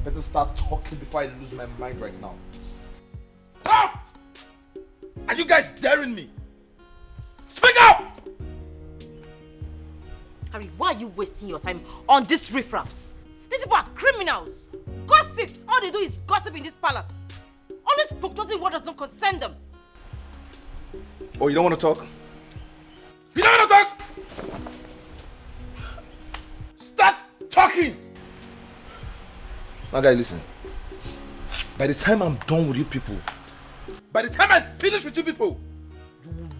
Better start talking before I lose my mind right now. Stop! Are you guys daring me? Speak up! Harry, why are you wasting your time on these riffraffs? These people are criminals. Gossips. All they do is gossip in this palace. Always prognosing what does not concern them. Oh, you don't want to talk? You don't want to talk? Start talking! Now guys, listen. By the time I'm done with you people, by the time I finish with you people, you will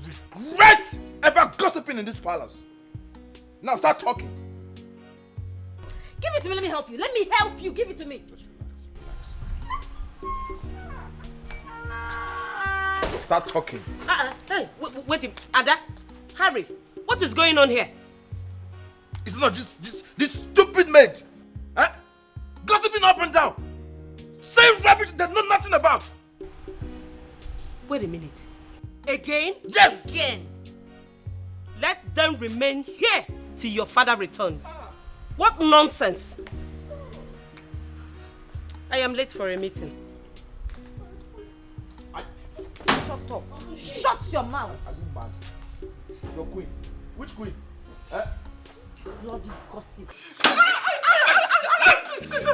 regret ever gossiping in this palace. Now start talking. Give it to me, let me help you. Let me help you. Give it to me. Just relax. Start talking. Hey, wait, Ada, Harry, what is going on here? It's not this stupid maid. Huh? Gossiping up and down. Saying rubbish they know nothing about. Wait a minute. Again? Yes! Again. Let them remain here till your father returns. What nonsense. I am late for a meeting. Shut up. Shut your mouth. Are you mad? Your queen. Which queen? Bloody gossip.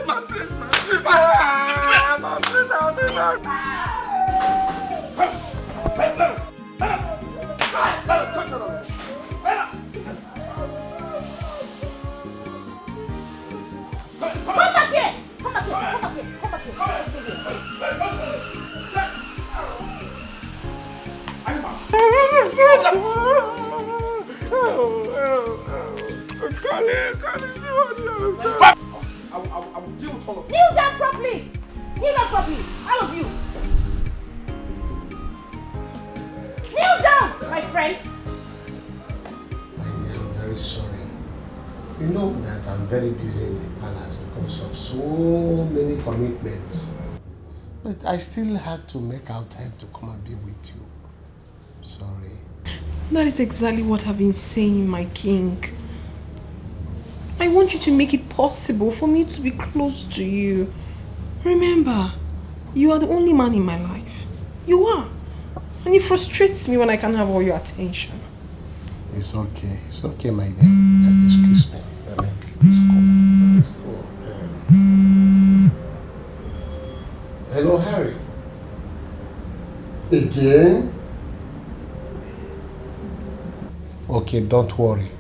Man, please, man. Man, please, help me, man. Come back here! Come back here! Come back here! Come back here! I will deal with all of you. Kneel down properly! Kneel down properly! All of you! Kneel down, my friend! I'm very sorry. You know that I'm very busy in the palace because of so many commitments. But I still had to make out time to come and be with you. Sorry. That is exactly what I've been saying, my king. I want you to make it possible for me to be close to you. Remember, you are the only man in my life. You are. And it frustrates me when I can't have all your attention. It's okay, my dear. Excuse me. Let's go. Hello, Harry. Again? Okay, don't worry.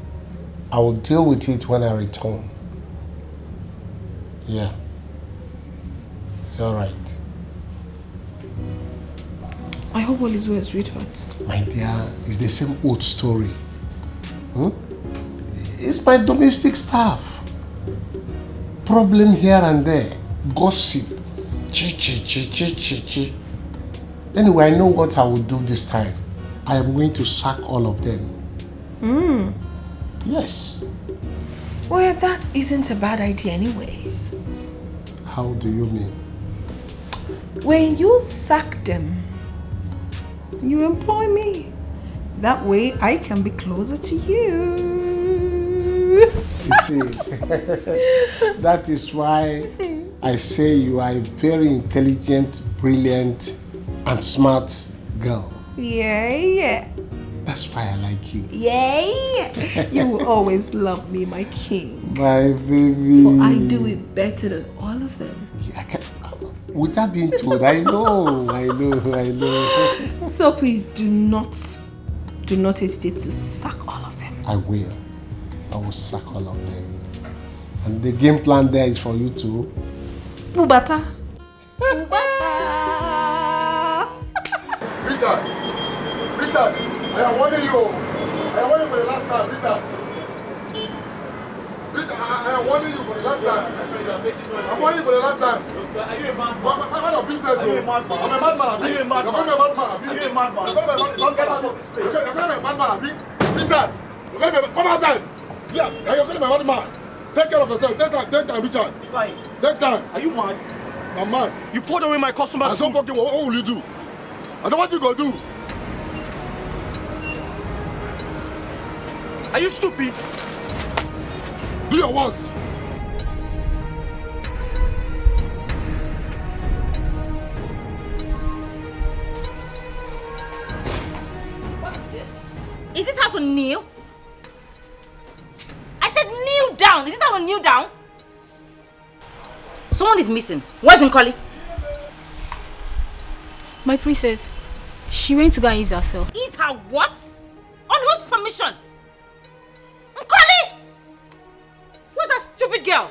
I will deal with it when I return. Yeah. It's alright. I hope all is well, sweetheart. My dear, it's the same old story. It's my domestic staff. Problem here and there. Gossip. Chi. Anyway, I know what I will do this time. I am going to sack all of them. Yes. Well, that isn't a bad idea anyways. How do you mean? When you sack them, you employ me. That way I can be closer to you. You see, that is why I say you are a very intelligent, brilliant, and smart girl. Yeah. That's why I like you. Yeah. You will always love me, my king. My baby. For I do it better than all of them. Yeah, with that being told, I know. So please do not hesitate to sack all of them. I will sack all of them. And the game plan there is for you to... Bubata. Richard, I am warning you. I am warning you for the last time, Richard, I am warning you for the last time. I'm warning you for the last time. Are you a madman? What of business? Are you a madman? I'm a madman. Are you a madman? You're a madman. Are you a madman? Don't get out of this place. You're going to be a madman. Richard, you're going to be come outside. Yeah, you're going to be a madman. Take care of yourself. Take time, Richard. Take time. Are you mad? I'm mad. You poured away my customers' food. What will you do? I said, what you going to do? Are you stupid? Do your worst. to kneel? I said kneel down. Is this how I kneel down? Someone is missing. Where's Nkoli? My princess, she went to go and ease herself. Is her what? On whose permission? Nkoli! Where's that stupid girl?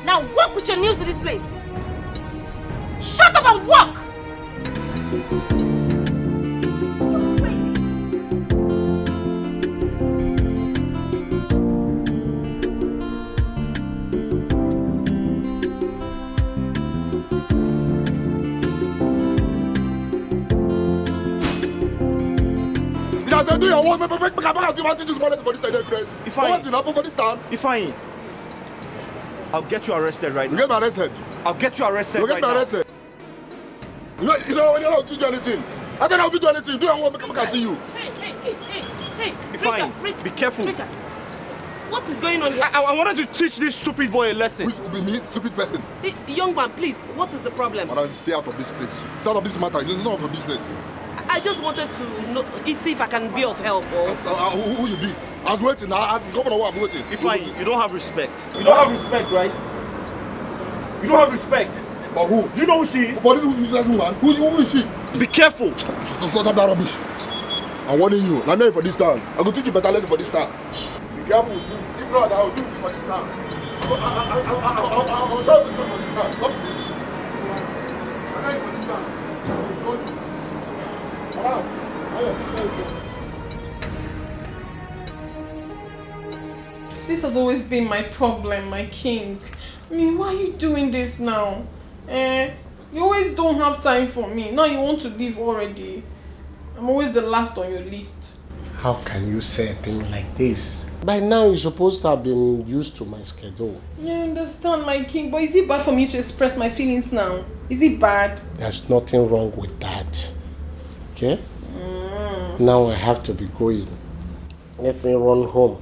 Now walk with your nails to this place. Shut up and walk! You're crazy. I said, do your work, make a give this money for this Chris. If I want enough for this time. If I I'll get you arrested right You now. get me arrested. I'll get you arrested You get right me now. arrested. You know when you don't do anything. I can't help you do anything. Do your work, make I see you. Hey, If I be careful. Richard, what is going on here? I wanted to teach this stupid boy a lesson. Who will be me, stupid person? Hey, young man, please, what is the problem? Madam, stay out of this place. Stay out of this matter. It's not of your business. I just wanted to know, see if I can be of help. Or... Who you be? I was waiting. I governor, I'm waiting. If I you don't have respect. You don't have respect, right? You don't have respect. But who? Do you know who she is? For this useless woman, who is she? Be careful. Stop that rubbish. I'm warning you. I'm not for this time. I'm going to teach you better lesson for this time. Be careful. If not, I will do it for this time. I'll show you for this time. Stop. I'm not for this time. I will show you. This has always been my problem, my king. I mean, why are you doing this now? You always don't have time for me. Now you want to leave already. I'm always the last on your list. How can you say a thing like this? By now you're supposed to have been used to my schedule. Yeah, I understand, my king, but is it bad for me to express my feelings now? Is it bad? There's nothing wrong with that. Okay? Now I have to be going. Let me run home.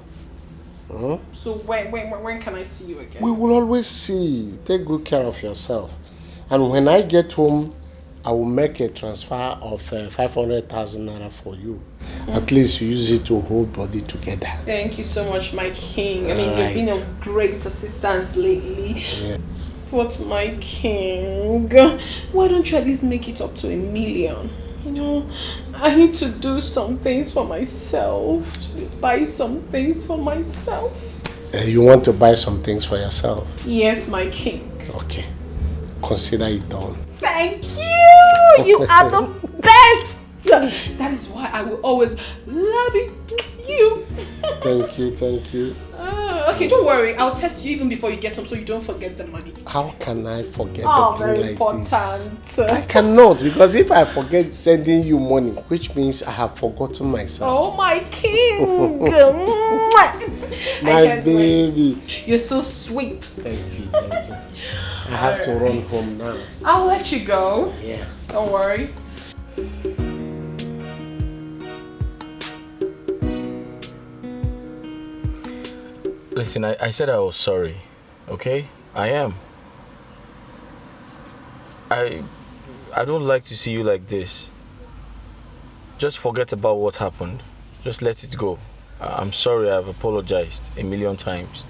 So when can I see you again? We will always see. Take good care of yourself. And when I get home, I will make a transfer of 500,000 naira for you. At least you use it to hold body together. Thank you so much, my king. I mean, Alright. you've been of great assistance lately. Yeah. But my king, why don't you at least make it up to 1 million? You know, I need to do some things for myself. Buy some things for myself. You want to buy some things for yourself? Yes, my king. Okay. Consider it done. Thank you! You are the best! That is why I will always love you. Thank you, thank you. Okay, don't worry. I'll text you even before you get home so you don't forget the money. How can I forget Oh, a thing very like important. this? I cannot, because if I forget sending you money, which means I have forgotten myself. Oh, my king! My baby. You're so sweet. Thank you, thank you. I have to run home now. I'll let you go. Yeah. Don't worry. Listen, I said I was sorry, okay? I am. I don't like to see you like this. Just forget about what happened. Just let it go. I'm sorry, I've apologized 1,000,000 times.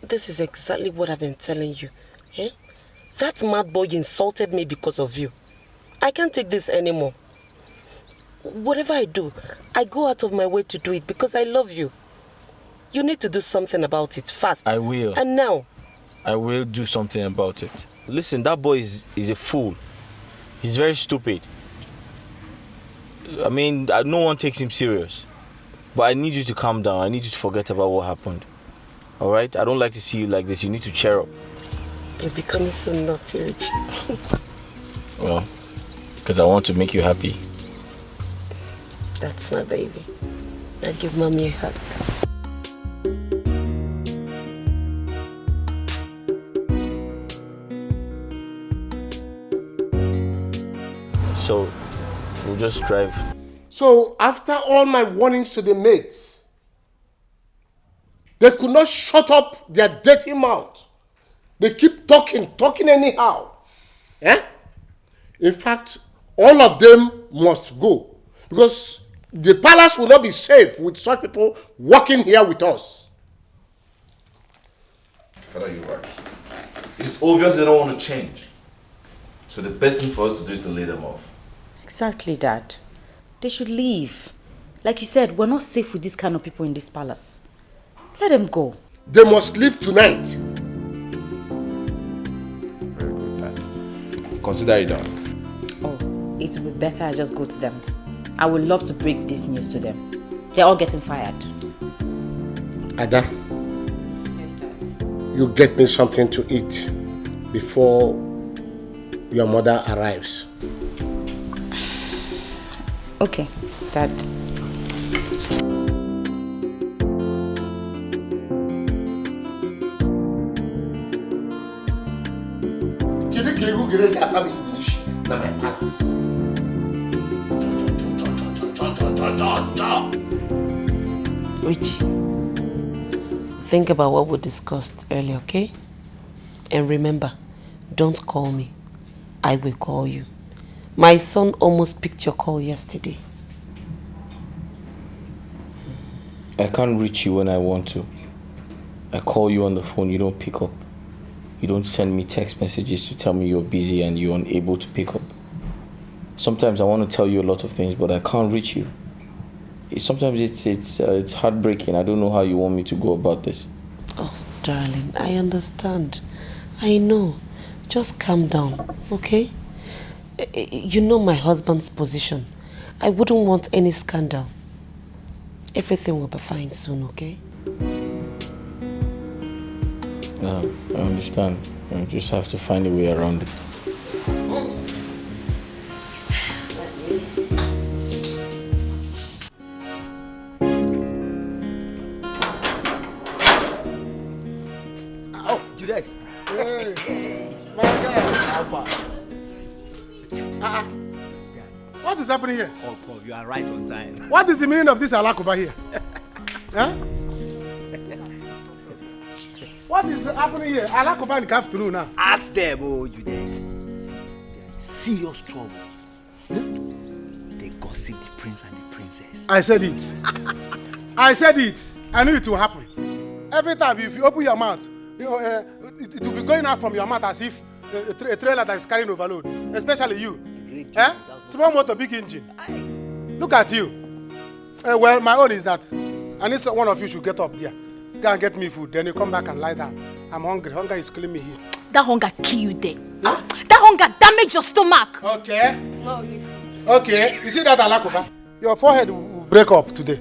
This is exactly what I've been telling you. Eh? That mad boy insulted me because of you. I can't take this anymore. Whatever I do, I go out of my way to do it because I love you. You need to do something about it fast. I will. And now. I will do something about it. Listen, that boy is a fool. He's very stupid. I mean, no one takes him serious. But I need you to calm down. I need you to forget about what happened. Alright? I don't like to see you like this. You need to cheer up. You're becoming so naughty, Richie. Well, because I want to make you happy. That's my baby. Now give mommy a hug. so we'll just drive. So after all my warnings to the mates, they could not shut up their dirty mouth. They keep talking anyhow. Eh? In fact, all of them must go because the palace will not be safe with such people working here with us. Father, you're right. It's obvious they don't want to change. So the best thing for us to do is to lay them off. Exactly, Dad. They should leave. Like you said, we're not safe with this kind of people in this palace. Let them go. They must leave tonight. Very good, Dad. Consider it done. Oh, it will be better I just go to them. I would love to break this news to them. They're all getting fired. Ada, Yes, Dad. you get me something to eat before your mother arrives. Okay, Dad. Richie, think about what we discussed earlier, okay? And remember, don't call me. I will call you. My son almost picked your call yesterday. I can't reach you when I want to. I call you on the phone, you don't pick up. You don't send me text messages to tell me you're busy and you're unable to pick up. Sometimes I want to tell you a lot of things, but I can't reach you. Sometimes it's heartbreaking. I don't know how you want me to go about this. Oh, darling, I understand. I know. Just calm down, okay? You know my husband's position. I wouldn't want any scandal. Everything will be fine soon, okay? I understand. I just have to find a way around it. Oh, Judex. Hey, my guy. How far? What is happening here? Oh, Paul, you are right on time. What is the meaning of this alakoba here? Huh? What is happening here? Alakoba in the afternoon now. Ask them, oh, Judex. They're in serious trouble. They gossip the prince and the princess. I said it. I said it. I knew it will happen. Every time if you open your mouth, you know, it will be going out from your mouth as if a trailer that is carrying overload. Especially you. Eh? Small motor, big engine. Look at you. Well, my own is that I need one of you should get up there. Go and get me food. Then you come back and lie down. I'm hungry. Hunger is killing me here. That hunger kill you there. Huh? That hunger damage your stomach. Okay. It's not only food. Okay. You see that alakoba? Your forehead will break up today.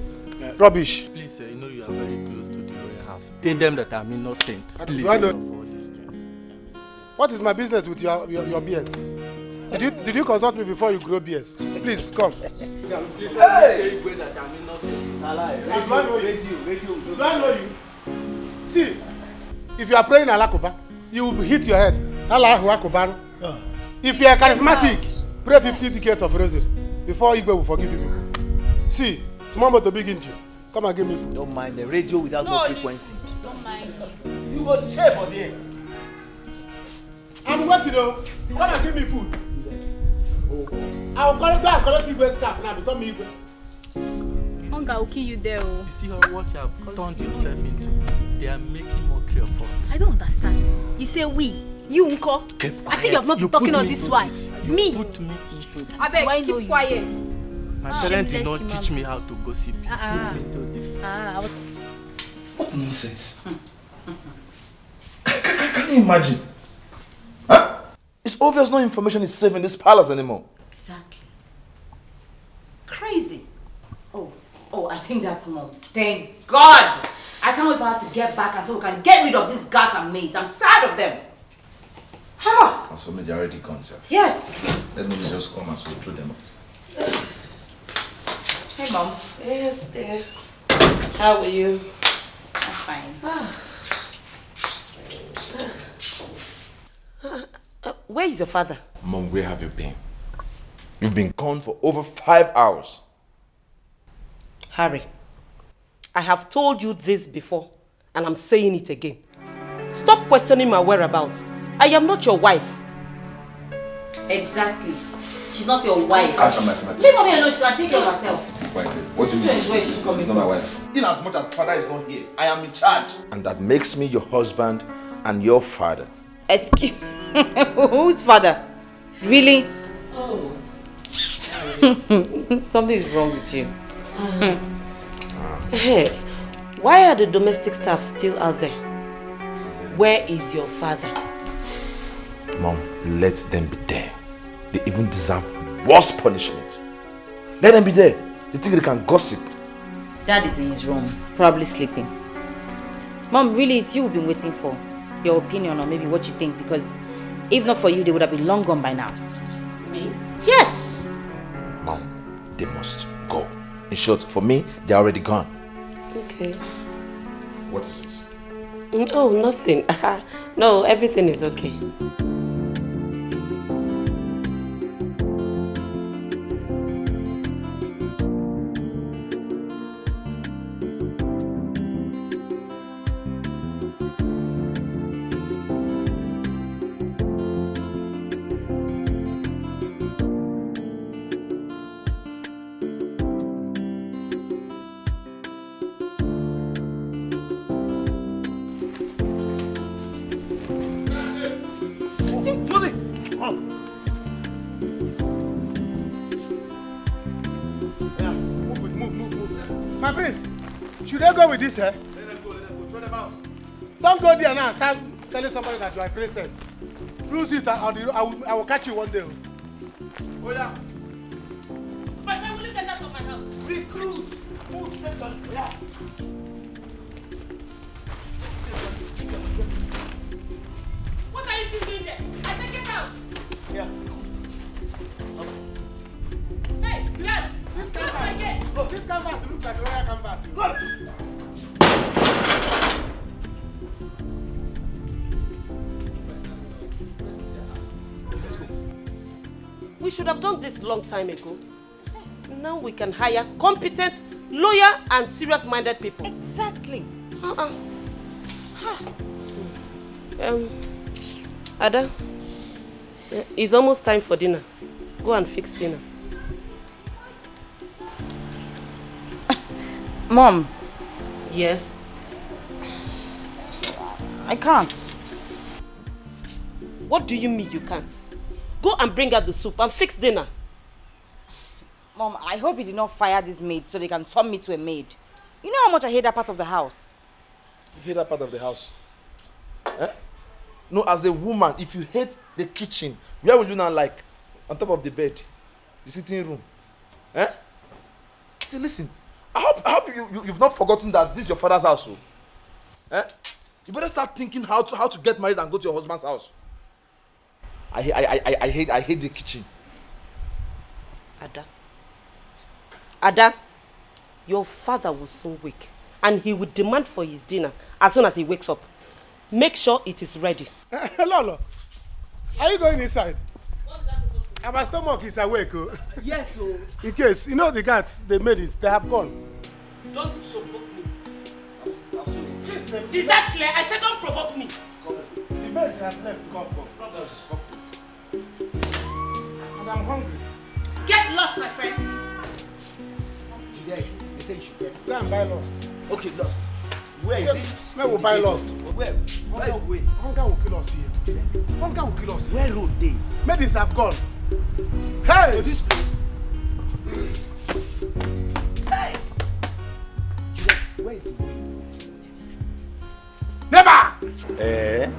Rubbish. Please, you know you are very close to the royal house. Tell them that I'm innocent. Please. Do I know? For these things. What is my business with your beers? Did you consult me before you grow beers? Please come. Hey! That I'm innocent. Do I know you? See, if you are praying alakoba, you will hit your head. Allahu Akbar. If you are charismatic, pray 50 decades of rosary before Igwe will forgive you. See, small motor, big engine. Come and give me food. Don't mind the radio without no frequency. Don't mind. You go tear for there. I'm waiting though. Come and give me food. I will collect Igwe's cap now. Become Igwe. Hunger will kill you there. Oh. You see what you have turned yourself into? They are making mockery of us. I don't understand. You say we. You uncle. I see you have not been talking on this one. Me. Put me into this. I beg, keep quiet. My parents did not teach me how to gossip. You put me into this. What nonsense? Can you imagine? Huh? It's obvious no information is safe in this palace anymore. Exactly. Crazy. Oh, I think that's Mom. Thank God. I can't wait for her to get back and so we can get rid of these guards and maids. I'm tired of them. Ha! As for me, they're already gone, sir. Yes. Let me just come and so throw them out. Hey, Mom. Yes, dear. How are you? I'm fine. Where is your father? Mom, where have you been? You've been gone for over 5 hours. Harry, I have told you this before, and I'm saying it again. Stop questioning my whereabouts. I am not your wife. Exactly. She's not your wife. Come. Leave mommy alone, she can take care of herself. What do you mean? Where is she coming She's not my wife. In as much as father is not here, I am in charge. And that makes me your husband and your father. Excuse whose father? Really? Oh. Something is wrong with you. Hey, why are the domestic staff still out there? Where is your father? Mom, let them be there. They even deserve worse punishment. Let them be there. They think they can gossip. Dad is in his room, probably sleeping. Mom, really, it's you we've been waiting for. Your opinion or maybe what you think, because if not for you, they would have been long gone by now. Me? Yes! Mom, they must go. In short, for me, they're already gone. Okay. What is it? Oh, nothing. No, everything is okay. My prince, should I go with this, eh? Let them go. Throw them out. Don't go there now and start telling somebody that you are a princess. Lose it, I will catch you one day. Oh yeah. My friend, will you get out of my house? Recruit! Move, send them. Yeah. What are you still doing there? I said get out! Yeah. Hey, relax! This Close my canvas. gate! Oh, this canvas looks like a royal canvas. Let's go. We should have done this long time ago. Now we can hire competent, loyal, and serious-minded people. Exactly. Ada, it's almost time for dinner. Go and fix dinner. Mom. Yes? I can't. What do you mean you can't? Go and bring out the soup and fix dinner. Mom, I hope you did not fire this maid so they can turn me to a maid. You know how much I hate that part of the house. You hate that part of the house? Eh? No, as a woman, if you hate the kitchen, where will you now like? On top of the bed? The sitting room? Eh? See, listen. I hope you've not forgotten that this is your father's house. So. Eh? You better start thinking how to get married and go to your husband's house. I hate the kitchen. Ada, your father will soon wake and he will demand for his dinner as soon as he wakes up. Make sure it is ready. Lolo, are you going inside? What is that supposed to be? And my stomach is awake. Oh. Yes, oh. In case, you know the guards, they made it, they have gone. Don't provoke me. Is that clear? I said don't provoke me. The maids have left. Come. And I'm hungry. Get lost, my friend. They say you should get. Go and buy Lost. Okay, Lost. Where is it? Where will buy Lost? Where is the way? Hunger will kill us here. Hunger will kill us. Where road they? Maids have gone. Hey! To this place. Hey! Juliet, where is the way? Never! Eh?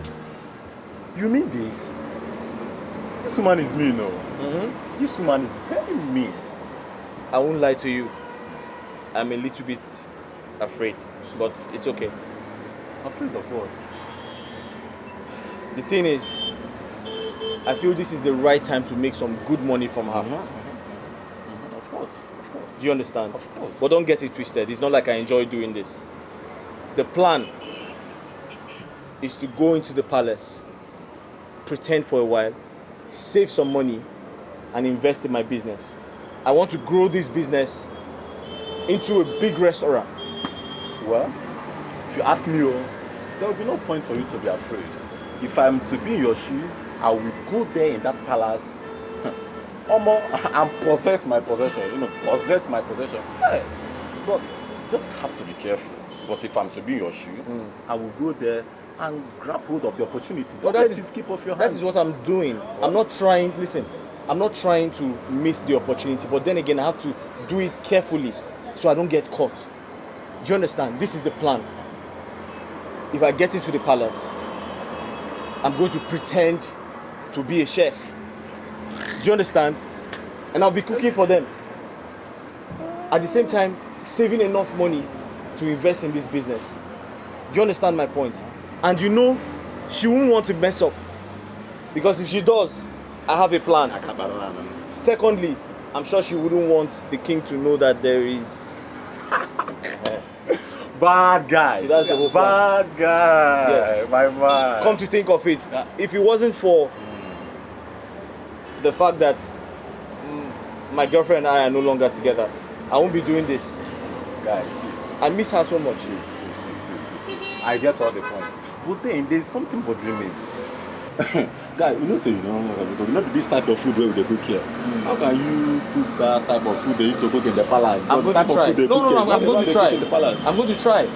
You mean this? This woman is mean, no? Mm-hmm. This woman is very mean. I won't lie to you. I'm a little bit afraid, but it's okay. Afraid of what? The thing is, I feel this is the right time to make some good money from her. Of course. Do you understand? Of course. But don't get it twisted. It's not like I enjoy doing this. The plan is to go into the palace, pretend for a while, save some money, and invest in my business. I want to grow this business into a big restaurant. Well, if you ask me, there will be no point for you to be afraid. If I'm to be in your shoe, I will go there in that palace and possess my possession. Possess my possession. Hey, but just have to be careful. But if I'm to be in your shoe, I will go there and grab hold of the opportunity. Don't let it skip off your hands. That is what I'm doing. I'm not trying to miss the opportunity, but then again, I have to do it carefully so I don't get caught. Do you understand? This is the plan. If I get into the palace, I'm going to pretend to be a chef. Do you understand? And I'll be cooking for them. At the same time, saving enough money to invest in this business. Do you understand my point? And she won't want to mess up. Because if she does, I have a plan. Secondly, I'm sure she wouldn't want the king to know that there is... Bad guy. See, that's the whole plan. Bad guy. Yes. My man. Come to think of it, if it wasn't for the fact that my girlfriend and I are no longer together, I won't be doing this. Guys, I miss her so much. See. I get all the point. But then there's something bothering me. Guy, because this type of food where they cook here. How can you cook that type of food they used to cook in the palace? I'm going to try. I'm going to try. I'm going to try.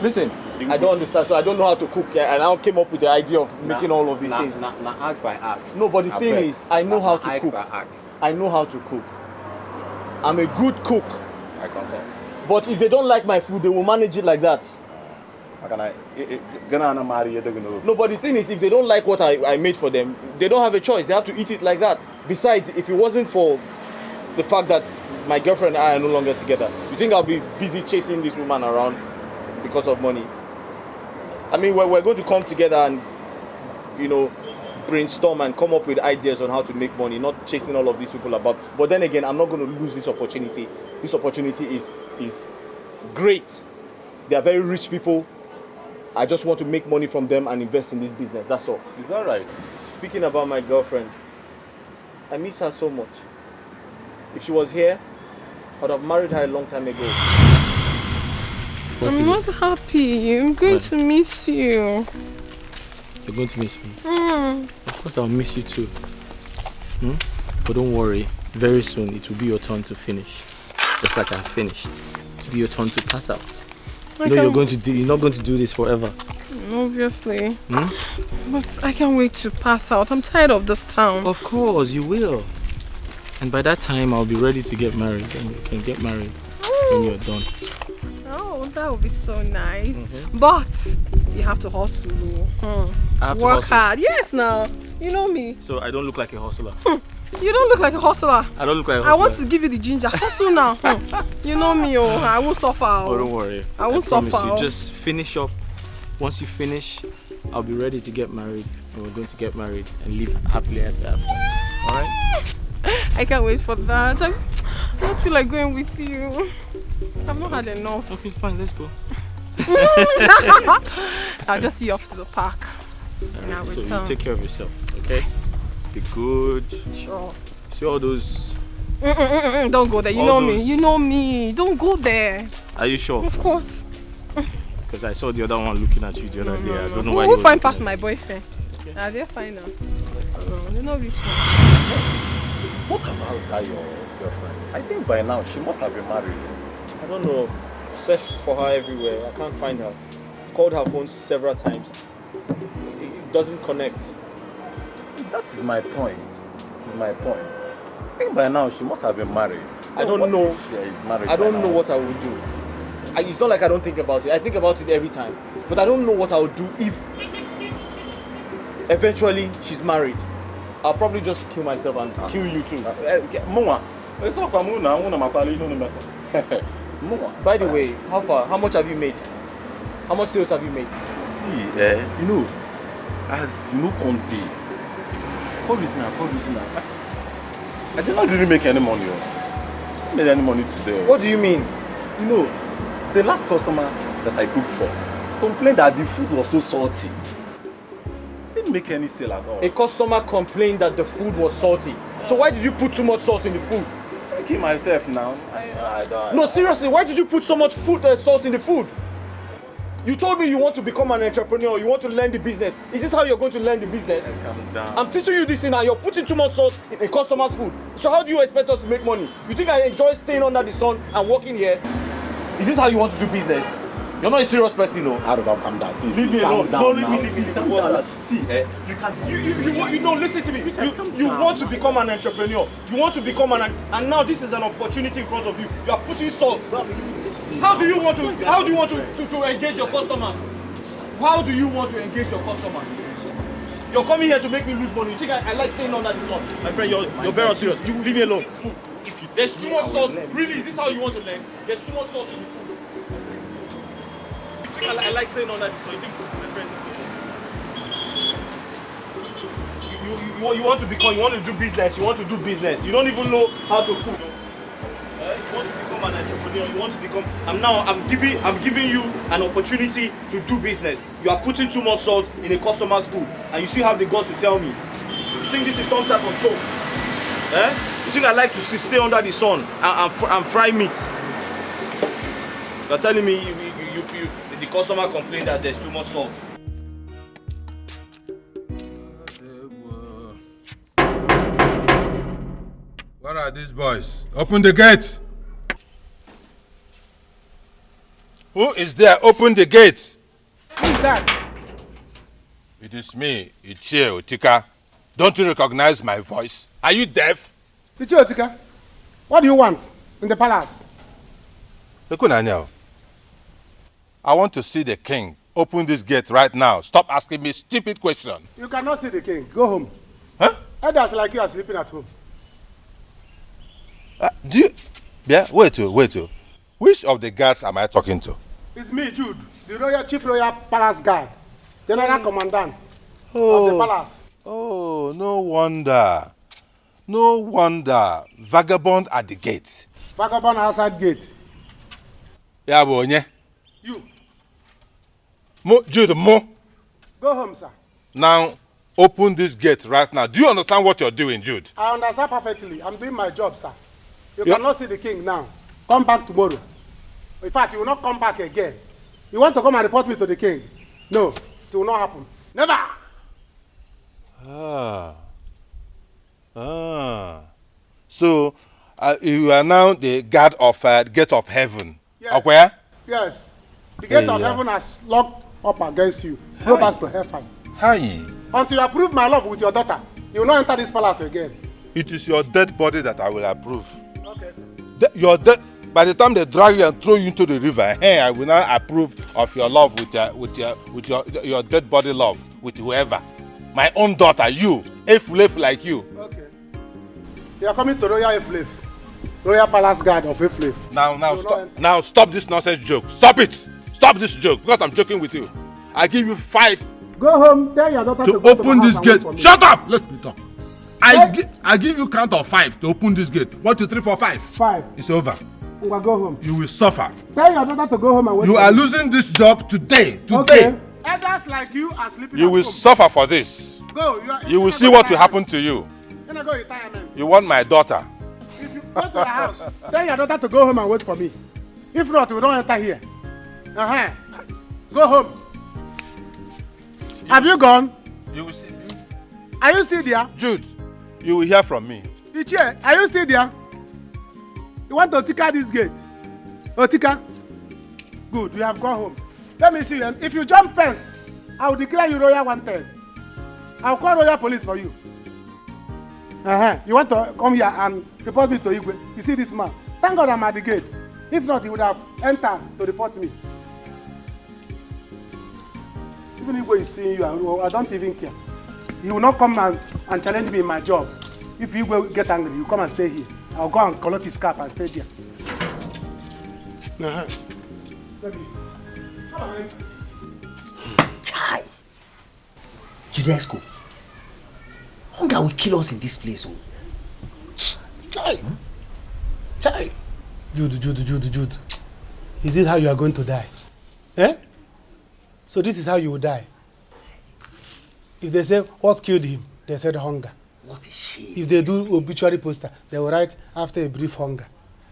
Listen, I don't understand, so I don't know how to cook. And I came up with the idea of making all of these things. Ask. No, but the thing is, I know how to cook. I know how to cook. I'm a good cook. I concur. But if they don't like my food, they will manage it like that. No, but the thing is, if they don't like what I made for them, they don't have a choice. They have to eat it like that. Besides, if it wasn't for the fact that my girlfriend and I are no longer together, you think I'll be busy chasing this woman around because of money? I mean, we're going to come together and, brainstorm and come up with ideas on how to make money, not chasing all of these people about. But then again, I'm not going to lose this opportunity. This opportunity is great. They are very rich people. I just want to make money from them and invest in this business. That's all. Is that right? Speaking about my girlfriend, I miss her so much. If she was here, I would have married her a long time ago. I'm not happy. I'm going to miss you. You're going to miss me? Of course I'll miss you too. But don't worry. Very soon it will be your turn to finish. Just like I finished. It will be your turn to pass out. You're not going to do this forever. Obviously. But I can't wait to pass out. I'm tired of this town. Of course, you will. And by that time, I'll be ready to get married. And you can get married when you're done. Oh, that would be so nice. But you have to hustle. I have to work hustle. hard. Yes, now. You know me. So I don't look like a hustler. You don't look like a hustler. I don't look like a hustler. I want to give you the ginger. Hustle now. You know me, I won't suffer. Oh, don't worry. I won't suffer. You just finish up. Once you finish, I'll be ready to get married. And we're going to get married and live happily ever after. Alright? I can't wait for that. I just feel like going with you. I've not had enough. Okay, fine. Let's go. I'll just see you off to the park. Right, so you take care of yourself, okay? Be good. Sure. See all those... Don't go there. You know me. You know me. Don't go there. Are you sure? Of course. Because I saw the other one looking at you the other day. I don't know why. We'll find past my boyfriend. Okay. They're fine now. They're not rich now. What about that your girlfriend? I think by now she must have been married. I don't know. Searched for her everywhere. I can't find her. Called her phone several times. It doesn't connect. That is my point. I think by now she must have been married. I don't know. She is married. I don't know what I would do. It's not like I don't think about it. I think about it every time. But I don't know what I would do if eventually she's married. I'll probably just kill myself and kill you too. By the way, how far? How much have you made? How much sales have you made? See, as you know, Conte. Call listener. I did not really make any money. I didn't make any money today. What do you mean? The last customer that I cooked for complained that the food was so salty. Didn't make any sale at all. A customer complained that the food was salty. So why did you put too much salt in the food? I kill myself now. I don't. No, seriously, why did you put so much salt in the food? You told me you want to become an entrepreneur, you want to learn the business. Is this how you're going to learn the business? Calm down. I'm teaching you this thing and you're putting too much salt in a customer's food. So how do you expect us to make money? You think I enjoy staying under the sun and working here? Is this how you want to do business? You're not a serious person, no. Arugam, calm down. Leave me alone. No, leave me. Calm down. See, you can. You don't listen to me. You want to become an entrepreneur. You want to become and now this is an opportunity in front of you. You are putting salt. How do you want to engage your customers? How do you want to engage your customers? You're coming here to make me lose money. You think I like staying under the sun? My friend, you're very unserious. You leave me alone. There's too much salt. Really, is this how you want to learn? There's too much salt in the food. You think I like staying under the sun? You think, my friend, you want to do business. You want to do business. You don't even know how to cook. You want to become an entrepreneur. You want to become. I'm giving you an opportunity to do business. You are putting too much salt in a customer's food, and you still have the guts to tell me. You think this is some type of joke? You think I like to stay under the sun and fry meat? You're telling me the customer complained that there's too much salt. What are these boys? Open the gate. Who is there? Open the gate. Who is that? It is me, Ichie Otika. Don't you recognize my voice? Are you deaf? Ichie Otika, what do you want in the palace? Look, I want to see the king. Open this gate right now. Stop asking me stupid questions. You cannot see the king. Go home. Huh? Elders like you are sleeping at home. Do you... Yeah, wait. Which of the guards am I talking to? It's me, Jude, the Chief Royal Palace Guard, General Commandant of the palace. Oh, no wonder. No wonder. Vagabond at the gate. Vagabond outside gate. Yeah, bonye. You. Jude, Go home, sir. Now, open this gate right now. Do you understand what you're doing, Jude? I understand perfectly. I'm doing my job, sir. You cannot see the king now. Come back tomorrow. In fact, you will not come back again. You want to come and report me to the king? No, it will not happen. Never! So, you are now the guard of Gate of Heaven. Yes. Where? Yes. The Gate of Heaven has locked up against you. Go back to heaven. Hi. Until you approve my love with your daughter, you will not enter this palace again. It is your dead body that I will approve. Okay, sir. Your dead. By the time they drag you and throw you into the river, I will not approve of your love with your dead body love with whoever. My own daughter, you, Efulef like you. Okay. You are coming to Royal Efulef, Royal Palace Guard of Efulef. Now stop this nonsense joke. Stop it. Stop this joke because I'm joking with you. I give you 5. Go home. Tell your daughter to open this gate. Shut up. Let me talk. I give you count of 5 to open this gate. 1, 2, 3, 4, 5. 5. It's over. Go home. You will suffer. Tell your daughter to go home and wait. You are losing this job today. Okay. Elders like you are sleeping. You will suffer for this. Go. You will see what will happen to you. Then I go retirement. You want my daughter. If you go to the house, tell your daughter to go home and wait for me. If not, we don't enter here. Go home. Have you gone? You will see me. Are you still there? Jude, you will hear from me. Ichie, are you still there? You want to Otika this gate? Otika? Good, you have gone home. Let me see you. If you jump fence, I will declare you royal wanted. I will call royal police for you. You want to come here and report me to Igwe? You see this man? Thank God I'm at the gate. If not, he would have entered to report me. Even Igwe is seeing you, I don't even care. He will not come and challenge me in my job. If Igwe get angry, you come and stay here. I'll go and collect his cap and stay there. Chai! Judesco, hunger will kill us in this place. Oh. Chai! Chai! Jude. Is it how you are going to die? So this is how you will die. If they say, what killed him? They said hunger. What a shame. If they do obituary poster, they will write after a brief hunger.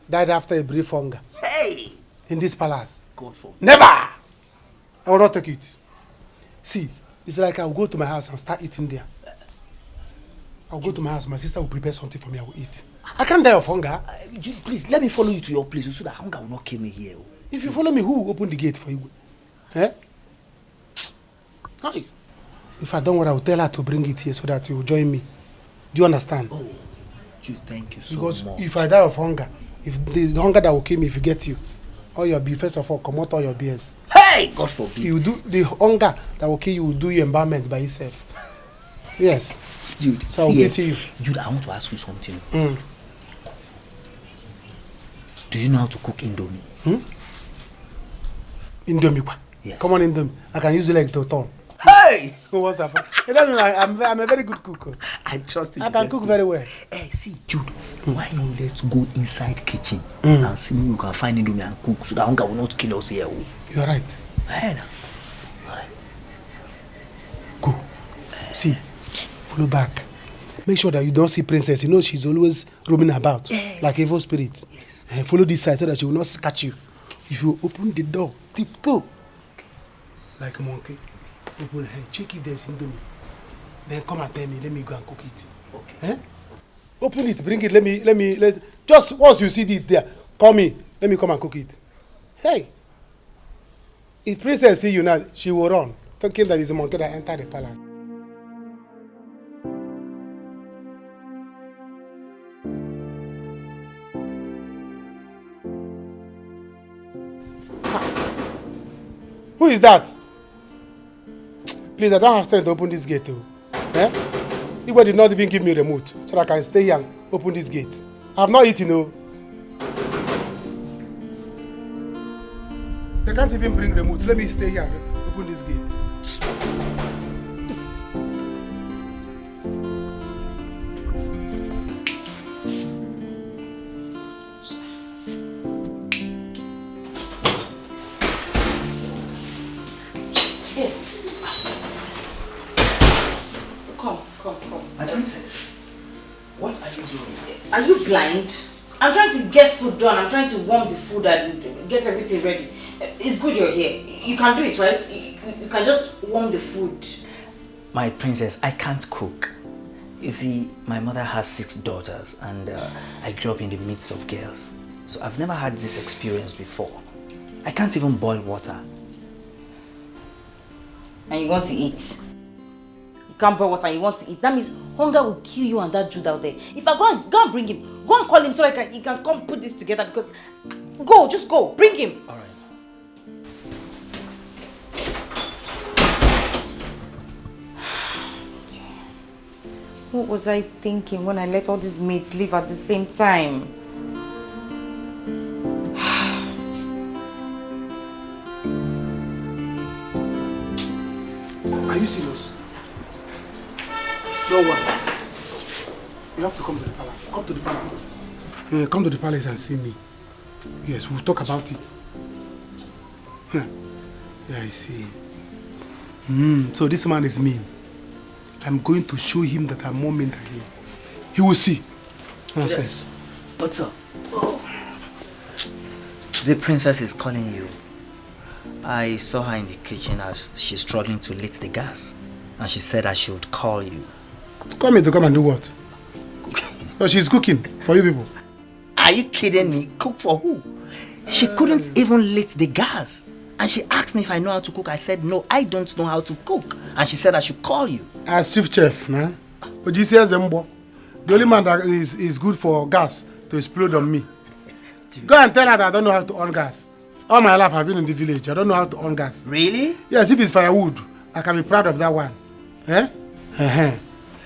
Died after a brief hunger. Hey! In this palace. God forbid. Never! I will not take it. See, it's like I will go to my house and start eating there. I'll go to my house, my sister will prepare something for me, I will eat. I can't die of hunger. Please, let me follow you to your place so that hunger will not kill me here. If you follow me, who will open the gate for you? Eh? Hi. If I don't want, I will tell her to bring it here so that you will join me. Do you understand? Oh, Jude, thank you so because much. If I die of hunger, if the hunger that will kill me, if you get you, all your beer, first of all, come out all your beers. Hey! God forbid. You do the hunger that will kill you will do your embalmment by itself. Yes. Jude, so I'll get to you. Jude, I want to ask you something. Mm. Do you know how to cook indomie? Indomie? Yes. Come on, Indomie. I can use your leg to turn. Hey! What's up? You don't know, I'm a very good cook. I trust you. I can cook very well. Hey, see, Jude, why not let's go inside kitchen and see if we can find Indomie and cook so that hunger will not kill us here. You're right. Hey, now. Alright. Go. See, follow back. Make sure that you don't see Princess. You know she's always roaming about like evil spirit. Yes. And follow this side so that she will not catch you. If you open the door, tiptoe. Like a monkey. Open her, check if there's Indomie. Then come and tell me, let me go and cook it. Okay. Eh? Open it, bring it, let just once you see it there, call me, let me come and cook it. Hey! If Princess see you now, she will run, thinking that it's a monkey that entered the palace. Who is that? Please, I don't have strength to open this gate. Eh? Igwe did not even give me a remote so that I can stay here and open this gate. I have not eaten, no. They can't even bring remote. Let me stay here and open this gate. My princess, what are you doing? Are you blind? I'm trying to get food done. I'm trying to warm the food and get everything ready. It's good you're here. You can do it, right? You can just warm the food. My princess, I can't cook. You see, my mother has 6 daughters and I grew up in the midst of girls. So I've never had this experience before. I can't even boil water. And you want to eat? You can't boil water and you want to eat. That means hunger will kill you and that Jude out there. If I go and bring him, go and call him so he can come put this together because... Go, just go, bring him. Alright. What was I thinking when I let all these maids leave at the same time? Are you serious? No one. You have to come to the palace. Come to the palace. Come to the palace and see me. Yes, we'll talk about it. Yeah, I see. So this man is mean. I'm going to show him that I'm more mean than him. He will see. Nonsense. What's up? Oh. The princess is calling you. I saw her in the kitchen as she's struggling to lit the gas. And she said I should call you. Call me to come and do what? No, she's cooking for you people. Are you kidding me? Cook for who? She couldn't even lit the gas. And she asked me if I know how to cook. I said, no, I don't know how to cook. And she said I should call you. As chief chef, man. But you see, the only man that is good for gas to explode on me. Go and tell her that I don't know how to on gas. All my life I've been in the village. I don't know how to on gas. Really? Yes, if it's firewood, I can be proud of that one. Eh?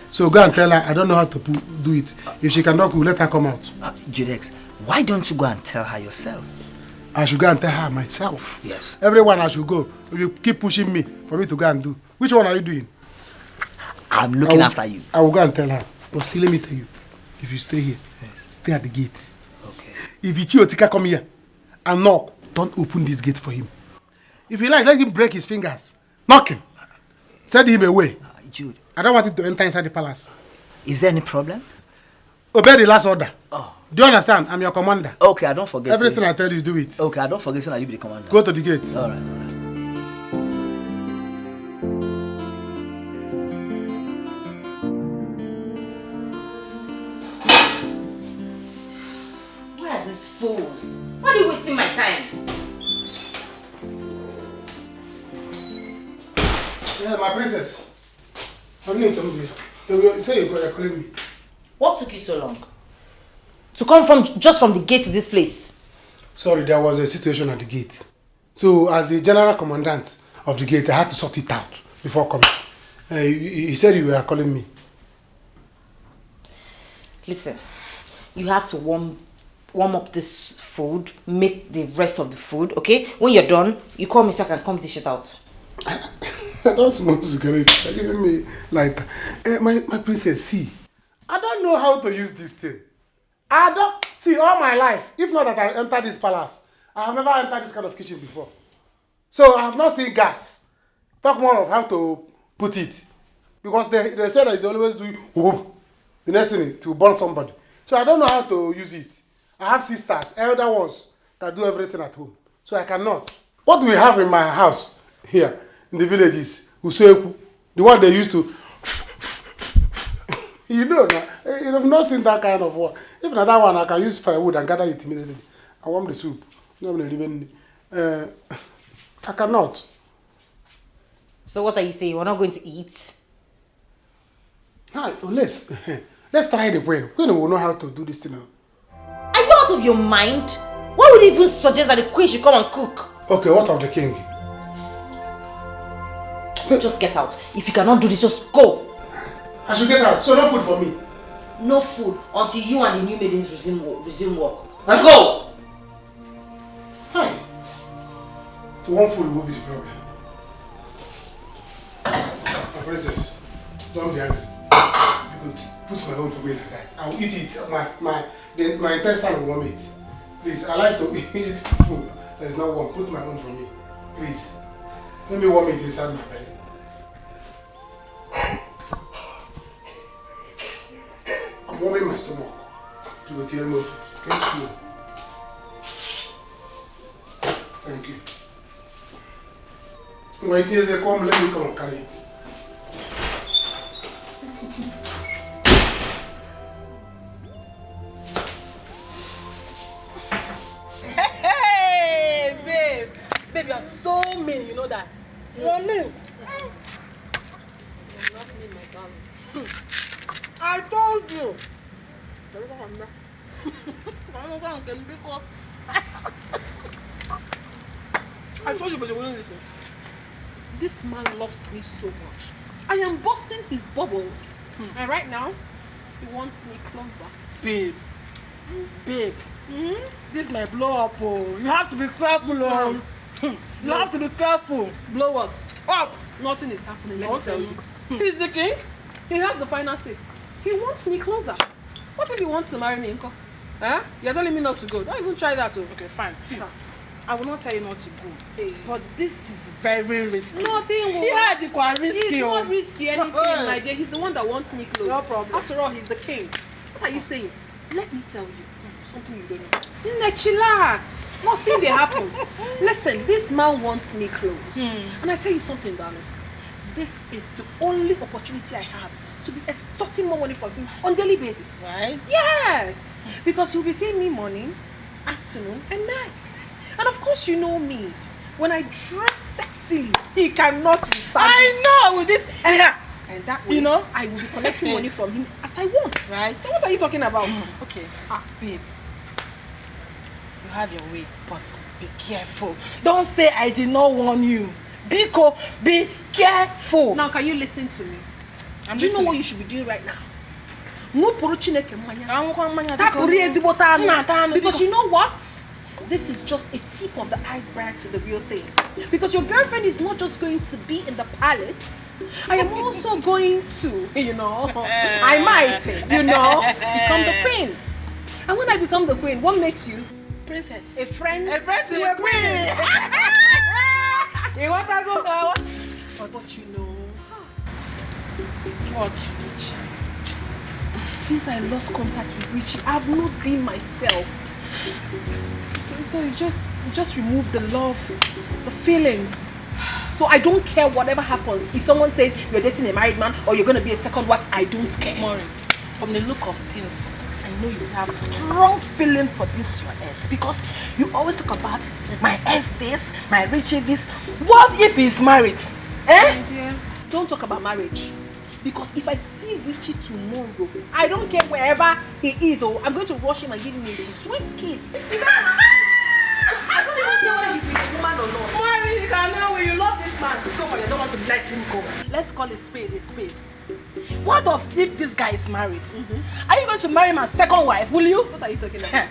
So go and tell her I don't know how to do it. If she cannot cook, let her come out. Judex, why don't you go and tell her yourself? I should go and tell her myself. Yes. Everyone I should go. You keep pushing me for me to go and do. Which one are you doing? I'm looking after you. I will go and tell her. But see, let me tell you. If you stay here, stay at the gate. Okay. If Ichiotika come here and knock, don't open this gate for him. If you like, let him break his fingers. Knock him. Send him away. Jude. I don't want him to enter inside the palace. Is there any problem? Obey the last order. Oh. Do you understand? I'm your commander. Okay, I don't forget. Everything I tell you, do it. Okay, I don't forget that you be the commander. Go to the gate. All right. Where are these fools? Why are you wasting my time? Yeah, my princess. I'm new to me. You say you're calling me. What took you so long? To come just from the gate to this place? Sorry, there was a situation at the gate. So, as the general commandant of the gate, I had to sort it out before coming. You said you were calling me. Listen, you have to warm up this food, make the rest of the food, okay? When you're done, you call me so I can come dish it out. That smells great. You're giving me like my princess. See, I don't know how to use this thing. I don't see all my life. If not that I enter this palace, I have never entered this kind of kitchen before. So I have not seen gas. Talk more of how to put it, because they say that they always do whoop, the next thing to burn somebody. So I don't know how to use it. I have sisters, elder ones that do everything at home. So I cannot. What we have in my house here in the village is useku, the one they used to. You know, you have not seen that kind of one. Even that one, I can use firewood and gather it immediately. I warm the soup. I cannot. So what are you saying? We're not going to eat? Hi, let's try the brain. We will know how to do this thing now. Are you out of your mind? Why would you even suggest that the queen should come and cook? Okay, what of the king? Just get out. If you cannot do this, just go. I should get out. So no food for me. No food until you and the new maidens resume work. Huh? Go! Hi. So one food will be the problem. My princess, don't be angry. You could put my own for me like that. I will eat it. My intestine will warm it. Please, I like to eat food that is not warm. Put my own for me. Please. Let me warm it inside my belly. I'm warming my stomach to the tail move. Thank you. Wait, here's a come, let me come and carry it. Hey, babe. Babe, you're so mean, you know that? You're mean. You're not mean, my darling. I told you. I told you, but you wouldn't listen. This man loves me so much. I am busting his bubbles. And right now, he wants me closer. Babe. Babe. This might blow up. Oh. You have to be careful. You have to be careful. Blow what? Up. Nothing is happening, let me tell you. He's the king. He has the final say. He wants me closer. What if he wants to marry me, Nko? Huh? You're telling me not to go. Don't even try that. Oh. Okay, fine. I will not tell you not to go. Hey. But this is very risky. Nothing will. Yeah, it's not risky anything, my dear. He's the one that wants me close. No problem. After all, he's the king. What are you saying? Let me tell you something you don't know. Chillax. Nothing will happen. Listen, this man wants me close. And I tell you something, darling. This is the only opportunity I have to be extorting more money from him on a daily basis. Right? Yes. Because he'll be seeing me morning, afternoon, and night. And of course, you know me. When I dress sexily, he cannot withstand I know with this. And that way, you know, I will be collecting money from him as I want. Right? So what are you talking about? Okay. Babe. You have your way, but be careful. Don't say I did not warn you. Biko, be careful. Now, can you listen to me? Do you know what you should be doing right now? No puru chineke mmanya. Because you know what? This is just a tip of the iceberg to the real thing. Because your girlfriend is not just going to be in the palace. I am also going to, you know, I might, you know, become the queen. And when I become the queen, what makes you? Princess. A friend to the queen. You want to go now? But you know. What? since I lost contact with Richie, I've not been myself. So it just removed the love, the feelings. So I don't care whatever happens. If someone says you're dating a married man or you're going to be a second wife, I don't care. Maureen, from the look of things, I know you have strong feeling for this your ex, because you always talk about my ex this, my Richie this. What if he's married? My dear, don't talk about marriage. Because if I see Richie tomorrow, I don't care wherever he is, I'm going to rush him and give him a sweet kiss. I don't even care whether he's with a woman or not. Maureen, you can know when you love this man so much, I don't want to let him go. Let's call a spade a spade. What if this guy is married? Are you going to marry my second wife, will you? What are you talking about?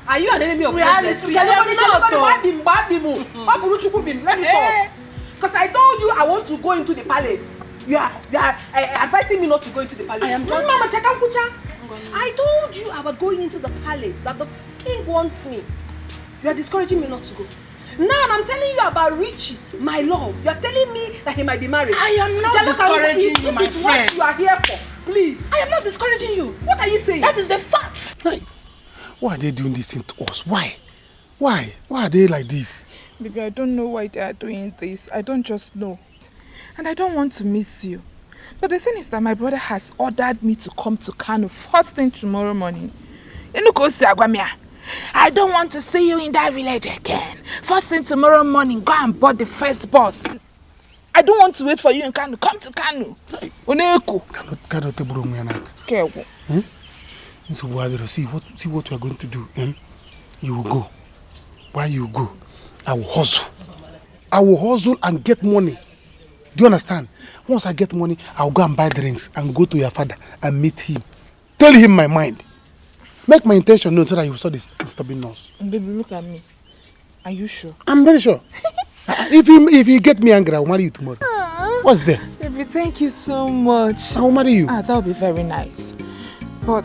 Are you an enemy of reality? Let me talk. Because I told you I want to go into the palace. You are advising me not to go into the palace. I am just... Mama, I told you I was going into the palace, that the king wants me. You are discouraging me not to go. Now I'm telling you about Richie, my love. You are telling me that he might be married. I am not discouraging you, my friend. What you are here for, please. I am not discouraging you. What are you saying? That is the fact. Hey, why are they doing this thing to us? Why? Why are they like this? Baby, I don't know why they are doing this. I don't just know. And I don't want to miss you. But the thing is that my brother has ordered me to come to Kano first thing tomorrow morning. I don't want to see you in that village again. First thing tomorrow morning, go and board the first bus. I don't want to wait for you in Kano. Come to Kano. Kano so see what we are going to do. You will go. Why you go? I will hustle. I will hustle and get money. Do you understand? Once I get money, I'll go and buy drinks and go to your father and meet him. Tell him my mind. Make my intention known so that he will stop disturbing us. Baby, look at me. Are you sure? I'm very sure. If you get me angry, I will marry you tomorrow. What's there? Baby, thank you so much. I will marry you. That will be very nice. But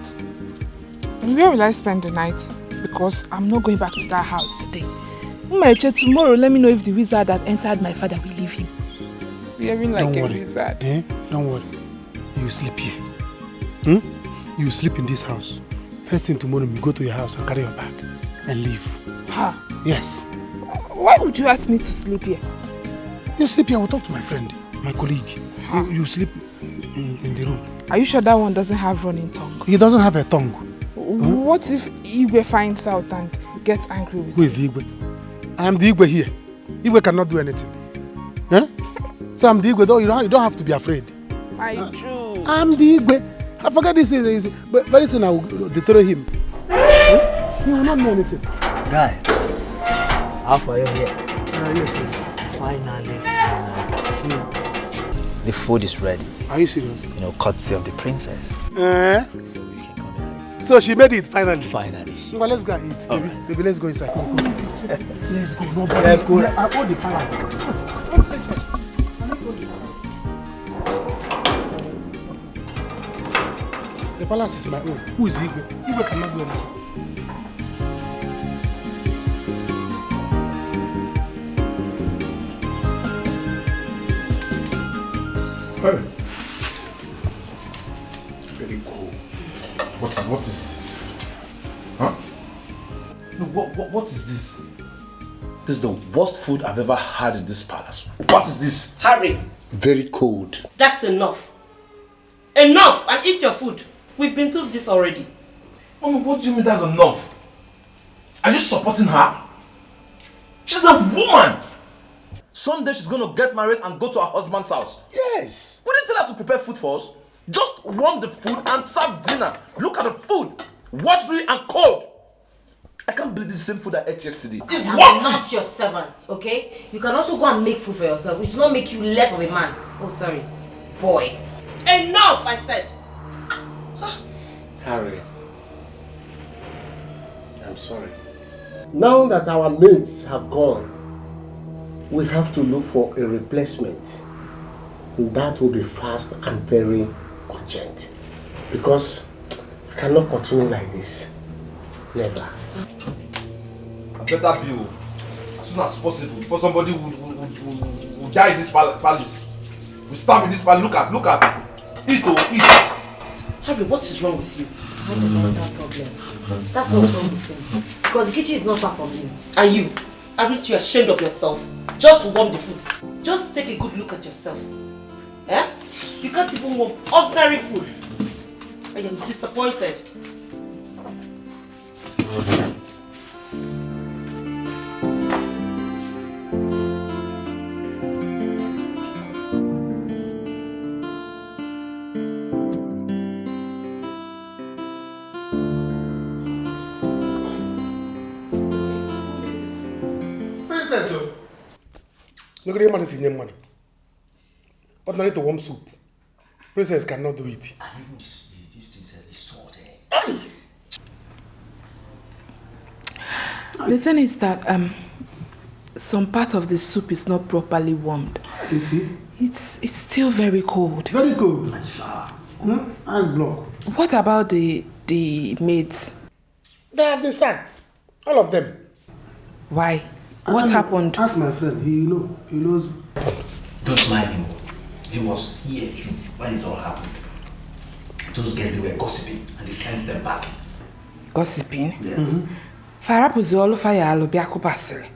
where will I spend the night? Because I'm not going back to that house today. Tomorrow, let me know if the wizard that entered my father will leave him. It's behaving like a wizard. Don't worry. You sleep here. You sleep in this house. First thing tomorrow, you go to your house and carry your bag and leave. Huh? Yes. Why would you ask me to sleep here? You sleep here. I will talk to my friend, my colleague. Huh? You sleep in the room. Are you sure that one doesn't have running tongue? He doesn't have a tongue. What if Igwe finds out and gets angry with you? Who is Igwe? I am the Igwe here. Igwe cannot do anything. So I'm the Igwe. You don't have to be afraid. I do. I'm the Igwe. I forgot this is but very soon I will deter him. He will not know anything. Guy, how far are you here? Yes. Finally. The food is ready. Are you serious? Courtesy of the princess. So we can come and eat. So she made it finally. Finally. Well, let's go and eat. Baby, let's go inside. Let's go. No, let's go. I owe the palace. The palace is my own. Who is Igwe? Igwe cannot do anything. Very cool. What is this? Huh? No, what is this? This is the worst food I've ever had in this palace. What is this? Harry. Very cold. That's enough. Enough, and eat your food. We've been through this already. Mama, what do you mean that's enough? Are you supporting her? She's a woman. Someday she's going to get married and go to her husband's house. Yes. We didn't tell her to prepare food for us. Just warm the food and serve dinner. Look at the food. Watery and cold. I can't believe this is the same food I ate yesterday. It's I'm not your servant, okay? You can also go and make food for yourself. It will not make you less of a man. Oh, sorry. Boy. Enough, I said. Harry, I'm sorry. Now that our mates have gone, we have to look for a replacement. And that will be fast and very urgent. Because I cannot continue like this. Never. I better be as soon as possible before somebody will die in this palace. We starve in this palace. Look at. Eat. Harry, Igwe, what is wrong with you? I have a mental problem. That's what's wrong with him. Because the kitchen is not far from you. And you? Aren't you ashamed of yourself? Just to warm the food. Just take a good look at yourself. Eh? You can't even warm ordinary food. I am disappointed. Princess, look at him and his young man. Ordinary to warm soup. Princess cannot do it. And even these things are salty. The thing is that some part of the soup is not properly warmed. You see? It's still very cold. Very cold. Ice block. What about the maids? They have been sacked. All of them. Why? What happened? Ask my friend. He knows. Don't mind him. He was here too when it all happened. Those girls, they were gossiping and they sent them back. Gossiping? Yeah. Farapuzolo fayalo biakupasere.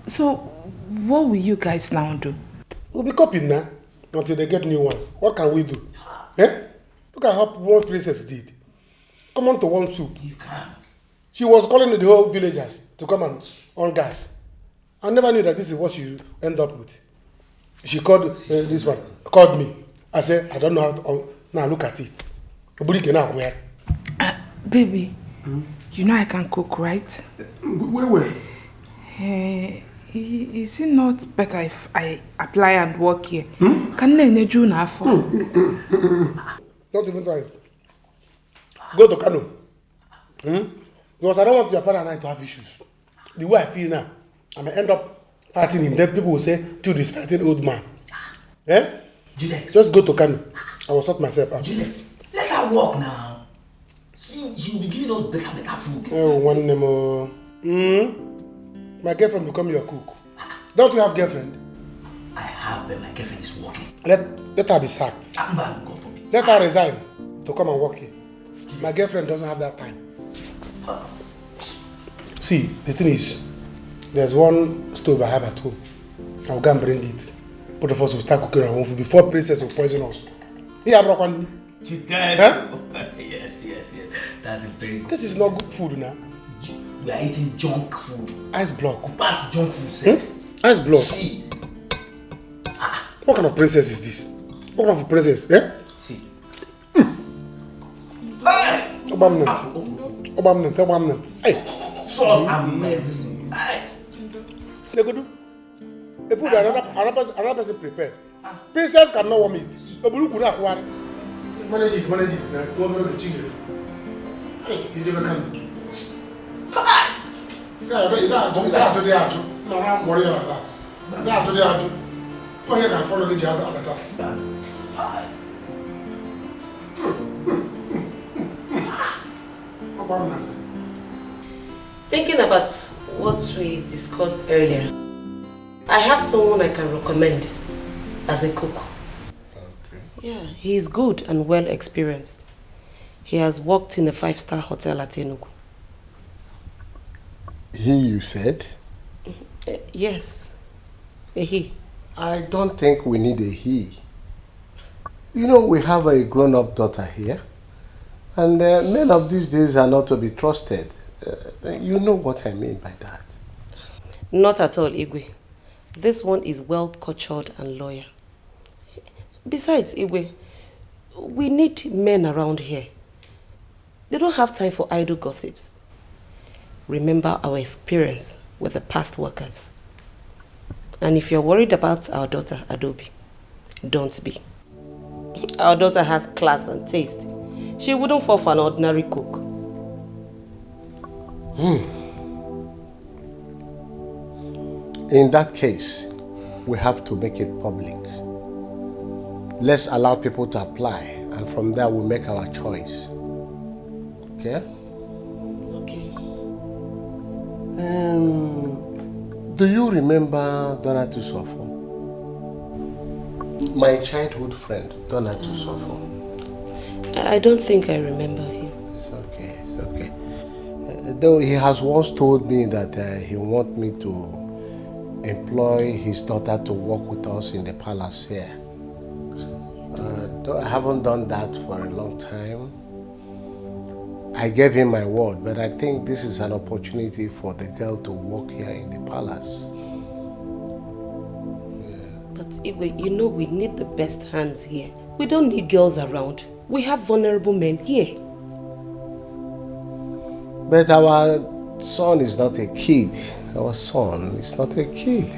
So what will you guys now do? We'll be copied now until they get new ones. What can we do? Eh? Look at what Princess did. Come on to one soup. You can't. She was calling the whole villagers to come and on gas. I never knew that this is what she end up with. She called this one, called me. I said, I don't know how to, now look at it. Baby, you know I can cook, right? Where? Is it not better if I apply and work here? Can I do now? Not even try it. Go to Kano. Because I don't want your father and I to have issues. The way I feel now, I may end up fighting him. Then people will say, dude is fighting old man. Eh? Juliet. Just go to Kano. I will sort myself out. Juliet, let her walk now. See, she will be giving us better food. Oh, one more. My girlfriend will become your cook. Don't you have girlfriend? I have, but my girlfriend is working. Let her be sacked. Let her resign to come and work here. My girlfriend doesn't have that time. See, the thing is, there's one stove I have at home. I'll go and bring it. Both of us will start cooking our own food before Princess will poison us. Yeah, bro. She does. Huh? Yes. That's a very good. This is not good food now. We are eating junk food. Ice block. That's junk food, sir. Ice block. See. What kind of princess is this? What kind of princess? Eh? See. Obamnant. Hey. Salt and mercy. They go do. A food another person prepared. Princess cannot warm it. Manage it. Now, don't know the chicken. Hey, can you come? Yeah, that's what they are. No, I'm worried about that. That's what they are. Go ahead and follow the jazz at the top. Thinking about what we discussed earlier, I have someone I can recommend as a cook. Okay. Yeah, he is good and well experienced. He has worked in a 5-star hotel at Enugu. He, you said? Yes, a he. I don't think we need a he. You know, we have a grown-up daughter here. And men of these days are not to be trusted. You know what I mean by that. Not at all, Igwe. This one is well cultured and loyal. Besides, Igwe, we need men around here. They don't have time for idle gossips. Remember our experience with the past workers. And if you're worried about our daughter, Adobe, don't be. Our daughter has class and taste. She wouldn't fall for an ordinary cook. In that case, we have to make it public. Let's allow people to apply, and from there we'll make our choice. Okay? Okay. Do you remember Donna Tusofo? my childhood friend, Donatu Sofo. I don't think I remember him. It's okay. Though he has once told me that he wants me to employ his daughter to work with us in the palace here. Though I haven't done that for a long time. I gave him my word, but I think this is an opportunity for the girl to work here in the palace. But Igwe, you know we need the best hands here. We don't need girls around. We have vulnerable men here. But our son is not a kid. Our son is not a kid.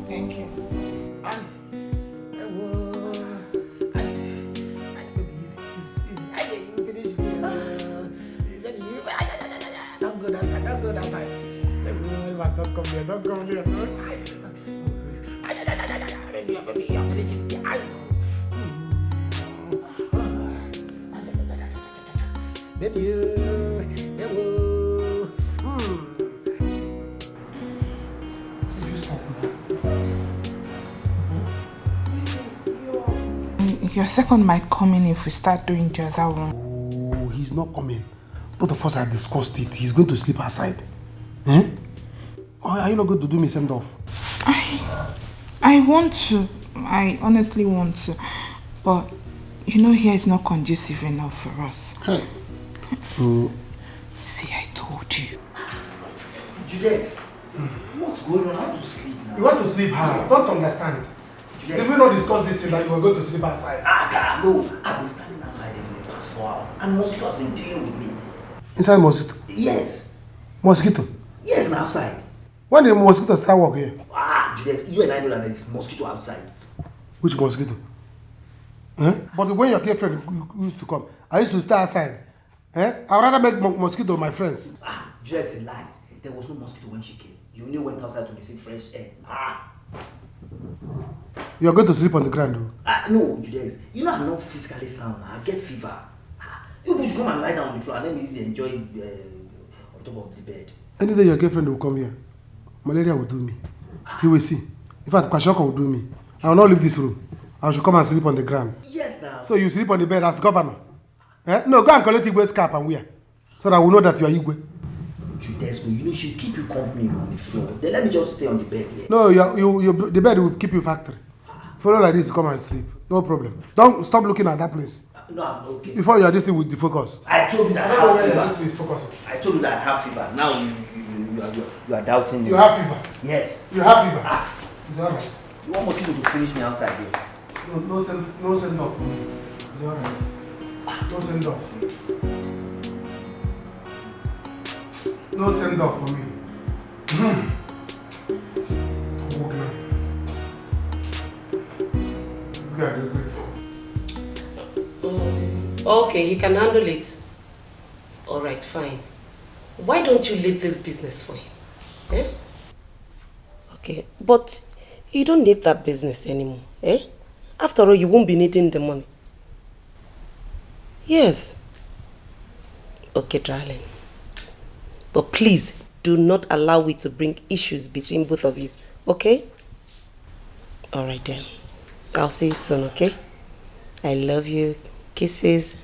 Thank you. Don't come here. Baby, Your second might come in if we start doing the other one. Oh, he's not coming. Both of us have discussed it. He's going to sleep outside. Eh? Or are you not going to do me send off? I want to. I honestly want to. But you know here is not conducive enough for us. Hey. See, I told you. Juliet, what's going on? I want to sleep now. You want to sleep hard? Don't understand. Did we not discuss this thing that you were going to sleep outside? No, I've been standing outside for the past 4 hours and mosquito has been dealing with me. Inside mosquito? Yes. Mosquito? Yes, now outside. When did mosquito start work here? Juliet, you and I know that there is mosquito outside. Which mosquito? But when your girlfriend used to come, I used to stay outside. I'd rather make mosquito my friends. Juliet, it's a lie. There was no mosquito when she came. You only went outside to receive fresh air. You're going to sleep on the ground, though? No, Juliet. You know I'm not physically sound. I get fever. You should come and lie down on the floor and let me enjoy on top of the bed. Any day your girlfriend will come here, malaria will do me. You will see. In fact, Kwashoko will do me. I will not leave this room. I should come and sleep on the ground. Yes, now. So you sleep on the bed as governor? No, go and collect Igwe's cap and wear. So that we know that you are Igwe. Juliet, you know she'll keep you company on the floor. Then let me just stay on the bed here. No, the bed will keep you factory. Follow like this, come and sleep. No problem. Don't stop looking at that place. No, I'm okay. Before you are this thing with the focus. I told you that I have fever. Focusing. I told you that I have fever. Now you are doubting me. You have fever? Yes. You have fever? It's alright. You want mosquito to finish me outside here? No send off for me. It's alright. No send off. No send off for me. This guy is great. Okay, he can handle it. Alright, fine. Why don't you leave this business for him? Okay, but you don't need that business anymore. After all, you won't be needing the money. Yes. Okay, darling. But please, do not allow it to bring issues between both of you. Okay? Alright then. I'll see you soon, okay? I love you. Kisses.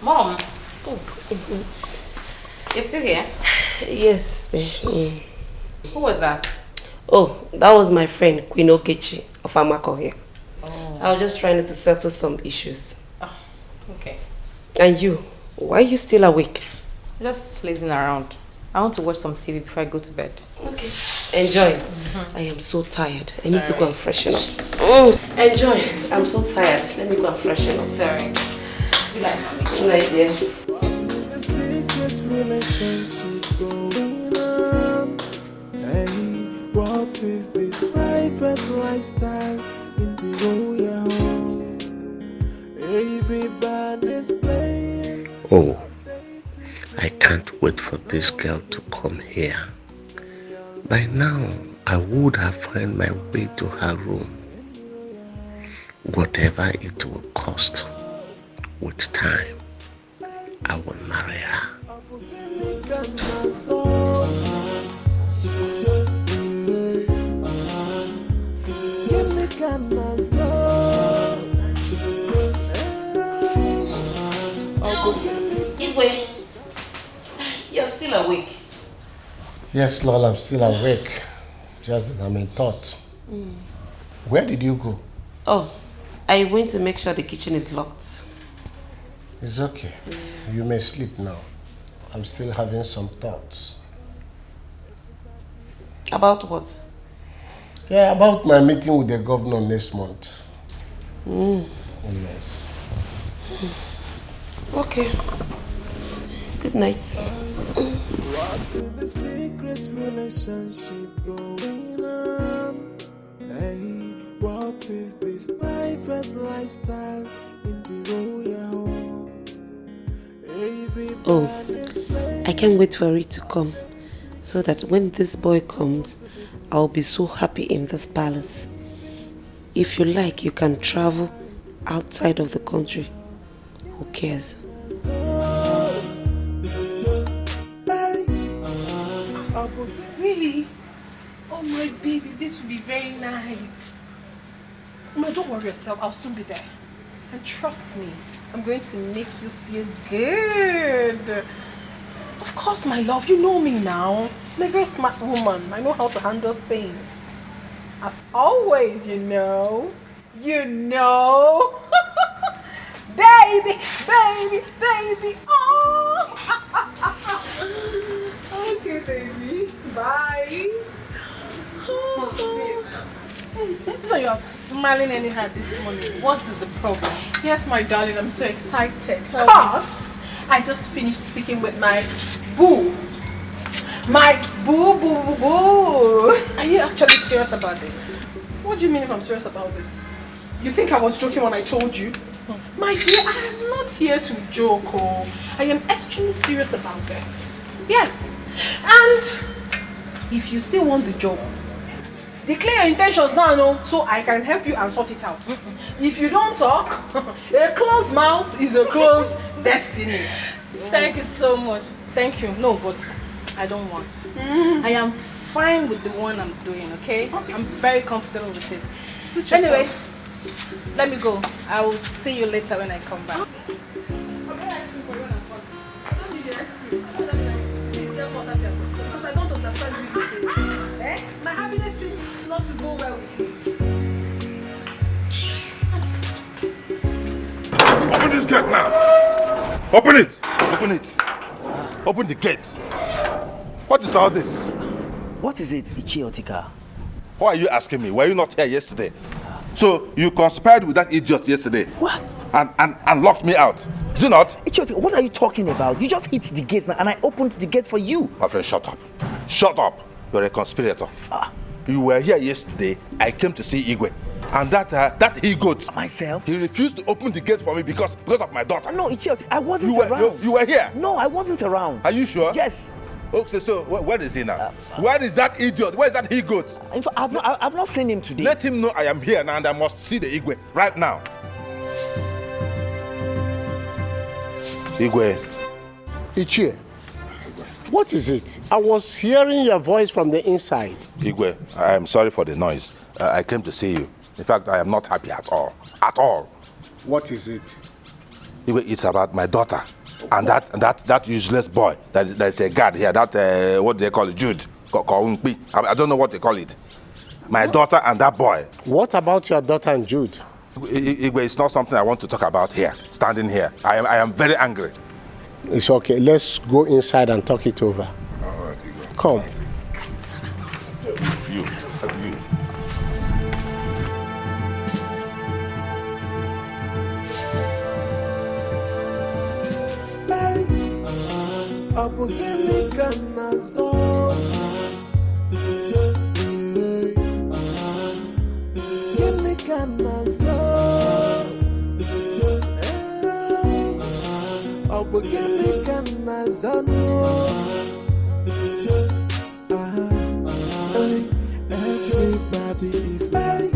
Mom. You're still here? Yes. Who was that? Oh, that was my friend, Queen Okechi of Amako here. Oh. I was just trying to settle some issues. Oh, okay. And you? Why are you still awake? Just lazing around. I want to watch some TV before I go to bed. Okay. Enjoy. I am so tired. I need to go and freshen up. Enjoy. I'm so tired. Let me go and freshen up. Sorry. Good night, mommy. Good night, dear. What is the secret relationship going on? Hey, what is this private lifestyle in the royal home? Everybody's playing. Oh, I can't wait for this girl to come here. By now, I would have found my way to her room. Whatever it will cost, with time, I will marry her. Igwe, you're still awake. Yes, Lord, I'm still awake. Just that I'm in thought. Where did you go? Oh, I went to make sure the kitchen is locked. It's okay. You may sleep now. I'm still having some thoughts. About what? Yeah, about my meeting with the governor next month. Yes. Okay. Good night. What is the secret relationship going on? Hey, what is this private lifestyle in the royal home? Oh, I can't wait for it to come, so that when this boy comes, I'll be so happy in this palace. If you like, you can travel outside of the country. Who cares? Really? Oh my baby, this will be very nice. No, don't worry yourself, I'll soon be there. And trust me, I'm going to make you feel good. Of course, my love, you know me now. I'm a very smart woman. I know how to handle things. As always, you know. You know. Baby, baby, baby. Oh. Okay, baby. Bye. Oh, so you're smiling anyhow this morning. What is the problem? Yes, my darling, I'm so excited. Because I just finished speaking with my boo. My boo, boo, boo, boo. Are you actually serious about this? What do you mean if I'm serious about this? You think I was joking when I told you? My dear, I am not here to joke. Oh. I am extremely serious about this. Yes. And if you still want the job, declare your intentions now, no, so I can help you and sort it out. If you don't talk, a closed mouth is a closed destiny. Thank you so much. Thank you. No, but I don't want. I am fine with the one I'm doing, okay? I'm very comfortable with it. Anyway, let me go. I will see you later when I come back. Because I don't understand you. Eh? My happiness seems not to go well with you. Open this gate now. Open it. Open it. Open the gate. What is all this? What is it, Ichiotika? Why are you asking me? Were you not here yesterday? So you conspired with that idiot yesterday? What? And locked me out. Is it not? Ichiotika, what are you talking about? You just hit the gate now and I opened the gate for you. My friend, shut up. Shut up. You're a conspirator. You were here yesterday. I came to see Igwe. And that he-goat. Myself? He refused to open the gate for me because of my daughter. No, Ichiotika, I wasn't around. You were here? No, I wasn't around. Are you sure? Yes. Okay, so where is he now? Where is that idiot? Where is that he-goat? In fact, I've not seen him today. Let him know I am here now and I must see the Igwe right now. Igwe. Ichie, what is it? I was hearing your voice from the inside. Igwe, I am sorry for the noise. I came to see you. In fact, I am not happy at all. At all. What is it? Igwe, it's about my daughter. And that useless boy that is a guard here, that what do they call it, Jude? I don't know what they call it. My daughter and that boy. What about your daughter and Jude? Igwe, it's not something I want to talk about here, standing here. I am very angry. It's okay. Let's go inside and talk it over. All right, Igwe. Come. You. Everybody is like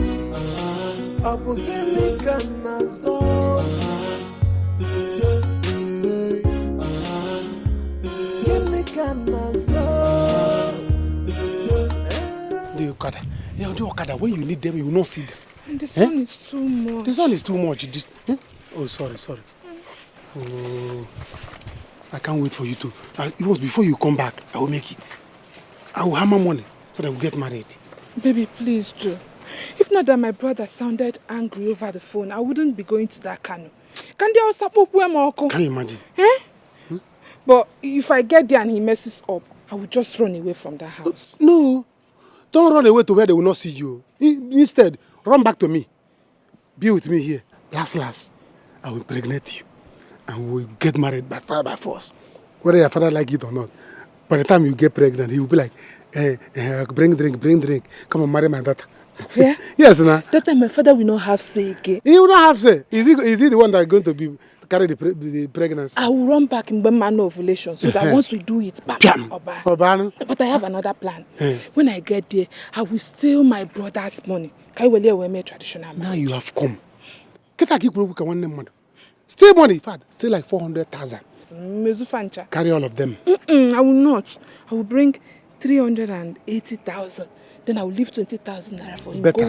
Give me Okada. Yeah, on the Okada. When you need them, you will not see them. And the sun is too much. The sun is too much. Oh, sorry. Oh, I can't wait for you to. It was before you come back. I will make it. I will hammer money so that we'll get married. Baby, please do. If not that my brother sounded angry over the phone, I wouldn't be going to that canoe. Can you imagine? Eh? But if I get there and he messes up, I will just run away from that house. No. Don't run away to where they will not see you. Instead, run back to me. Be with me here. Last, I will impregnate you. And we will get married by fire by force. Whether your father like it or not. By the time you get pregnant, he will be like, bring drink. Come and marry my daughter. Yeah? Yes, nah. That time my father will not have say again. He will not have say. Is he the one that is going to carry the pregnancy? I will run back in man ovulation so that once we do it, bam. But I have another plan. When I get there, I will steal my brother's money. Traditional now you have come. Steal money, in fact, steal like 400,000. Carry all of them. I will not. I will bring 380,000. Then I will leave 20,000 naira for him. Better.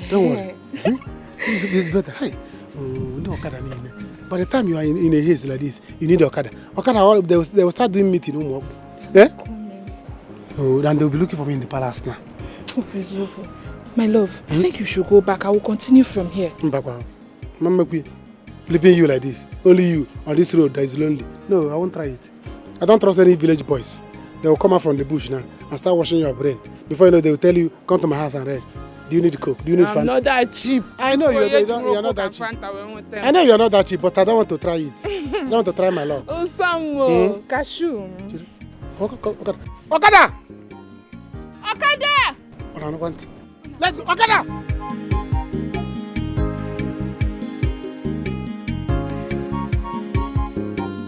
Don't worry. It's better. Hey. No Okada. By the time you are in a haze like this, you need Okada. Okada, they will start doing meeting. Yeah? Oh, and they will be looking for me in the palace now. My love, I think you should go back. I will continue from here. Mama, leaving you like this, only you on this road that is lonely. No, I won't try it. I don't trust any village boys. They will come out from the bush now and start washing your brain. Before you know, they will tell you, come to my house and rest. Do you need coke? Do you need Fanta? I'm not that cheap. I know you're not that cheap. I know you're not that cheap, but I don't want to try it. I don't want to try my luck. Osamo, cashew. Okada! Okada! Let's go, Okada!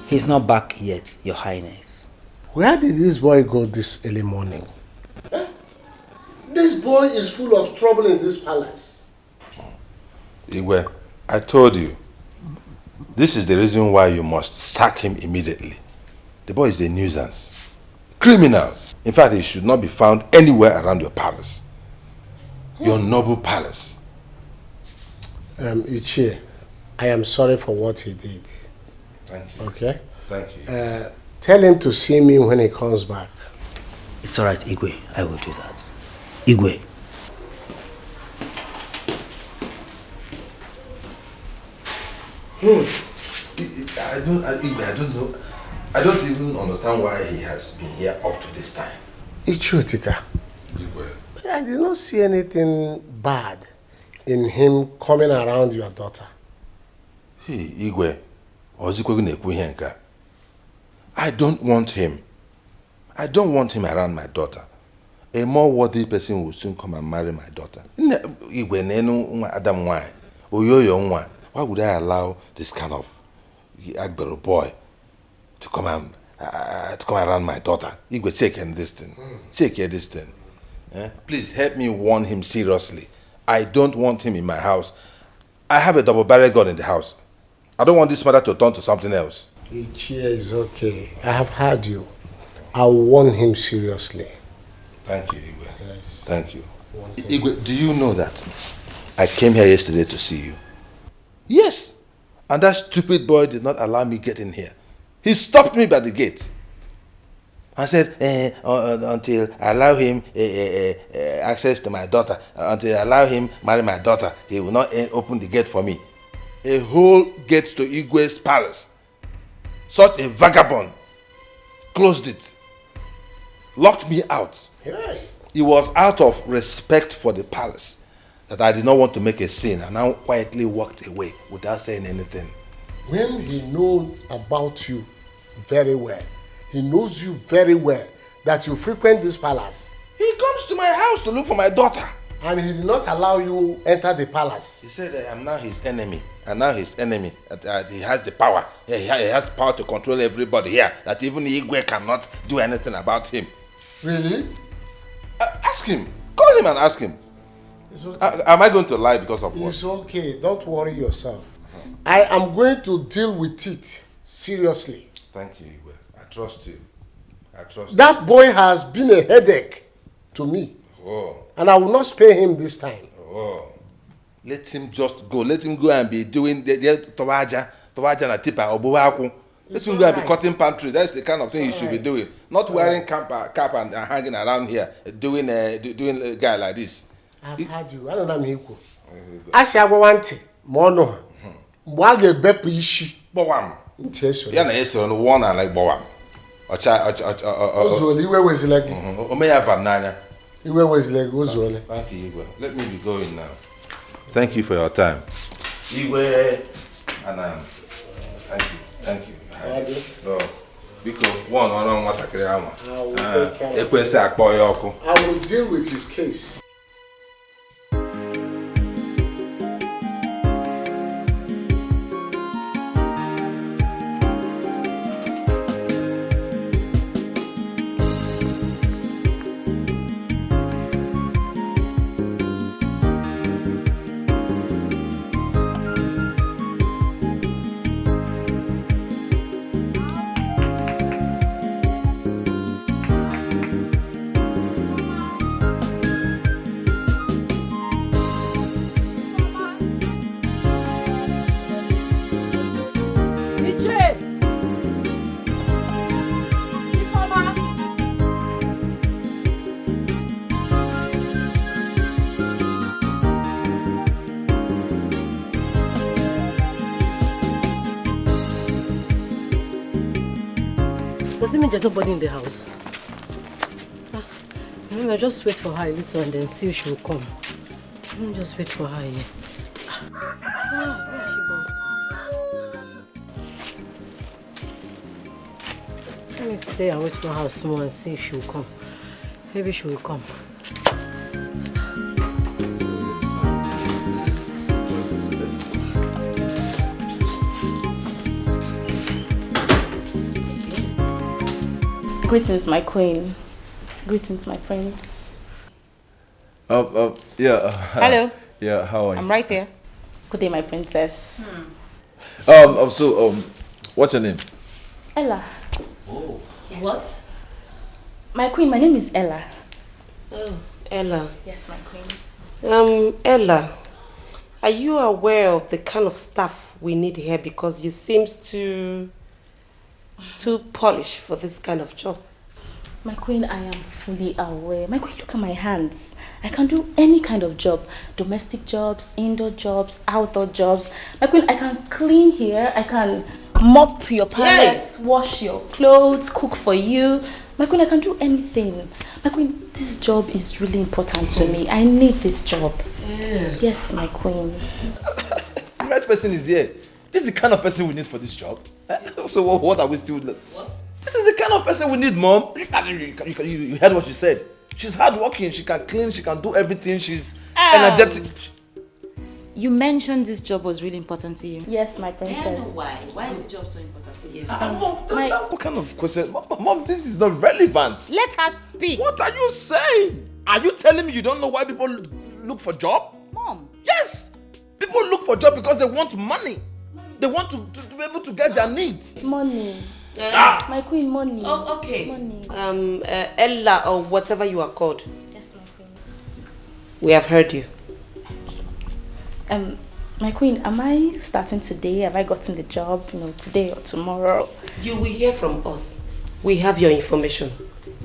He's not back yet, Your Highness. Where did this boy go this early morning? This boy is full of trouble in this palace. Igwe, I told you. This is the reason why you must sack him immediately. The boy is a nuisance. Criminal. In fact, he should not be found anywhere around your palace. Your noble palace. Ichie, I am sorry for what he did. Thank you. Okay? Thank you. Tell him to see me when he comes back. It's alright, Igwe. I will do that. Igwe. I don't know. I don't even understand why he has been here up to this time. Ichiotika. Igwe. But I did not see anything bad in him coming around your daughter. Hey, Igwe. I don't want him. I don't want him around my daughter. A more worthy person will soon come and marry my daughter. Why would I allow this kind of Agbero boy to come around my daughter? Igwe, check this thing. Check this thing. Please help me warn him seriously. I don't want him in my house. I have a double barrel gun in the house. I don't want this matter to turn to something else. Each year is okay. I have heard you. I'll warn him seriously. Thank you, Igwe. Yes. Thank you. Igwe, do you know that I came here yesterday to see you? Yes. And that stupid boy did not allow me get in here. He stopped me by the gate. I said, until I allow him access to my daughter, until I allow him marry my daughter, he will not open the gate for me. A whole gate to Igwe's palace. Such a vagabond closed it, locked me out. Yeah. It was out of respect for the palace that I did not want to make a scene, and I quietly walked away without saying anything. When he knows about you very well, he knows you very well, that you frequent this palace. He comes to my house to look for my daughter. And he did not allow you enter the palace. He said that I'm now his enemy. I'm now his enemy. That he has the power. He has power to control everybody here. That even Igwe cannot do anything about him. Really? Ask him. Call him and ask him. It's okay. Am I going to lie because of what? It's okay. Don't worry yourself. I am going to deal with it seriously. Thank you, Igwe. I trust you. I trust that boy has been a headache to me. Oh. And I will not spare him this time. Oh. Let him just go. Let him go and be doing the towaja na tipa obuwaku. Let him go and be cutting palm trees. That's the kind of thing you should be doing. Not wearing cap and hanging around here, doing a guy like this. I've had you. I don't know me equal. I say I want it. Mono. Mwage bepu ishi. Bowam. Inteso. Yana yeso no one and like bowam. Ozoli, where was leg? Omeya Vananya. Where was leg? Ozoli. Thank you, Igwe. Let me be going now. Thank you for your time. Igwe and thank you. Oh, because one on what I will deal with his case. Does it mean there's nobody in the house? I'll just wait for her a little and then see if she will come. Let me just wait for her here. Where has she gone? Let me stay and wait for her small and see if she will come. Maybe she will come. Greetings, my queen. Greetings, my prince. Yeah. Hello. Yeah, how are you? I'm right here. Good day, my princess. What's your name? Ella. Oh. What? My queen, my name is Ella. Oh, Ella. Yes, my queen. Ella, are you aware of the kind of staff we need here? Because you seems too polished for this kind of job. My queen, I am fully aware. My queen, look at my hands. I can do any kind of job. Domestic jobs, indoor jobs, outdoor jobs. My queen, I can clean here. I can mop your palace, wash your clothes, cook for you. My queen, I can do anything. My queen, this job is really important to me. I need this job. Yes, my queen. The right person is here. This is the kind of person we need for this job. So what are we still... What? This is the kind of person we need, Mom. You heard what she said. She's hardworking. She can clean. She can do everything. She's energetic. You mentioned this job was really important to you. Yes, my princess. I know why. Why is the job so important to you? What kind of question? Mom, this is not relevant. Let her speak. What are you saying? Are you telling me you don't know why people look for job? Mom. Yes. People look for job because they want money. They want to be able to get their needs. Money. My queen, money. Oh, okay. Money. Ella or whatever you are called. Yes, my queen. We have heard you. My queen, am I starting today? Have I gotten the job, today or tomorrow? You will hear from us. We have your information.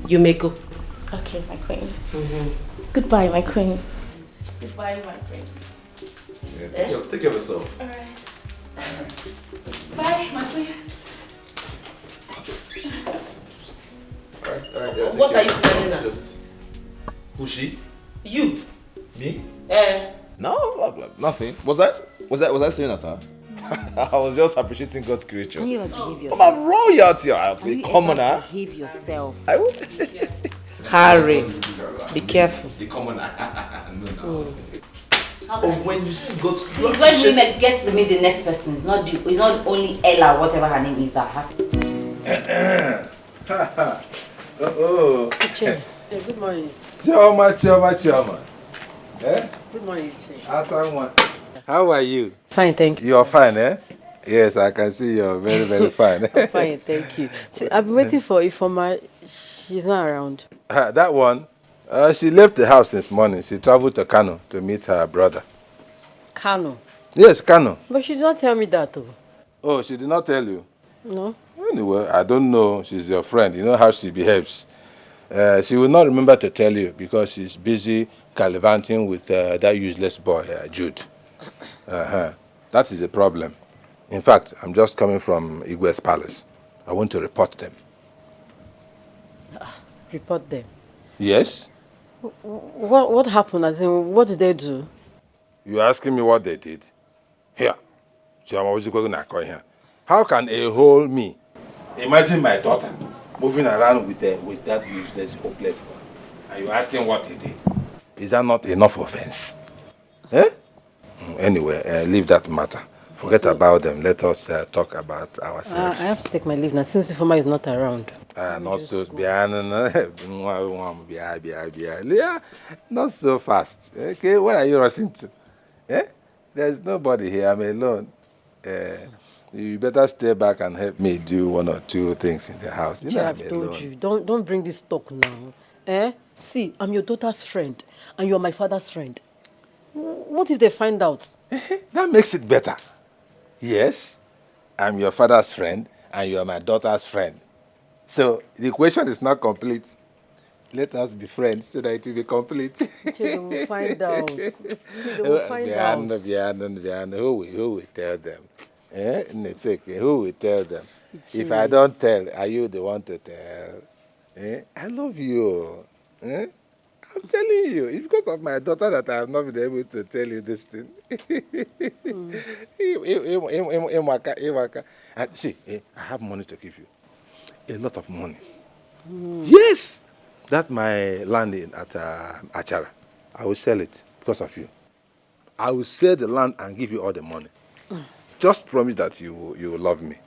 You may go. Okay, my queen. Goodbye, my queen. Goodbye, my queen. Yeah, take care of yourself. All right. Bye, my queen. All right, what are you staring at? Who's she? You. Me? No, nothing. Was I staring at her? I was just appreciating God's creature. Can you ever behave yourself? I'm royalty. I'm a commoner. Behave yourself. I will. Harry, be careful. The commoner. No. When you see God's creature. When women get to meet the next person, it's not only Ella, whatever her name is, that has to. Teacher. Hey, good morning. Chioma. Eh? Good morning, teacher. How are you? Fine, thank you. You are fine, eh? Yes, I can see you're very, very fine. I'm fine, thank you. See, I've been waiting for Ifoma. She's not around. That one? She left the house this morning. She traveled to Kano to meet her brother. Kano? Yes, Kano. But she did not tell me that though. Oh, she did not tell you? No. Anyway, I don't know. She's your friend. You know how she behaves. She will not remember to tell you because she's busy gallivanting with that useless boy, Jude. That is the problem. In fact, I'm just coming from Igwe's palace. I want to report them. Report them? Yes? What happened? As in, what did they do? You're asking me what they did? Here. How can a whole me imagine my daughter moving around with that useless, hopeless boy? Are you asking what he did? Is that not enough offense? Eh? Anyway, leave that matter. Forget about them. Let us talk about ourselves. I have to take my leave now since Ifoma is not around. Not so yeah, not so fast. Okay, where are you rushing to? Eh? There's nobody here. I'm alone. You better stay back and help me do one or two things in the house. You know I'm I've alone. told you. Don't bring this talk now. Eh? See, I'm your daughter's friend, and you're my father's friend. What if they find out? That makes it better. Yes, I'm your father's friend, and you are my daughter's friend. So the equation is not complete. Let us be friends so that it will be complete. They will find out. They will find out. Who will tell them? Eh? Who will tell them? If I don't tell, are you the one to tell? Eh? I love you. Eh? I'm telling you, it's because of my daughter that I have not been able to tell you this thing. And see, I have money to give you. A lot of money. Yes! That's my land at Achara. I will sell it because of you. I will sell the land and give you all the money. Just promise that you will love me.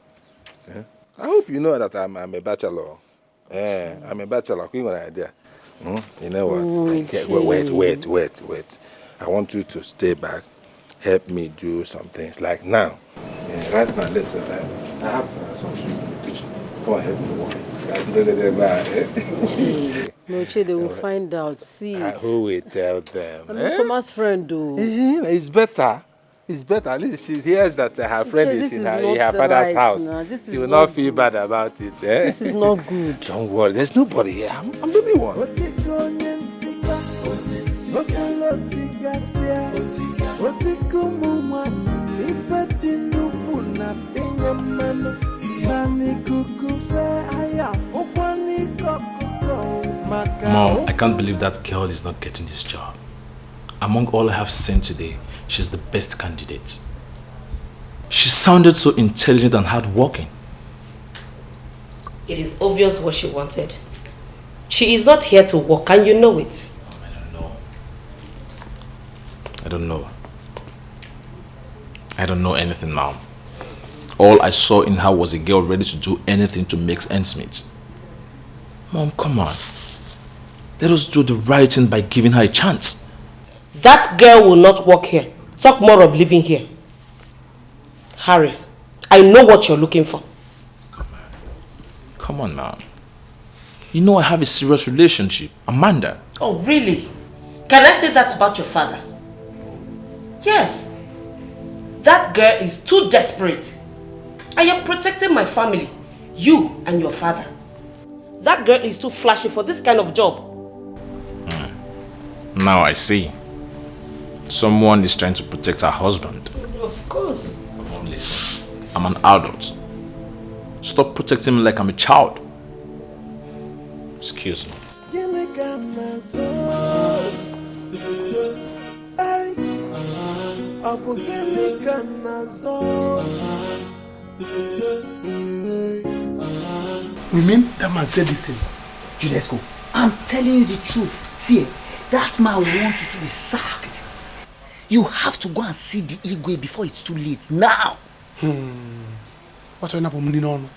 Eh? I hope you know that I'm a bachelor. I'm a bachelor. You know what? Wait. I want you to stay back, help me do some things. Like now. Right now, let's say that I have some soup in the kitchen. Come on, help me walk it. No, they will find out. See. Who will tell them? I'm Soma's friend, though. It's better. It's better. At least if she hears that her friend is in her father's house, she will not feel bad about it. Eh? This is not good. Don't worry. There's nobody here. I'm the only one. Mom, I can't believe that girl is not getting this job. Among all I have seen today, she's the best candidate. She sounded so intelligent and hardworking. It is obvious what she wanted. She is not here to work, and you know it. I don't know anything, Mom. All I saw in her was a girl ready to do anything to make ends meet. Mom, come on. Let us do the right thing by giving her a chance. That girl will not work here. Talk more of living here. Harry, I know what you're looking for. Come on, Mom. You know I have a serious relationship. Amanda. Oh, really? Can I say that about your father? Yes. That girl is too desperate. I am protecting my family, you and your father. That girl is too flashy for this kind of job. Now I see. Someone is trying to protect her husband. Of course. Mom, listen. I'm an adult. Stop protecting me like I'm a child. Excuse me. We mean that man said this thing. Julesco, I'm telling you the truth. See, that man wants you to be sacked. You have to go and see the Igwe before it's too late. Now! What's your name on?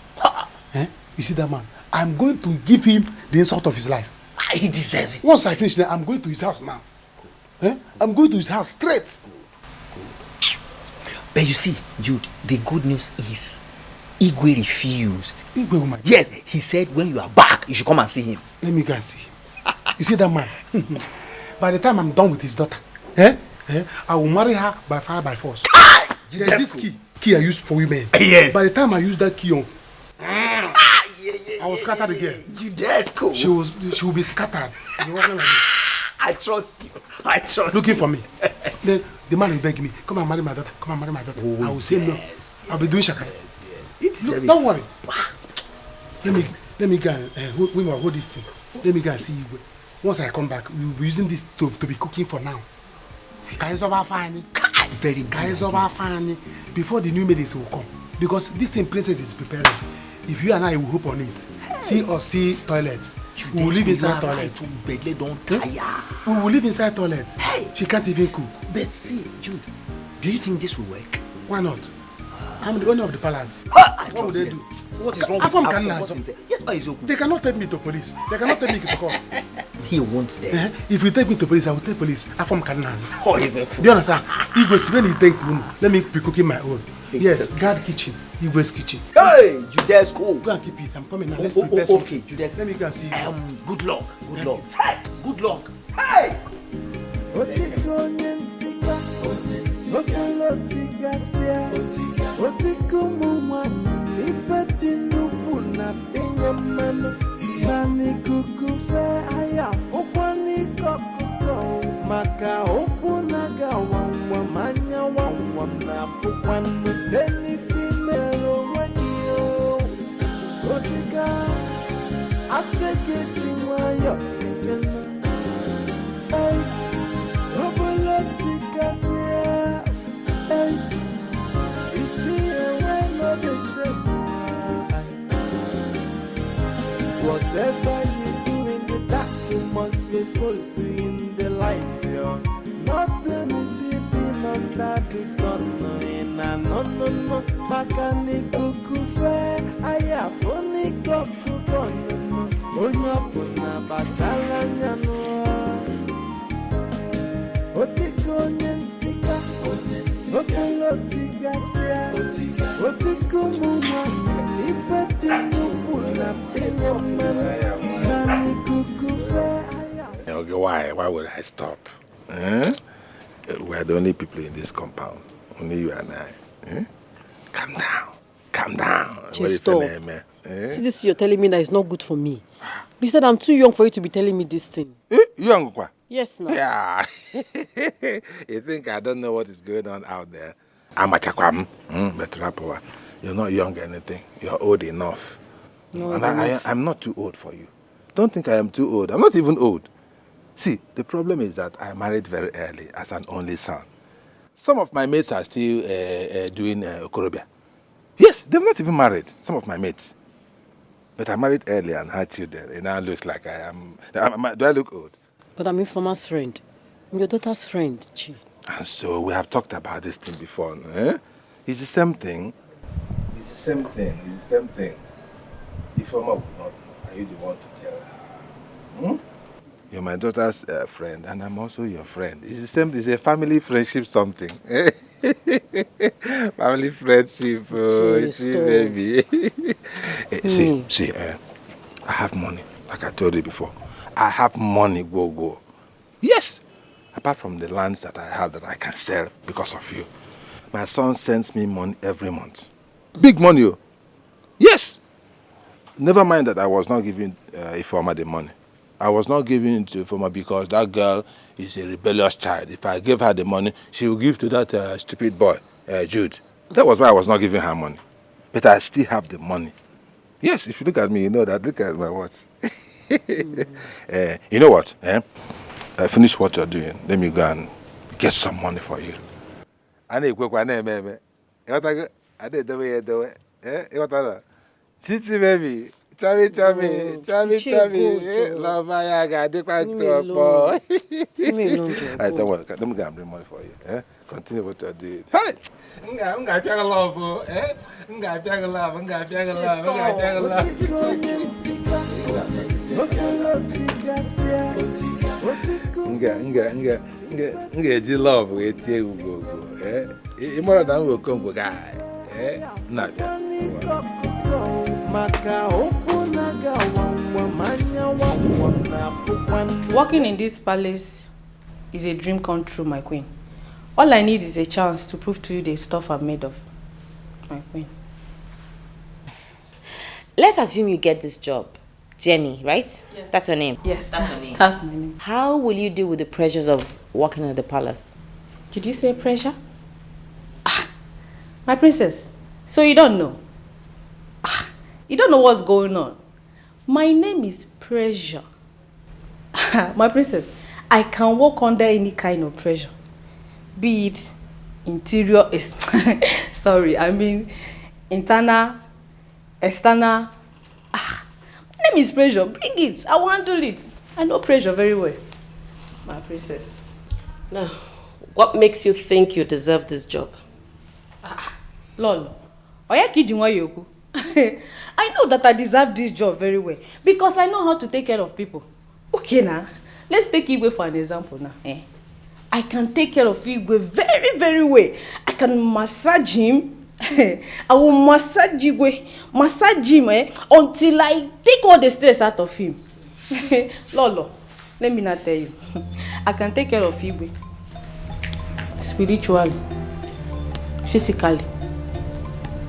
You see that man? I'm going to give him the insult of his life. He deserves it. Once I finish that, I'm going to his house now. I'm going to his house straight. But you see, Jude, the good news is Igwe refused. Igwe, yes, he said when you are back, you should come and see him. Let me go and see him. You see that man? By the time I'm done with his daughter, I will marry her by fire by force. There's this key I use for women. Yes. By the time I use that key on, I will scatter the girl. Judesco. She will be scattered. She'll be walking like this. I trust you. I trust Looking you. for me. Then the man will beg me, come and marry my daughter. Come and marry my daughter. I will say no. I'll be doing shakara. Look, don't worry. Let me go and hold this thing. Let me go and see you. Once I come back, we will be using this stove to be cooking for now. Guys of our family. Very guys of our family. Before the new maidens will come. Because this thing princess is preparing. If you and I will hope on it. See us see toilets. We will live inside toilets. We will live inside toilets. Hey. She can't even cook. But see, Jude, do you think this will work? Why not? I'm the owner of the palace. What will they do? What is wrong with They cannot take me to police. They cannot take me to court. He wants them. If you take me to police, I will take police. Afam Cardinals. Oh, is it? Do you understand? Igwe, when you take room, let me be cooking my own. Yes, guard kitchen. Igwe's kitchen. Hey, Judesco. Go and keep it. I'm coming now. Let's prepare something. Okay, Judesco. Let me go and see you. Good luck. Good luck. Hey, good luck. Hey. Nani kukufe aya fukwani kokoko maka okunaga wawa manya wawa na fukwani deni female wagio otika aseke chimwayo kejena ay obolotika sia ay ichie weno de whatever you do in the dark, you must be exposed to in the light, yo. Nothing is hidden under the sun, no. Makani kukufe, aya foni kokukono, onyapuna bachala nyano. Otiko nyentika, otiga sia, otiko mumani, ifedinu. Okay, why would I stop? We're the only people in this compound. Only you and I. Calm down. Just stop. See this you're telling me that it's not good for me. Besides, I'm too young for you to be telling me this thing. Young? Yes, no. Yeah. You think I don't know what is going on out there? I'm a chakwam. But you're not young or anything. You're old enough. No, and I'm not too old for you. Don't think I am too old. I'm not even old. See, the problem is that I married very early as an only son. Some of my mates are still doing okorobia. Yes, they've not even married, some of my mates. But I married early and had children. It now looks like I am... Do I look old? But I'm Informer's friend. I'm your daughter's friend, Chi. And so we have talked about this thing before. It's the same thing. It's the same thing. Informer would not know. Are you the one to tell her? You're my daughter's friend, and I'm also your friend. It's the same. It's a family friendship something. Family friendship. See, baby. See, I have money. Like I told you before. I have money. Go. Yes. Apart from the lands that I have that I can sell because of you. My son sends me money every month. Big money. Yes. Never mind that I was not giving Ifeoma the money. I was not giving it to Ifeoma because that girl is a rebellious child. If I gave her the money, she will give to that stupid boy, Jude. That was why I was not giving her money. But I still have the money. Yes, if you look at me, you know that. Look at my watch. You know what? Finish what you're doing. Let me go and get some money for you. Chichi baby, chami, love I got the back to a boy. I don't want to. Let me go and bring money for you. Continue what you're doing. Hey! Nga love, love with you. More than will come guy. Not maka okunaga wawa manya Walking in this palace is a dream come true, my queen. All I need is a chance to prove to you the stuff I'm made of, my queen. Let's assume you get this job. Jenny, right? Yeah. That's her name? Yes, that's her name. That's my name. How will you deal with the pressures of working at the palace? Did you say pressure? My princess, so you don't know? You don't know what's going on. My name is Pressure. My princess, I can work under any kind of pressure. Be it interior, internal, external. My name is Pressure. Bring it. I will handle it. I know pressure very well. My princess. Now, what makes you think you deserve this job? Lolo, I know that I deserve this job very well because I know how to take care of people. Okay now, let's take Igwe for an example now. I can take care of Igwe very, very well. I can massage him. I will massage Igwe, massage him until I take all the stress out of him. Lolo, let me not tell you. I can take care of Igwe spiritually, physically,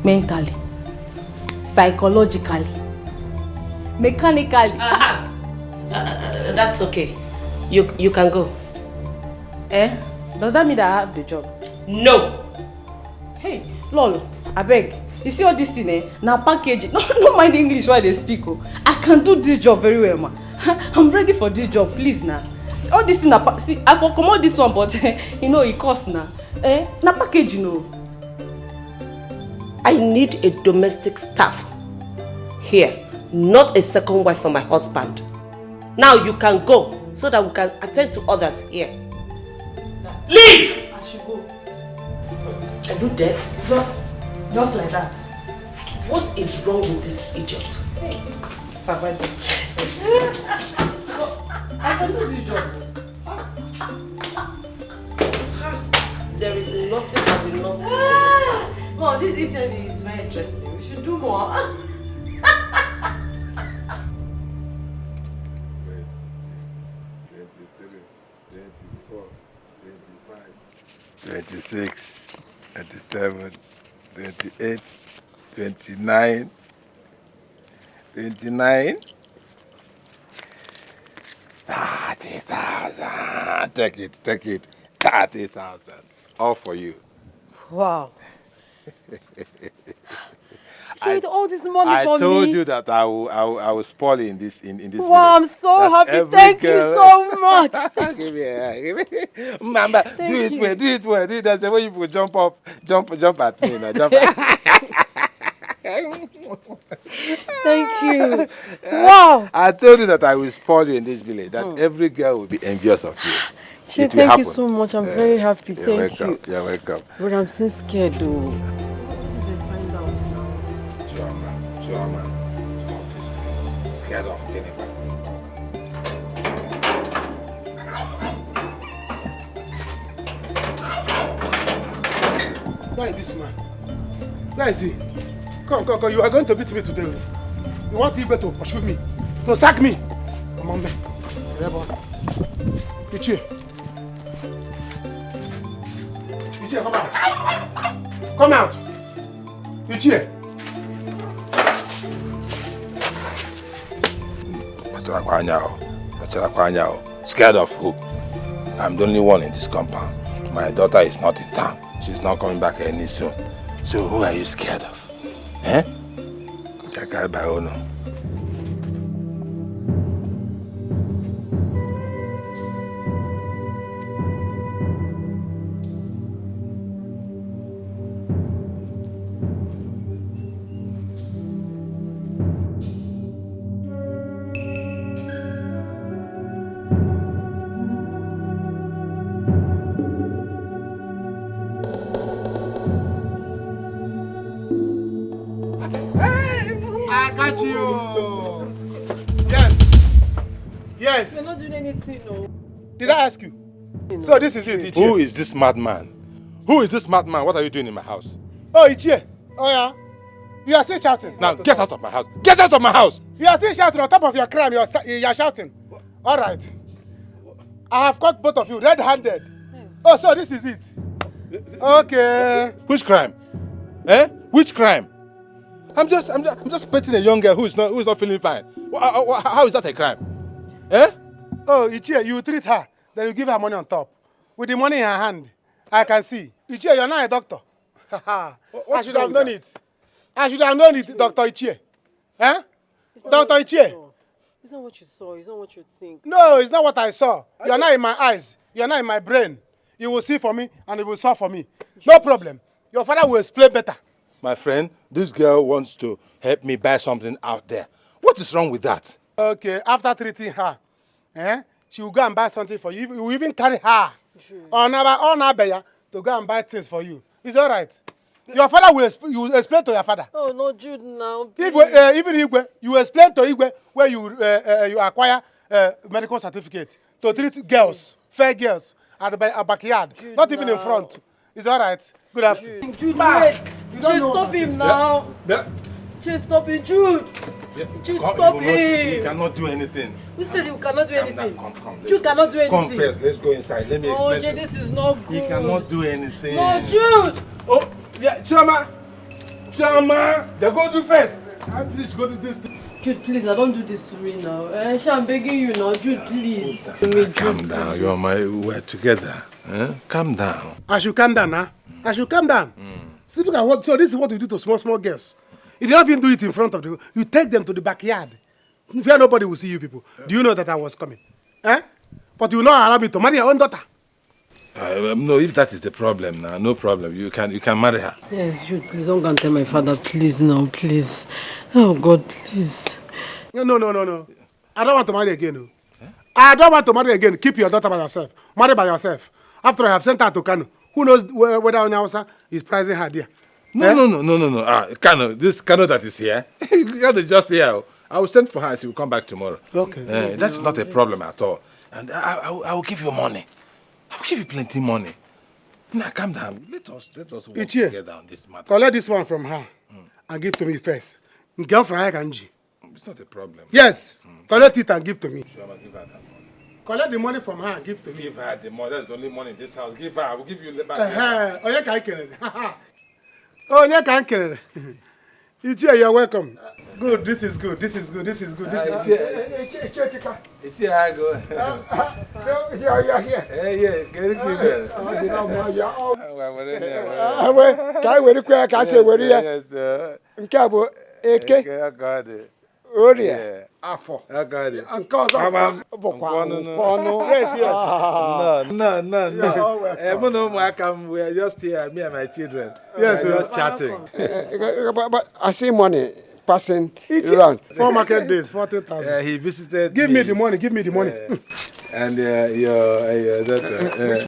mentally, psychologically, mechanically. That's okay. You can go. Does that mean that I have the job? No. Hey, Lolo, I beg. You see all this thing, now package it. No mind English while they speak. I can do this job very well, ma. I'm ready for this job, please now. All this thing, see, I for come out this one, but you know it costs now. Now package, you know. I need a domestic staff here, not a second wife for my husband. Now you can go so that we can attend to others here. Leave! I should go. Are you deaf? Just like that. What is wrong with this idiot? Papa, I can do this job. There is nothing I will not see in this house. Well, this interview is very interesting. We should do more. 26, 27, 28, 29, 29, 30,000. Take it. 30,000. All for you. Wow. With all this money for me. I told you that I will spoil in this village. Wow, I'm so happy. Thank you so much. Give me. Mama, do it well. That's the way you will jump at me. Jump at Thank you. Wow. I told you that I will spoil you in this village, that every girl will be envious of you. Thank you so much. I'm very happy. Thank you. You're welcome. But I'm so scared though. What if they find out now? Joanna. Scared of getting back. Where is this man? Where is he? Come. You are going to beat me today. You want Igwe to pursue me? To sack me? Come on, man. Ichie, come out. Come out. Ichie. Scared of who? I'm the only one in this compound. My daughter is not in town. She's not coming back any soon. So who are you scared of? Chakai Baono. Yes. You're not doing anything, no. Did I ask you? So this is it, Ichie. Who is this madman? What are you doing in my house? Oh, Ichie. Oh, yeah. You are still shouting. Now, get out of my house. Get out of my house. You are still shouting on top of your crime. You are shouting. All right. I have caught both of you red-handed. Oh, so this is it. Okay. Which crime? Eh? Which crime? I'm just petting a young girl who is not feeling fine. How is that a crime? Eh? Oh, Ichie, you treat her, then you give her money on top. With the money in her hand, I can see. Ichie, you're not a doctor. I should have known it. I should have known it, Dr. Ichie. Eh? Dr. Ichie. It's not what you saw. It's not what you think. No, it's not what I saw. You're not in my eyes. You're not in my brain. You will see for me and you will solve for me. No problem. Your father will explain better. My friend, this girl wants to help me buy something out there. What is wrong with that? Okay, after treating her, she will go and buy something for you. You will even carry her on Abeya to go and buy things for you. It's all right. Your father will explain to your father. Oh, no, Jude, now. Even Igwe, you explain to Igwe where you acquire medical certificate to treat girls, fair girls, at the backyard, Jude, not even in front. It's all right. Good afternoon. Jude, wait. Jude, stop him now. Jude, stop him, Jude. Jude, stop him. He cannot do anything. Who said you cannot do anything? Come. Jude cannot do anything. Come first. Let's go inside. Let me explain. Oh, Jay, this is not good. He cannot do anything. No, Jude. Oh, yeah, Chama. They go do first. I'm finished. Go to this. Jude, please, I don't do this to me now. I'm begging you now. Jude, please. Calm down. We're together. Calm down. I should calm down, huh? I should calm down. See, look at what. So this is what we do to small girls. You don't even do it in front of you take them to the backyard. Where nobody will see you people. Do you know that I was coming? But you will not allow me to marry your own daughter. No, if that is the problem now, no problem. You can marry her. Yes, Jude, please don't go and tell my father, please now, please. Oh God, please. No. I don't want to marry again. No. I don't want to marry again. Keep your daughter by yourself. Marry by yourself. After I have sent her to Kano. Who knows whether Onyaosa is prizing her there? No. Kano, this Kano that is here, Kano is just here. I will send for her. She will come back tomorrow. Okay. That's not a problem at all. And I will give you money. I will give you plenty money. Now, calm down. Let us work together on this matter. Collect this one from her and give to me first. Girl from her Kanji. It's not a problem. Yes. Collect it and give to me. Sure, I'll give her that money. Collect the money from her and give to me. Give her the money. That's the only money in this house. Give her. I will give you back. You're welcome. Good. This is good. It's here I go. So you're here. Yeah. Get it, Oria. Afọ. I got it. Nke ọzọ. No. We are just here, me and my children. Yes, we are just chatting. But I see money passing around. 4 market days, 40,000. He visited. Give me the money. And your daughter.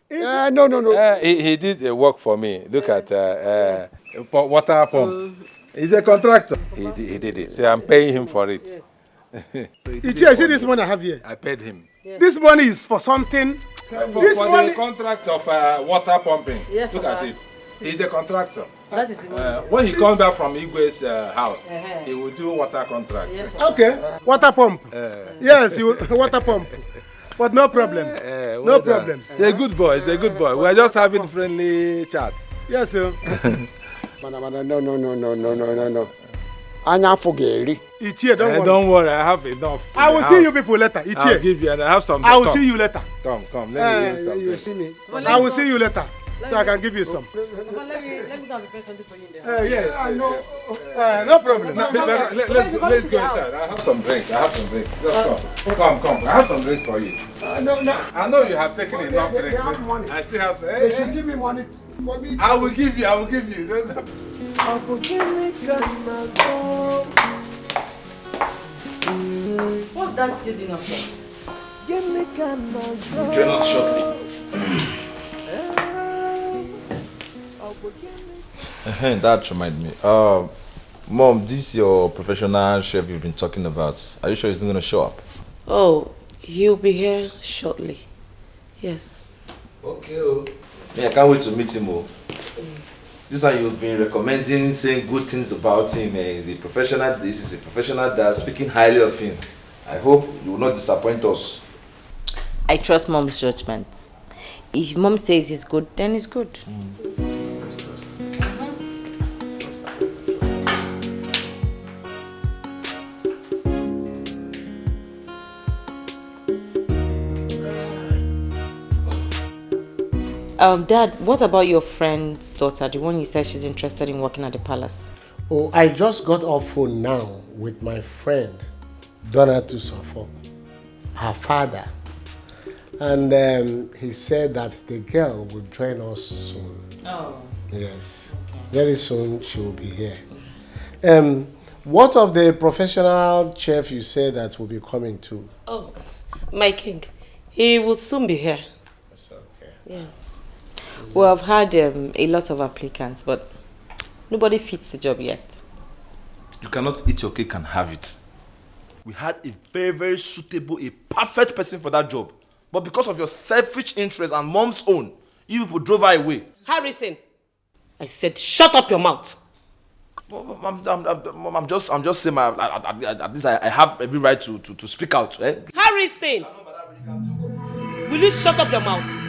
No. He did a work for me. Look at water pump. He's a contractor. He did it. So I'm paying him for it. Yes. You see this money I have here? I paid him. Yes. This money is for something. For the contract of water pumping. Yes, look at it. He's a contractor. That is the money. When he comes back from Igwe's house, he will do water contract. Yes, okay. Water pump. Yes, water pump. But no problem. No problem. He's a good boy. We're just having friendly chat. Yes, sir. No. Anya fogeri. Ichie, don't worry. Don't worry, I have enough. I will see you people later. Ichie. I'll give you and I have some. I will see you later. Come. Let me use You see me? I will see you later. So I can give you some. Let me go and prepare something for you there. Yes. No problem. Let's go inside. I have some drinks. Just come. I have some drinks for you. No. I know you have taken enough drinks. I still have some. They should give me money. I will give you. I will give you. What's that still doing up there? Join us shortly. That reminds me. Mom, this is your professional chef you've been talking about. Are you sure he's not going to show up? Oh, he'll be here shortly. Yes. Okay. Yeah, I can't wait to meet him. This one you've been recommending, saying good things about him. He's a professional this, he's a professional that, speaking highly of him. I hope you will not disappoint us. I trust mom's judgment. If mom says it's good, then it's good. Let's trust. Dad, what about your friend's daughter, the one you said she's interested in working at the palace? Oh, I just got off phone now with my friend, Donna Tusofo, her father. And he said that the girl will join us soon. Oh. Yes. Okay. Very soon she will be here. What of the professional chef you said that will be coming too? Oh, my king. He will soon be here. That's okay. Yes. Well, I've had a lot of applicants, but nobody fits the job yet. You cannot eat your cake and have it. We had a very, very suitable, a perfect person for that job. But because of your selfish interest and mom's own, you people drove her away. Harrison, I said shut up your mouth. I'm just saying, at least I have every right to speak out. Eh? Harrison, will you shut up your mouth?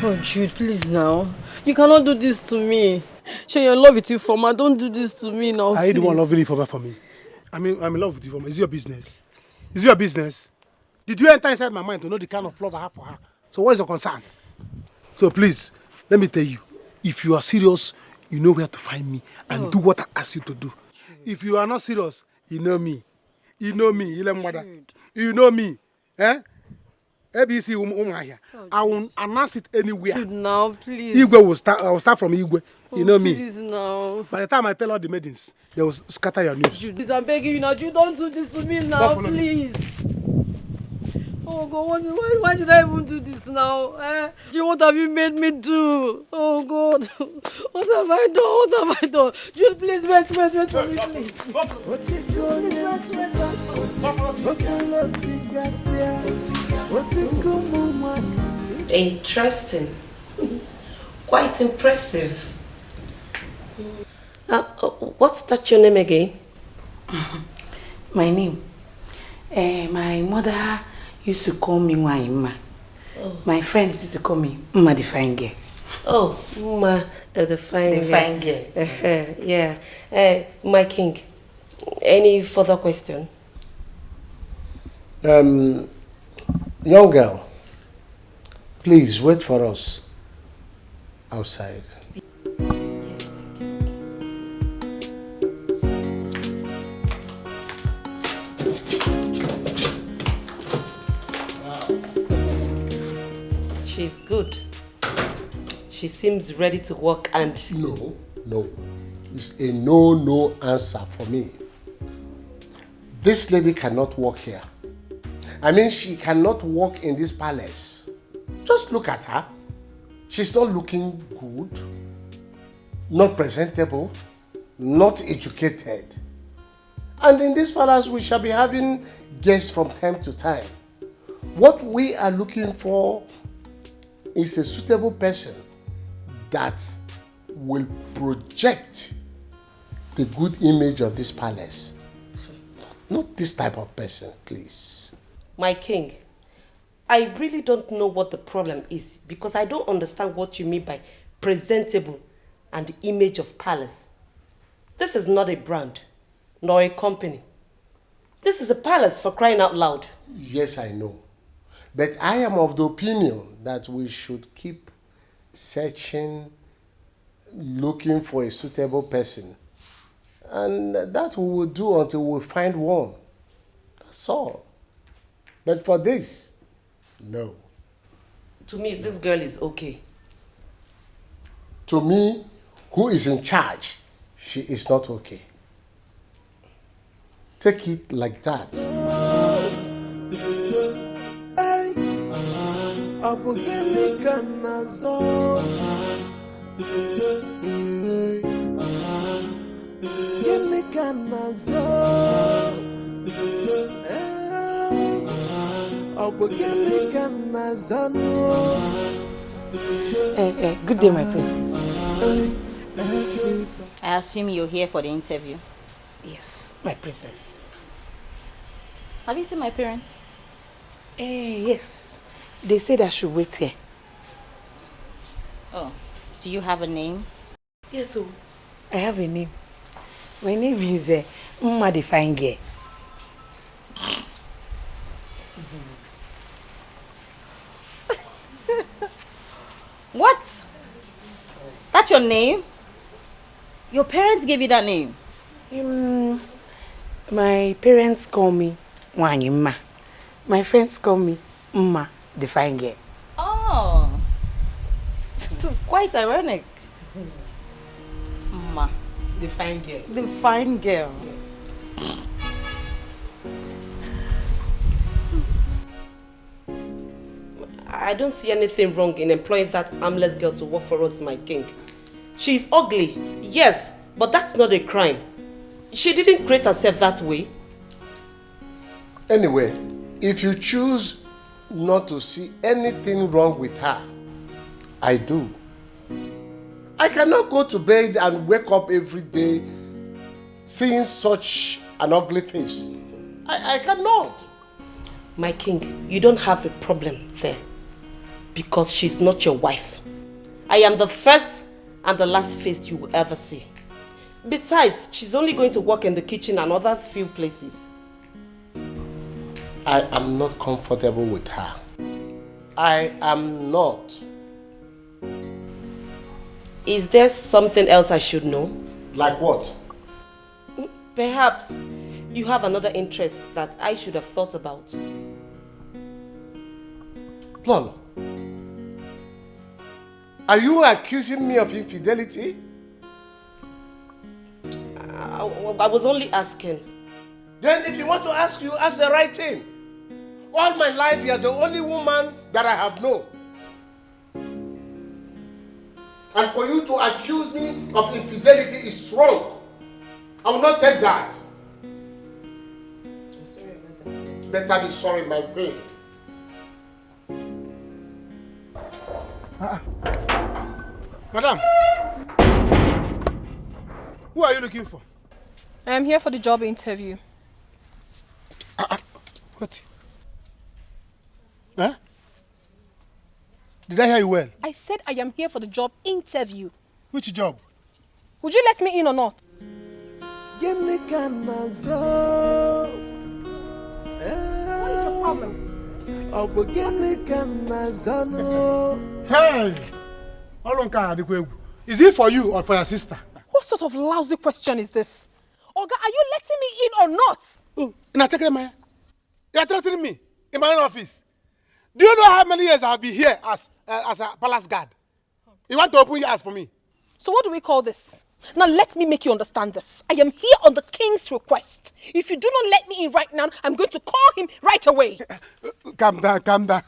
Oh, Jude, please now. You cannot do this to me. Sure, you're in love with you, Forma. Don't do this to me now. Are you the one loving you for me? I'm in love with you, Forma. Is it your business? Is it your business? Did you enter inside my mind to know the kind of love I have for her? So what is your concern? So please, let me tell you. If you are serious, you know where to find me and do what I ask you to do. If you are not serious, you know me. You know me. You know me. Eh? ABC I will announce it anywhere. Dude, now, please. Igwe I will start from Igwe. You know me. Please now. By the time I tell all the maidens, they will scatter your news. Jude, I'm begging you now. Jude, don't do this to me now, please. Oh God, why did I even do this now? Jude, what have you made me do? Oh God, what have I done? What have I done? Jude, please wait for me, please. Interesting. Quite impressive. What's that your name again? My name? My mother used to call me Waima. Oh. My friends used to call me Mma the Fine Girl. Oh, Mma the Fine Girl. The Fine Girl. Yeah. My king, any further question? Young girl, please wait for us outside. She's good. She seems ready to work and... No. It's a no answer for me. This lady cannot work here. I mean, she cannot work in this palace. Just look at her. She's not looking good, not presentable, not educated. And in this palace, we shall be having guests from time to time. What we are looking for is a suitable person that will project the good image of this palace. Not this type of person, please. My king, I really don't know what the problem is because I don't understand what you mean by presentable and the image of palace. This is not a brand, nor a company. This is a palace, for crying out loud. Yes, I know. But I am of the opinion that we should keep searching, looking for a suitable person. And that we will do until we find one. That's all. But for this, no. To me, this girl is okay. To me, who is in charge, she is not okay. Take it like that. Good day, my princess. I assume you're here for the interview. Yes, my princess. Have you seen my parents? Yes. They said I should wait here. Oh, do you have a name? Yes, oh, I have a name. My name is Mma the Fine Girl. What? That's your name? Your parents gave you that name? My parents call me Wanyima. My friends call me Mma the Fine Girl. Oh, it's quite ironic. Mma the Fine Girl. The Fine Girl. I don't see anything wrong in employing that armless girl to work for us, my king. She's ugly, yes, but that's not a crime. She didn't create herself that way. Anyway, if you choose not to see anything wrong with her, I do. I cannot go to bed and wake up every day seeing such an ugly face. I cannot. My king, you don't have a problem there because she's not your wife. I am the first and the last face you will ever see. Besides, she's only going to work in the kitchen and other few places. I am not comfortable with her. I am not. Is there something else I should know? Like what? Perhaps you have another interest that I should have thought about. Lolo, are you accusing me of infidelity? I was only asking. Then if you want to ask, you ask the right thing. All my life, you are the only woman that I have known. And for you to accuse me of infidelity is wrong. I will not take that. I'm sorry about that. Better be sorry, my queen. Madam, who are you looking for? I am here for the job interview. What? Huh? Did I hear you well? I said I am here for the job interview. Which job? Would you let me in or not? What is your problem? Hey! Is it for you or for your sister? What sort of lousy question is this? Oga, are you letting me in or not? You are threatening me in my own office. Do you know how many years I have been here as a palace guard? You want to open your eyes for me? So what do we call this? Now let me make you understand this. I am here on the king's request. If you do not let me in right now, I'm going to call him right away. Calm down, calm down.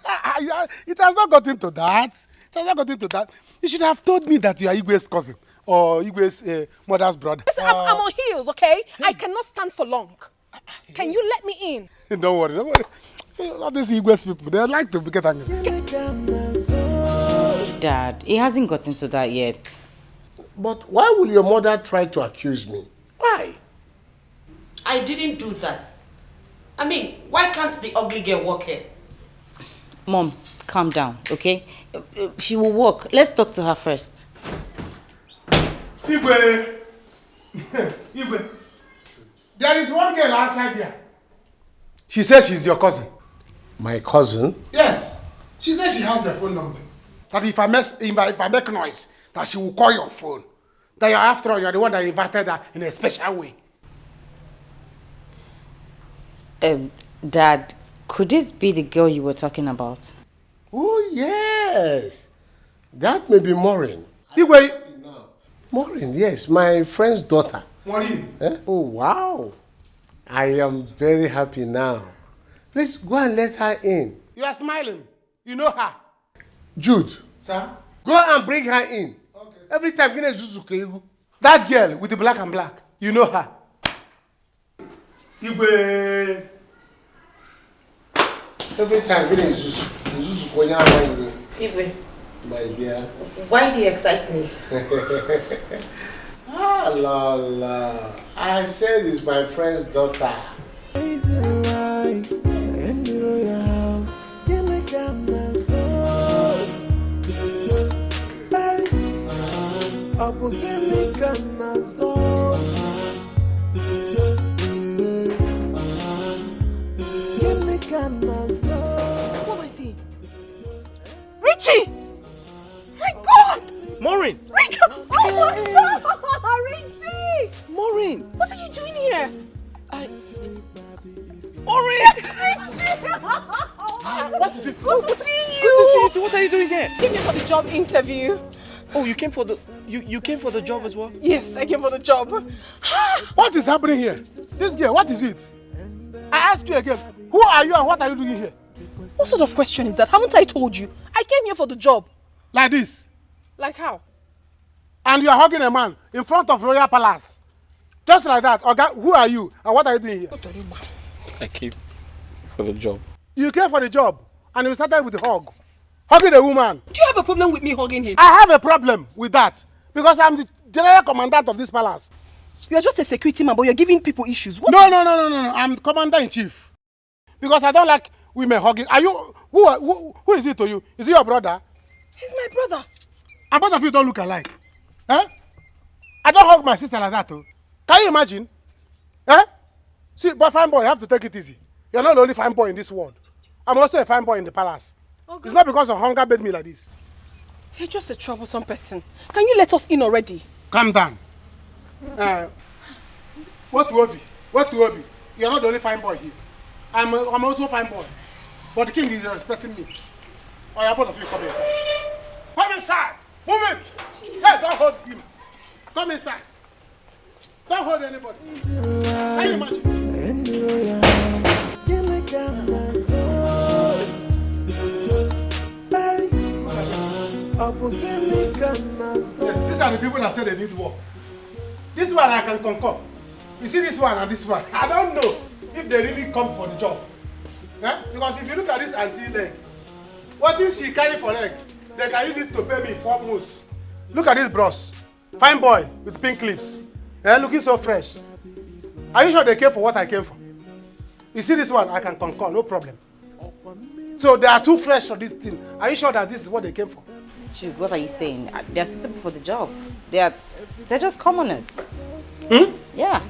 It has not gotten to that. It has not gotten to that. You should have told me that you are Igwe's cousin or Igwe's mother's brother. Listen, I'm on heels, okay? I cannot stand for long. Can you let me in? Don't worry, don't worry. All these Igwe's people, they like to get angry. Dad, he hasn't gotten to that yet. But why will your mother try to accuse me? Why? I didn't do that. I mean, why can't the ugly girl work here? Mom, calm down, okay? She will walk. Let's talk to her first. Igwe! Igwe! There is one girl outside there. She says she's your cousin. My cousin? Yes. She says she has your phone number. That if I make noise, that she will call your phone. That after all, you're the one that invited her in a special way. Dad, could this be the girl you were talking about? Oh, yes. That may be Maureen. Igwe! Maureen, yes, my friend's daughter. Maureen? Oh, wow. I am very happy now. Please go and let her in. You are smiling. You know her. Jude. Sir? Go and bring her in. Okay. Every time, that girl with the black and black, you know her. Igwe. Every time, Ibe, my dear. why the excitement? Ah, Lola. I said it's my friend's daughter. Easy life, in the royal house, give me cameras on. Bye. Abu give me cameras on. Give me cameras on. What am I saying? Richie! My God! Maureen! Richie! Oh my God! Richie! Maureen! What are you doing here? Maureen! What is it? Good to see you! Good to see you too. What are you doing here? Came here for the job interview. Oh, you came for the you came for the job as well? Yes, I came for the job. What is happening here? This girl, what is it? I ask you again, who are you and what are you doing here? What sort of question is that? Haven't I told you? I came here for the job. Like this? Like how? And you are hugging a man in front of Royal Palace. Just like that. Okay, who are you and what are you doing here? I came for the job. You came for the job and you started with the hug. Hugging a woman. Do you have a problem with me hugging him? I have a problem with that because I'm the general commandant of this palace. You are just a security man, but you're giving people issues. No. I'm commander-in-chief. Because I don't like women hugging. Are you? Who is it to you? Is it your brother? He's my brother. And both of you don't look alike. Eh? I don't hug my sister like that, too. Can you imagine? Eh? See, but fine boy, you have to take it easy. You're not the only fine boy in this world. I'm also a fine boy in the palace. Okay. It's not because of hunger made me like this. You're just a troublesome person. Can you let us in already? Calm down. What will be? You're not the only fine boy here. I'm also a fine boy. But the king is respecting me. Oh, yeah, both of you come inside. Come inside! Move it! Hey, don't hold him. Come inside. Don't hold anybody. Can you imagine? Yes, these are the people that say they need work. This one I can concur. You see this one and this one. I don't know if they really come for the job. Eh? Because if you look at this auntie leg, what if she carry for leg? They can use it to pay me 4 months. Look at this bros. Fine boy with pink lips. Eh? Looking so fresh. Are you sure they came for what I came for? You see this one, I can concur, no problem. So they are too fresh for this thing. Are you sure that this is what they came for? Jude, what are you saying? They are suitable for the job. They're just commoners. Yeah.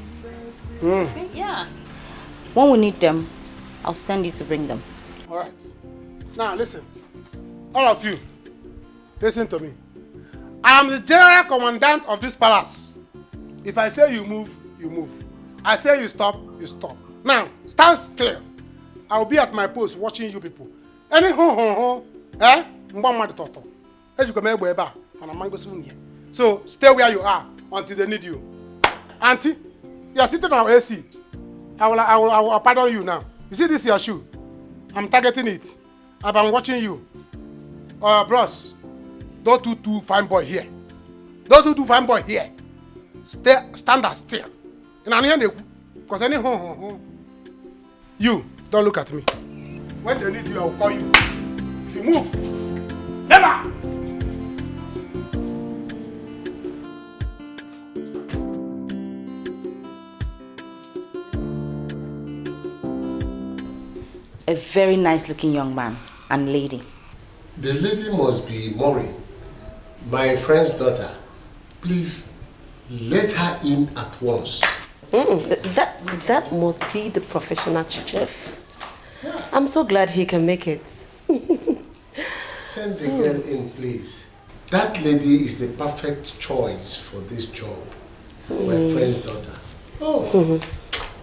Yeah. When we need them, I'll send you to bring them. All right. Now listen, all of you, listen to me. I am the general commandant of this palace. If I say you move, you move. I say you stop, you stop. Now, stand still. I will be at my post watching you people. Any eh? So stay where you are until they need you. Auntie, you are sitting on AC. I will pardon you now. You see this your shoe? I'm targeting it. I've been watching you. Bros, don't do too fine boy here. Don't do too fine boy here. Stand still. Because any you don't look at me. When they need you, I will call you. If you move, never. A very nice looking young man and lady. The lady must be Maureen, my friend's daughter. Please let her in at once. That must be the professional chef. I'm so glad he can make it. Send the girl in, please. That lady is the perfect choice for this job. My friend's daughter. Oh.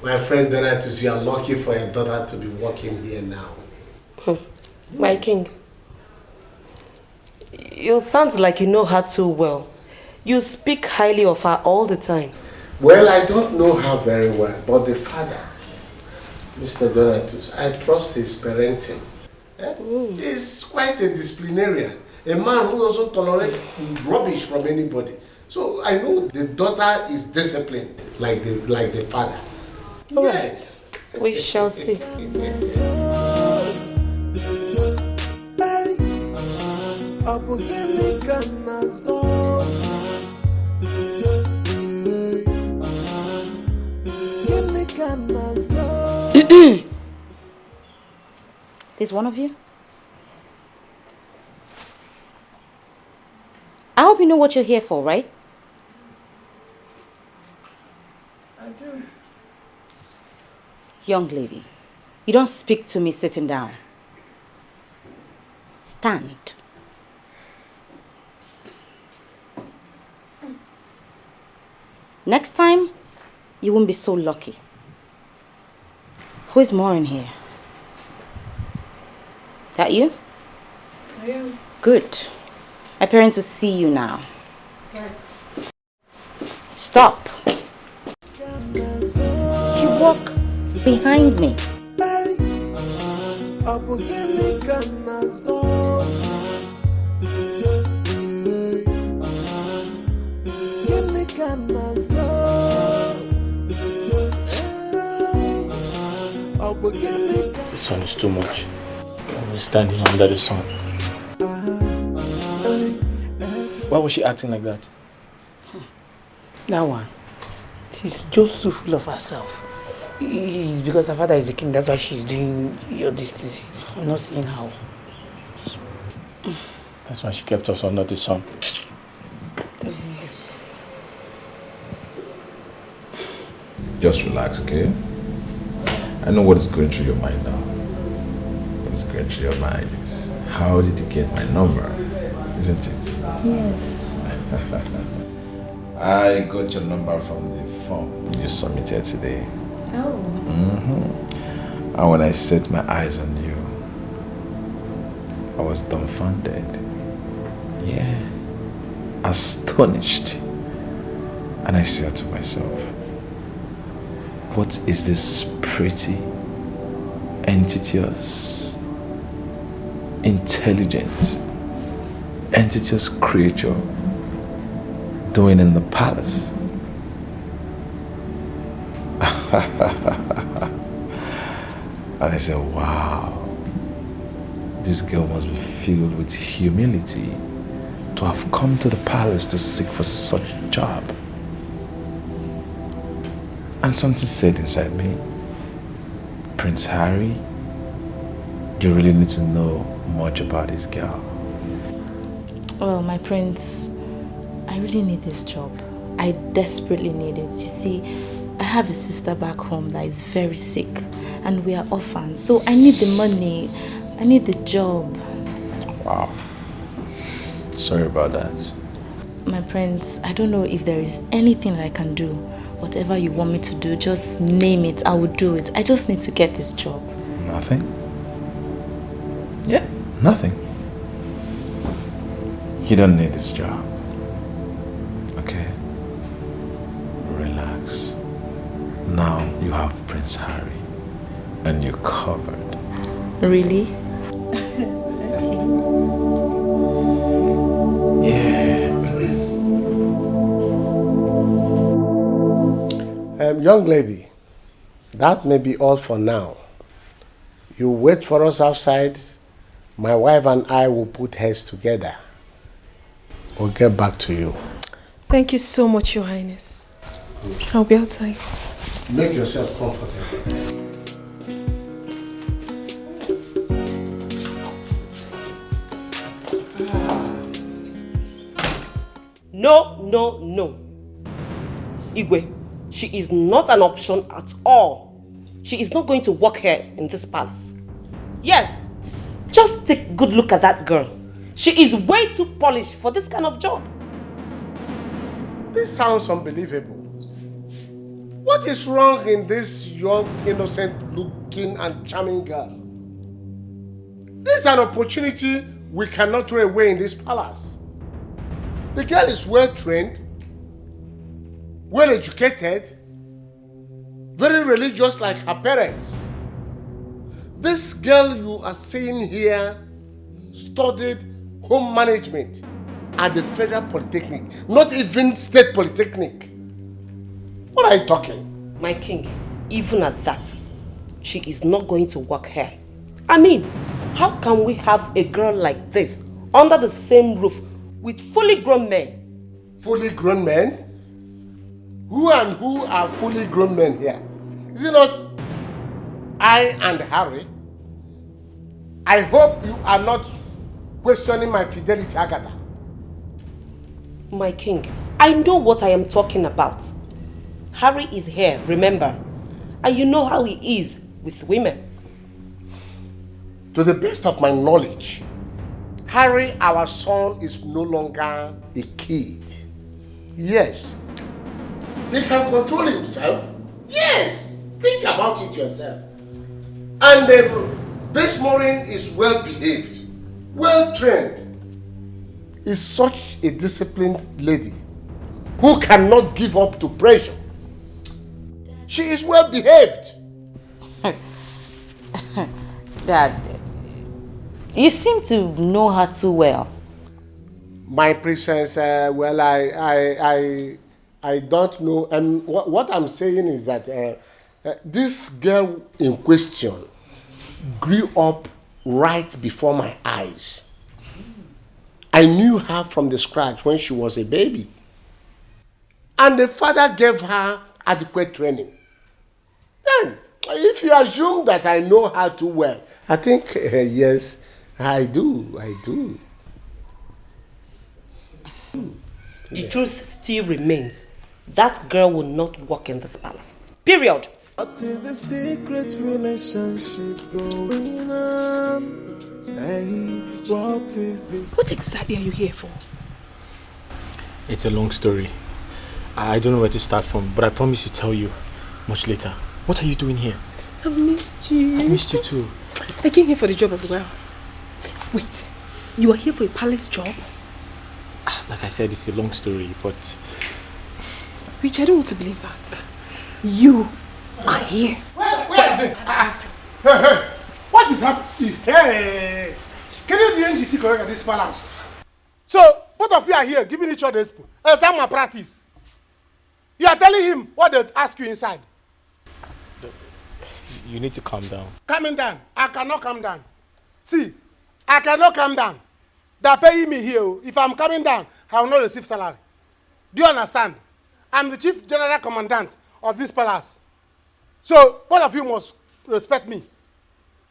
My friend Donatus, you are lucky for your daughter to be working here now. My king, you sound like you know her too well. You speak highly of her all the time. Well, I don't know her very well, but the father, Mr. Donatus, I trust his parenting. He's quite a disciplinarian. A man who doesn't tolerate rubbish from anybody. So I know the daughter is disciplined, like the father. Yes. We shall see. There's one of you? I hope you know what you're here for, right? I do. Young lady, you don't speak to me sitting down. Stand. Next time, you won't be so lucky. Who is more in here? That you? I am. Good. My parents will see you now. Okay. Stop. You walk behind me. The sun is too much. I'm standing under the sun. Why was she acting like that? That one. She's just too full of herself. It's because her father is the king, that's why she's doing all these things. I'm not seeing how. That's why she kept us under the sun. Just relax, okay? I know what is going through your mind now. What's going through your mind is, how did you get my number? Isn't it? Yes. I got your number from the form you submitted today. Oh. And when I set my eyes on you, I was dumbfounded. Yeah. Astonished. And I said to myself, what is this pretty, entitious, intelligent, entitious creature doing in the palace? And I said, wow, this girl must be filled with humility to have come to the palace to seek for such a job. And something said inside me, Prince Harry, you really need to know much about this girl. Well, my prince, I really need this job. I desperately need it. You see, I have a sister back home that is very sick and we are orphans. So I need the money. I need the job. Wow. Sorry about that. My prince, I don't know if there is anything that I can do. Whatever you want me to do, just name it. I will do it. I just need to get this job. Nothing? Yeah, nothing. You don't need this job. Okay? Relax. Now you have Prince Harry and you're covered. Really? Yeah. Young lady, that may be all for now. You wait for us outside. My wife and I will put heads together. We'll get back to you. Thank you so much, Your Highness. I'll be outside. Make yourself comfortable. No, no, no. Igwe, she is not an option at all. She is not going to work here in this palace. Yes, just take a good look at that girl. She is way too polished for this kind of job. This sounds unbelievable. What is wrong in this young, innocent-looking and charming girl? This is an opportunity we cannot throw away in this palace. The girl is well-trained, well-educated, very religious like her parents. This girl you are seeing here studied home management at the Federal Polytechnic, not even State Polytechnic. What are you talking? My king, even at that, she is not going to work here. I mean, how can we have a girl like this under the same roof with fully grown men. Fully grown men? Who and who are fully grown men here? Is it not I and Harry? I hope you are not questioning my fidelity, Agatha. My king, I know what I am talking about. Harry is here, remember? And you know how he is with women. To the best of my knowledge, Harry, our son, is no longer a kid. Yes. He can control himself. Yes. Think about it yourself. And this Maureen is well behaved, well trained. Is such a disciplined lady who cannot give up to pressure. She is well behaved. Dad, you seem to know her too well. My princess, well, I don't know. What I'm saying is that this girl in question grew up right before my eyes. I knew her from the scratch when she was a baby. And the father gave her adequate training. Then, if you assume that I know her too well, I think, yes, I do. The truth still remains. That girl will not walk in this palace. Period. What is the secret relationship going on? Hey, what is this? What exactly are you here for? It's a long story. I don't know where to start from, but I promise to tell you much later. What are you doing here? I've missed you. I missed you too. I came here for the job as well. Wait, you are here for a palace job? Like I said, it's a long story, but... Rich, I don't want to believe that. You are here. Wait. Hey. What is happening? Hey. Can you drink the secret at this palace? So, both of you are here giving each other a spoon. Exam my practice. You are telling him what they ask you inside. You need to calm down. Calming down. I cannot calm down. See, I cannot calm down. They are paying me here. If I'm coming down, I will not receive salary. Do you understand? I'm the chief general commandant of this palace. So, both of you must respect me.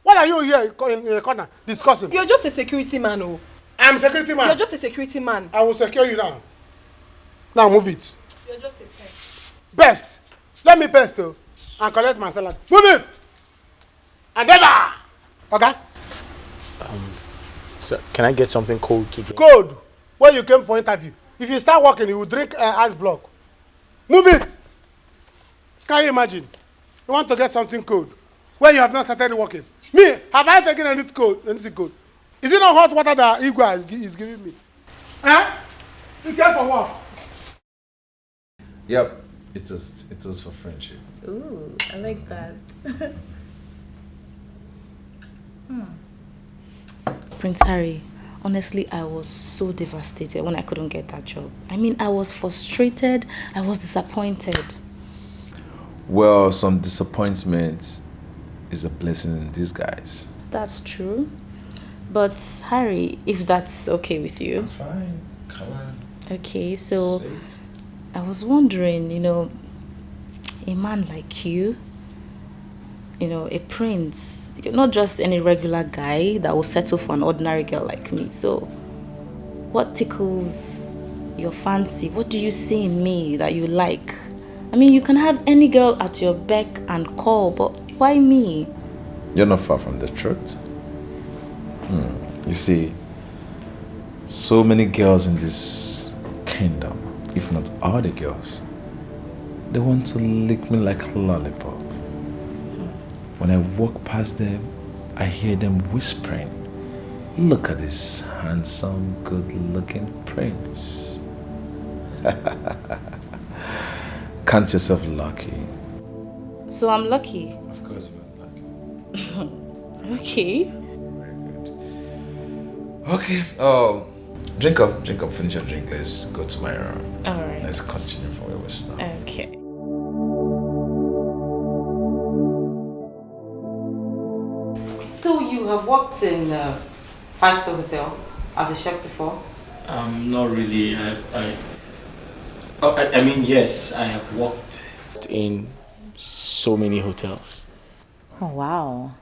What are you here in the corner discussing? You're just a security man, oh. I'm a security man. You're just a security man. I will secure you now. Now move it. You're just a pest. Best. Let me best and collect my salary. Move it! And never! Okay? Sir, can I get something cold to drink? Cold? When you came for interview. If you start working, you will drink ice block. Move it! Can you imagine? You want to get something cold when you have not started working. Me, have I taken anything cold? Is it not hot water that Igwe is giving me? Huh? You care for what? Yep, it was for friendship. Ooh, I like that. Prince Harry, honestly, I was so devastated when I couldn't get that job. I mean, I was frustrated, I was disappointed. Well, some disappointment is a blessing in disguise. That's true. But Harry, if that's okay with you. I'm fine. Come on. Okay, so I was wondering, a man like you, a prince, you're not just any regular guy that will settle for an ordinary girl like me. So what tickles your fancy? What do you see in me that you like? I mean, you can have any girl at your beck and call, but why me? You're not far from the truth. You see, so many girls in this kingdom, if not all the girls, they want to lick me like a lollipop. When I walk past them, I hear them whispering, "Look at this handsome, good-looking prince." Count yourself lucky. So I'm lucky? Of course you're lucky. Okay. Okay. Oh, drink up, finish your drink. Let's go to my room. Alright. Let's continue from where we started. Okay. So you have worked in a 5-star hotel? as a chef before? Not really. I mean, yes, I have worked in so many hotels. Oh, wow.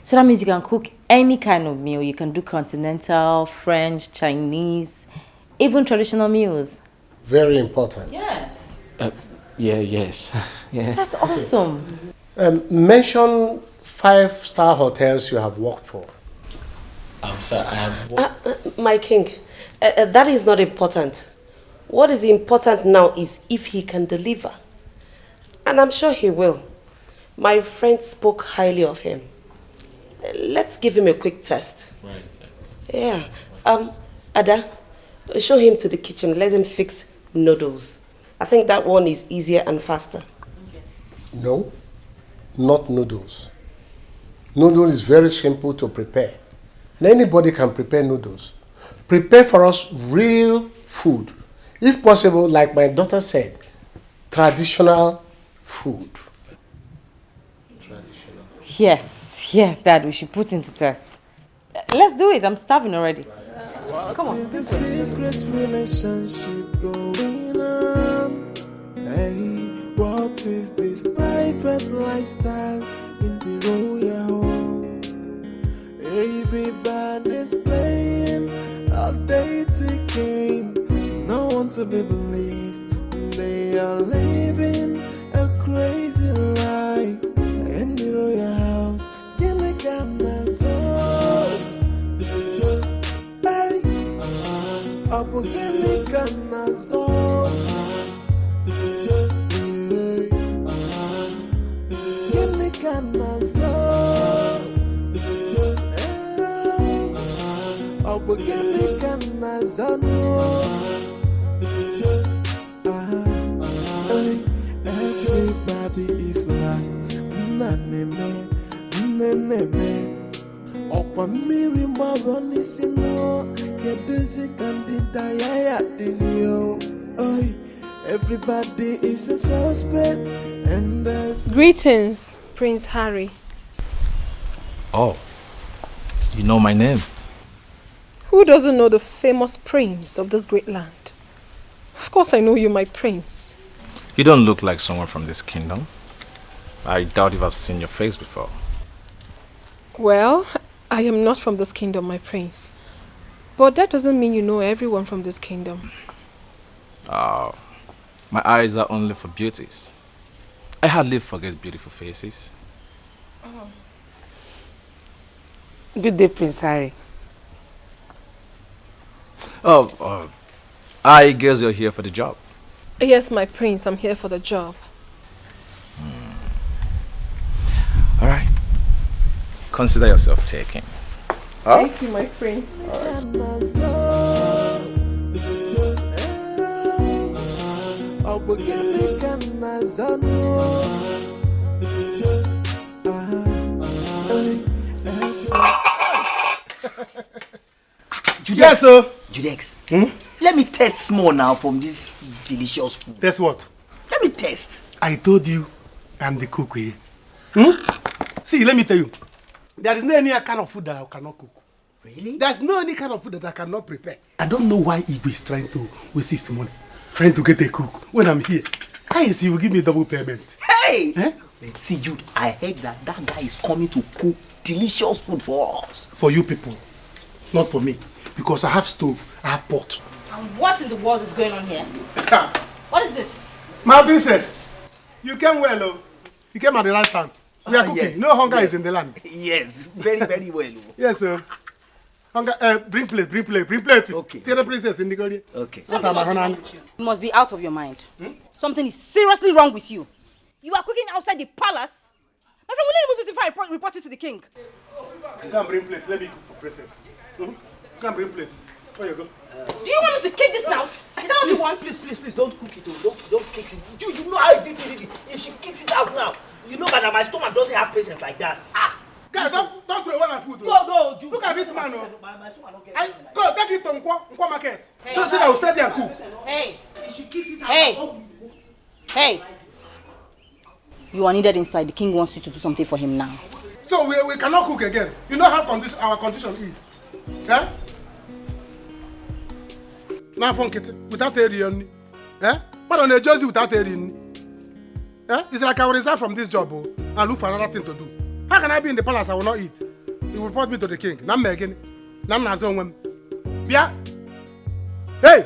So that means you can cook any kind of meal. You can do continental, French, Chinese, even traditional meals. Very important. Yes. Yes. Yeah. That's awesome. Mention 5-star hotels you have worked for. Sir, I have worked. My king, that is not important. What is important now is if he can deliver. And I'm sure he will. My friend spoke highly of him. Let's give him a quick test. Right. Yeah. Ada, show him to the kitchen. Let him fix noodles. I think that one is easier and faster. No, not noodles. Noodle is very simple to prepare. And anybody can prepare noodles. Prepare for us real food. If possible, like my daughter said, traditional food. Traditional. Yes, Dad, we should put him to test. Let's do it. I'm starving already. Come on. What is the secret relationship going on? Hey, what is this private lifestyle in the royal home? Everybody's playing a dating game. No one to be believed. They are living a crazy life in the royal house. Give me Ghana soul. Hey, up give me Ghana soul. Give me Ghana soul. Up give me Ghana soul. Everybody is lost. Naneme. Okwa miri mabani sino. Kedisi kandida yaya dizio. Everybody is a suspect. And Greetings, Prince Harry. Oh, you know my name? Who doesn't know the famous prince of this great land? Of course I know you, my prince. You don't look like someone from this kingdom. I doubt if I've seen your face before. Well, I am not from this kingdom, my prince. But that doesn't mean you know everyone from this kingdom. Oh, my eyes are only for beauties. I hardly forget beautiful faces. Good day, Prince Harry. I guess you're here for the job. Yes, my prince, I'm here for the job. All right. Consider yourself taken. Thank you, my prince. Yes, sir. Judex, let me test small now from this delicious food. Test what? Let me test. I told you I'm the cook here. See, let me tell you. There is no any kind of food that I cannot cook. Really? There's no any kind of food that I cannot prepare. I don't know why Igwe is trying to waste his money, trying to get a cook when I'm here. Yes, you will give me double payment. Hey! Let's see, Jude, I heard that guy is coming to cook delicious food for us. For you people, not for me. Because I have stove, I have pot. And what in the world is going on here? What is this? My princess, you came well, oh. You came at the right time. We are cooking. Yes, No hunger is in the land. Yes, very, very well. Yes, sir. Hunger, bring plate. Okay. Tell the princess in the garden. Okay. You must be out of your mind. Something is seriously wrong with you. You are cooking outside the palace. My friend, we need to move this before I report it to the king. Come bring plates. Let me cook for princess. Come bring plates. Where you go? Do you want me to kick this now? Is that what you want? Please, don't cook it. Don't kick it. You know how it is. If she kicks it out now, you know that my stomach doesn't have patience like that. Guys, don't throw away my food. No, look at this man. My stomach don't get Go, take it to Nkwa market. Don't say that I will stay there and cook. Hey. If she kicks it out, Hey. You are needed inside. The king wants you to do something for him now. So we cannot cook again. You know how our condition is. Yeah? Now phone kit without area. Eh? But on a jersey without area. Eh? It's like I will resign from this job and look for another thing to do. How can I be in the palace? I will not eat. He will report me to the king. Nam Megan. Nam Nazon. Bia. Hey!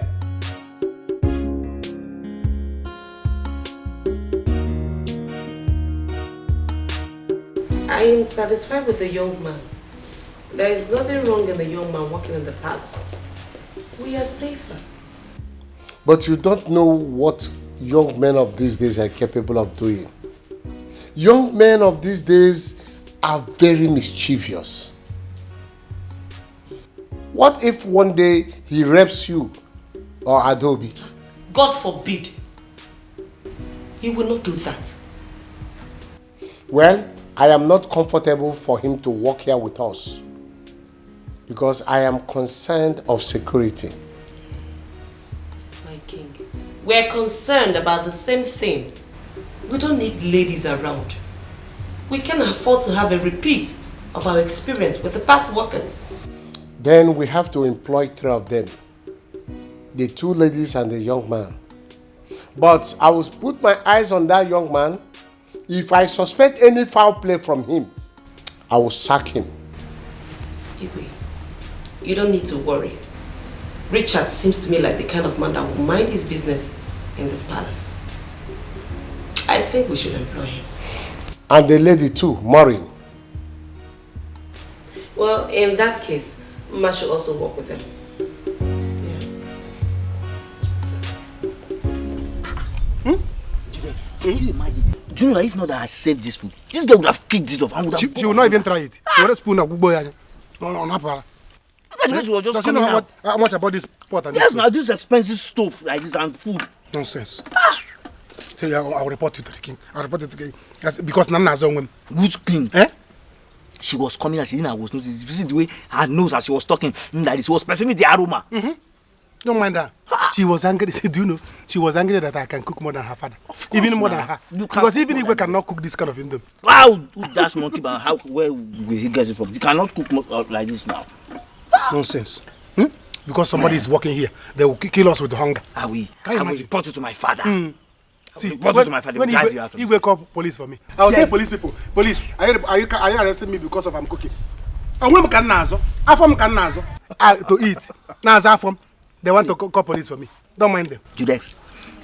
I am satisfied with the young man. There is nothing wrong in the young man working in the palace. We are safer. But you don't know what young men of these days are capable of doing. Young men of these days are very mischievous. What if one day he rapes you or Adobe? God forbid. He will not do that. Well, I am not comfortable for him to work here with us because I am concerned of security. My king, we're concerned about the same thing. We don't need ladies around. We can afford to have a repeat of our experience with the past workers. Then we have to employ 3 of them. The 2 ladies and the young man. But I will put my eyes on that young man. If I suspect any foul play from him, I will sack him. Iwe, you don't need to worry. Richard seems to me like the kind of man that will mind his business in this palace. I think we should employ him. And the lady too, Maureen. Well, in that case, Ma should also work with them. Can you imagine? Do you know that if not that I saved this food, this girl would have kicked it off and would have... She will not even try it. She will spoon of Guboya. No, not para. She was just does she know how much about this pot? Yes, now this expensive stuff like this and food. Nonsense. Say, I'll report you to the king. I'll report you to the king. Because Nana has on which king? Eh? She was coming as she didn't was noticed. You see the way her nose as she was talking, that she was perceiving the aroma. Don't mind her. She was angry. Do you know? She was angry that I can cook more than her father. Even more than her. Because even if we cannot cook this kind of Indomie. Wow, that's monkey man. How where will he get it from? You cannot cook like this now. Nonsense. Because somebody is working here, they will kill us with hunger. I will report you to my father. See, report you to my father. When he wake up police for me, I will tell police people, police, are you arresting me because of I'm cooking? And when can nazo, afom can nazo, to eat. Nazo afom, they want to call police for me. Don't mind them. Judex,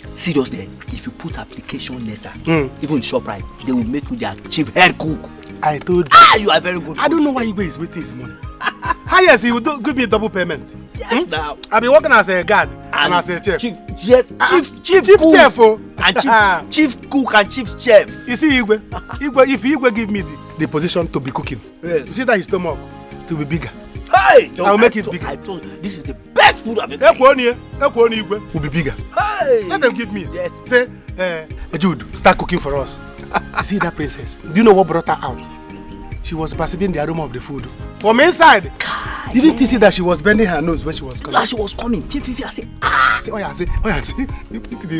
seriously, if you put application letter, even ShopRite, they will make you their chief head cook. I told you. You are very good. I don't know why Igwe is waiting his money. Yes, he will give me a double payment. Yes, now. I'll be working as a guard and as a chef. Chief cook. Chef, and chief cook and chief chef. You see, Igwe, if Igwe give me the position to be cooking, you see that his stomach to be bigger. Hey, I will make it bigger. I told you, this is the best food I've ever eaten. Igwe will be bigger. Hey, let them give me. Yes. Say, Jude, start cooking for us. You see that princess? Do you know what brought her out? She was perceiving the aroma of the food. From inside. Didn't you see that she was bending her nose when she was coming? As she was coming, I say, the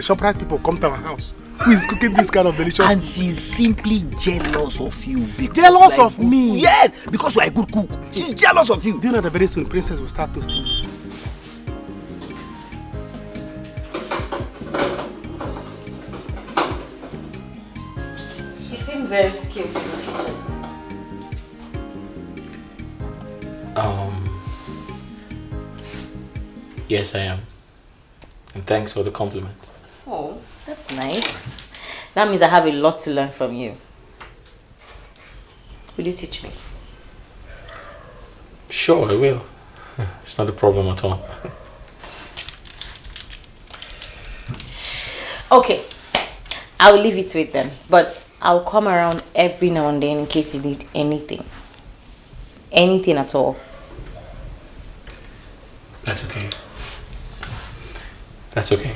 ShopRite people come to our house. Who is cooking this kind of delicious food? And she's simply jealous of you. Jealous of me? Yes, because you are a good cook. She's jealous of you. Do you know that very soon princess will start toasting you? You seem very skillful in the kitchen. Yes, I am. And thanks for the compliment. Oh, that's nice. That means I have a lot to learn from you. Will you teach me? Sure, I will. It's not a problem at all. Okay, I will leave it to it then. But I'll come around every now and then in case you need anything. Anything at all. That's okay. That's okay.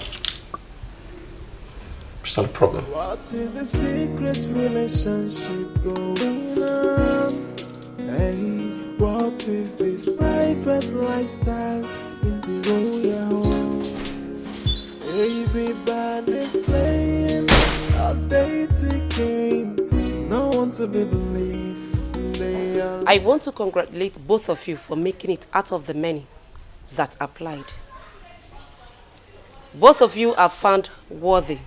It's not a problem. What is the secret relationship going on? Hey, what is this private lifestyle in the royal home? Everybody's playing a dating game. No one to be believed. I want to congratulate both of you for making it out of the many that applied. Both of you are found worthy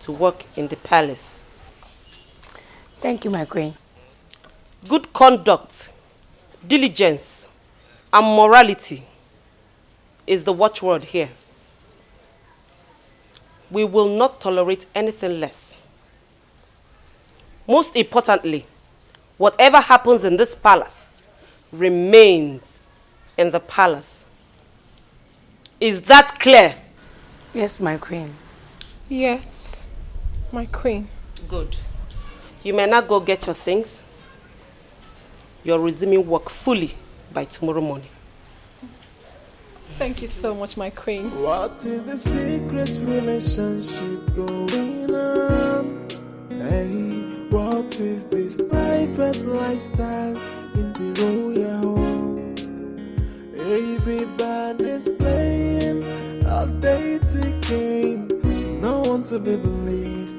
to work in the palace. Thank you, my queen. Good conduct, diligence, and morality is the watchword here. We will not tolerate anything less. Most importantly, whatever happens in this palace remains in the palace. Is that clear? Yes, my queen. Yes, my queen. Good. You may now go get your things. You're resuming work fully by tomorrow morning. Thank you so much, my queen. What is the secret relationship going on? Hey, what is this private lifestyle in the royal home? Everybody's playing a dating game. No one to be believed.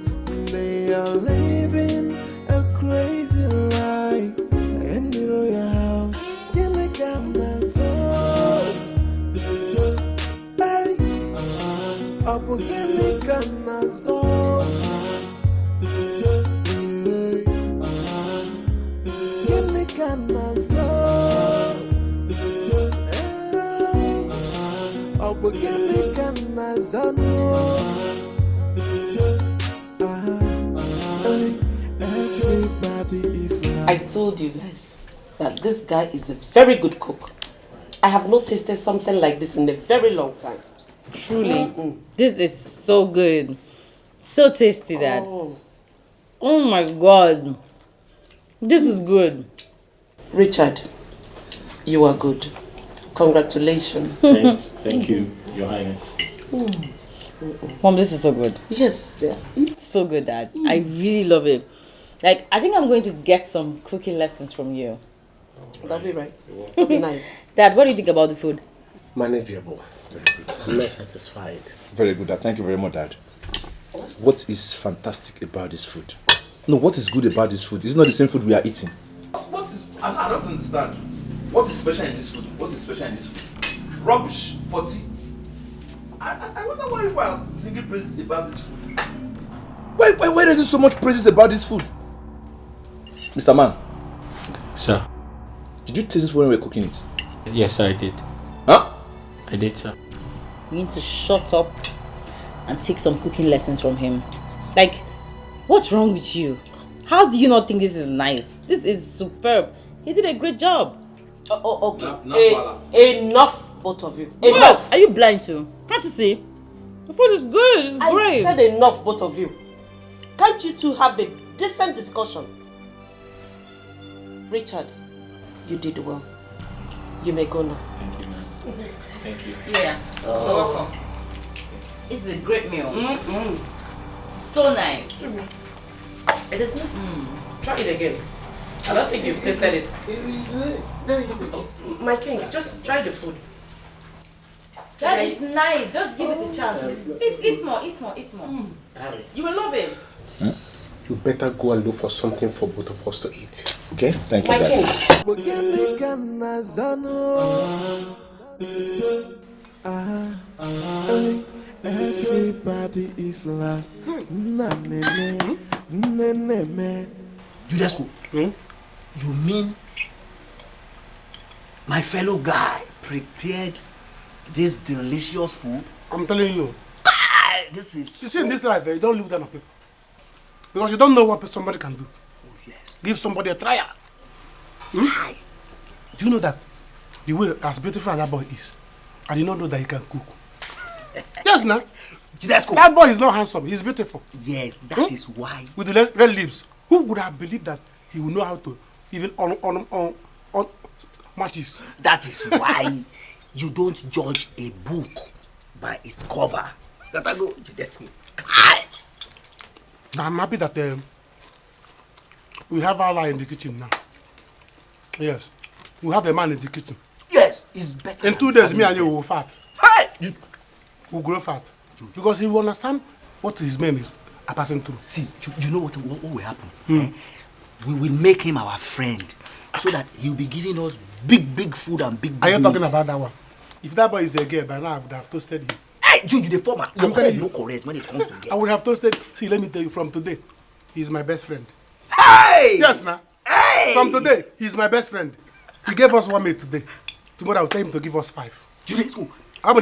They are living a crazy life in the royal house. Give me camera so. Abu gini kana so gini kana so Abu gini kana so everybody is like I told you guys that this guy is a very good cook. I have not tasted something like this in a very long time. Truly, this is so good. So tasty, Dad. Oh my God. This is good. Richard, you are good. Congratulations. Thanks. Thank you, Your Highness. Mom, this is so good. Yes, dear. So good, Dad. I really love it. Like, I think I'm going to get some cooking lessons from you. That'll be right. That'll be nice. Dad, what do you think about the food? Manageable. I'm not satisfied. Very good, Dad. Thank you very much, Dad. What is fantastic about this food? No, what is good about this food? It's not the same food we are eating. What is... I don't understand. What is special in this food? What is special in this food? Rubbish for tea. I wonder why you are singing praises about this food. Why is there so much praises about this food? Mr. Man. Sir. Did you taste this when we were cooking it? Yes, sir, I did. Huh? I did, sir. You need to shut up and take some cooking lessons from him. Like, what's wrong with you? How do you not think this is nice? This is superb. He did a great job. Okay. Enough, both of you. Enough. Enough. Are you blind too? Can't you see? The food is good. It's great. I said enough, both of you. Can't you two have a decent discussion? Richard, you did well. You may go now. Thank you, ma'am. Thank you. Yeah. You're welcome. It's a great meal. So nice. It is not. Try it again. I don't think you've tasted it. My king, just try the food. That is nice. Just give it a chance. Eat more. You will love it. You better go and look for something for both of us to eat. Okay? Thank you, My king. Everybody is lost. Judasco, you mean my fellow guy prepared this delicious food? I'm telling you. This is... You see, in this life, you don't live down on people. Because you don't know what somebody can do. Oh, yes. Give somebody a trial. Do you know that the way as beautiful as that boy is, I did not know that he can cook. Yes, now. That boy is not handsome. He's beautiful. Yes, that is why. With the red lips. Who would have believed that he would know how to even on matches? That is why you don't judge a book by its cover. That I know, Judasco. Now I'm happy that we have our line in the kitchen now. Yes. We have a man in the kitchen. Yes, it's better. In 2 days, me and you will fat. Hey! We'll grow fat. Because he will understand what his men are passing through. See, you know what will happen? We will make him our friend so that he'll be giving us big food and big Are you meat. talking about that one? If that boy is a girl, by now I would have toasted him. Hey, you the former. I'm telling you, no correct when it comes to girl. I would have toasted. See, let me tell you, from today, he's my best friend. Hey! Yes, now. Hey! From today, he's my best friend. He gave us 1 minute today. Tomorrow I'll tell him to give us 5. Let's go. I'm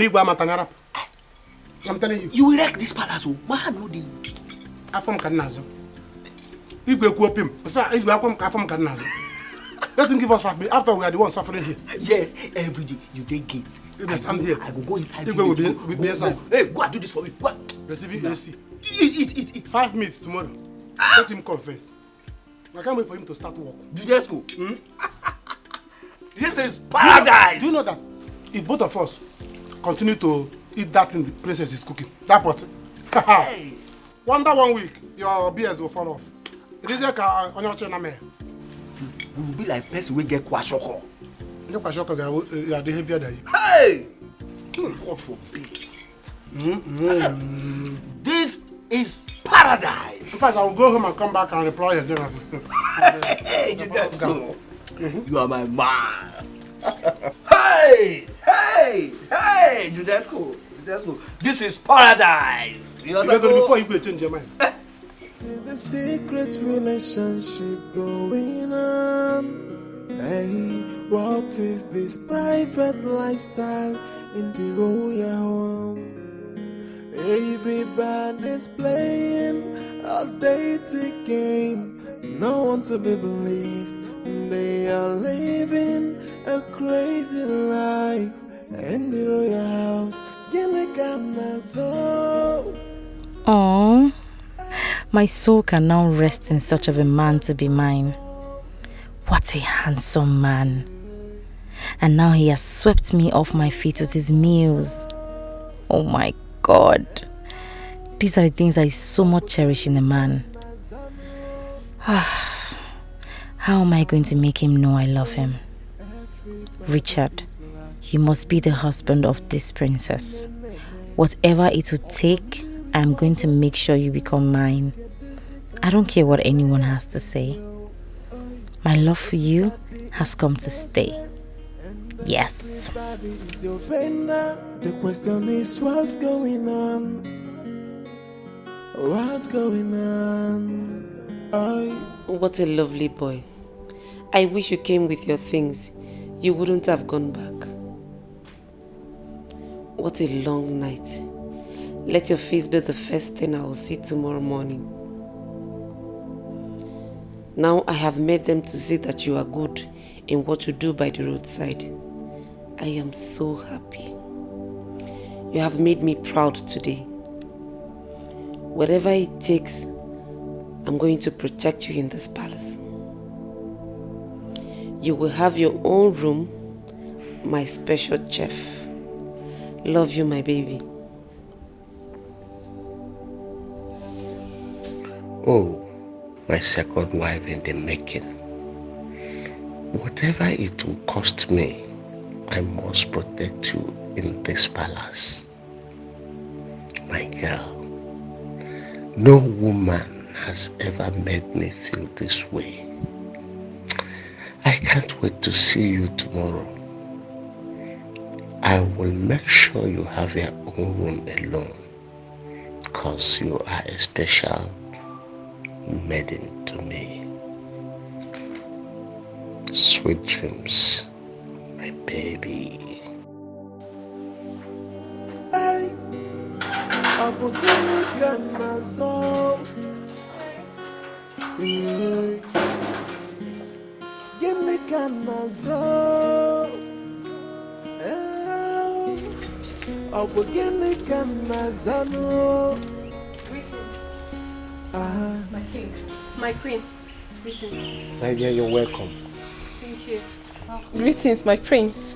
telling you. You will wreck this palace. Man, no deal. Afam Kadnazo. If we equip him, if we Afam Kadnazo. Let him give us 5 minutes after we are the ones suffering here. Yes, every day you take gates. If they stand here, I go inside. If we will be inside. Hey, go and do this for me. Go. Receiving AC. Eat. 5 minutes tomorrow. Let him confess. I can't wait for him to start work. Let's go. This is paradise. Do you know that if both of us continue to eat that thing the princess is cooking, that pot, hey. Wonder 1 week, your BS will fall off. It is like on your channel, man. We will be like person we get kwashoko. You kwashoko, you are the heavier than you. Hey! God forbid. This is paradise. In fact, I will go home and come back and reply your dinner. Hey, you guys go. You are my man. Hey! Judesco. This is paradise. You before you go change your mind. It is the secret relationship going on. Hey, what is this private lifestyle in the royal home? Everybody's playing a dating game. No one to be believed. They are living a crazy life in the royal house. Oh, my soul can now rest in such of a man to be mine. What a handsome man. And now he has swept me off my feet with his meals. Oh my God. These are the things I so much cherish in a man. How am I going to make him know I love him? Richard, you must be the husband of this princess. Whatever it would take, I am going to make sure you become mine. I don't care what anyone has to say. My love for you has come to stay. Yes. The question is what's going on? What's going on? What a lovely boy. I wish you came with your things. You wouldn't have gone back. What a long night. Let your face be the first thing I will see tomorrow morning. Now I have made them to see that you are good in what you do by the roadside. I am so happy. You have made me proud today. Whatever it takes, I'm going to protect you in this palace. You will have your own room, my special chef. Love you, my baby. Oh, my second wife in the making. Whatever it will cost me, I must protect you in this palace. My girl, no woman has ever made me feel this way. I can't wait to see you tomorrow. I will make sure you have your own room alone, because you are a special maiden to me. Sweet dreams, my baby. Hey, Abu Dhabi Kanazo. Hey, Gini Kanazo. Abu Gini Kanazano. My king, my queen, greetings. My dear, you're welcome. Thank you. Greetings, my prince,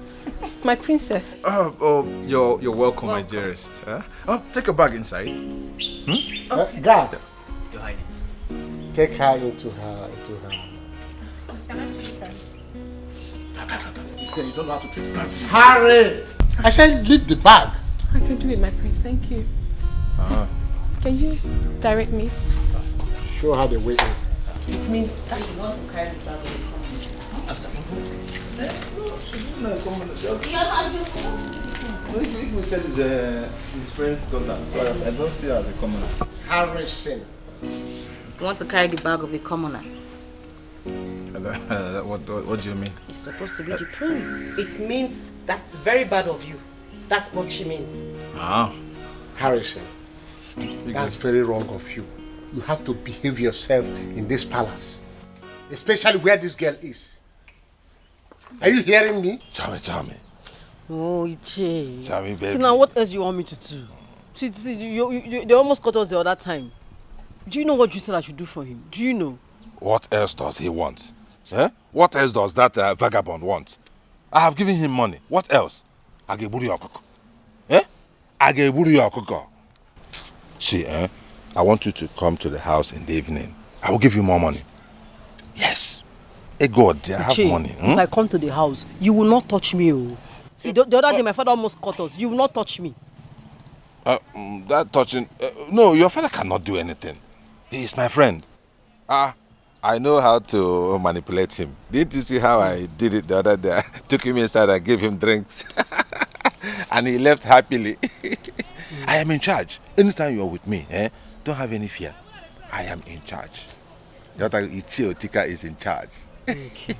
my princess. You're welcome, my dearest. Take a bag inside. Guards, Your Highness, take her into her. You don't know how to treat her. Hurry! I said leave the bag. I can do it, my prince. Thank you. Please, can you direct me? Show her the way in. It means that you want to carry the bag. After me. If we said his friend's daughter, so I don't see her as a commoner. Harrison. You want to carry the bag of a commoner? What do you mean? You're supposed to be the prince. It means that's very bad of you. That's what she means. Ah. Harrison, that's very wrong of you. You have to behave yourself in this palace. Especially where this girl is. Are you hearing me? Charmy. Oh, Iche. Charmy, baby. Now, what else you want me to do? See, they almost caught us the other time. Do you know what you said I should do for him? Do you know? What else does he want? Eh? What else does that vagabond want? I have given him money. What else? Eh? See, I want you to come to the house in the evening. I will give you more money. Yes. Hey God, I have money. If I come to the house, you will not touch me. Oh. See, the other day my father almost caught us. You will not touch me. That touching... no, your father cannot do anything. He is my friend. I know how to manipulate him. Didn't you see how I did it the other day? I took him inside and gave him drinks. And he left happily. I am in charge. Anytime you are with me, don't have any fear. I am in charge. Ichio Tika is in charge. Okay.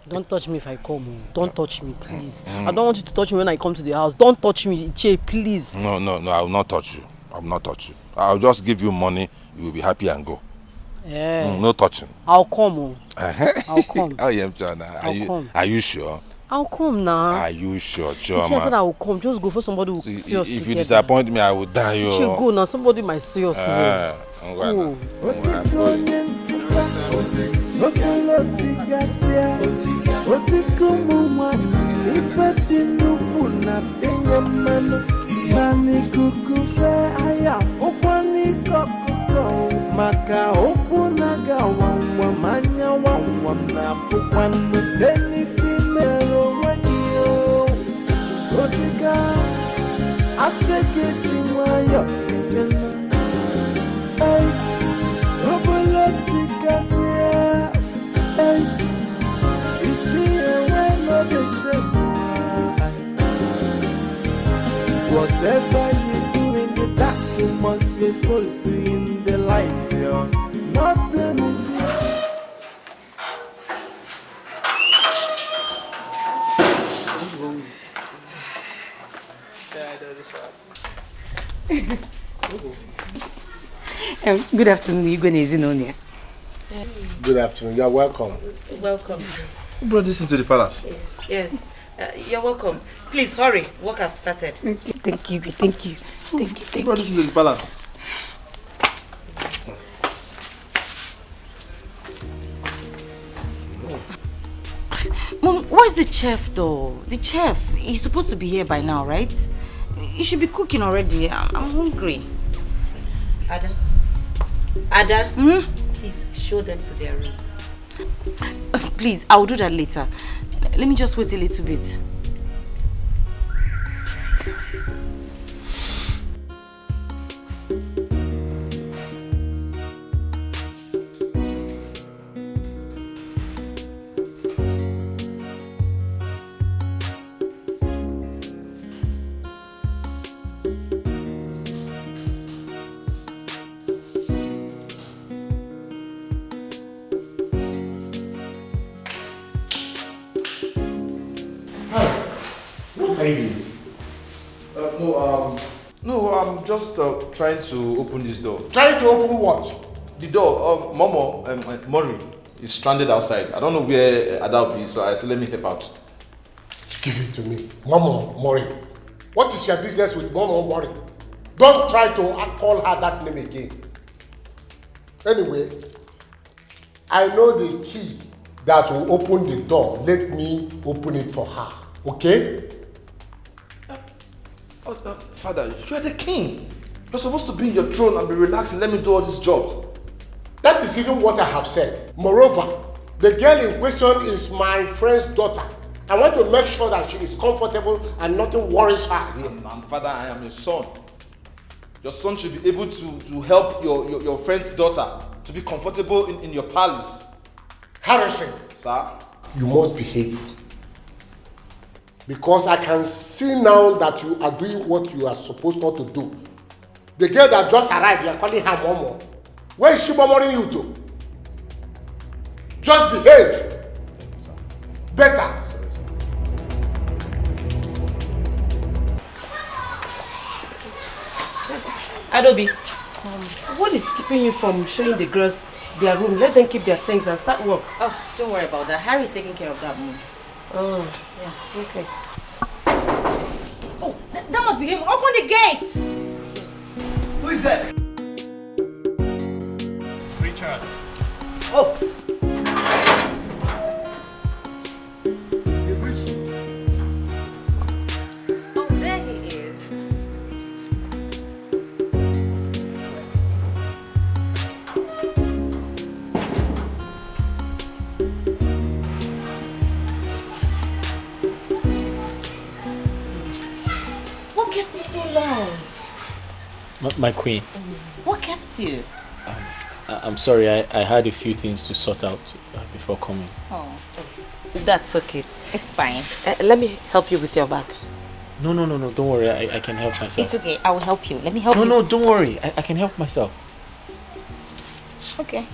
Don't touch me if I come. Don't touch me, please. I don't want you to touch me when I come to the house. Don't touch me, Ichie, please. No, I will not touch you. I will not touch you. I will just give you money. You will be happy and go. Yeah. No touching. I'll come. I'll come. Oh, yeah, John. Are you sure? I'll come now. Are you sure, John? Ichie said I will come. Just go for somebody who see us if together. you disappoint me, I will die. Ichie, go now. Somebody might see us here. Go. Maka okunaga wawa manya wawa na fukwanu deni female wagio otika aseke chimwayo ejena ay obolotika sia ay ichie weno de shema. Whatever you do in the dark, you must be exposed to in the light, yo. Nothing is here. Good afternoon, Igwe Nezinonia. Good afternoon, you're welcome. Welcome. Who brought this into the palace? Yes. You're welcome. Please hurry. Work has started. Thank you. Who brought this into the palace? Mom, where's the chef though? The chef, he's supposed to be here by now, right? You should be cooking already. I'm hungry. Ada, please show them to their room. Please, I'll do that later. Let me just wait a little bit. No, I'm just trying to open this door. Trying to open what? The door. Mori is stranded outside. I don't know where Adalp is, so I said let me help out. Give it to me. Mori. What is your business with Mori? Don't try to call her that name again. Anyway, I know the key that will open the door. Let me open it for her. Okay? Father, you are the king. You're supposed to be in your throne and be relaxing. Let me do all this job. That is even what I have said. Moreover, the girl in question is my friend's daughter. I want to make sure that she is comfortable and nothing worries her here. Father, I am your son. Your son should be able to help your friend's daughter to be comfortable in your palace. Harrison. Sir? you must behave. Because I can see now that you are doing what you are supposed not to do. The girl that just arrived, you are calling her Momo. Where is she murmuring you to? Just behave. Better. Adobe, what is keeping you from showing the girls their room? Let them keep their things and start work. Oh, don't worry about that. Harry's taking care of that, Mom. Oh, yes. Okay. Oh, that must be him. Open the gate. Who is that? Richard. Oh. You've reached. Oh, there he is. What kept you so long? My queen, What kept you? I'm sorry, I had a few things to sort out before coming. Oh, that's okay. it's fine. Let me help you with your bag. No, don't worry, I can help myself. It's okay. I will help you. Let me help you. No, don't worry, I can help myself. Okay.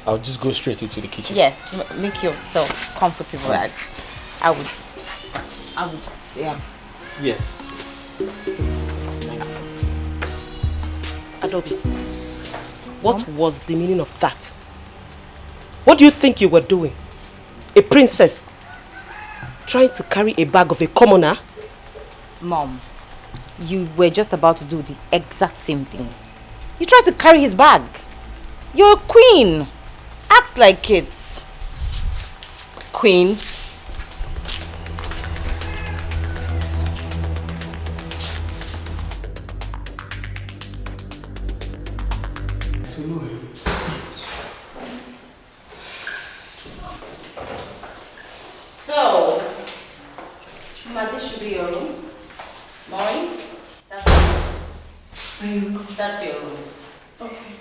I'll just go straight into the kitchen. Yes, make yourself comfortable. I would, yeah. Yes. Adobe, what was the meaning of that? What do you think you were doing? A princess trying to carry a bag of a commoner? Mom, you were just about to do the exact same thing. You tried to carry his bag. You're a queen. Act like it. Queen. So, Ma, this should be your room. Mine, that's your room. Okay.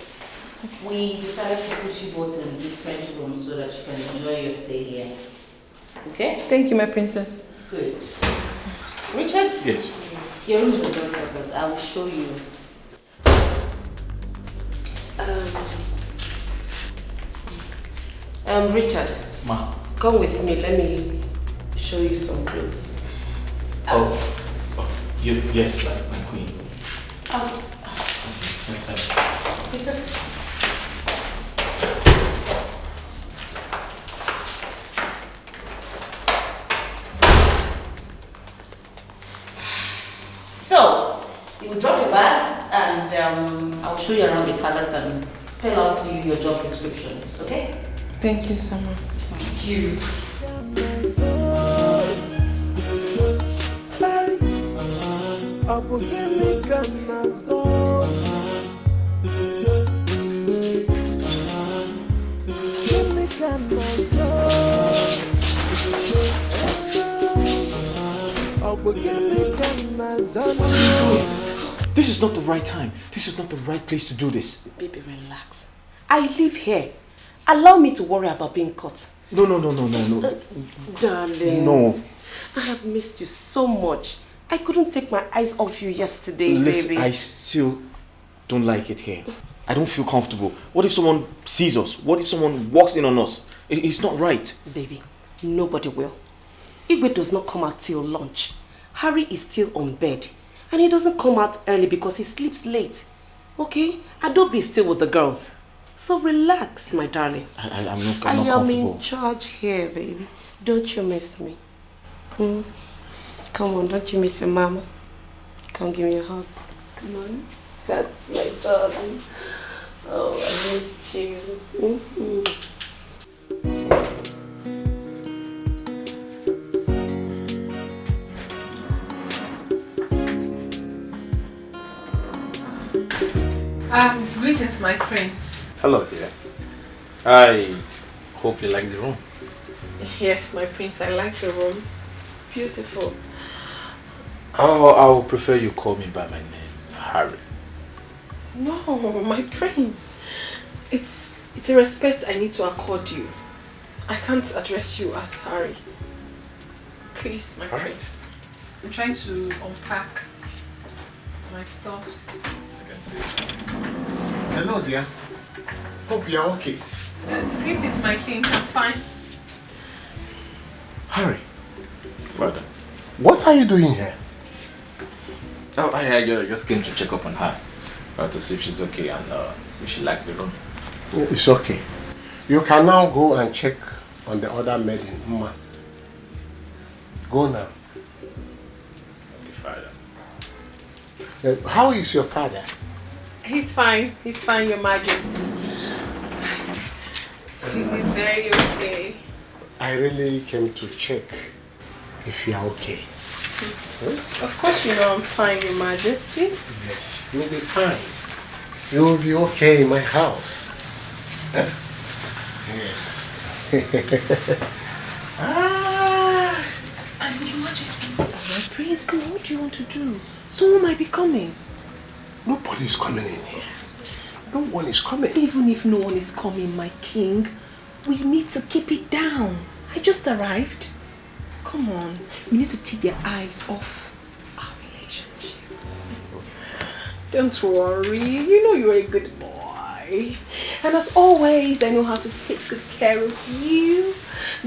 We decided to put you both in different rooms so that you can enjoy your stay here. Okay? Thank you, my princess. Good. Richard? Yes. Your room is the girls' quarters. I will show you. Richard. Ma. Come with me. Let me show you some clothes. Yes, my queen. Oh. Yes, It's okay. So, you will drop your bags and I'll show you around the palace and spell out to you your job descriptions, okay? Thank you so much. Thank you. This is not the right time. This is not the right place to do this. Baby, relax. I live here. Allow me to worry about being caught. No. Darling. No. I have missed you so much. I couldn't take my eyes off you yesterday, Listen, baby. I still don't like it here. I don't feel comfortable. What if someone sees us? What if someone walks in on us? It's not right. Baby, nobody will. Igwe does not come out till lunch. Harry is still on bed. And he doesn't come out early because he sleeps late. Okay? Adobe is still with the girls. So relax, my darling. I'm not I am comfortable. in charge here, baby. Don't you miss me? Come on, don't you miss your mama? Come give me a hug. Come on. That's my darling. Oh, I missed you. Greetings, my prince. Hello, dear. I hope you like the room. Yes, my prince, I like the room. Beautiful. Oh, I would prefer you call me by my name, Harry. No, my prince. It's It's a respect I need to accord you. I can't address you as Harry. Please, my prince. I'm trying to unpack my stuffs. I can see. Hello, dear. Hope you're okay. Greetings, my king. I'm fine. Harry. Father. What are you doing here? Oh, I just came to check up on her. To see if she's okay and if she likes the room. It's okay. You can now go and check on the other maiden, Mma. Go now. Okay, Father. How is your father? He's fine. He's fine, Your Majesty. He's very okay. I really came to check if you are okay. Of course you know I'm fine, Your Majesty. Yes, you'll be fine. You'll be okay in my house. Huh? Yes. And Your Majesty, my prince, come on, what do you want to do? Someone might be coming. Nobody's coming in here. No one is coming. Even if no one is coming, my king, we need to keep it down. I just arrived. Come on, we need to take their eyes off our relationship. Don't worry, you know you're a good boy. And as always, I know how to take good care of you.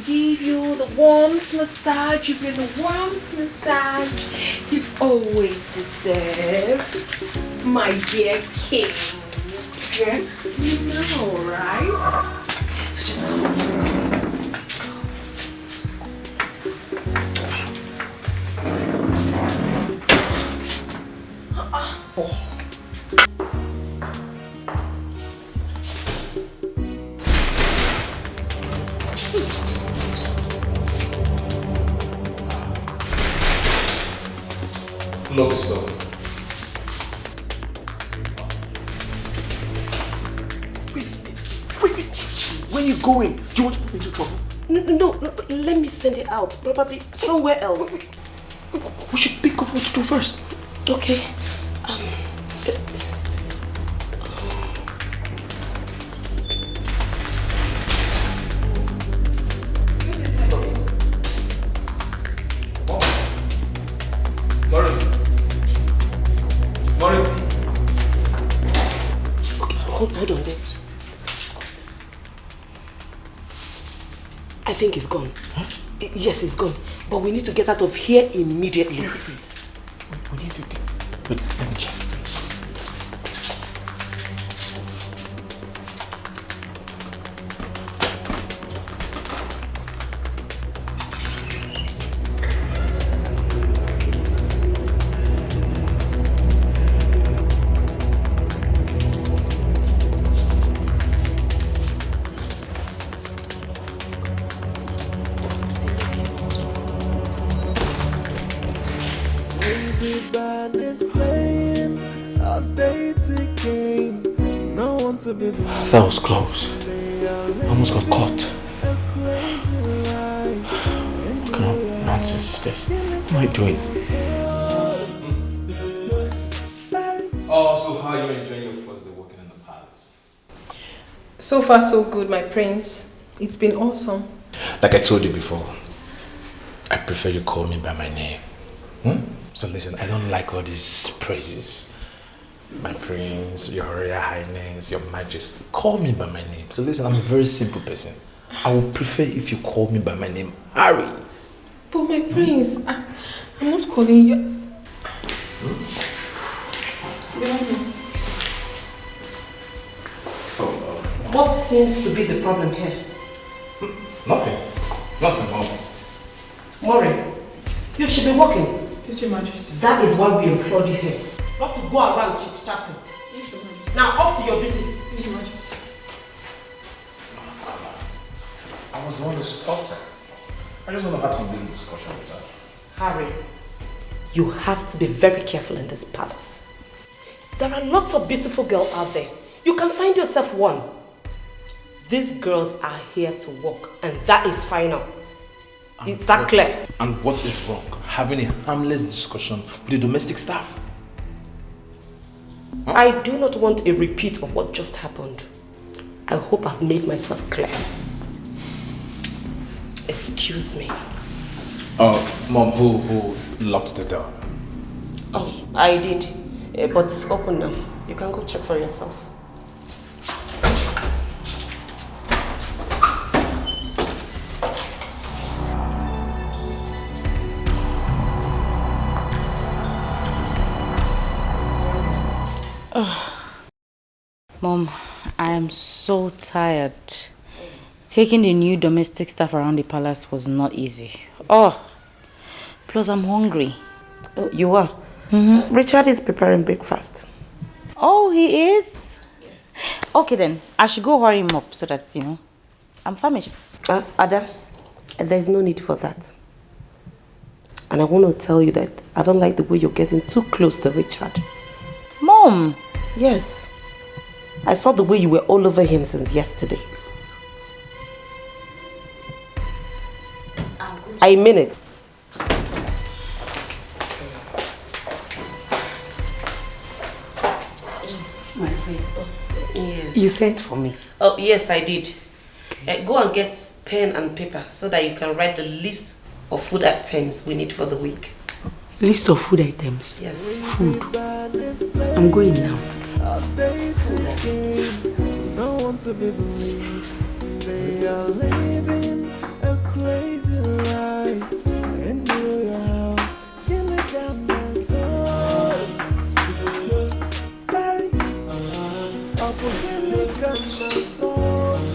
Give you the warmth massage. You've been the warmth massage you've always deserved. My dear king. You know, right? So just come on, just come. Lock this door. Wait. Where are you going? Do you want to put me into trouble? No, but let me send it out. Probably somewhere else. We should think of what to do first. Okay. Hold on there. I think it's gone. Huh? Yes, it's gone. But we need to get out of here immediately. Wait, we need to... Wait, let me check. That was close. I almost got caught. What kind of nonsense is this? What am I doing? Oh, so how are you enjoying your first day working in the palace? So far so good, my prince. It's been awesome. Like I told you before, I prefer you call me by my name. So listen, I don't like all these praises. My prince, your royal highness, your majesty. Call me by my name. So listen, I'm a very simple person. I would prefer if you call me by my name, Harry. But my prince, I'm not calling you. Your highness. What seems to be the problem here? Nothing, Mom. Maury, you should be working. Yes, Your Majesty. That is why we employed you here. Not to go around chit-chatting. Yes, Your Majesty. Now off to your duty. Yes, Your Majesty. I was the one to stop her. I just want to have some little discussion with her. Harry, you have to be very careful in this palace. There are lots of beautiful girls out there. You can find yourself one. These girls are here to work, and that is final. Is that clear? And what is wrong? Having a harmless discussion with the domestic staff? Huh? I do not want a repeat of what just happened. I hope I've made myself clear. Excuse me. Oh, Mom, who locked the door? Oh, I did. But it's open now. You can go check for yourself. Mom, I am so tired. Taking the new domestic staff around the palace was not easy. Oh, plus I'm hungry. Oh, you are? Richard is preparing breakfast. Oh, he is? Yes. Okay then, I should go hurry him up so that, I'm famished. Ada, there's no need for that. And I want to tell you that I don't like the way you're getting too close to Richard. Mom! Yes. I saw the way you were all over him since yesterday. I mean it. My babe. Yes. You sent for me. Oh, yes, I did. Go and get pen and paper so that you can write the list of food items we need for the week. List of food items? Yes. Food. I'm going now. No one to be believed. They are living a crazy life. In your house, in the Gateman zone. Up in the Gateman zone.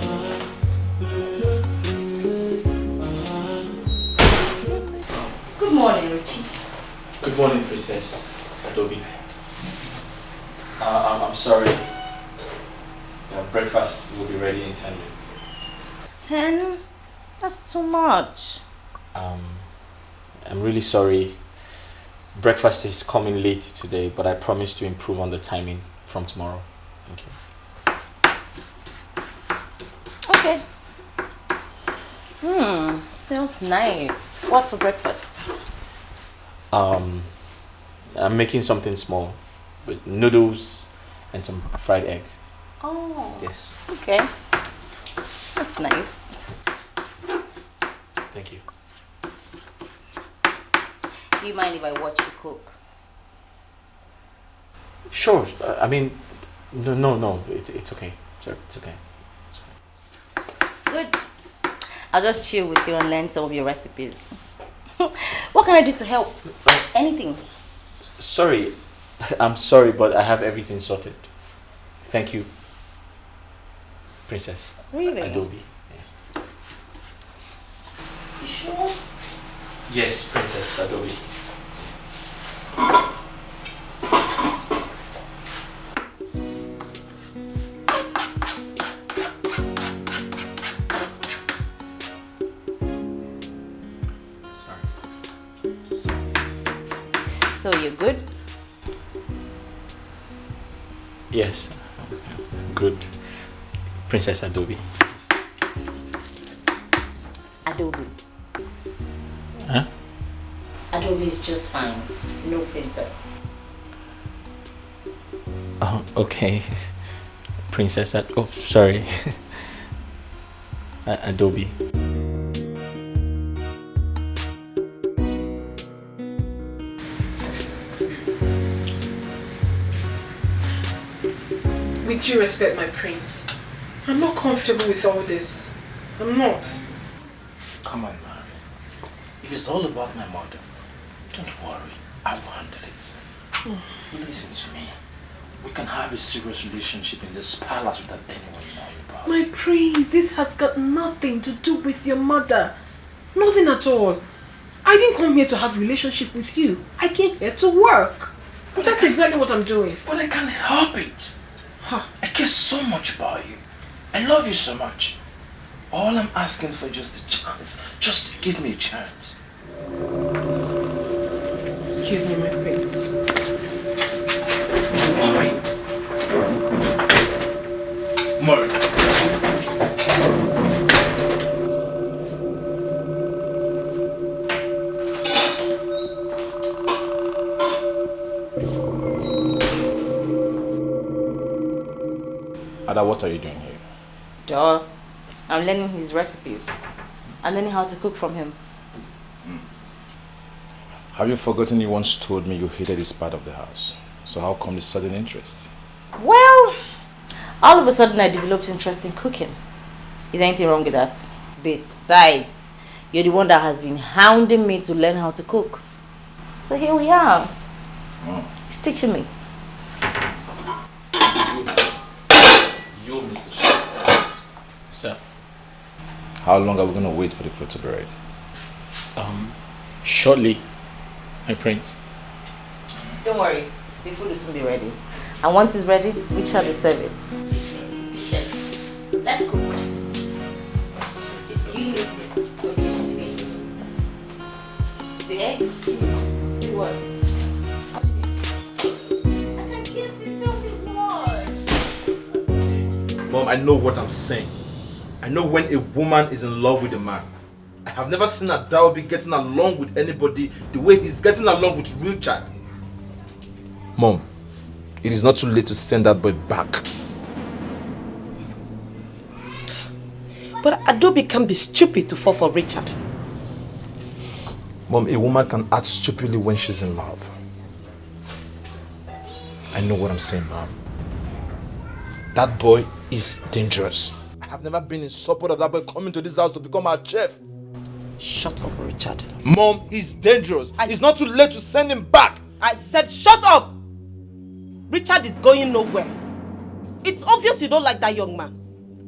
Good morning, Richie. Good morning, Princess Adobe. I'm sorry. Breakfast will be ready in 10 minutes. 10? That's too much. I'm really sorry. Breakfast is coming late today, but I promise to improve on the timing from tomorrow. Thank you. Okay. Smells nice. What's for breakfast? I'm making something small with noodles and some fried eggs. Oh. Yes. Okay. That's nice. Thank you. Do you mind if I watch you cook? Sure. I mean, no. It's okay. It's okay. Good. I'll just chill with you and learn some of your recipes. What can I do to help? Anything. Sorry. I'm sorry, but I have everything sorted. Thank you, Princess Really? Adobe. Yes. You sure? Yes, Princess Adobe. So you're good? Yes. Good. Princess Adobe. Adobe. Huh? Adobe is just fine. No princess. Oh, okay. Princess oh, sorry. Adobe. With due respect, my prince, I'm not comfortable with all this. I'm not. Come on, Mary. If it's all about my mother, don't worry. I will handle it. Listen to me. We can have a serious relationship in this palace without anyone knowing about My it. prince, this has got nothing to do with your mother. Nothing at all. I didn't come here to have a relationship with you. I came here to work. But that's exactly what I'm doing. But I can't help it. I care so much about you. I love you so much. All I'm asking for is just a chance. Just give me a chance. Excuse me, my prince. Murray. Murray. Ada, what are you doing here? Duh. I'm learning his recipes. I'm learning how to cook from him. Have you forgotten you once told me you hated this part of the house? So how come this sudden interest? Well, all of a sudden I developed interest in cooking. Is there anything wrong with that? Besides, you're the one that has been hounding me to learn how to cook. So here we are. He's teaching me. You, Mr. Chef. Sir. How long are we going to wait for the food to be ready? Shortly, my prince. Don't worry, the food will soon be ready. And once it's ready, Richard will serve it. Chef, let's cook. Just you the eggs? Do what? Mom, I know what I'm saying. I know when a woman is in love with a man. I have never seen a Dalby getting along with anybody the way he's getting along with Richard. Mom, it is not too late to send that boy back. But Adobe can't be stupid to fall for Richard. Mom, a woman can act stupidly when she's in love. I know what I'm saying, Mom. That boy is dangerous. I have never been in support of that boy coming to this house to become our chef. Shut up, Richard. Mom, he's dangerous. It's not too late to send him back. I said shut up! Richard is going nowhere. It's obvious you don't like that young man.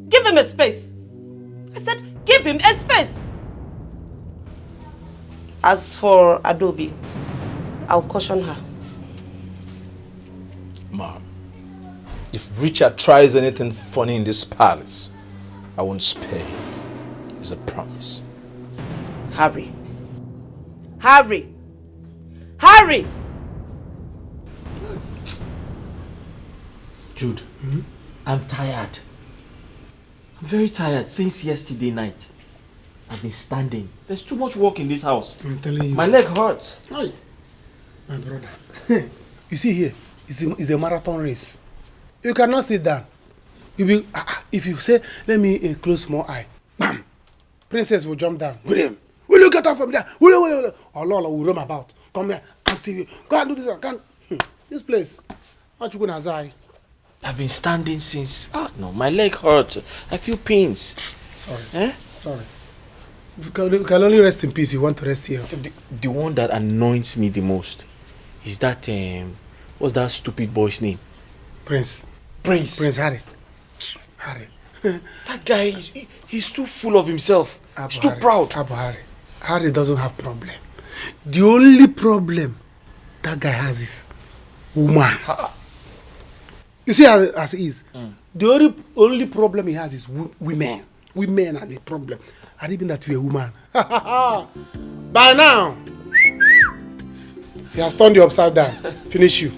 Give him a space. I said give him a space. As for Adobe, I'll caution her. Mom, if Richard tries anything funny in this palace, I won't spare him. It's a promise. Hurry. Hurry. Hurry! Jude, I'm tired. I'm very tired since yesterday night. I've been standing. There's too much work in this house. I'm telling you. My leg hurts. Hi. My brother. You see here, it's a marathon race. You cannot sit down. You be, if you say, let me close small eye, bam, princess will jump down. William, will you get up from there? Will. Allah will roam about. Come here, active. Go and do this one. Go and, this place. What you gonna say? I've been standing since. No, my leg hurts. I feel pains. Sorry. Sorry. You can only rest in peace. You want to rest here. The one that annoys me the most is that what's that stupid boy's name? Prince Harry. That guy he's too full of himself. He's too proud. Harry doesn't have problem. The only problem that guy has is woman. You see as it is. The only problem he has is women. Women are the problem. And even that you're a woman. By now, he has turned you upside down. Finish you.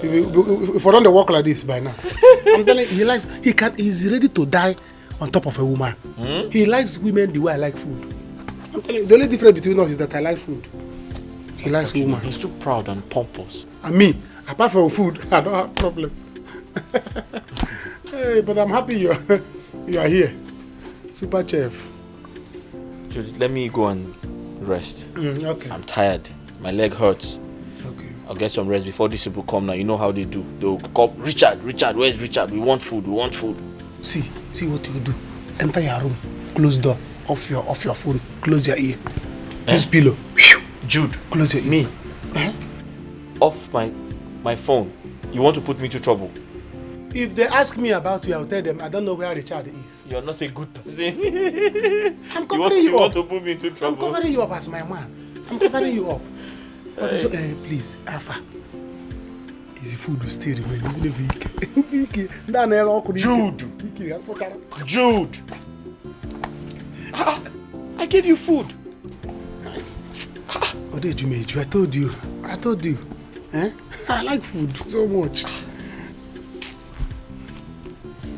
If I don't walk like this by now, I'm telling you, he's ready to die on top of a woman. He likes women the way I like food. I'm telling you, the only difference between us is that I like food. He likes women. He's too proud and pompous. And me, apart from food, I don't have problem. Hey, but I'm happy you are here. Super chef. Jude, let me go and rest. Okay. I'm tired. My leg hurts. Okay. I'll get some rest before these people come now. You know how they do. They'll call Richard, where's Richard? We want food. See what you do. Enter your room, close door, off your phone, close your ear. This pillow. Jude, close your ear. Me? Off my phone. You want to put me to trouble? If they ask me about you, I'll tell them I don't know where Richard is. You're not a good person. I'm covering you up. You want to put me into trouble? I'm covering you up as my man. I'm covering you up. But please, Alpha. Is the food will still remain Jude! I gave you food. I told you. I like food so much.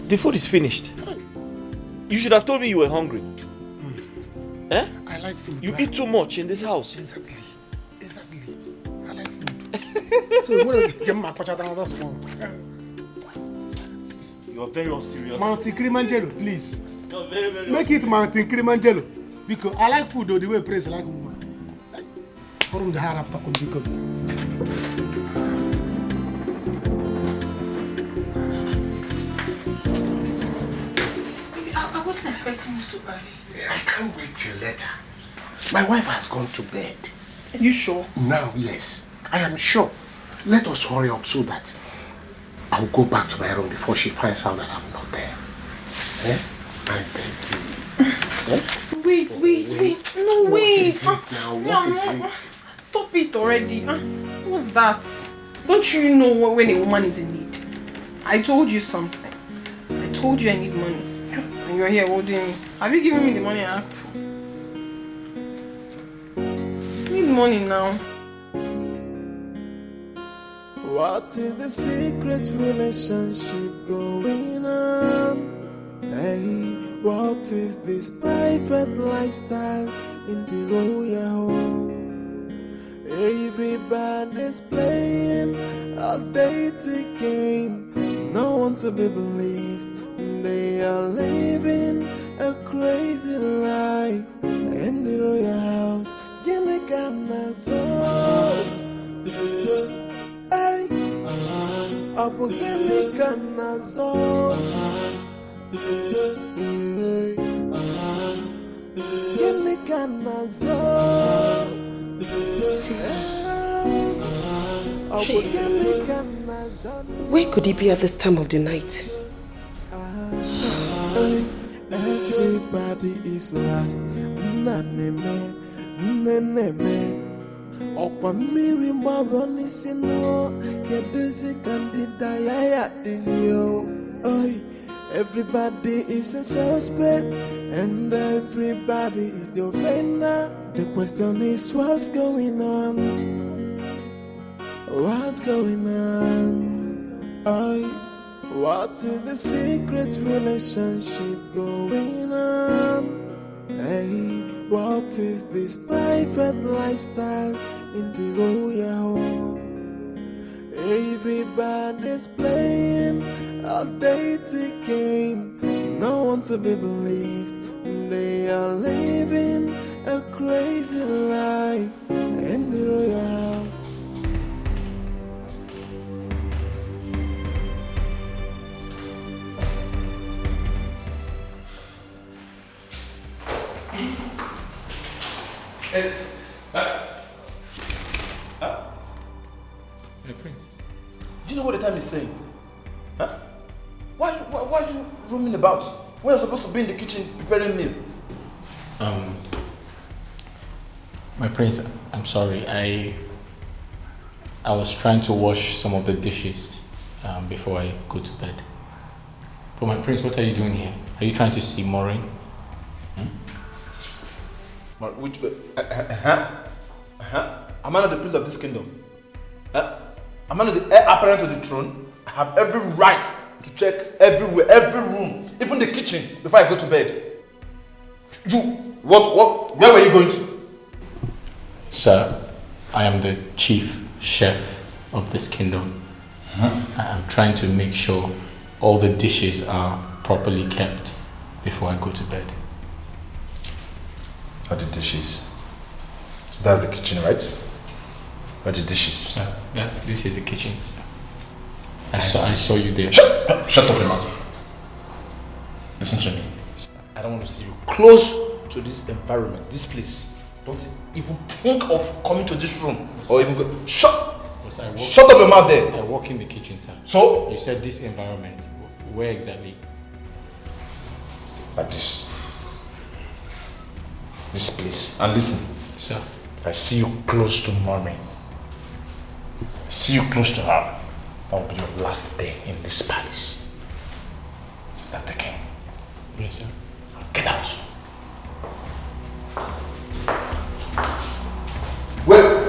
The food is finished. You should have told me you were hungry. I like food. You eat too much in this house. Exactly. I like food. So when I get my another small. You're very unserious. Mountain Kilimanjaro, please. You're very, very Make it Mountain Kilimanjaro. Because I like food though, the way Prince like woman. Forum the hard after because. I wasn't expecting you so early. I can't wait till later. My wife has gone to bed. Are you sure? Now, yes. I am sure. Let us hurry up so that I'll go back to my room before she finds out that I'm not there. Eh? My baby. Eh? Wait. No, wait. What is it now? What is it? Stop it already. What's that? Don't you know when a woman is in need? I told you something. I told you I need money. And you're here holding me. Have you given me the money I asked for? I need money now. What is the secret relationship going on? Hey, what is this private lifestyle in the royal home? Everybody's playing a dating game. No one to be believed. They are living a crazy life in the royal house. Give me Ghana soul. Hey, I'm getting Ghana soul. Give me Ghana soul. Where could he be at this time of the night? Everybody is lost. Naneme. Okwa miri maboni sino. Kedusi kandida yaya dizio. Everybody is a suspect. And everybody is the offender. The question is what's going on? What's going on? What is the secret relationship going on? Hey, what is this private lifestyle in the royal home? Everybody's playing a dating game. No one to be believed. They are living a crazy life in the royal house. Hey, Prince. Do you know what the time is saying? Huh? Why are you roaming about? When you're supposed to be in the kitchen preparing meal? My prince, I'm sorry. I was trying to wash some of the dishes before I go to bed. But my prince, what are you doing here? Are you trying to see Maureen? Which? Am I not the prince of this kingdom? Am I not the heir apparent to the throne? I have every right to check everywhere, every room, even the kitchen, before I go to bed. Where were you going to? Sir, I am the chief chef of this kingdom. I'm trying to make sure all the dishes are properly kept before I go to bed. All the dishes. So that's the kitchen, right? All the dishes. Yeah, this is the kitchen, sir. I saw you there. Shut up your mouth. Listen to me. I don't want to see you close to this environment, this place. Don't even think of coming to this room or even go. Shut up your mouth there. I walk in the kitchen, sir. So? You said this environment. Where exactly? Like this. This place. And listen. Sir. If I see you close to Mommy, see you close to her, that will be your last day in this palace. Is that the king? Yes, sir. Get out. Wait.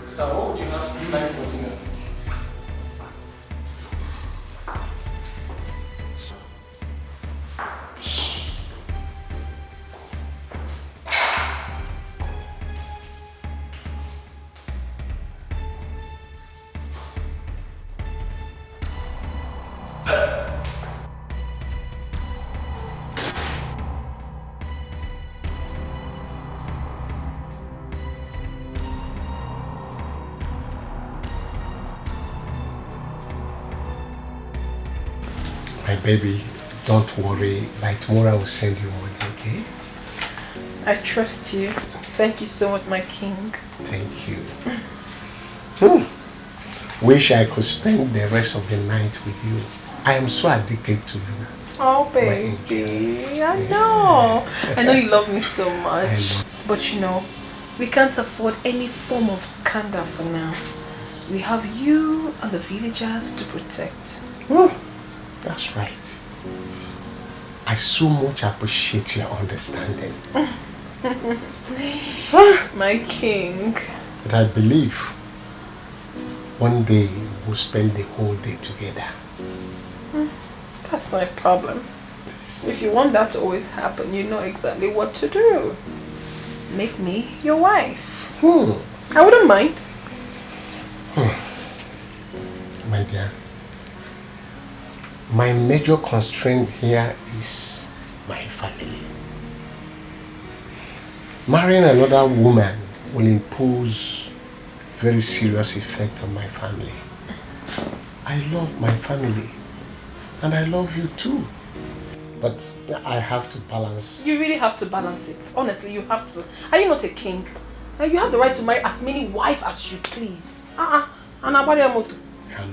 So what would you have 9:14? My baby, don't worry. By tomorrow I will send you money, okay? I trust you. Thank you so much, my king. Thank you. Wish I could spend the rest of the night with you. I am so addicted to you. Oh, baby, I know. I know you love me so much. But you know, we can't afford any form of scandal for now. We have you and the villagers to protect. That's right. I so much appreciate your understanding. My king. But I believe one day we'll spend the whole day together. That's not a problem. If you want that to always happen, you know exactly what to do. Make me your wife. I wouldn't mind. My dear, my major constraint here is my family. Marrying another woman will impose very serious effect on my family. I love my family and I love you too. But I have to balance. You really have to balance it. Honestly, you have to. Are you not a king? You have the right to marry as many wives as you please. Calm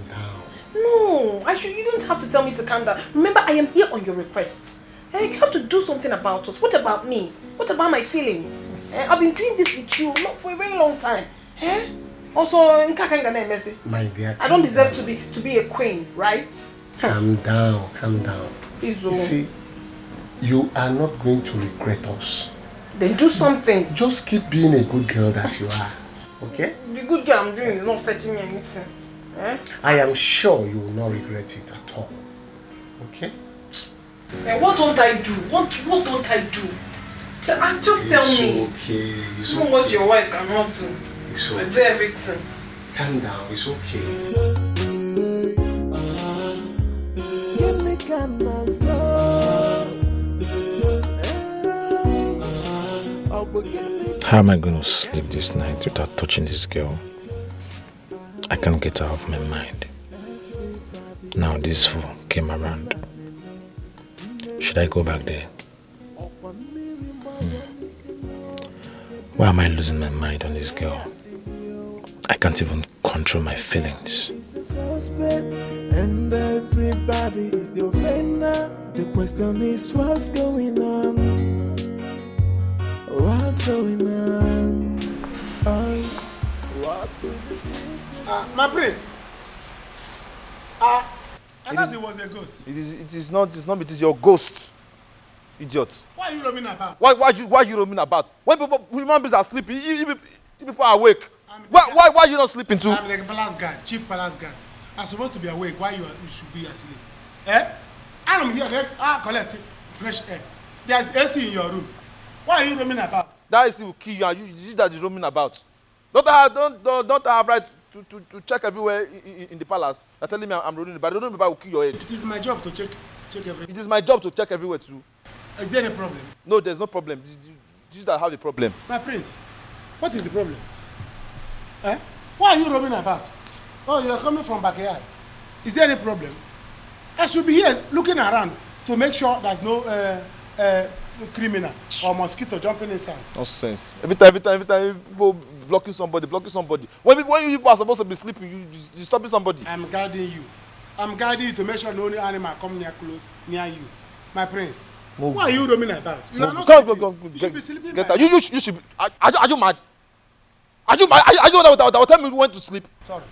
down. No, you don't have to tell me to calm down. Remember, I am here on your request. You have to do something about us. What about me? What about my feelings? I've been doing this with you not for a very long time. Also, my dear, I don't deserve to be a queen, right? Calm down, calm down. Please, you see, you are not going to regret us. Then do something. Just keep being a good girl that you are, okay? The good girl I'm doing is not fetching me anything. I am sure you will not regret it at all, okay? What don't I do? What don't I do? Just tell me. Okay. It's okay. What your wife cannot do. It's okay. I do everything. Calm down. It's okay. How am I going to sleep this night without touching this girl? I can't get her off my mind. Now this fool came around. Should I go back there? Why am I losing my mind on this girl? I can't even control my feelings. And everybody is the offender. The question is what's going on? What's going on? What is the secret? My prince. I thought it was a ghost. It is not. It is your ghost, idiot. Why are you roaming about? Why are you roaming about? When human beings are sleeping, you people are awake. Why are you not sleeping too? I'm the palace guard, chief palace guard. I'm supposed to be awake. Why you should be asleep? I'm here. Collect fresh air. There's AC in your room. Why are you roaming about? That AC will kill you, and you that is roaming about. Don't I have right to check everywhere in the palace? You're telling me I'm roaming about. I don't know if I will kill your head. It is my job to check everywhere. It is my job to check everywhere too. Is there any problem? No, there's no problem. You that have a problem. My prince, what is the problem? Why are you roaming about? Oh, you're coming from backyard. Is there any problem? I should be here looking around to make sure there's no criminal or mosquito jumping inside. Nonsense. Every time people blocking somebody. When you people are supposed to be sleeping, you stopping somebody. I'm guiding you. I'm guiding you to make sure no animal come near you. My prince. Move. Why are you roaming about? You are not Go. You should be sleeping. Get out. You should be. Are you mad? Are you mad? Are you that will tell me when to sleep? Sorry.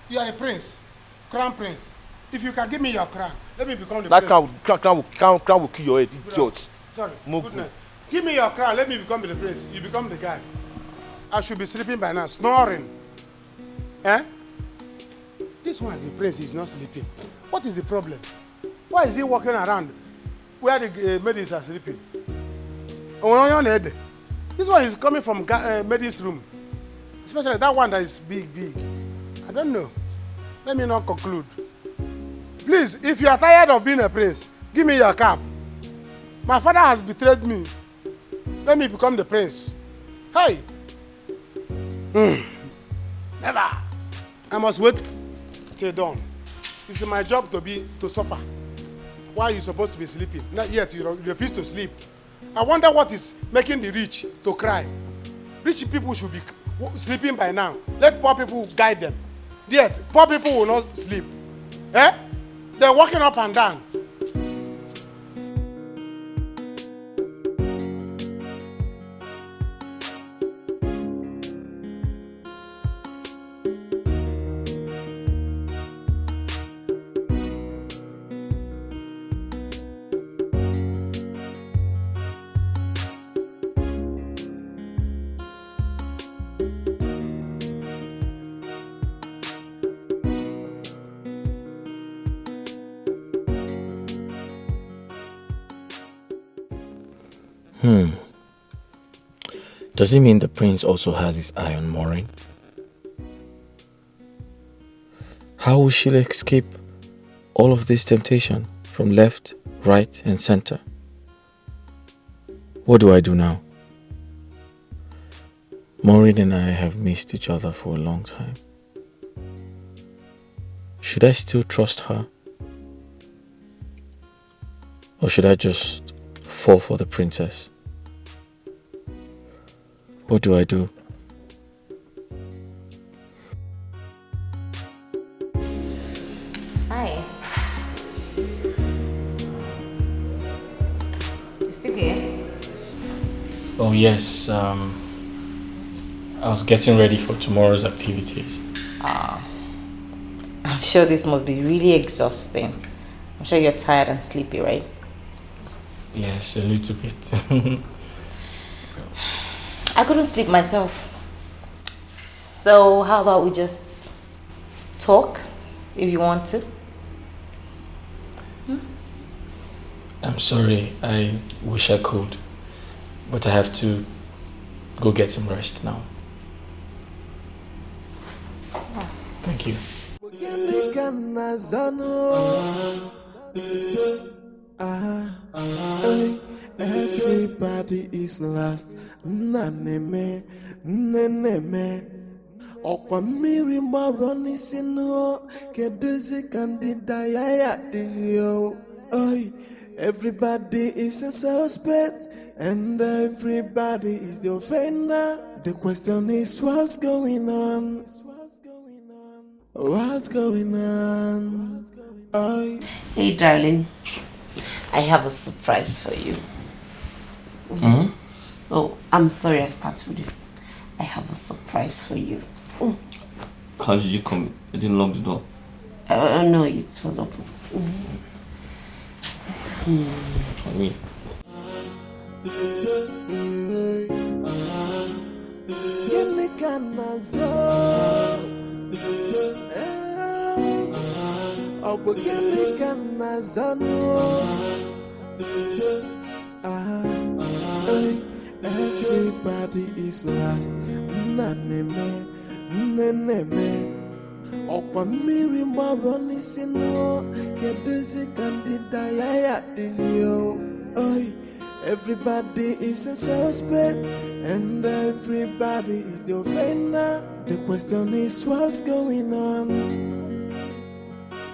You are a prince, crown prince. If you can give me your crown, let me become the prince. That crown will kill your head, idiot. Sorry. Move. Good night. Give me your crown, let me become the prince. You become the guy. I should be sleeping by now, snoring. This one, the prince, is not sleeping. What is the problem? Why is he walking around where the maidens are sleeping? This one is coming from maidens' room. Especially that one that is big. I don't know. Let me not conclude. Please, if you are tired of being a prince, give me your cap. My father has betrayed me. Let me become the prince. Hey! Never! I must wait till dawn. It's my job to suffer. while you're supposed to be sleeping. Not yet, you refuse to sleep. I wonder what is making the rich to cry. Rich people should be sleeping by now. Let poor people guide them. Yet, poor people will not sleep. Eh? They're walking up and down. Does it mean the prince also has his eye on Maureen? How will she escape all of this temptation from left, right, and center? What do I do now? Maureen and I have missed each other for a long time. Should I still trust her? Or should I just fall for the princess? What do I do? Hi. You still here? Oh yes, I was getting ready for tomorrow's activities. I'm sure this must be really exhausting. I'm sure you're tired and sleepy, right? Yes, a little bit. I couldn't sleep myself. So how about we just talk if you want to? I'm sorry, I wish I could, but I have to go get some rest now. Thank you. Everybody is lost. Naneme, neneme. Okwamiri maboni sino. Keduzi candida ya dizio. Oi, everybody is a suspect, and everybody is the offender. The question is, what's going on? What's going on? Oi. Hey, darling. I have a surprise for you. Mm-hmm. Oh, I'm sorry I started with you. I have a surprise for you. How did you come? You didn't lock the door? No, it was open. I mean. Everybody is lost. Naneme, neneme. Okwamiri maboni sino. Keduzi candida ya dizio. Oi, everybody is a suspect, and everybody is the offender. The question is, what's going on?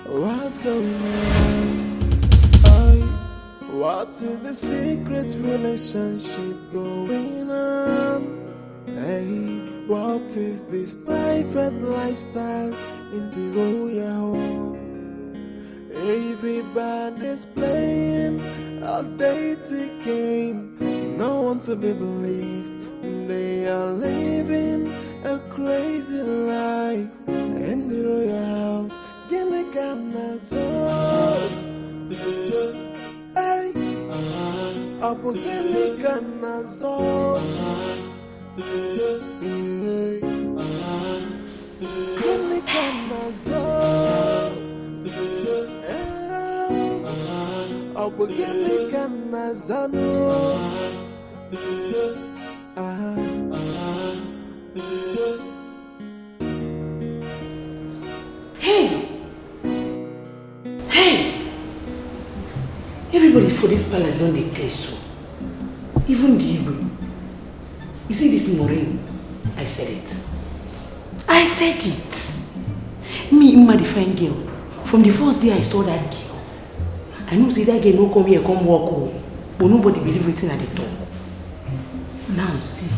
What's going on? What is the secret relationship going on? Hey, what is this private lifestyle in the royal home? Everybody's playing a dating game. No one to be believed. They are living a crazy life in the royal house. Hey, Abu Gili Ganazo. Gili Ganazo. Abu Gili Ganazano. Hey! Hey! Everybody for this palace don't dey care so. Even the Igbo. You see this Maureen? I said it. I said it. Me, Ima, the fine girl. From the first day I saw that girl, I know say that girl no come here, come walk home. But nobody believe wetin I dey talk. Now see,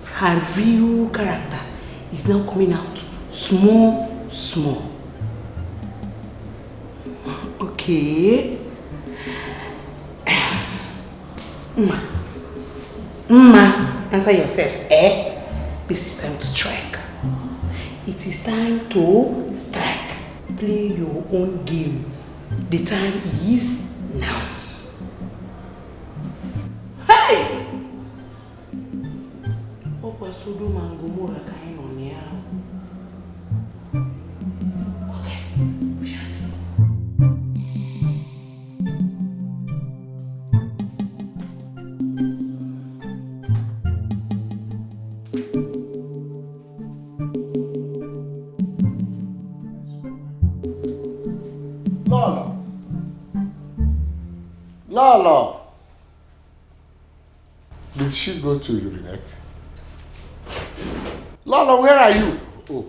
her real character is now coming out small. Okay. Mma, answer yourself. This is time to strike. It is time to strike. Play your own game. The time is now. Hey! Opa Sodom and Gomorrah kind on here. Okay, we shall see. Lala. Did she go to urinate? Lala, where are you? Oh.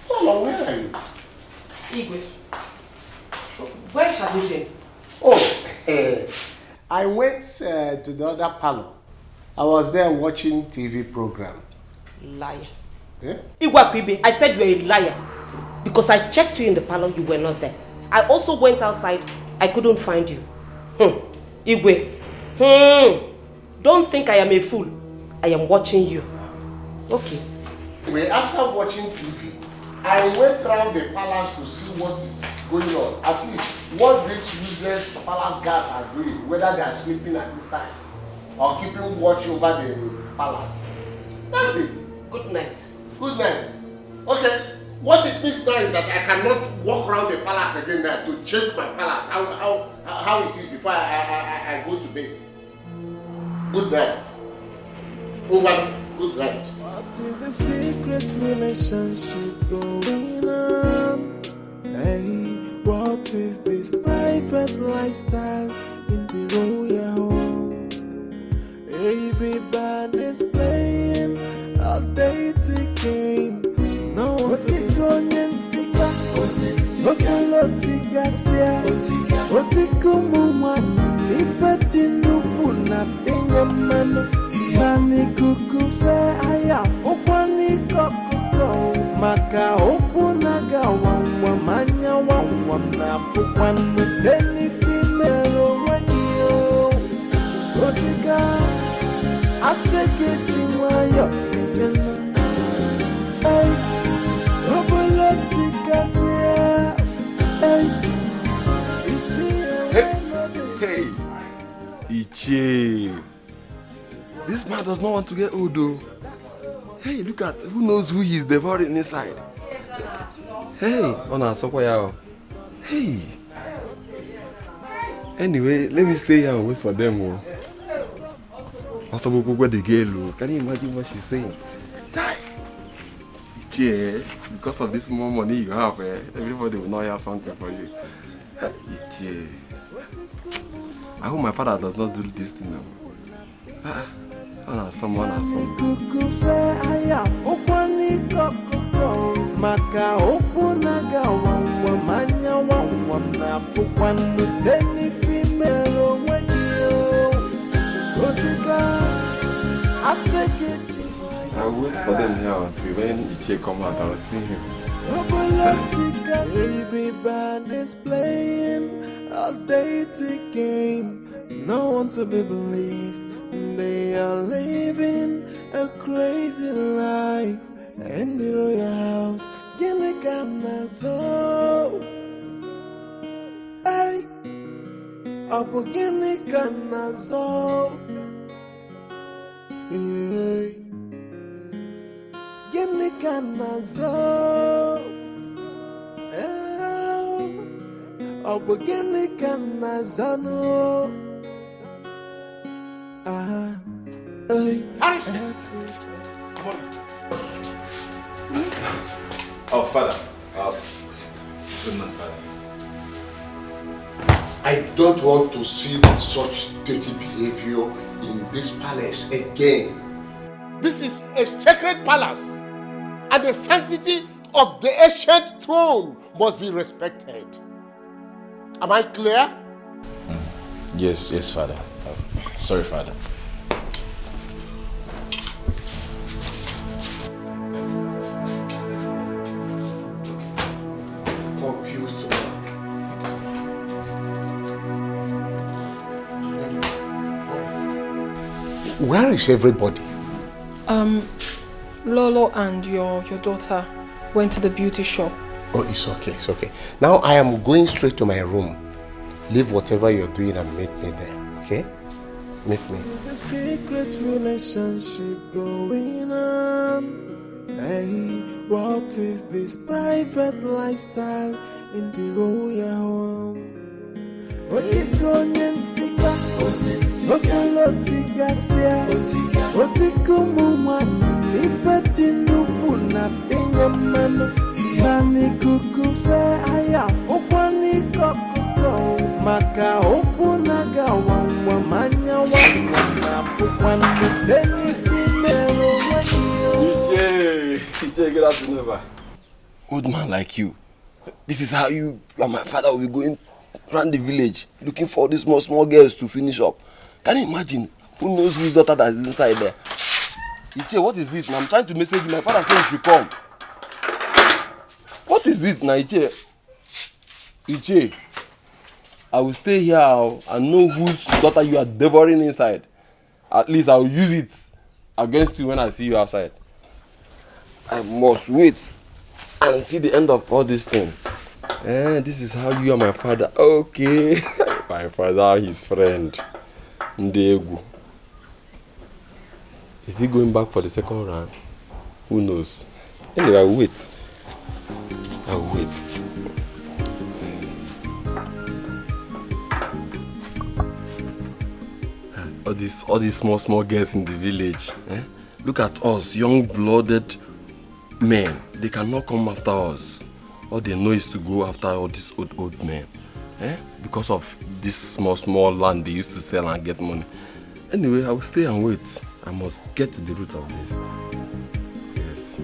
Lala, where are you? Igwe, where have you been? Oh, I went to the other parlor. I was there watching TV program. Liar. Eh? Igwe, I said you're a liar. Because I checked you in the parlor, you were not there. I also went outside, I couldn't find you. Igwe. Don't think I am a fool. I am watching you. Okay. Anyway, after watching TV, I went around the palace to see what is going on. At least what these useless palace guards are doing, whether they are sleeping at this time or keeping watch over the palace. That's it. Good night. Good night. Okay, what it means now is that I cannot walk around the palace again now to check my palace, how it is before I go to bed. Good night. Over. Good night. What is the secret relationship going on? Hey, what is this private lifestyle in the royal home? Everybody's playing a dating game. No one's going tika, okolo tika sia, otiko mumani, ifedi nuku na tenya mano. Nani kukufe aya fokwani kokoko maka okunaga wangwa manya wangwa na fokwani deni female wagio otika aseke chiwayo jena ay obolotika sia ay Ichie. This man does not want to get old though. Hey, look at, who knows who he is devouring inside. Hey, hey. Anyway, let me stay here and wait for them. Also, where the girl. Can you imagine what she's saying? Ichie, because of this more money you have, everybody will now have something for you. Ichie. I hope my father does not do this thing now. Someone. Maka okunaga wangwa manya wangwa na fukwani deni female wagio otika aseke. I will wait for them here until when Ichie come out. I will see him. Everybody's playing a dating game. No one to be believed. They are living a crazy life. In the royal house, Gilligana so. Hey, up Gilligana so. Hey, Gilligana so. Up Gilligana so. Hey, Oh, Father. Good man, Father. I don't want to see such dirty behavior in this palace again. This is a sacred palace, and the sanctity of the ancient throne must be respected. Am I clear? Yes, yes, Father. Sorry, Father. Confused. Where is everybody? Lolo and your daughter went to the beauty shop. Oh, it's okay, it's okay. Now I am going straight to my room. Leave whatever you're doing and meet me there, okay? Meet me. Is the secret relationship going on? Hey, what is this private lifestyle in the royal home? Otiko nyentika, okolo tigasia, otiko mumani, ifedi nuku na tenyamano, nani kukufe aya, fukwani kokoko, maka okunaga wangwa manya wangwa, fukwani deni female wanyo. DJ, good afternoon, sir. Old man like you, this is how you and my father will be going around the village looking for these small girls to finish up. Can you imagine? Who knows whose daughter that is inside there? Iche, what is it? Now I'm trying to message you. My father said you should come. What is it now, Iche? Iche, I will stay here and know whose daughter you are devouring inside. At least I will use it against you when I see you outside. I must wait and see the end of all this thing. This is how you are my father. Okay. My father, his friend. Ndegu. Is he going back for the second round? Who knows? Anyway, I will wait. I will wait. All these small girls in the village. Look at us, young-blooded men. They cannot come after us. All they know is to go after all these old men. Because of this small land they used to sell and get money. Anyway, I will stay and wait. I must get to the root of this. Yes.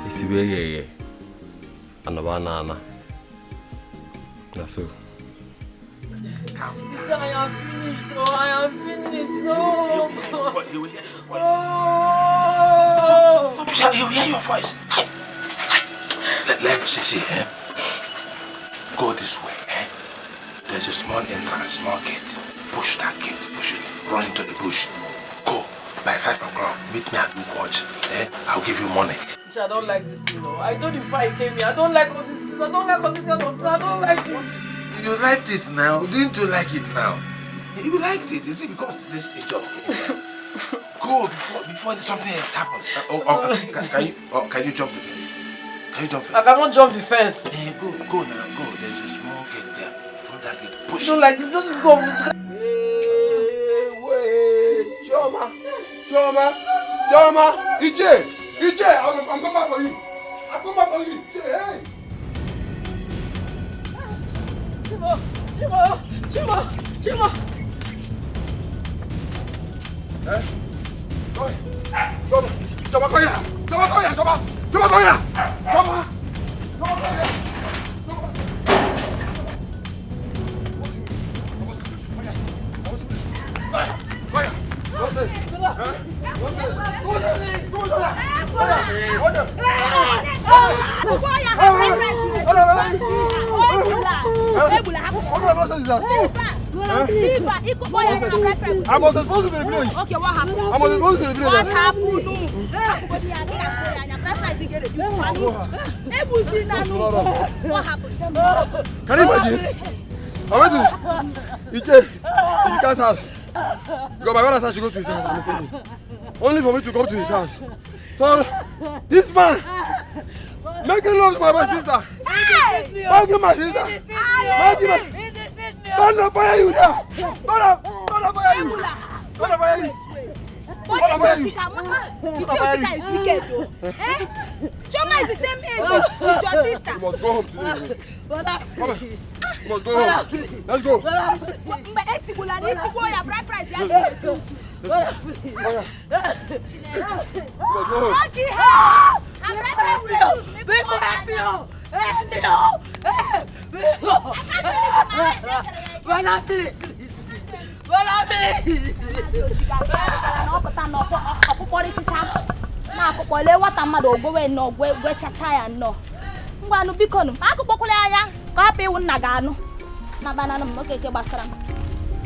It's yeah. Anna. That's all. I am finished. Oh, I am finished. No. You will hear your voice. Oh. Stop shouting. You will hear your voice. Let me see. Go this way. There's a small entrance, small gate. Push that gate. Push it. Run into the bush. Go. By 5 o'clock, meet me at the watch. I'll give you money. I don't like this thing, no. I told you before I came here. I don't like all this things. I don't like all this kind of things. I don't like it. You liked it now. Didn't you like it now? You liked it. Is it because this idiot came here? Go before something else happens. Can you jump the fence? Can you jump the fence? I cannot jump the fence. Go now. Go. There's a small gate there. Before that gate, push. I don't like this. Just go. Wait. Choma. Iche, I'm coming back for you. I'm coming back for you. Hey. Chima. Choma, come here. I was supposed to be the village. Okay, what happened? I was supposed to be the village. What happened? What happened? Can you imagine? I went to Iche's house. Because my brother said she go to his house. Only for me to come to his house. So, this man making love to my sister. Making my sister. Don't fire you there. Don't fire you. Chioma is wicked though. Chioma is the same age as your sister. You must go home today. You must go home. Let's go.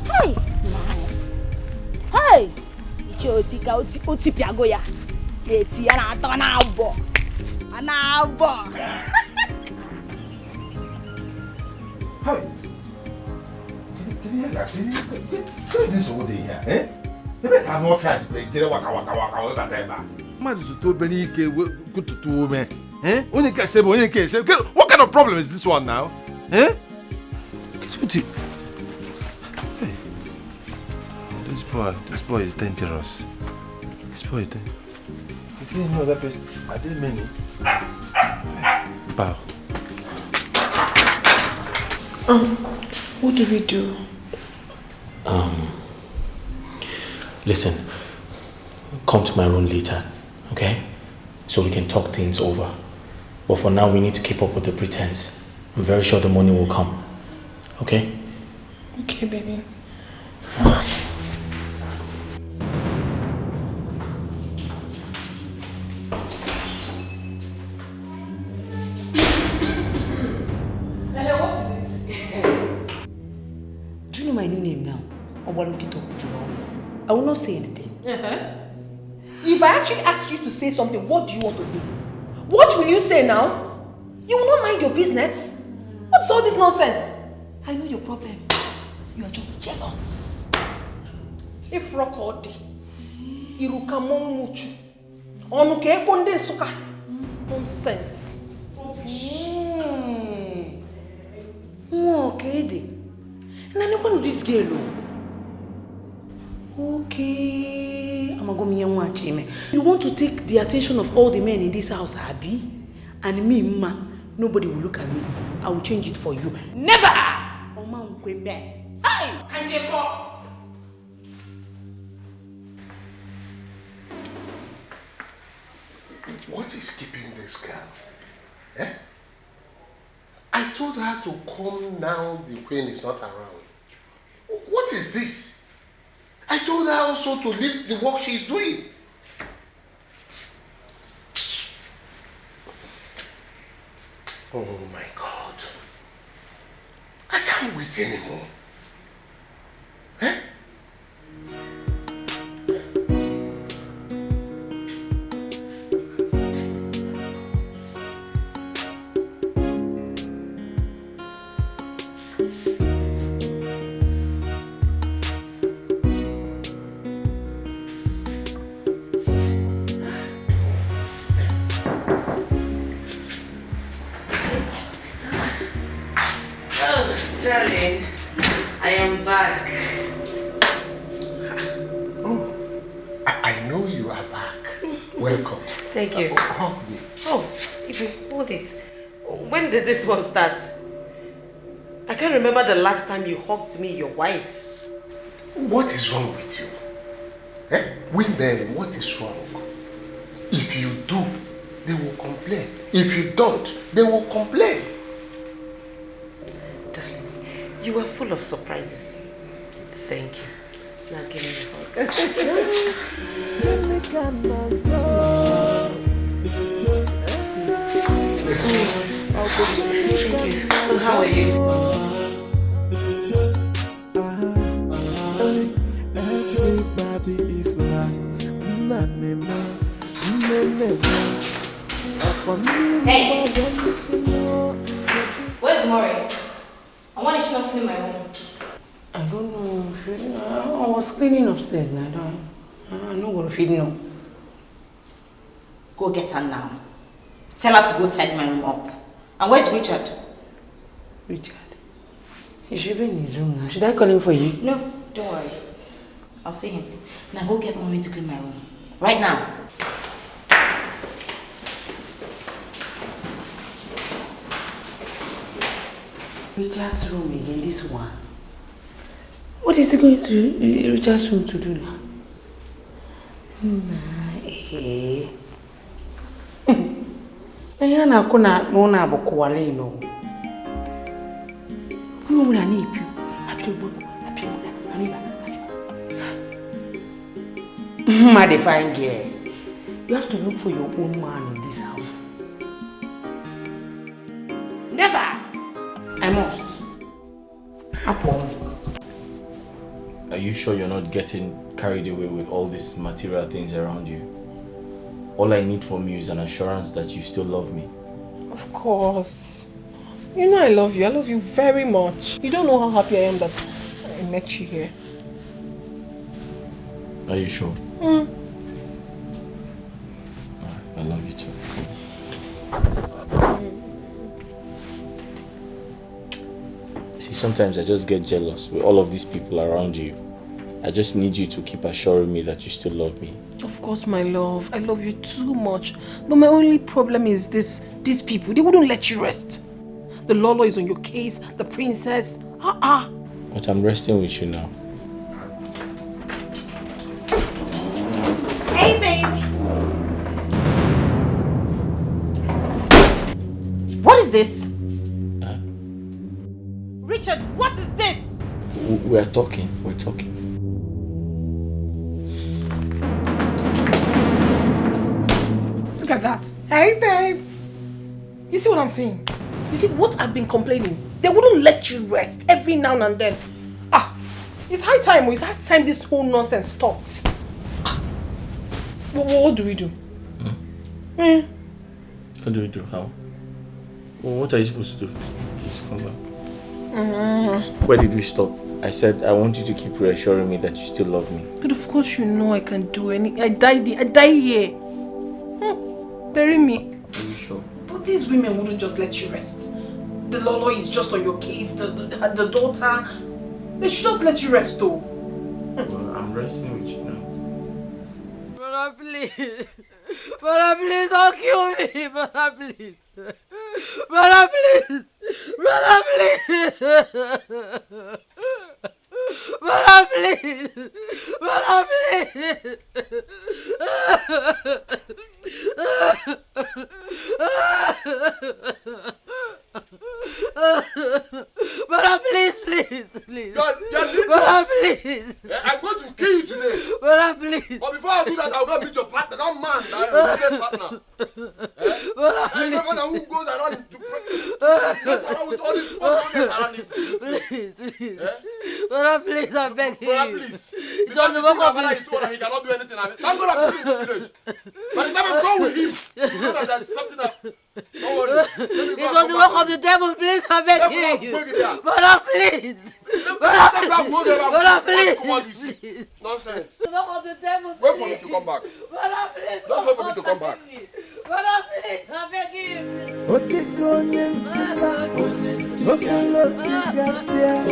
Hey! Hey! Ichotika uti piago ya. Eti ya na ato na abo. Ana abo. Hey! What is this over there? Eh? Ebe ka no flash break jere waka we bateba. Mad is to be ni ke kututu me. Eh? Onye ke sebe, onye ke sebe. What kind of problem is this one now? Eh? Hey. This boy is dangerous. This boy is dangerous. Is there any other person? Are there many? Bow. What do we do? Listen, come to my room later, okay? So we can talk things over. But for now, we need to keep up with the pretense. I'm very sure the money will come, okay? Okay, baby. Hello, what is it? Do you know my new name now? I will not say anything. If I actually ask you to say something, what do you want to say? What will you say now? You will not mind your business? What's all this nonsense? I know your problem. You are just jealous. If Rokodi, Iruka Momuchu, Onuke Bonde Suka. Nonsense. Okay. Now, what this girl? Okay. You want to take the attention of all the men in this house, Abi? And me, Ma, nobody will look at me. I will change it for you. Never! Hey! What is keeping this girl? Eh? I told her to come now the queen is not around. What is this? I told her also to leave the work she is doing. Oh my God. I can't wait anymore. Eh? Darling, I am back. Oh, I know you are back. Welcome. Thank you. Hug me. Oh, Ibi, hold it. When did this one start? I can't remember the last time you hugged me, your wife. What is wrong with you? Eh? Women, what is wrong? If you do, they will complain. If you don't, they will complain. You were full of surprises. Thank you. Now give me a hug. How are you? Everybody is lost. Hey! Where's Maury? Why did she not clean my room? I don't know. I was cleaning upstairs now. I'm not going to feed no. Go get her now. Tell her to go tidy my room up. And where's Richard? Richard? He should be in his room now. Should I call him for you? No, don't worry. I'll see him. Now go get Maury to clean my room. Right now. Richard's room again, this one. What is he going to Richard's room to do now? Anya na kuna nona abokwale no. No na need you. Happy. My fine girl. You have to look for your own man in this house. Never. I must. Upon. Are you sure you're not getting carried away with all these material things around you? All I need from you is an assurance that you still love me. Of course. You know I love you. I love you very much. You don't know how happy I am that I met you here. Are you sure? I love you too. See, sometimes I just get jealous with all of these people around you. I just need you to keep assuring me that you still love me. Of course, my love. I love you too much. But my only problem is these people. They wouldn't let you rest. The Lolo is on your case. The princess. But I'm resting with you now. Hey, baby. What is this? Huh? Richard, what is this? We're talking. We're talking. Look at that. Hey, babe. You see what I'm saying? You see what I've been complaining? They wouldn't let you rest every now and then. It's high time. It's high time this whole nonsense stopped. What do we do? What do we do? How? Well, what are you supposed to do? Just come back. Where did we stop? I said I want you to keep reassuring me that you still love me. But of course you know I can do anything. I die here. Bury me. Are you sure? But these women wouldn't just let you rest. The Lolo is just on your case. The daughter. They should just let you rest though. Well, I'm resting with you now. Brother, please. Brother, please, don't kill me. Brother, please. Brother, please. Brother, please. Brother, please. Brother, please. Brother, please. Brother, please. I'm going to kill you today. Brother, please. But before I do that, I'll go meet your partner. That man, that business partner. Brother, please. You know who goes around to pray. Goes around with all these small around him. Please. Brother, please, I beg you. Brother, please. Because the thing about that is so that he cannot do anything. I'm going to put him in this village. By the time I'm done with him, you know that there's something that... Don't worry. It was the work of the devil, please, I beg you. Brother, please. Brother, please. Nonsense. The work of the devil, please. Wait for me to come back. Brother, please. Just wait for me to come back. Brother, please, I beg you. Otiko nyentika, okolotika sia,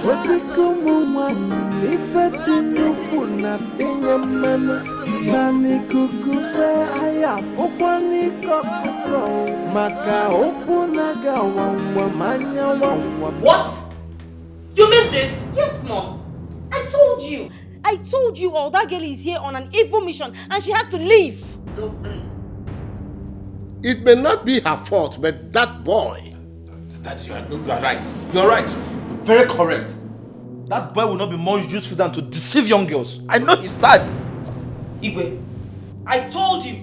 otiko mumani, ifedi nuku na tinyamano, nani kukufe aya fukwa nikokuko, maka okunaga wawa manya wawa. What? You mean this? Yes, Mom. I told you all that girl is here on an evil mission and she has to leave. Look, me. It may not be her fault, but that boy. Daddy, you are right. You are right. Very correct. That boy will not be more useful than to deceive young girls. I know his type. Igwe, I told you.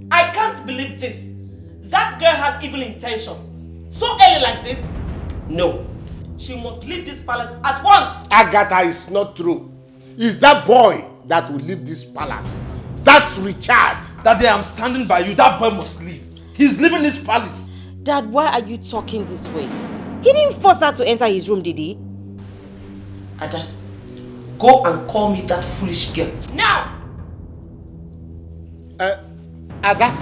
I can't believe this. That girl has evil intention. So early like this? No. She must leave this palace at once. Agatha, is not true. It's that boy that will leave this palace. That's Richard. Daddy, I'm standing by you. That boy must leave. He's leaving this palace. Dad, why are you talking this way? He didn't force her to enter his room, did he? Ada, go and call me that foolish girl. Now! Ada,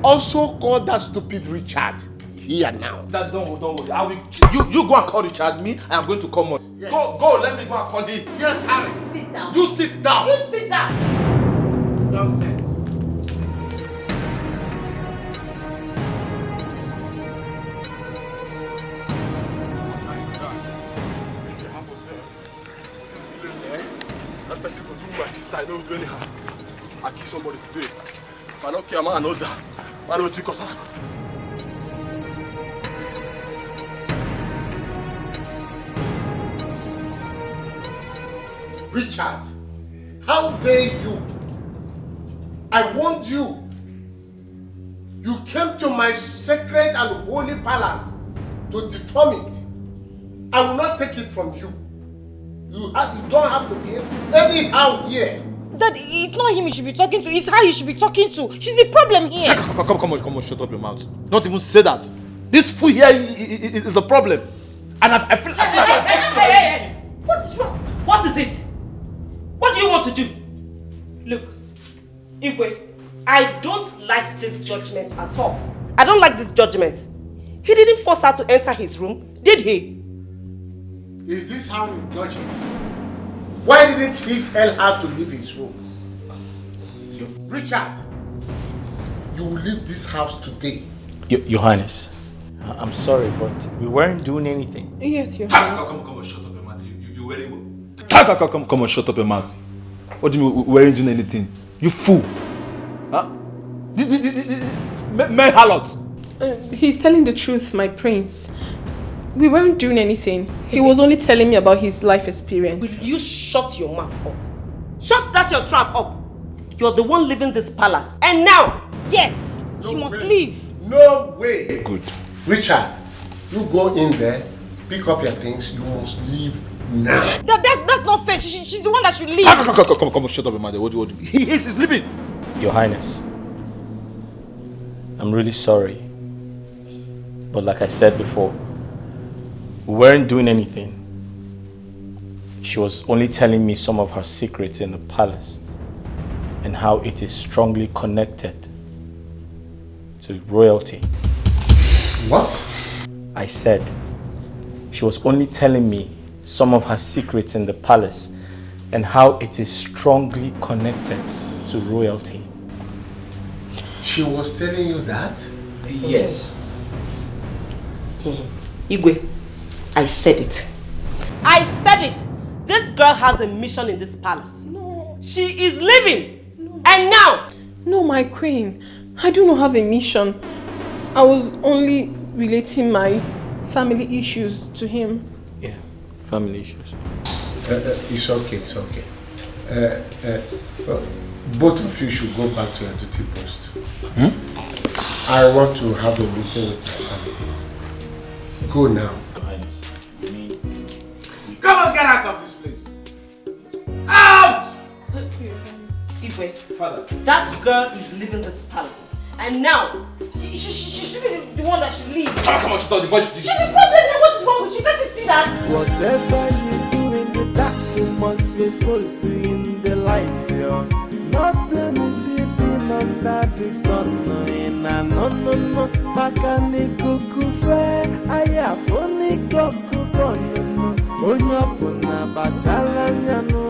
also call that stupid Richard. Here now. Dad, don't worry. You go and call Richard. Me, I am going to come on. Yes. Go, let me go and call him. Yes, Harry. Sit down. You sit down. You sit down. Nonsense. That person could do my sister, I don't do anyhow. I kill somebody today. If I don't care, man, I know that. I don't think of Richard, how dare you? I warned you. You came to my sacred and holy palace to deform it. I will not take it from you. You don't have to behave anyhow here. Dad, it's not him you should be talking to, it's her you should be talking to. She's the problem here. Come on, shut up your mouth. Not even say that. This fool here is the problem. And I feel... Hey. What is wrong? What is it? What do you want to do? Look, Igwe, I don't like this judgment at all. I don't like this judgment. He didn't force her to enter his room, did he? Is this how you judge it? Why didn't he tell her to leave his room? Richard, you will leave this house today. Your Highness, I'm sorry, but we weren't doing anything. Yes, Your Highness. Come on, shut up your mouth. You wearing... Come on, shut up your mouth. What do you mean we weren't doing anything? You fool. Huh? Men harlot. He's telling the truth, my prince. We weren't doing anything. He was only telling me about his life experience. Will you shut your mouth up? Shut that your trap up. You're the one leaving this palace. And now, yes, she must leave. No way. Good. Richard, you go in there, pick up your things. You must leave now. That's not fair. She's the one that should leave. Come on, shut up your mouth. What do you... He's leaving. Your Highness, I'm really sorry. But like I said before, we weren't doing anything. She was only telling me some of her secrets in the palace and how it is strongly connected to royalty. What? I said she was only telling me some of her secrets in the palace and how it is strongly connected to royalty. She was telling you that? Yes. Igwe, I said it. I said it. This girl has a mission in this palace. No. She is leaving. No. And now. No, my queen. I do not have a mission. I was only relating my family issues to him. Yeah, family issues. It's okay, it's okay. Both of you should go back to your duty post. I want to have a meeting with my family. Go now. Come on, get out of this place. Out! Igwe, Father, that girl is leaving this palace. And now, she should be the one that should leave. Come on, shut up. She's the problem. What is wrong with you? Can't you see that? Whatever you do in the dark, you must be exposed to in the light, yo. Nothing is hidden under the sun, no. Makani kukufe, ayafoni kukukono, onyapuna bachala nyano.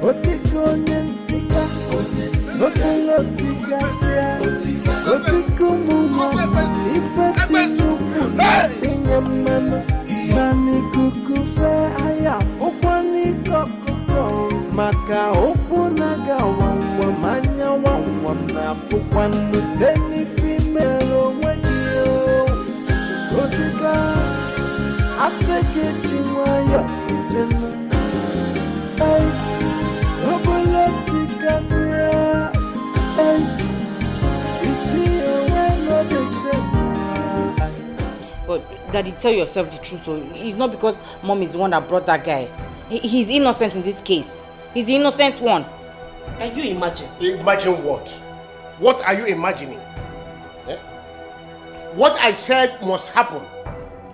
Otiko nyentika, otiko sia, otiko muma, ifeti nukuna, inyamano, mani kukufe, ayafoni kukukono. Maka okunaga wawa manya wawa na fukwanu deni female wenyo otika aseke chiwayo ejena ay obolotika sia ay ichiyo weno de But Daddy, tell yourself the truth. So it's not because Mom is the one that brought that guy. He's innocent in this case. He's the innocent one. Can you imagine? Imagine what? What are you imagining? Yeah? What I said must happen.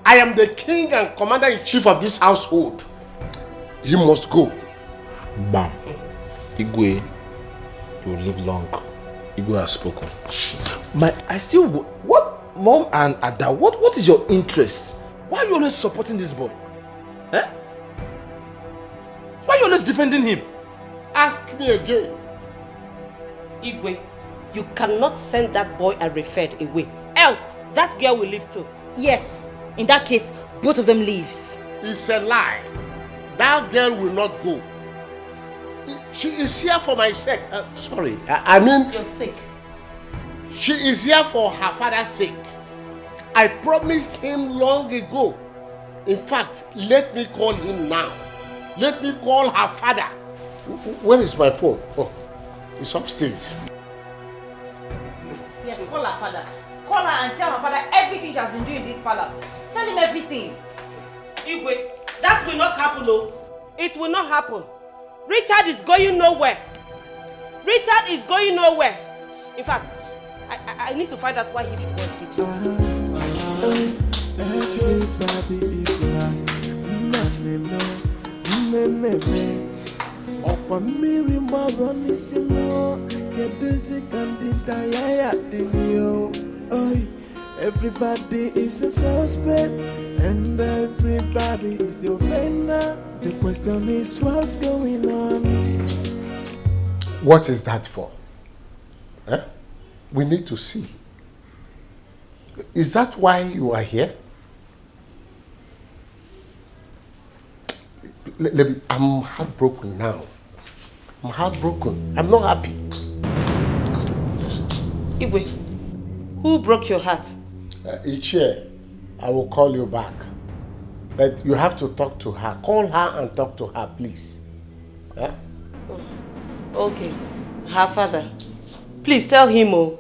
I am the king and commander-in-chief of this household. He must go. Bam. Igwe, you will live long. Igwe has spoken. What? Mom and Ada, what is your interest? Why are you always supporting this boy? Eh? Why are you always defending him? Ask me again. Igwe, you cannot send that boy and referred away. Else, that girl will leave too. Yes. In that case, both of them leaves. It's a lie. That girl will not go. She is here for my sake. I mean... Your sake. She is here for her father's sake. I promised him long ago. In fact, let me call him now. Let me call her father. Where is my phone? Oh, it's upstairs. Yes, call her father. Call her and tell her father everything she has been doing in this palace. Tell him everything. Igwe, that will not happen, no. It will not happen. Richard is going nowhere. Richard is going nowhere. In fact, I need to find out why he did what he did. Everybody is lost. Everybody is a suspect, and everybody is the offender. The question is, what's going on? What is that for? Eh? We need to see. Is that why you are here? I'm heartbroken now. I'm heartbroken. I'm not happy. Igwe, who broke your heart? Each year, I will call you back. But you have to talk to her. Call her and talk to her, please. Eh? Okay. Her father. Please tell him, oh.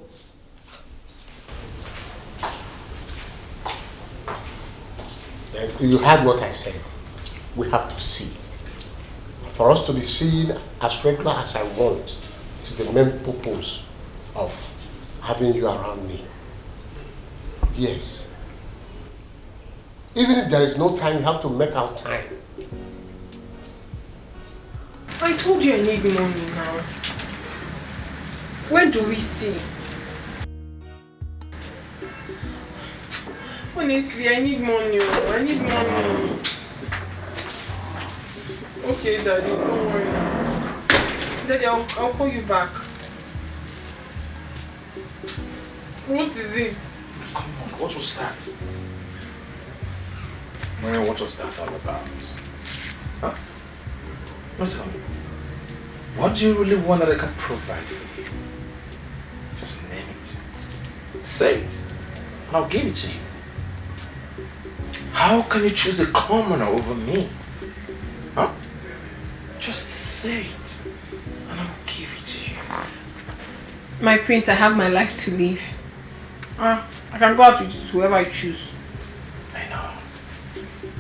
You heard what I said. We have to see. For us to be seen as regular as I want is the main purpose of having you around me. Yes. Even if there is no time, you have to make out time. I told you I need money now. Where do we see? Honestly, I need money. I need money. Okay, Daddy, don't worry. Daddy, I'll call you back. What is it? Come on, what was that? Maria, what was that all about? Huh? No, tell me. What do you really want that I can provide for you? Just name it. Say it. And I'll give it to you. How can you choose a commoner over me? Huh? Just say it. And I'll give it to you. My prince, I have my life to live. I can go out with whoever I choose. I know.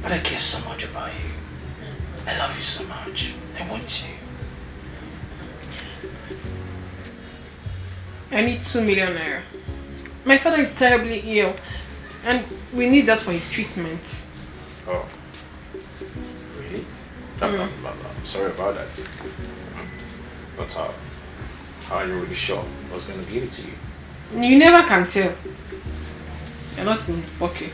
But I care so much about you. I love you so much. I want you. I need 2 million naira. My father is terribly ill, and we need that for his treatment. Oh. Really? I'm sorry about that. But how are you really sure I was going to give it to you? You never can tell. You're not in his pocket.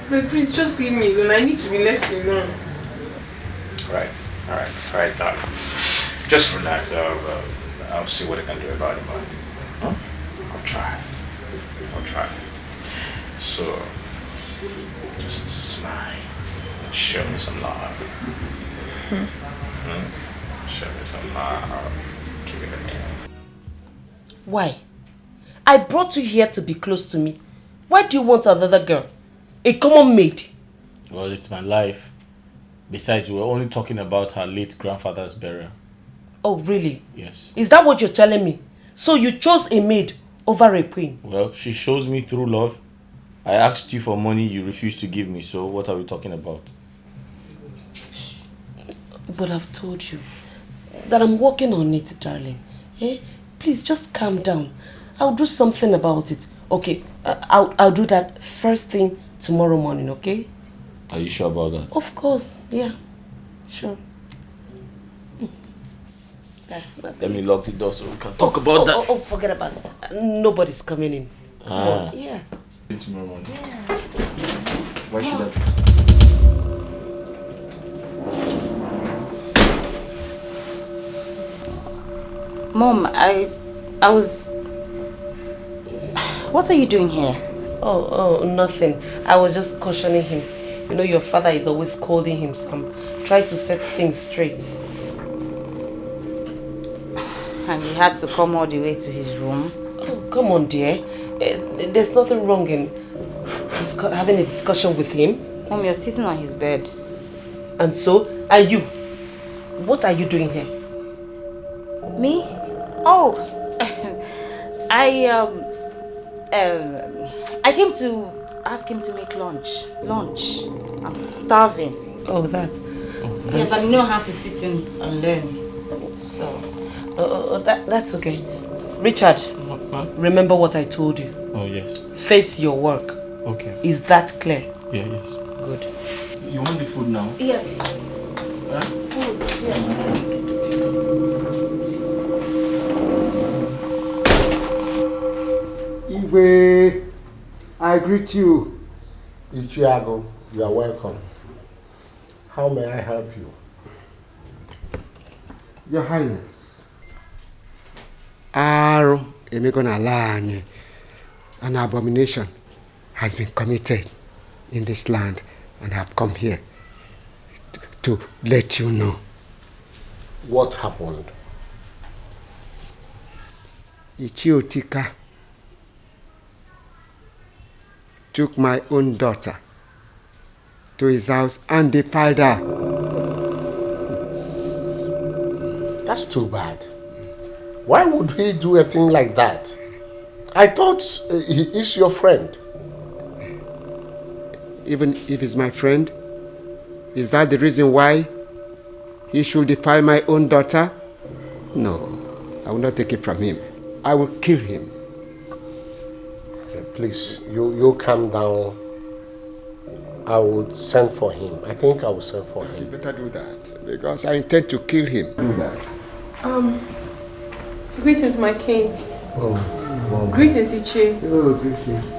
But please, just leave me alone. I need to be left alone. Right. Just relax. I'll see what I can do about it, man. Huh? I'll try. So, just smile and show me some love. Show me some love. Give it a minute. Why? I brought you here to be close to me. Why do you want another girl? A common maid? Well, it's my life. Besides, we were only talking about her late grandfather's burial. Oh, really? Yes. Is that what you're telling me? So you chose a maid over a queen? Well, she shows me through love. I asked you for money, you refused to give me, so what are we talking about? But I've told you that I'm working on it, darling. Please, just calm down. I'll do something about it. Okay, I'll do that first thing tomorrow morning, okay? Are you sure about that? Of course, yeah. Sure. That's my baby. Let me lock the door so we can talk about that. Oh, forget about it. Nobody's coming in. Ah. Yeah. Tomorrow morning. Yeah. Why should I? Mom, I was... What are you doing here? Oh, nothing. I was just cautioning him. You know, your father is always scolding him, so I'm trying to set things straight. And he had to come all the way to his room? Oh, come on, dear. There's nothing wrong in having a discussion with him. Mom, you're sitting on his bed. And so, and you? What are you doing here? Me? Oh, I came to ask him to make lunch. Lunch. I'm starving. Oh, that. Yes, I don't have to sit and learn. So. That's okay. Richard, remember what I told you. Oh, yes. Face your work. Okay. Is that clear? Yeah, yes. Good. You want the food now? Yes. Huh? Food, yeah. Igwe, I greet you. Ichiago, you are welcome. How may I help you? Your Highness, an abomination has been committed in this land, and I have come here to let you know. What happened? Ichiotika took my own daughter to his house and defiled her. That's too bad. Why would he do a thing like that? I thought he is your friend. Even if he's my friend, is that the reason why he should defile my own daughter? No, I will not take it from him. I will kill him. Okay, please, you calm down. I would send for him. I think I will send for him. You better do that, because I intend to kill him. Do that. Greetings, my king. Oh. Greetings, Ichi. Oh, greetings.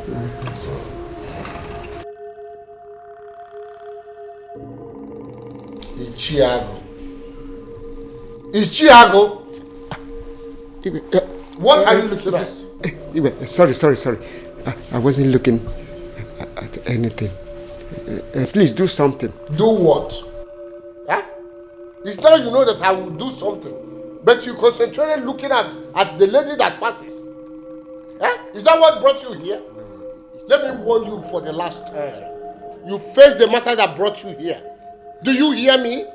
Ichiago. What are you looking at? Sorry. I wasn't looking at anything. Please do something. Do what? Huh? It's now you know that I will do something, but you concentrated looking at the lady that passes. Huh? Is that what brought you here? Let me warn you for the last time. You face the matter that brought you here. Do you hear me?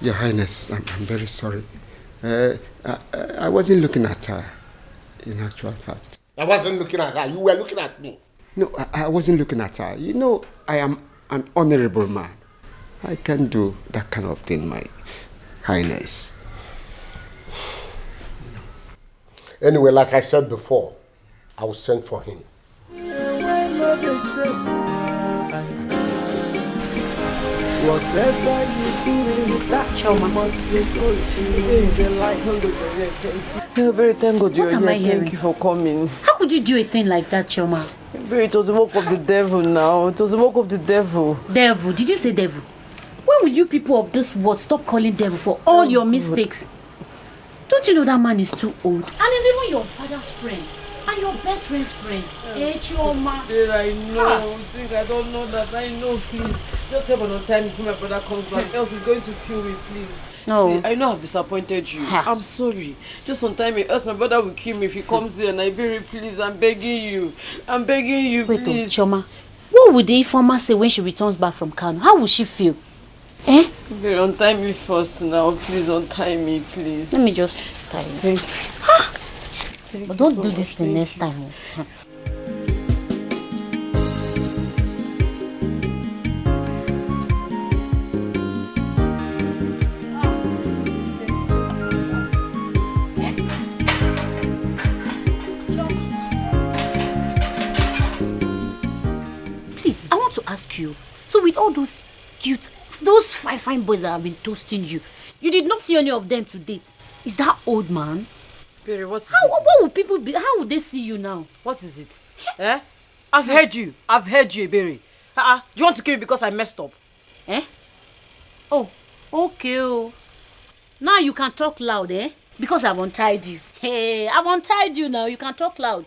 Your Highness, I'm very sorry. I wasn't looking at her, in actual fact. I wasn't looking at her. You were looking at me. No, I wasn't looking at her. You know, I am an honorable man. I can do that kind of thing, my Highness. Anyway, like I said before, I will send for him. Whatever you do in the dark, you must be supposed to in the light. Very thank God you're What am I here. hearing? Thank you for coming. How could you do a thing like that, Choma? Very, it was the work of the devil now. It was the work of the devil. Devil? Did you say devil? When will you people of this world stop calling devil for all your mistakes? Don't you know that man is too old? And he's even your father's friend. And your best friend's friend. Choma. I know. Think I don't know that. I know, please. Just help on time before my brother comes back. Else he's going to kill me, please. No. See, I know I've disappointed you. I'm sorry. Just on time, else my brother will kill me if he comes here. And I very please, I'm begging you. I'm begging you, Wait, please. Choma. What would the informer say when she returns back from Kano? How will she feel? Very untie me first now, please. Untie me, please. Let me just tie you. Thank you. But don't do this thing next time. Please, I want to ask you. So with all those those fine boys that have been toasting you, you did not see any of them to date. Is that old man? Perry, what would people be? How would they see you now? What is it? Eh? I've heard you, Berry. Do you want to kill me because I messed up? Eh? Oh, okay. Oh. Now you can talk loud, eh? Because I've untied you. Hey, I've untied you now. You can talk loud.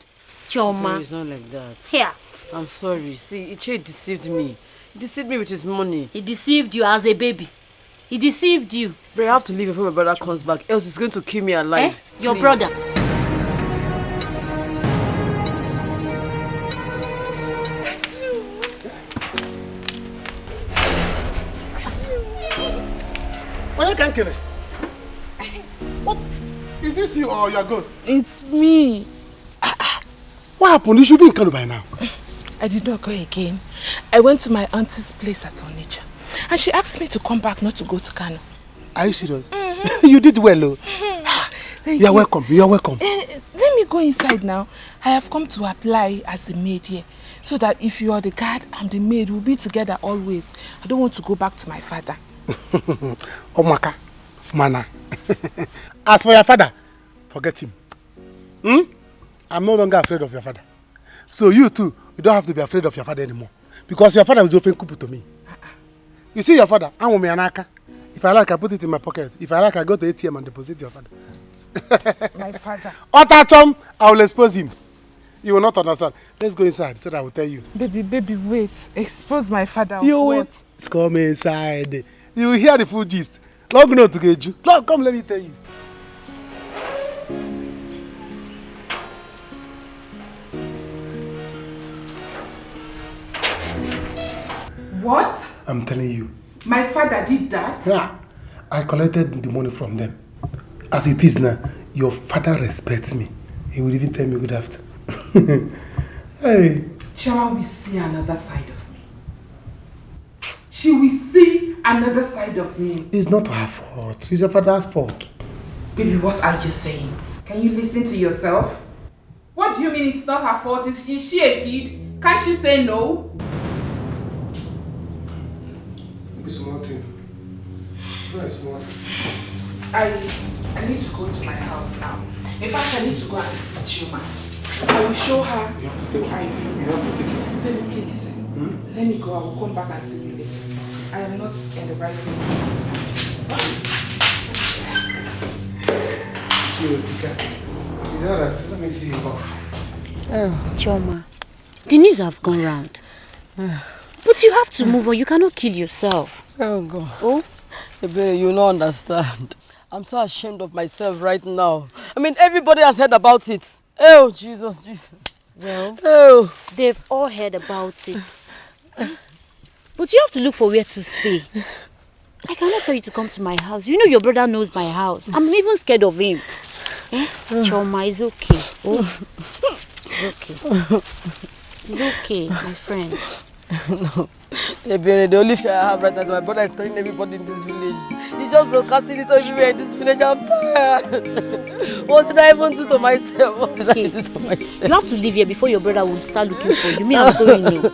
Choma. Perry, it's not like that. Here. I'm sorry. See, Iche deceived me. He deceived me with his money. He deceived you as a baby. He deceived you. But I have to leave before my brother comes back, else he's going to kill me alive. Your brother. Why can't kill it? What? Is this you or your ghost? It's me. What happened? You should be in Kano by now. I did not go again. I went to my auntie's place at Onitsha. And she asked me to come back, not to go to Kano. Are you serious? You did well, oh. Thank You're welcome. You're welcome. Let me go inside now. I have come to apply as a maid here. So that if you are the guard, I'm the maid. We'll be together always. I don't want to go back to my father. Omaka, Mana. As for your father, forget him. I'm no longer afraid of your father. So you too, you don't have to be afraid of your father anymore. Because your father was often kupu to me. You see your father, I'm with Anaka. If I like, I put it in my pocket. If I like, I go to ATM and deposit your father. My father. Otachom, I will expose him. You will not understand. Let's go inside so that I will tell you. Baby, wait. Expose my father. You wait. Come inside. You will hear the full gist. Long enough to get you. Lord, come, let me tell you. What? I'm telling you. My father did that? Yeah. I collected the money from them. As it is now, your father respects me. He will even tell me good afternoon. Hey. Chioma will see another side of me. She will see another side of me. It's not her fault. It's your father's fault. Baby, what are you saying? Can you listen to yourself? What do you mean it's not her fault? Is she a kid? Can't she say no? It's one thing. No, it's one thing. I need to go to my house now. In fact, I need to go and see Chioma. I will show her. You have to take it easy. You have to take it easy. Okay, listen. Let me go. I will come back and see you later. I am not in the right frame. Is that right? Let me see you off. Oh, Chioma. The news have gone round. But you have to move on. You cannot kill yourself. Oh, God. Oh? Ebere, you don't understand. I'm so ashamed of myself right now. I mean, everybody has heard about it. Oh, Jesus. Well, they've all heard about it. But you have to look for where to stay. I cannot tell you to come to my house. You know your brother knows my house. I'm even scared of him. Chioma, it's okay. Oh, it's okay. It's okay, my friend. No. Ebere, the only fear I have right now is my brother is telling everybody in this village. He's just broadcasting it everywhere in this village. I'm tired. What did I even do to myself? What did I do to myself? You have to leave here before your brother will start looking for you. Me, I'm going now.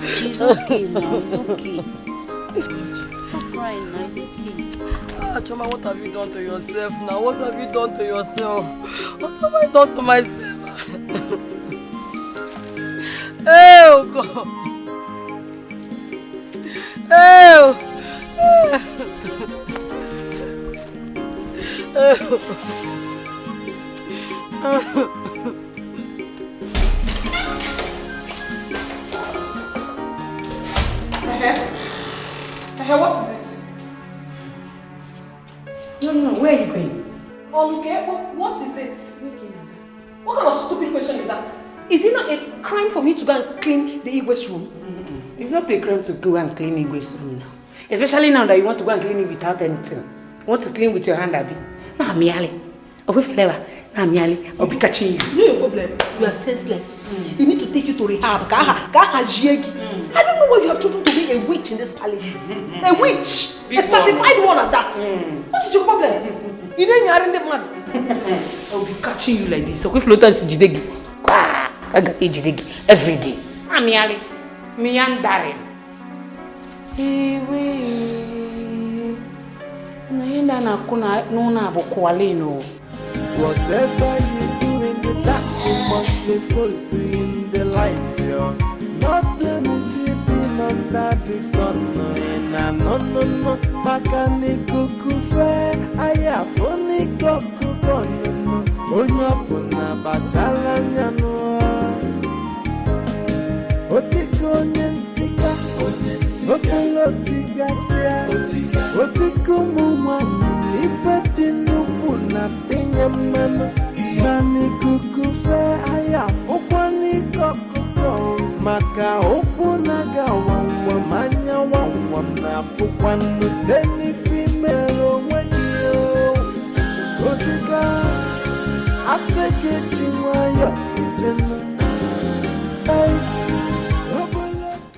It's okay now. It's okay. Stop crying now. It's okay. Chioma, what have you done to yourself now? What have you done to yourself? What have I done to myself? Oh, God. Oh! What is it? No, where are you going? Oluke, what is it? What kind of stupid question is that? Is it not a crime for me to go and clean the Igwe's room? It's not a crime to go and clean Igwe's room now. Especially now that you want to go and clean it without anything. You want to clean with your hand, Abi. Nah, miale. I'll be catching you. You know your problem? You are senseless. You need to take you to rehab. I don't know why you have chosen to be a witch in this palace. A witch! A certified one at that. What is your problem? You know you are in the man. I'll be catching you like this. So if float is jidegi. I got jidegi every day. Amiali. Meandering. Whatever you do in the dark, you must be exposed to in the light, yo. Nothing is hidden under the sun, no. Makani kukufe, aya foni kokukono, onyapuna bachala nyano. Otiko nyentika, okolo tigasia, otiko mumani, ifeti nukuna tenyamano. Nani kukufe, aya fukwani kokuko, maka okunaga wawa manya wawa na fukwanu teni female.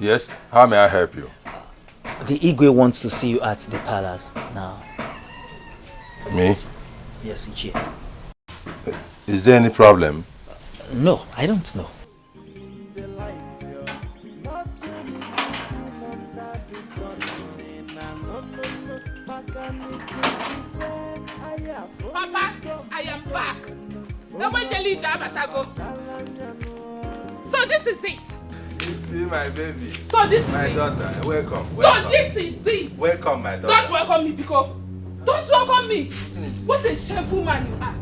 Yes, how may I help you? The Igwe wants to see you at the palace now. Me? Yes, Ichie. Is there any problem? No, I don't know. Papa, I am back. So this is it. My baby. So this my is daughter. It. Welcome. So this is it. Welcome, my daughter. Don't welcome me, Biko. Don't welcome me. What a shameful man you are.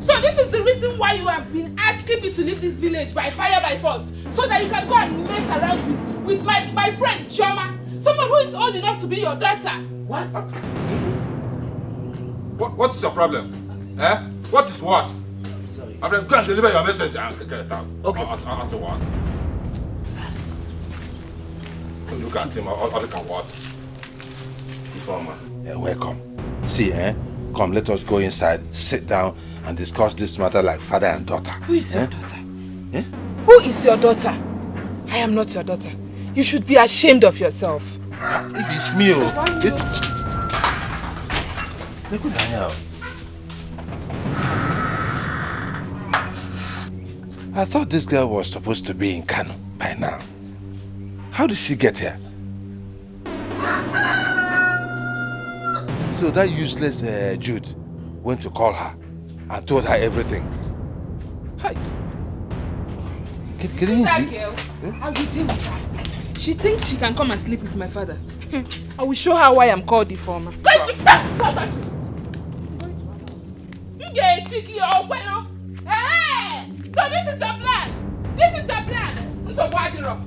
So this is the reason why you have been asking me to leave this village by fire by force, so that you can go and mess around with my friend Chioma, someone who is old enough to be your daughter. What? What's your problem? Eh? What is what? Sorry. I'm going to deliver your message and get it out. Okay. I say what? Look at him. Or look at what? Yeah, welcome. See, come, let us go inside, sit down, and discuss this matter like father and daughter. Who is your daughter? Who is your daughter? I am not your daughter. You should be ashamed of yourself. If it's me, it's... Look at Daniel. I thought this girl was supposed to be in Kano by now. How did she get here? So that useless Jude went to call her and told her everything. Hi. That girl, I will deal with her. She thinks she can come and sleep with my father. I will show her why I'm called the former. So this is the plan. This is the plan. So why the rock?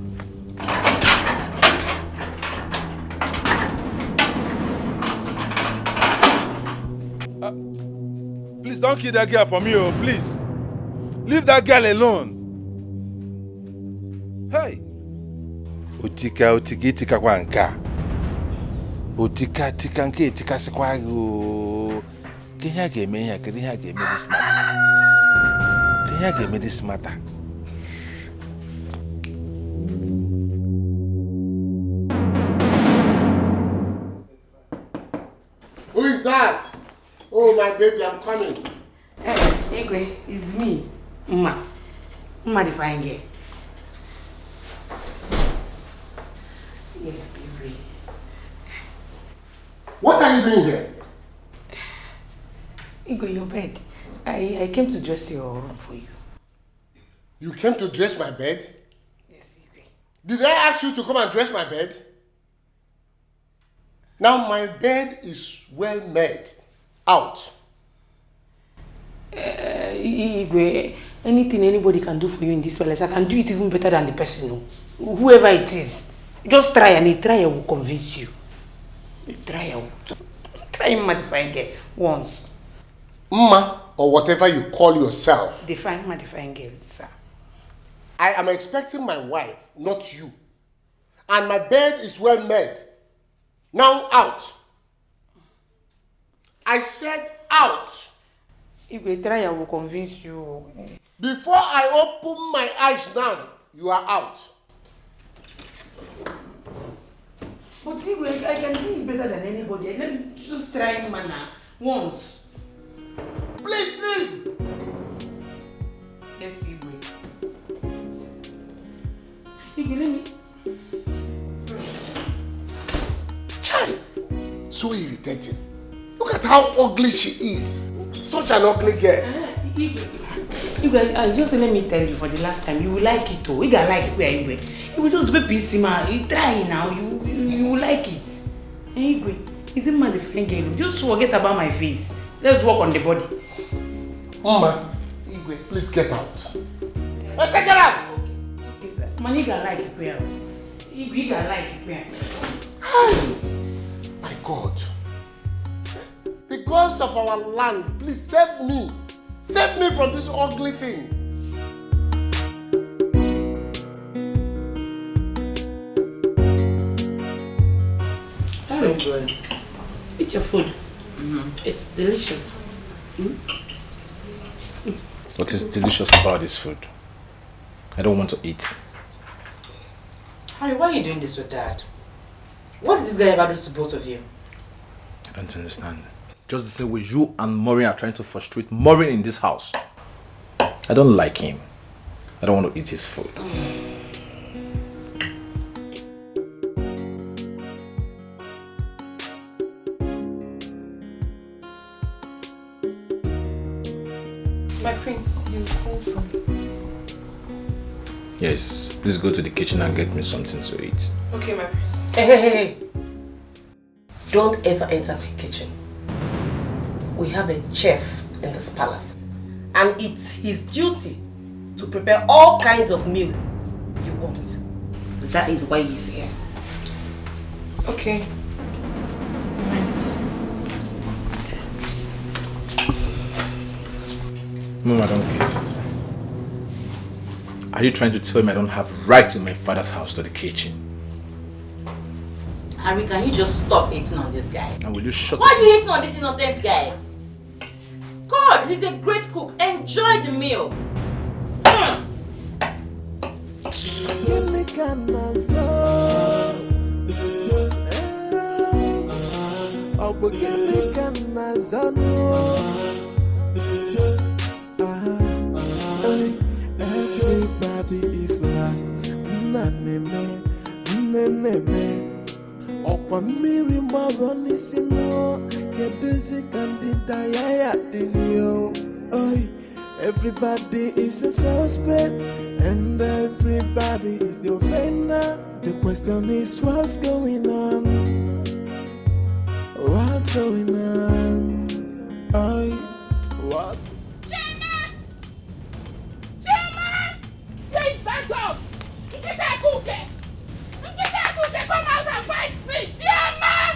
Please don't kill that girl for me, please. Leave that girl alone. Hey. Utika kwa nka. Utika nke tika sikwa go. Kenya game this matter. Kenya game this matter. Who is that? Oh, my baby, I'm coming. Igwe, it's me. Mma the fine girl. Yes, Igwe. What are you doing here? Igwe, your bed. I came to dress your room for you. You came to dress my bed? Yes, Igwe. Did I ask you to come and dress my bed? Now my bed is well made. Out. Igwe, anything anybody can do for you in this palace, I can do it even better than the person. Whoever it is. Just try, and a trial will convince you. A trial. Try him, define girl, once. Mma, or whatever you call yourself. Define girl, sir. I am expecting my wife, not you. And my bed is well made. Now out. I said out. If a trial will convince you. Before I open my eyes now, you are out. But Igwe, I can do it better than anybody. Let me just try him now. Once. Please leave. Yes, Igwe. Igwe, let me. Chai! So irritating. Look at how ugly she is. Such an ugly girl. Igwe, just let me tell you for the last time, you will like it too. You gonna like it where Igwe. You will just be PC man. You try now, you will like it. Igwe, is it man the fine girl? Just forget about my face. Let's work on the body. Mama, Igwe, please get out. Let's get out! Okay, sir. Man, you gonna like it where? Igwe, you gonna like it where? My God. The gods of our land, please save me. Save me from this ugly thing. Very good. Eat your food. It's delicious. What is delicious about this food? I don't want to eat. Harry, why are you doing this with Dad? What did this guy ever do to both of you? I don't understand. Just the same way you and Maureen are trying to frustrate Maureen in this house. I don't like him. I don't want to eat his food. My prince, you sent for me. Yes, please go to the kitchen and get me something to eat. Okay, my prince. Hey. Don't ever enter my kitchen. We have a chef in this palace. And it's his duty to prepare all kinds of meal you want. That is why he's here. Okay. Mom, I don't get it. Are you trying to tell me I don't have right in my father's house to the kitchen? Harry, can you just stop hating on this guy? And will you shut Why are you hating on this innocent guy? God, he's a great cook. Enjoy the meal. Everybody is lost. Okwamiri maboni sino kedesi kandida ya dizio. Everybody is a suspect and everybody is the offender. The question is what's going on? What's going on? What? Chairman! Chairman! There is that dog! Is it that cookie? Come out and fight me! Chairman!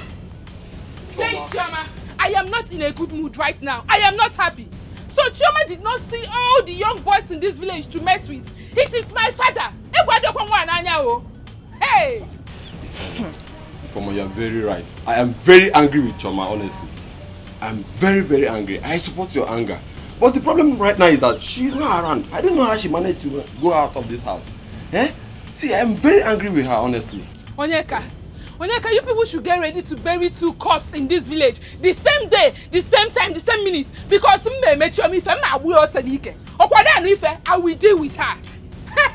Yes, Chairman. I am not in a good mood right now. I am not happy. So Chioma did not see all the young boys in this village to mess with. It is my father. Hey! Fomo, you are very right. I am very angry with Chioma, honestly. I am very, very angry. I support your anger. But the problem right now is that she's not around. I don't know how she managed to go out of this house. See, I am very angry with her, honestly. Onyeka, you people should get ready to bury 2 corpses in this village. The same day, the same time, the same minute. Because I will deal with her.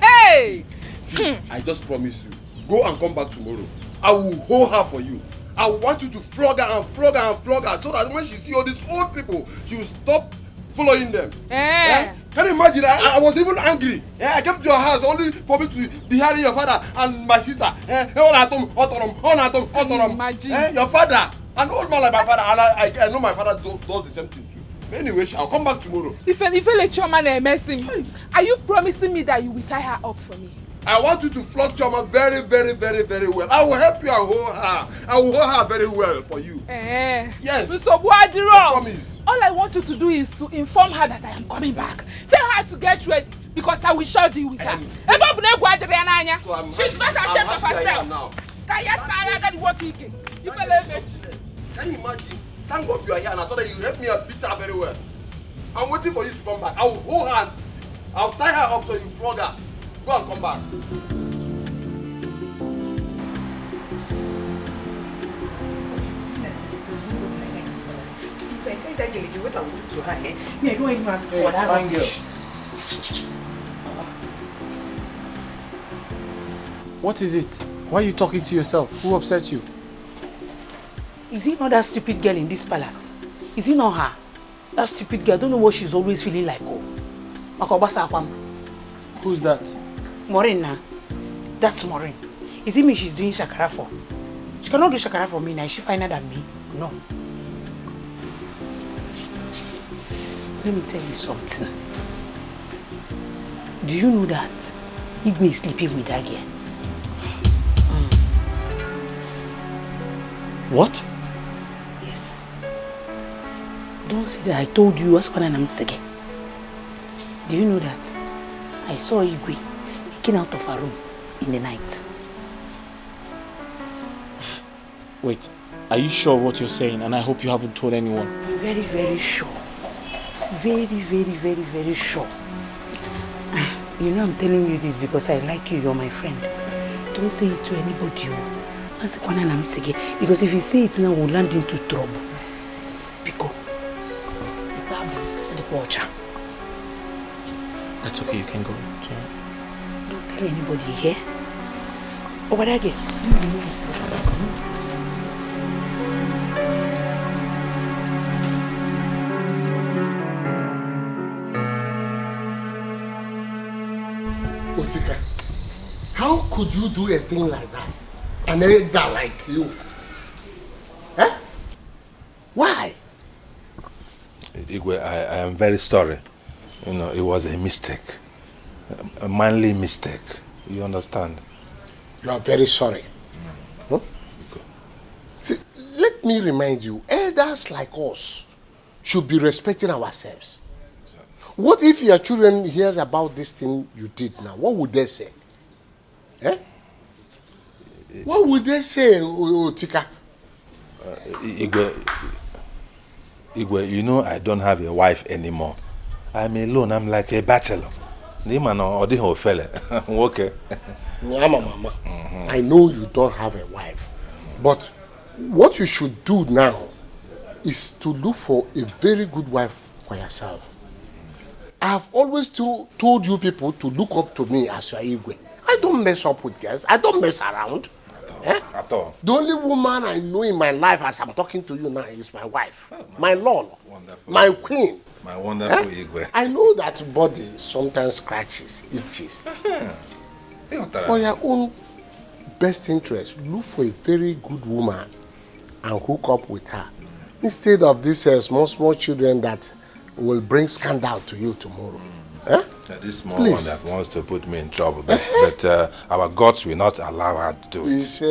Hey! See, I just promise you. Go and come back tomorrow. I will hold her for you. I want you to flog her and flog her and flog her so that when she see all these old people, she will stop following them. Can you imagine? I was even angry. I came to your house only for me to be hearing your father and my sister. Imagine. Your father, an old man like my father, and I know my father does the same thing too. Anyway, I'll come back tomorrow. If you let your man messing, are you promising me that you will tie her up for me? I want you to flog Chioma very, very, very, very well. I will help you and hold her. I will hold her very well for you. Yes. So promise. All I want you to do is to inform her that I am coming back. Tell her to get ready because I will sure deal with her. She's not ashamed of herself. Can you imagine? Thank God you are here and I thought that you helped me and beat her very well. I'm waiting for you to come back. I will hold her and I'll tie her up so you flog her. Go and come back. What I will do to her, me, I don't even have to for that. Fine girl. What is it? Why are you talking to yourself? Who upset you? Is it not that stupid girl in this palace? Is it not her? That stupid girl, I don't know what she's always feeling like. Who's that? Maureen. That's Maureen. Is it me she's doing shakara for? She cannot do shakara for me now. Is she finer than me? No. Let me tell you something. Do you know that Igwe is sleeping with that girl? What? Yes. Don't say that I told you what's going on. I'm sick. Do you know that I saw Igwe sneaking out of her room in the night? Wait, are you sure of what you're saying? And I hope you haven't told anyone. I'm very, very sure. very, very, very, very sure. You know I'm telling you this because I like you, you're my friend. Don't say it to anybody. Because if you say it now, we'll land into trouble. Because the watcher. That's okay, you can go. Okay. Don't tell anybody here. Oh, what again? Otika, how could you do a thing like that? An elder like you? Eh? Why? Igwe, I am very sorry. You know, it was a mistake. A manly mistake. You understand? You are very sorry. Huh? See, let me remind you, elders like us should be respecting ourselves. What if your children hears about this thing you did now? What would they say? Eh? What would they say, Otika? Igwe, you know I don't have a wife anymore. I'm alone. I'm like a bachelor. Okay. Mama. I know you don't have a wife. But what you should do now is to look for a very good wife for yourself. I have always told you people to look up to me as your Igwe. I don't mess up with girls. I don't mess around. At all. The only woman I know in my life as I'm talking to you now is my wife. My Lord. My queen. My wonderful Igwe. I know that body sometimes scratches, itches. For your own best interest, look for a very good woman and hook up with her. Instead of these small children that will bring scandal to you tomorrow. This small one that wants to put me in trouble, but our gods will not allow her to do it.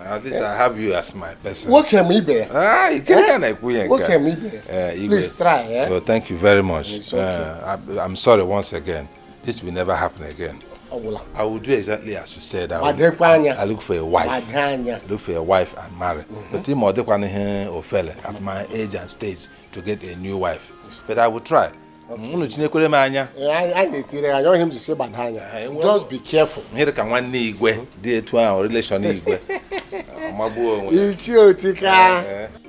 At least I have you as my person. What can we be? What can we be? Please try. So thank you very much. It's okay. I'm sorry once again. This will never happen again. I will do exactly as you said. I look for a wife. Look for a wife and marry. But at my age and stage to get a new wife. But I will try. I want him to say Badhanya. Just be careful.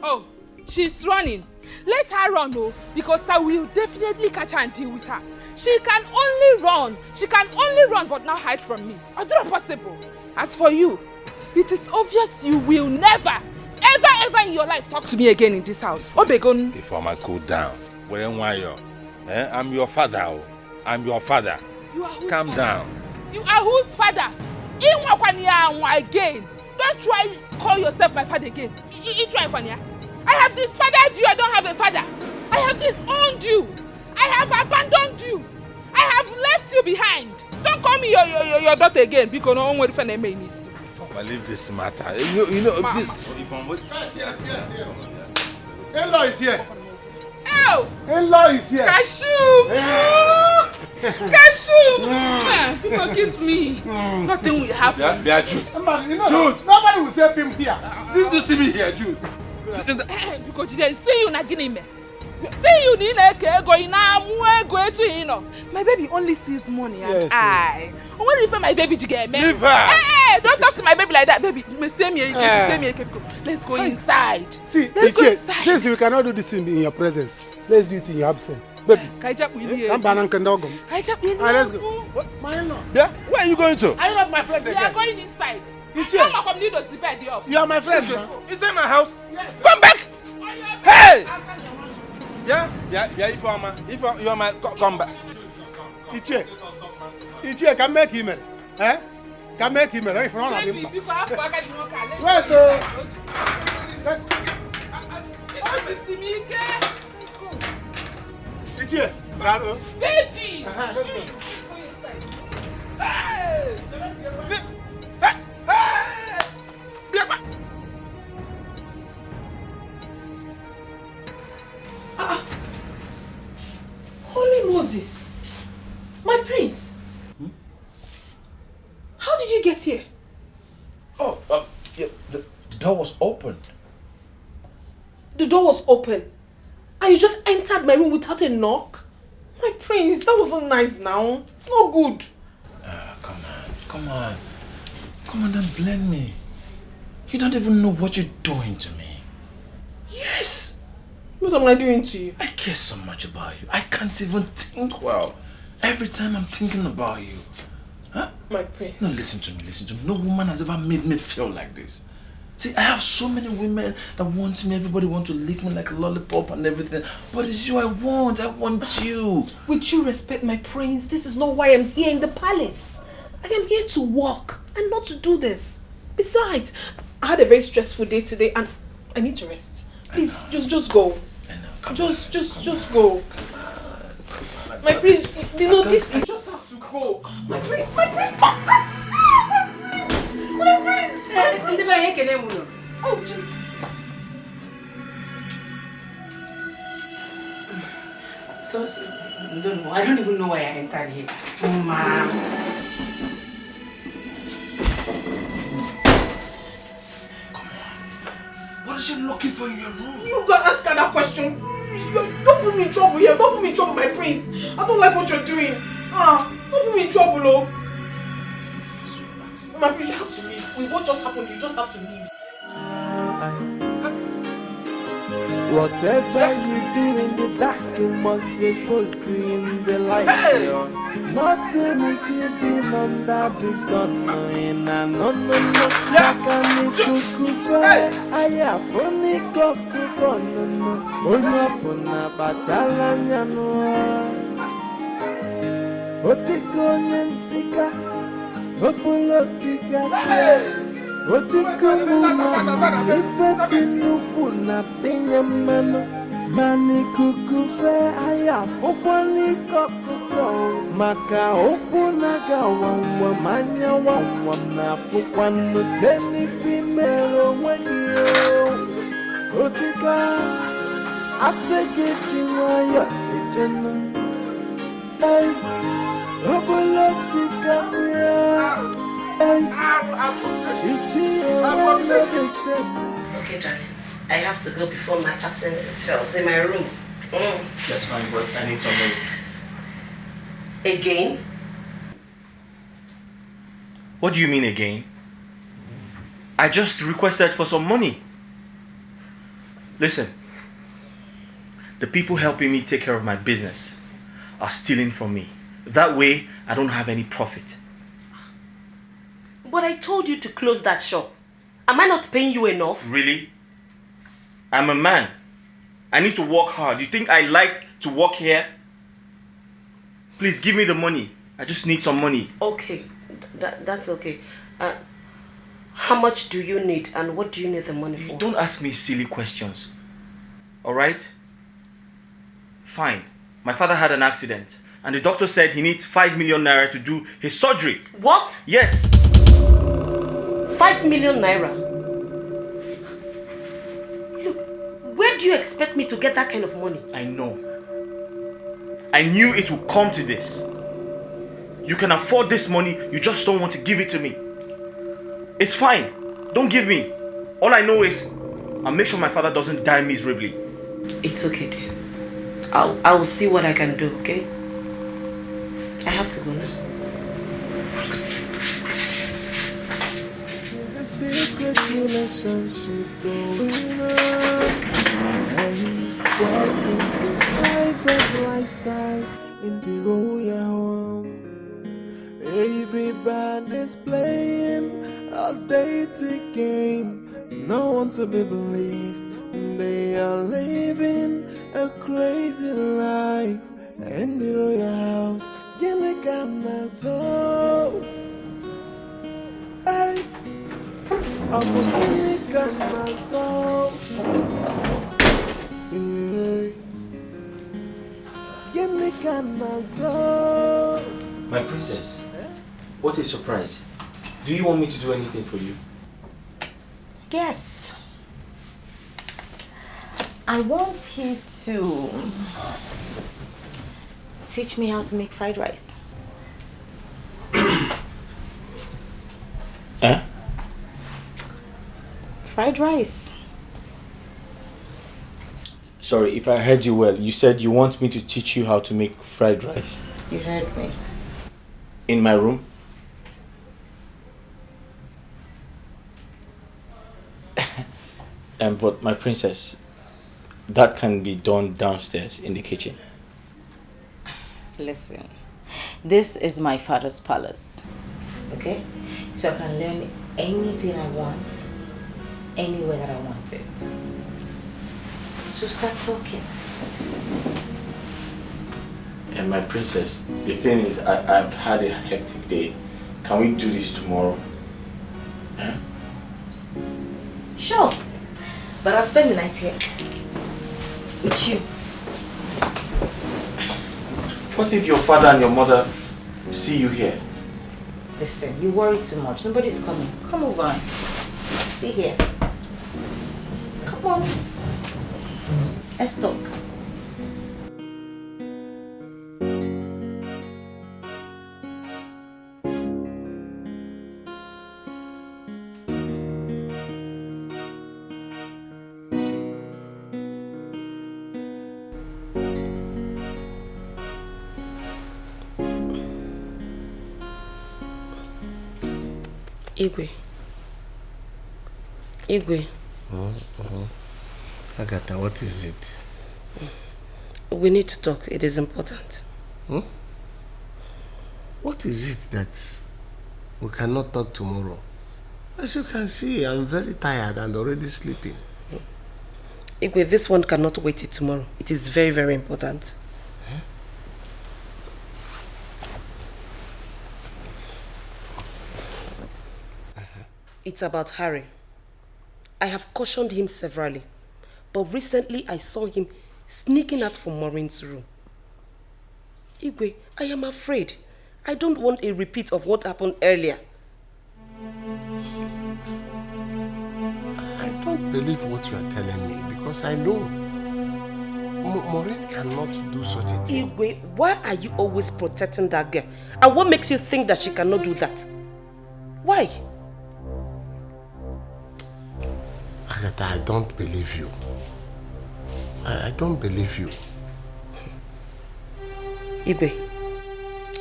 Oh, she's running. Let her run, oh, because I will definitely catch her and deal with her. She can only run. But not hide from me. Or not possible. As for you, it is obvious you will never, ever in your life talk to me again in this house. Obegon. If I cool down, I'm your father. I'm your father. You are whose Calm father? down. You are whose father? Again. Don't try call yourself my father again. I have disfathered you. I don't have a father. I have disowned you. I have abandoned you. I have left you behind. Don't call me your daughter again because no one will defend me. I leave this matter. You know Mama. this. Yes. In-law is here. Oh! In-law is here. Cashew! Cashew! People kiss me. Nothing will happen. Jude. Jude. Nobody will say him here. Didn't you see me here, Jude? Because they see you not getting me. See you need a going now. My baby only sees money and I. What if my baby to get me? Leave her. Hey, don't talk to my baby like that, baby. Let's go inside. See, let's go inside. Since we cannot do this in your presence, let's do it in your absence. Baby, let's go. My in-law. Yeah? Where are you going to? Are you not my friend again? We are going inside. You are my friend. Is that my house? Yes. Come back! Hey! Yeah, if you are my, come back. Ichie, can make him, eh? Can make him, right? From Wait, let's go. Ichie, baby! Let's go. Hey! Holy Moses, my prince. How did you get here? Oh, yeah, the door was open. The door was open. And you just entered my room without a knock? My prince, that wasn't nice now. It's not good. Come on, don't blame me. You don't even know what you're doing to me. Yes. What am I doing to you? I care so much about you. I can't even think well. Every time I'm thinking about you. Huh? My prince. No, listen to me. No woman has ever made me feel like this. See, I have so many women that want me. Everybody wants to lick me like a lollipop and everything. But it's you I want you. With due respect, my prince, this is not why I'm here in the palace. I am here to work and not to do this. Besides, I had a very stressful day today and I need to rest. Please, just go. I know. Just go. My prince, you know this is just have to go. My prince. Oh, So, don't know. I don't even know why I entered here. Mama. What is she looking for in your room? You gotta ask her that question. Don't put me in trouble here. Don't put me in trouble, my prince. I don't like what you're doing. Don't put me in trouble, oh. My prince, you have to leave. With what just happened, you just have to leave. Whatever you do in the dark, you must be exposed to in the light. Nothing is hidden under the sun. No. Bakani kukufa, aya foni kokuko no. Onyapuna bachala nyanoa. Otiko nyentika, opulotika se. Otiko mumana, ifeti nukuna tinya mano. Mani kukufe, aya fofani kokuko. Maka okunaga wawa manya wawa na fukwano deni female wagio. Otika asege chimaya ejena. Ay, obolotika siya. Ay, ichi ewano deshe. Okay, darling. I have to go before my absence is felt in my room. That's fine, but I need some money. Again? What do you mean again? I just requested for some money. Listen, the people helping me take care of my business are stealing from me. That way, I don't have any profit. But I told you to close that shop. Am I not paying you enough? Really? I'm a man. I need to work hard. You think I like to work here? Please give me the money. I just need some money. Okay, that's okay. How much do you need and what do you need the money for? Don't ask me silly questions. Alright? Fine. My father had an accident and the doctor said he needs 5 million naira to do his surgery. What? Yes. 5 million naira? Where do you expect me to get that kind of money? I know. I knew it would come to this. You can afford this money, you just don't want to give it to me. It's fine. Don't give me. All I know is I'll make sure my father doesn't die miserably. It's okay, dear. I will see what I can do, okay? I have to go now. Tis the secret relationship going on. Hey, what is this private lifestyle in the royal home? Everybody's playing a dating game. No one to be believed. They are living a crazy life. In the royal house, Gilligan so. Hey, I'm a Gilligan so. My princess, what a surprise. Do you want me to do anything for you? Yes. I want you to teach me how to make fried rice. Eh? Fried rice. Sorry, if I heard you well, you said you want me to teach you how to make fried rice. You heard me. In my room? But my princess, that can be done downstairs in the kitchen. Listen, this is my father's palace, okay? So I can learn anything I want, anywhere that I want it. So start talking. And my princess, the thing is, I've had a hectic day. Can we do this tomorrow? Huh? Sure, but I'll spend the night here with you. What if your father and your mother see you here? Listen, you worry too much. Nobody's coming. Come over. Stay here. Come on. Let's talk. Igwe. Agatha, what is it? We need to talk. It is important. What is it that we cannot talk tomorrow? As you can see, I'm very tired and already sleeping. Igwe, this one cannot wait till tomorrow. It is very, very important. It's about Harry. I have cautioned him severally, but recently I saw him sneaking out from Maureen's room. Igwe, I am afraid. I don't want a repeat of what happened earlier. I don't believe what you are telling me because I know Maureen cannot do such a thing. Igwe, why are you always protecting that girl? And what makes you think that she cannot do that? Why? Agatha, I don't believe you. I don't believe you. Igwe,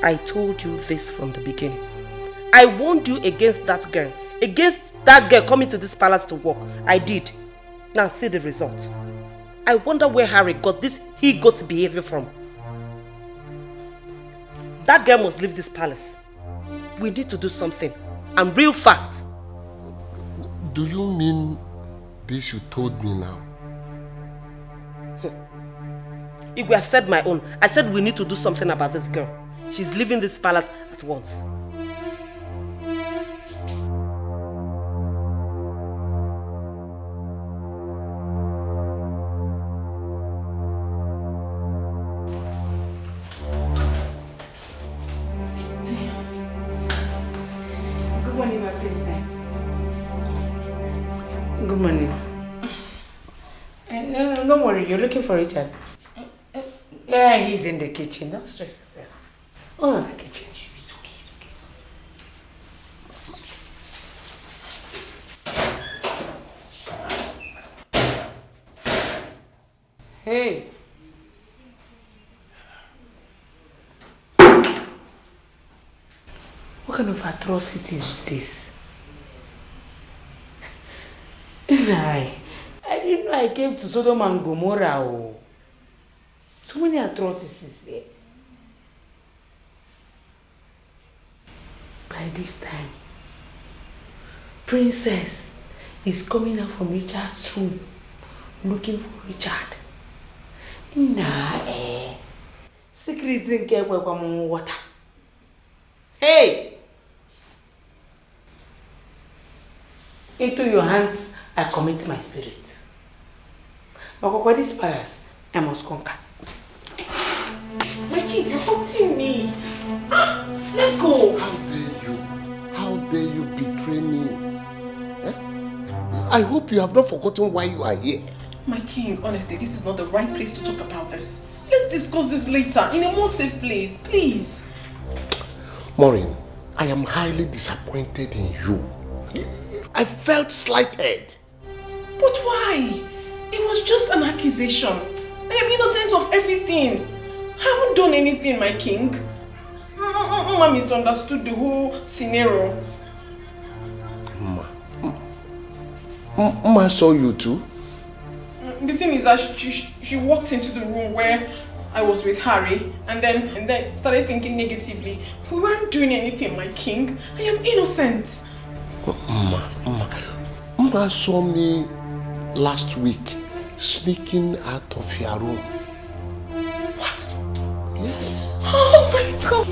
I told you this from the beginning. I warned you against that girl. Against that girl coming to this palace to work. I did. Now see the result. I wonder where Harry got this he-goat behavior from. That girl must leave this palace. We need to do something. And real fast. Do you mean this you told me now? Igwe, I've said my own. I said we need to do something about this girl. She's leaving this palace at once. Good morning, my president. Good morning. No, don't worry, you're looking for Richard. Yeah, he's in the kitchen. Don't stress yourself. Oh, in the kitchen. It's okay, it's okay. Hey. What kind of atrocity is this? I didn't know I came to Sodom and Gomorrah. Oh. So many atrocities here. By this time, Princess is coming out from Richard's room looking for Richard. Nah, secrets in care water. Hey! Into your hands I commit my spirit. But this palace I must conquer. My kid, you're hurting me. Let go. How dare you betray me? I hope you have not forgotten why you are here. My king, honestly, this is not the right place to talk about this. Let's discuss this later, in a more safe place, please. Maureen, I am highly disappointed in you. I felt slighted. But why? It was just an accusation. innocent of everything. I haven't done anything, my king. Mama misunderstood the whole scenario. Mama saw you too? The thing is that she walked into the room where I was with Harry and then started thinking negatively. We weren't doing anything, my king. I am innocent. Mama saw me last week sneaking out of your room. What? Yes. Oh my God.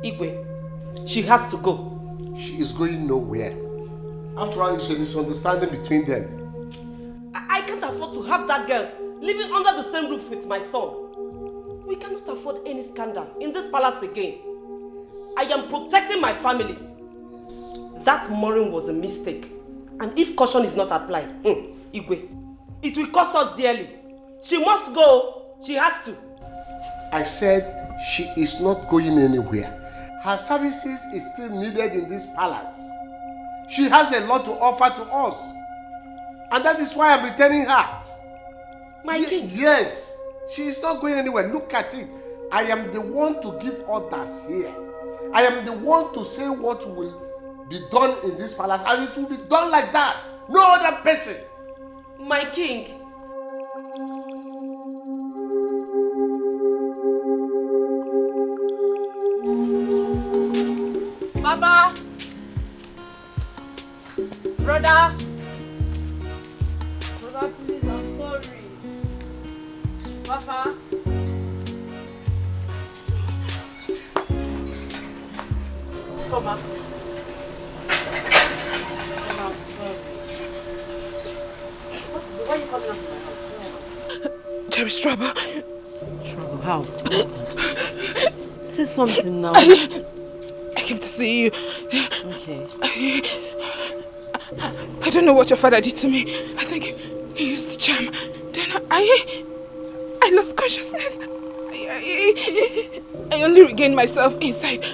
Igwe, she has to go. She is going nowhere. After all, it's a misunderstanding between them. I can't afford to have that girl living under the same roof with my son. We cannot afford any scandal in this palace again. I am protecting my family. That mooring was a mistake. And if caution is not applied, Igwe, it will cost us dearly. She must go. She has to. I said she is not going anywhere. Her services is still needed in this palace. She has a lot to offer to us. And that is why I'm returning her. My king? Yes. She is not going anywhere. Look at it. I am the one to give orders here. I am the one to say what will be done in this palace, and it will be done like that. No other person. My king. Papa! Brother! Brother, please, I'm sorry. Papa? Come on. I'm sorry. Why are you coming up to my house? There is trouble. Trouble? How? Say something now. I came to see you. Okay. I don't know what your father did to me. I think he used the charm. Then I lost consciousness. I only regained myself inside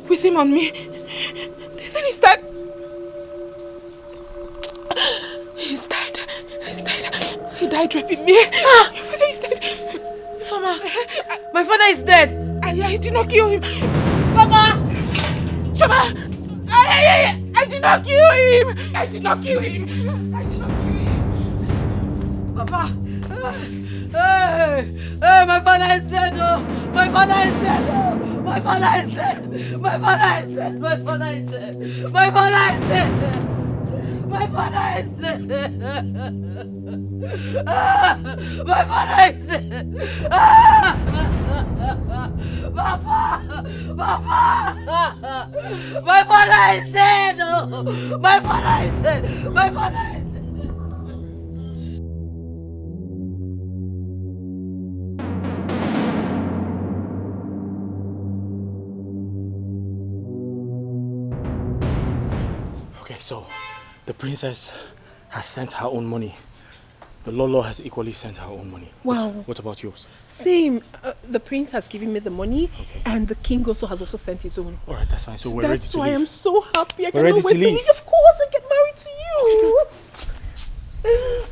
with him on me. Then he died. He died raping me. Your father is dead. Mama, my father is dead. I did not kill him. Papa! Choma! I did not kill him! I did not kill him! I did not kill him! Papa! Hey! Hey, my father is dead! Oh! My father is dead! Oh! My father is dead! My father is dead! My father is dead! My father is dead! My father is dead! My father is dead! Papa! Papa! My father is dead! Oh! My father is dead! My father is dead! Okay, so the princess has sent her own money. The Lolo has equally sent her own money. Wow. What about yours? Same. The prince has given me the money, and the king also has sent his own. All right, that's fine. So we're ready to leave. That's why I'm so happy. I We're ready cannot wait to to leave. leave. Of course, I get married to you.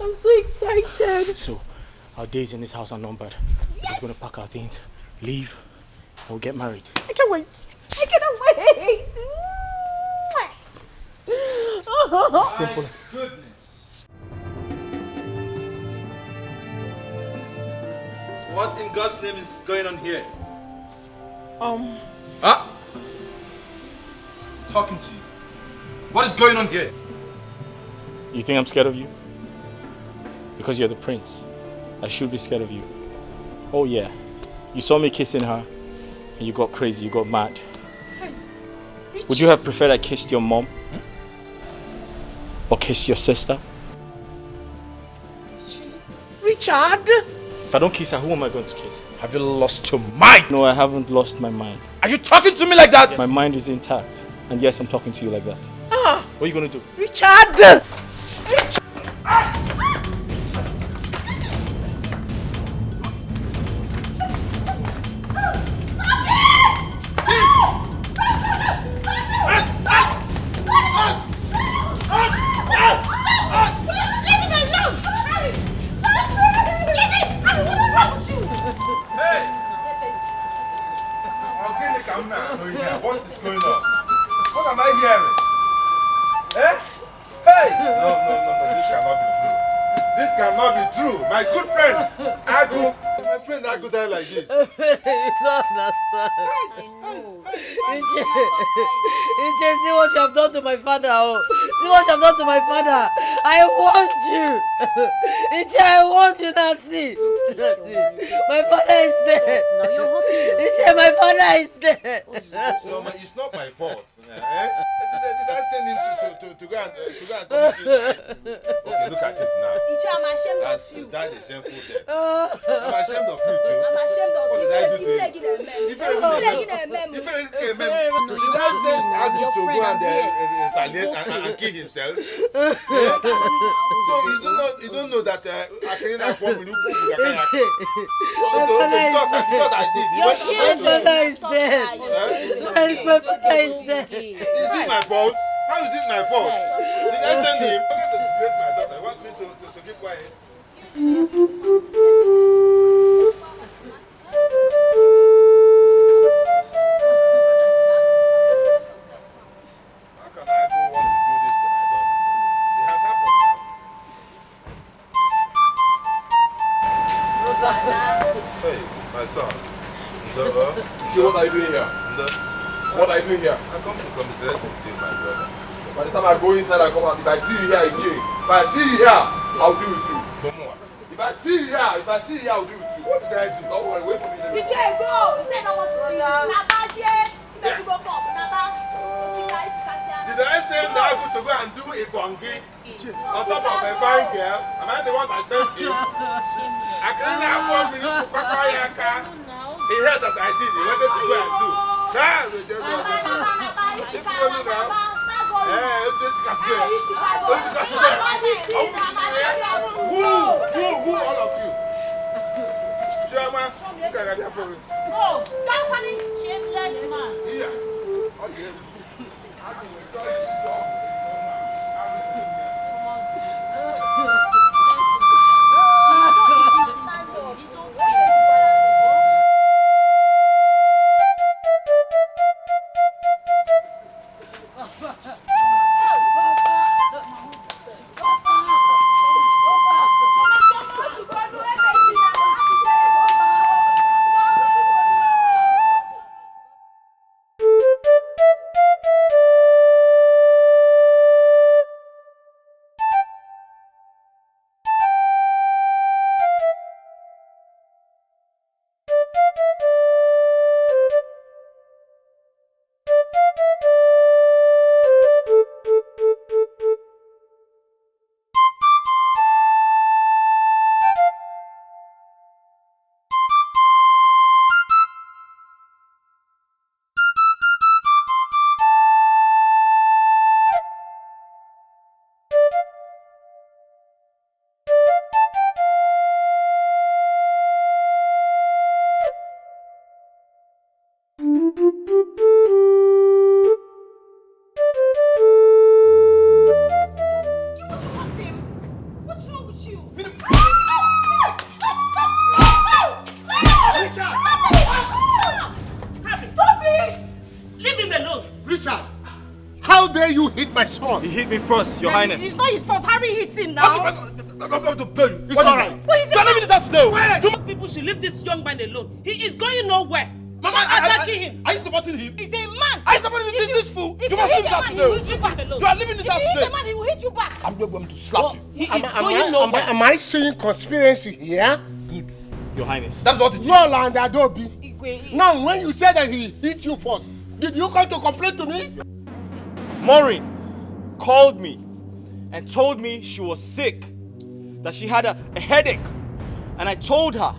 I'm so excited. So our days in this house are numbered. We're just going to pack our things, leave, and we'll get married. I can't wait. I cannot wait. Simple as... Goodness. What in God's name is going on here? Talking to you. What is going on here? You think I'm scared of you? Because you're the prince. I should be scared of you. Oh yeah. You saw me kissing her and you got crazy, you got mad. Would you have preferred I kissed your mom? Or kissed your sister? Richard! If I don't kiss her, who am I going to kiss? Have you lost your mind? No, I haven't lost my mind. Are you talking to me like that? My mind is intact. And yes, I'm talking to you like that. What are you going to do? Richard! going here? What is going on? What am I hearing? Eh? Hey! No, this cannot be true. This cannot be true. My good friend, Agu. My friend Agu died like this. You don't understand. Iche, see what you have done to my father. Oh. See what you have done to my father. I want you. Iche, I want you. That's it. That's it. My father is dead. No, you're hurting Iche, my father is dead. No, it's not my fault. Eh? Did I send him to go and commit suicide? Okay, look at it now. Iche, I'm ashamed of you. Is that a shameful death? I'm ashamed of you too. I'm ashamed of What you. did I do to you? Did I send Agu to go and retaliate and kill himself? So you don't know that Akerina formed me. Because I did. My father is dead. My father is dead. Is it my fault? How is it my fault? Did I send him? I'm going to disgrace my daughter. Want me to keep quiet? How can I go want to do this to my daughter? It has happened now. Hey, my son. What are you doing here? What are you doing here? I come to commiserate with you, my brother. By the time I go inside and come out, if I see you here in jail, if I see you here, I'll deal with you. If I see you here, I'll deal with you. What did I do? Don't worry, wait for me. Iche, go! He said I want to see you. Naba, here. You better go pop. Naba. Did I send Agu to go and do a bongi on top of a fine girl? Am I the one that sent him? I can't afford me to Papa Yaka. He heard that I did. He wanted to go and do. That's the joke. It's going now. Who all of you? Chairman, look at that for me. Go! Don't panic! Shameless man. Yeah. Okay. My son. He hit me first, Your Highness. It's not his fault. Harry hits him now. I'm going to pay you. It's alright. You're leaving this house today. Two people should leave this young man alone. He is going nowhere. Mama, attacking him. Are you supporting him? He's a man. Are you supporting this fool? If you must leave this house today. You are leaving this house today. If he hits a man, he will hit you back. I'm not going to slap you. He is going nowhere. Am I seeing conspiracy here? Good, Your Highness. That's what it is. Yolanda Adobe. Now, when you said that he hit you first, did you come to complain to me? Maureen called me and told me she was sick, that she had a headache, and I told her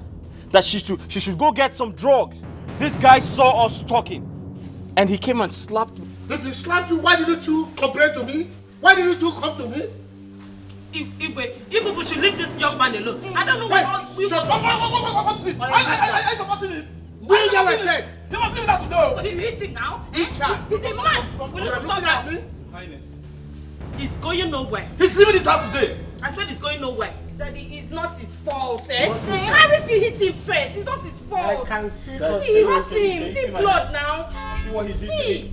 that she should go get some drugs. This guy saw us talking and he came and slapped me. If he slapped you, why didn't you complain to me? Why didn't you come to me? Igwe, you people should leave this young man alone. I don't know why you... What's this? I supporting him. Bring what I said. You must leave that to know. You hit him now? He's a man. Will you stop that? He's going nowhere. He's leaving this house today. I said he's going nowhere. Daddy, it's not his fault, eh? Harry hit him first. It's not his fault. I can see he hurt him. See blood now. See what he did to me?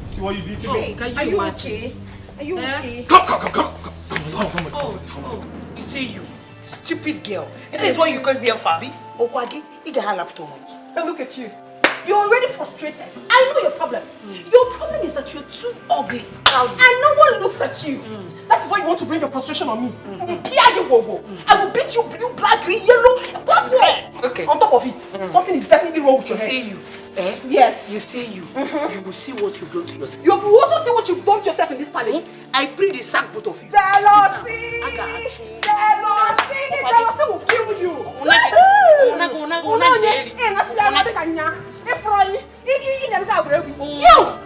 See what you did to me? Can you imagine? Are you okay? Come. Oh, you see you, stupid girl. And this is what you call here, Fabi. Okwagi, you get her laptop. Hey, look at you. You're already frustrated. I know your problem. Your problem is that you're too ugly. And no one looks at you. That is why you want to bring your frustration on me. I will beat you blue, black, green, yellow, purple. Okay. On top of it, something is definitely wrong with your head. You. Yes. You see you. You will see what you've done to yourself. You will also see what you've done to yourself in this palace. I pray they sack both of you. Jealousy! Jealousy will kill you. You!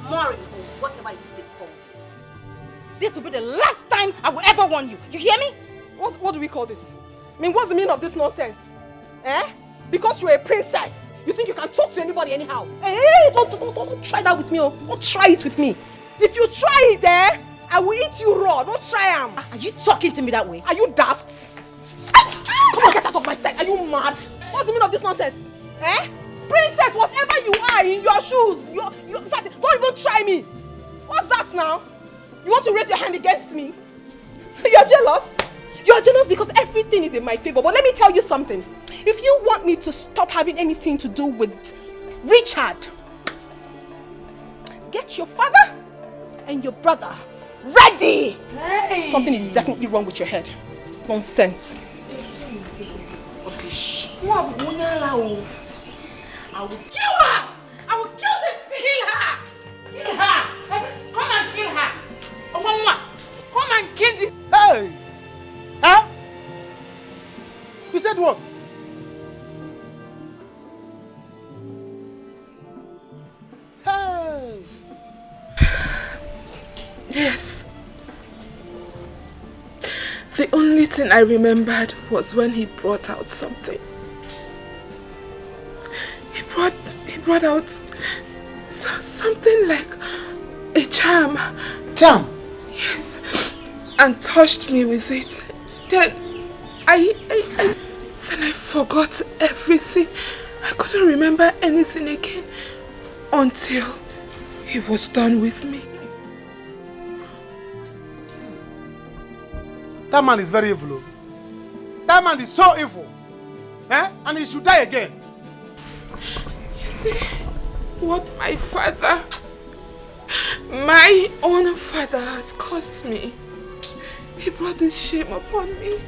Maury, whatever it is they call. This will be the last time I will ever warn you. You hear me? What do we call this? I mean, what's the meaning of this nonsense? Because you're a princess, you think you can talk to anybody anyhow? Hey, don't try that with me. Don't try it with me. If you try it, I will eat you raw. Don't try them. Are you talking to me that way? Are you daft? Come on, get out of my sight. Are you mad? What's the meaning of this nonsense? Princess, whatever you are in your shoes. In fact, don't even try me. What's that now? You want to raise your hand against me? You're jealous? You're jealous because everything is in my favor. But let me tell you something. If you want me to stop having anything to do with Richard, get your father and your brother ready. Hey. Something is definitely wrong with your head. Nonsense. Okay, shh. I will kill her! I will kill this bitch! Kill her! Kill her! Come and kill her! Come and kill this. Hey! Huh? You said what? Hey! Yes. The only thing I remembered was when he brought out something. He brought out something like a charm. Charm? Yes. And touched me with it. Then I forgot everything. I couldn't remember anything again until he was done with me. That man is very evil. That man is so evil. And he should die again. You see, what my own father has caused me. He brought this shame upon me.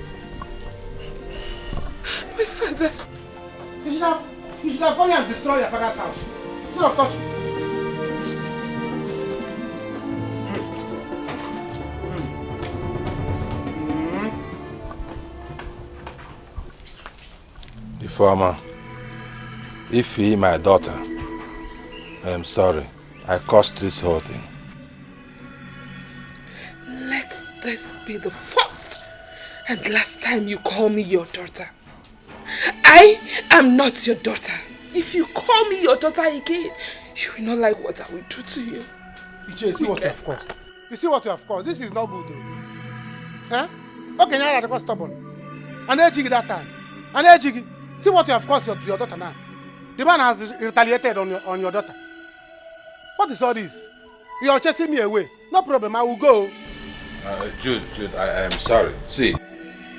My father. You should have gone and destroyed your father's house. Instead of touching. The farmer, if he, my daughter, I am sorry. I caused this whole thing. Let this be the first and last time you call me your daughter. I am not your daughter. If you call me your daughter again, you will not like what I will do to you. Iche, see what you have caused. You see what you have caused. This is not good. Okay, now I was stubborn. And I jig that time. And I jig. See what you have caused to your daughter now. The man has retaliated on your daughter. What is all this? You are chasing me away. No problem, I will go. Jude, I am sorry. See,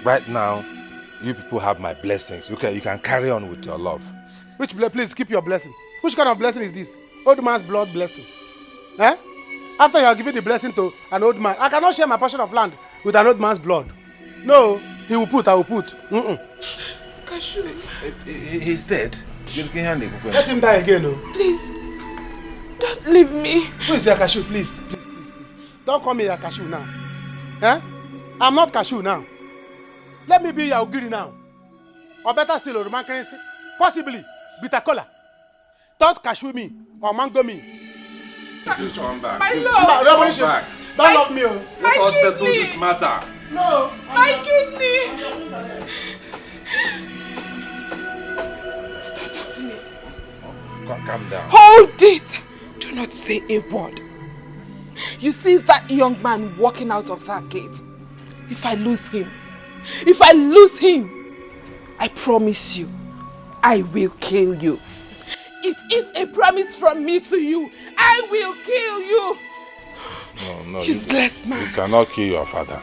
right now, you people have my blessings. You can carry on with your love. Please keep your blessing. Which kind of blessing is this? Old man's blood blessing. After you have given the blessing to an old man, I cannot share my portion of land with an old man's blood. No, he will put, I will put. Kashu. He's dead. Let him die again, no? Please, don't leave me. Who is your Kashu? Please. Don't call me your Kashu now. I'm not Kashu now. Let me be your Ogiri now. Or better still, a Roman currency. Possibly, bitter cola. Don't Kashu me or mango me. Just come back. My love. Don't love me. Let us settle this matter. No. My kidney. Calm down. Hold it. Do not say a word. You see that young man walking out of that gate? If I lose him, I promise you, I will kill you. If It is a promise from me to you. I will kill you. No, Useless man. You cannot kill your father.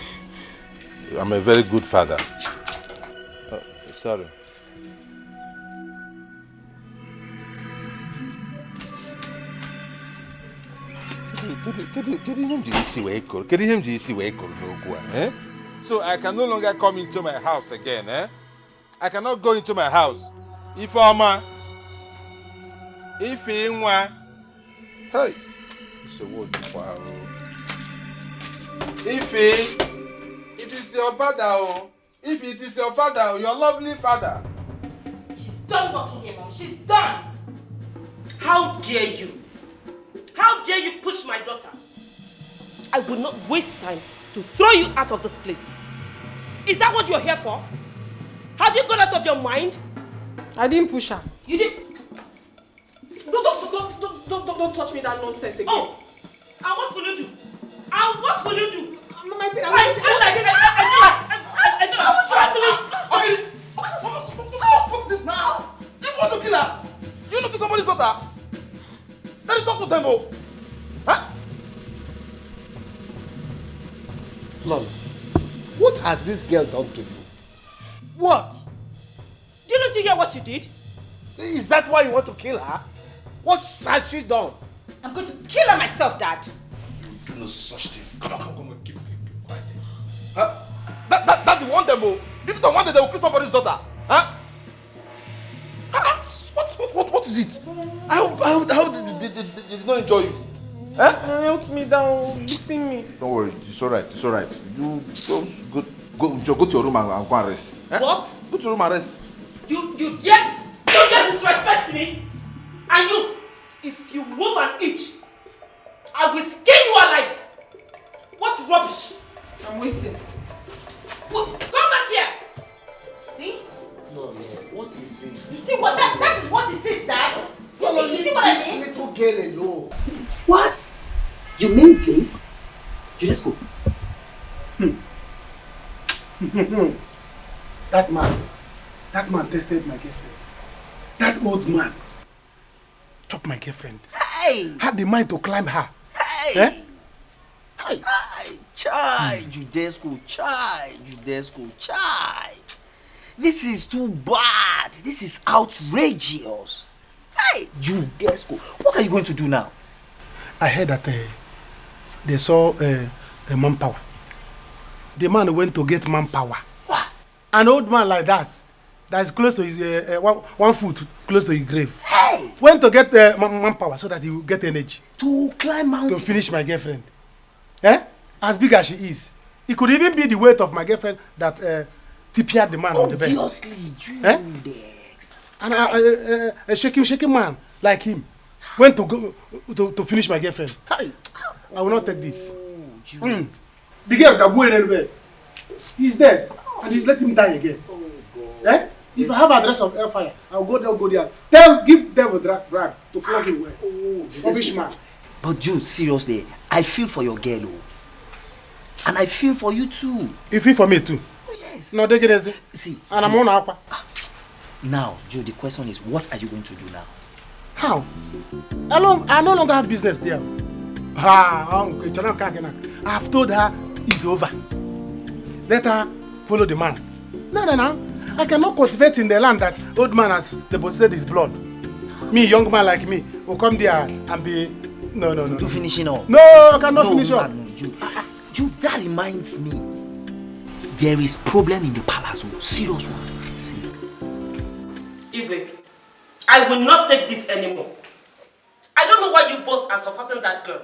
I'm a very good father. Sorry. So I can no longer come into my house again, eh? I cannot go into my house. If Inwa, hey, it's a word for If it is your father, oh, if it is your father, your lovely father. She's done working here, Mom. She's done. How dare you? How dare you push my daughter? I will not waste time to throw you out of this place. Is that what you're here for? Have you gone out of your mind? I didn't push her. You did. Don't touch me that nonsense again. Oh, and what will you do? And what will you do? I feel like What's this now? You want to kill her? You look at somebody's daughter? Let me talk to them, oh. Huh? Lolo, what has this girl done to you? What? Didn't you hear what she did? Is that why you want to kill her? What has she done? I'm going to kill her myself, Dad. You do no such thing. Come on, keep quiet. Huh? That's the one them, oh. If you don't want it, they will kill somebody's daughter. Huh? What is it? How did they not enjoy you? Huh? Help me down, beating me. Don't worry, it's alright, it's alright. You just go to your room and go and rest. What? Go to your room and rest. You dare disrespect me? And you, if you move an inch, I will skin you alive. What rubbish? I'm waiting. Come back here. See? No, what is it? You see what that is what it is, Dad? You see what I mean? Little girl alone. What? You mean this? You just go. That man tested my girlfriend. That old man chopped my girlfriend. Hey! Had the mind to climb her. Hey! Eh? Hey! Chai! Judesco, chai! Judesco, chai! This is too bad. This is outrageous. Hey! Judesco, what are you going to do now? I heard that they saw manpower. The man went to get manpower. What? An old man like that is close to his 1 foot close to his grave. Hey! Went to get manpower so that he will get energy to climb mountain to finish my girlfriend. Eh? As big as she is, it could even be the weight of my girlfriend that tipped the man on the bed. Obviously, Judex. And a shaking man like him went to go to finish my girlfriend. Hi. I will not take this. The girl that went anywhere, he's dead, and he let him die again. Eh? If I have address of Hellfire, I'll go there. Give them a drag to flog him away. Rubbish man. But Jude, seriously, I feel for your girl, and I feel for you too. You feel for me too? Oh, yes. No, they get it. See, and I'm on up. Now, Jude, the question is, what are you going to do now? How? I no longer have business there. I've told her it's over. Let her follow the man. No. I cannot cultivate in the land that old man has deposited his blood. Me, young man like me, will come there and be... No. You finishing up? No, I cannot finish up. No, Jude, that reminds me. There is problem in the palace. Serious one. See. Igwe, I will not take this anymore. I don't know why you both are supporting that girl.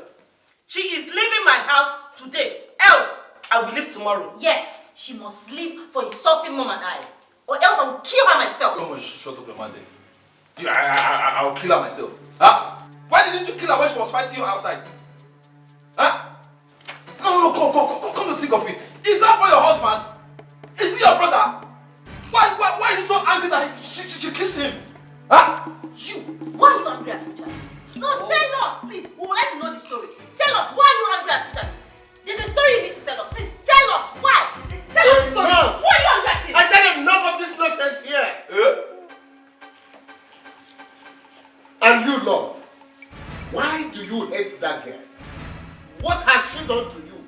She is leaving my house today. Else, I will leave tomorrow. Yes, she must leave for insulting Mom and I. Or else I will kill her myself. Come on, shut up your mouth then. I'll kill her myself. Huh? Why didn't you kill her when she was fighting you outside? Huh? No, come to think of it. Is that boy your husband? Is he your brother? Why are you so angry that she kissed him? Huh? You, why are you angry at Richard? No, tell us, please. We would like to know the story. Tell us, why are you angry at Richard? There's a story you need to tell us. Please, tell us, why? Tell us the story. Why are you angry at him? I said enough of this nonsense here. Yeah? And Why do you hate that girl? What has she done to you?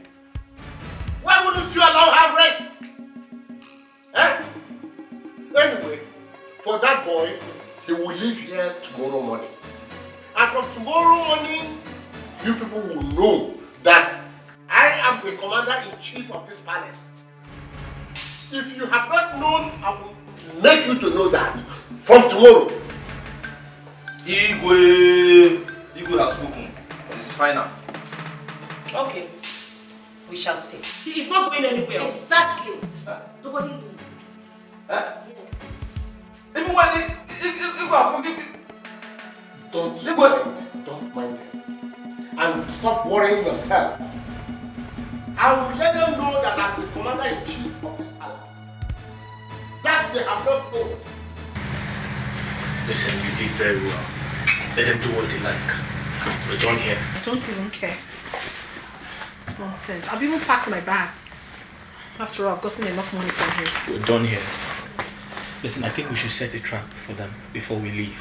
Why wouldn't you allow her rest? Eh? Anyway, for that boy, he will leave here tomorrow morning. And from tomorrow morning, you people will know that I am the commander-in-chief of this palace. If you have not known, I will make you to know that from tomorrow. Igwe has spoken. It's final. Okay. We shall see. He is not going anywhere. Exactly. Nobody leaves. Yes. Even when Igwe has spoken, Don't mind them. And stop worrying yourself. I will let them know that I'm the commander-in-chief of this palace. That they have not known. Listen, you did very well. Let them do what they like. We're done here. I don't even care. Nonsense. I've even packed my bags. After all, I've gotten enough money from him. We're done here. Listen, I think we should set a trap for them before we leave.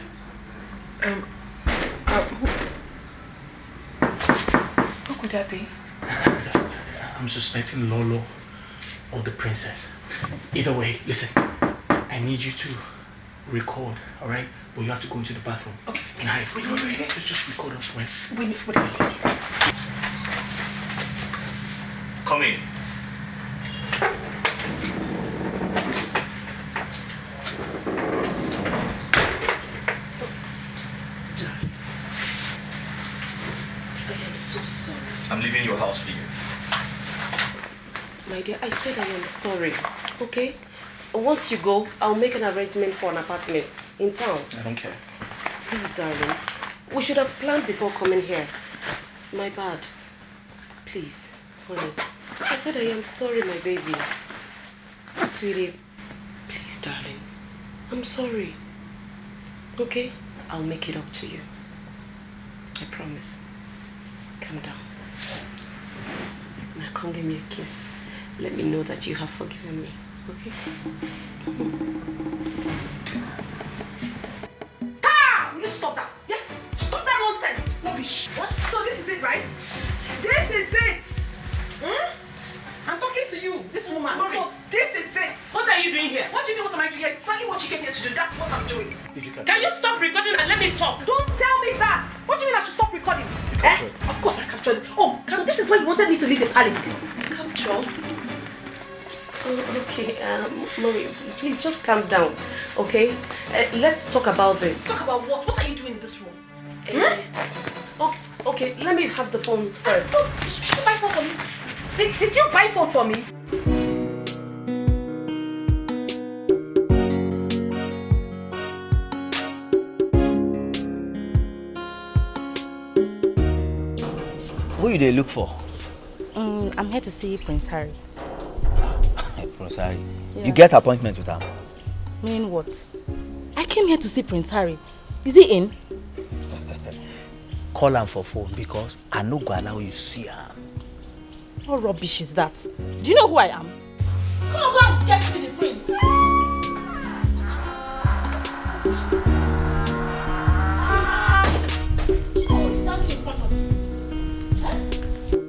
Who could that be? I'm suspecting Lolo or the princess. Either way, listen, I need you to record, alright? But you have to go into the bathroom. Okay. And hide. Wait. Let's just record us, right? Wait. Come in. I am so sorry. I'm leaving your house for you. My dear, I said I am sorry, okay? Once you go, I'll make an arrangement for an apartment in town. I don't care. Please, darling. We should have planned before coming here. My bad. Please, honey. I said I am sorry, my baby. Sweetie, please, darling. I'm sorry. Okay? I'll make it up to you. I promise. Calm down. Now come give me a kiss. Let me know that you have forgiven me. Okay? Will you stop that? Yes? Stop that nonsense! Rubbish! What? So this is it, right? This is it! I'm talking to you, this woman. Mommy. So this is it! What are you doing here? What do you mean what am I doing here? Exactly what you came here to do. That's what I'm doing. Can you stop recording and let me talk? Don't tell me that! What do you mean I should stop recording? Of course I captured it. Oh, so this is why you wanted me to leave the palace. Capture? Oh, okay, Mori, please just calm down, okay? Let's talk about this. Talk about what? What are you doing in this room? Okay, let me have the phone first. Did you buy phone for me? Did you buy phone for me? Who you they look for? I'm here to see Prince Harry. Prince Harry. Yeah. You get appointment with her? Mean what? I came here to see Prince Harry. Is he in? Call him for phone because I no go allow you see him. What rubbish is that? Do you know who I am? Come on, go and get me the prince.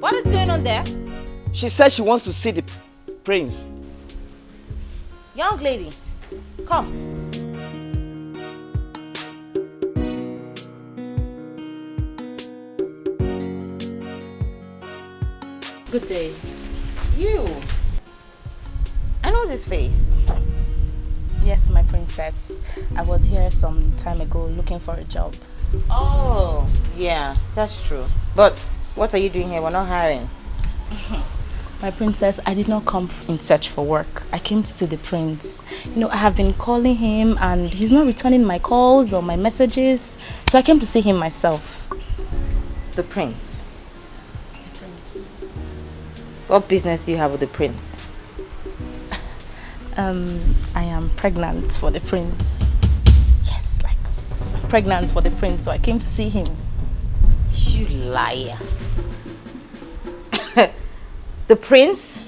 What is going on there? She says she wants to see the prince. Young lady, come. Good day. You. I know this face. Yes, my princess. I was here some time ago looking for a job. Oh, yeah, that's true. But what are you doing here? We're not hiring. My princess, I did not come in search for work. I came to see the prince. You know, I have been calling him and he's not returning my calls or my messages. So I came to see him myself. The prince? The prince. What business do you have with the prince? I am pregnant for the prince. Yes, like, I'm pregnant for the prince, so I came to see him. You liar. The prince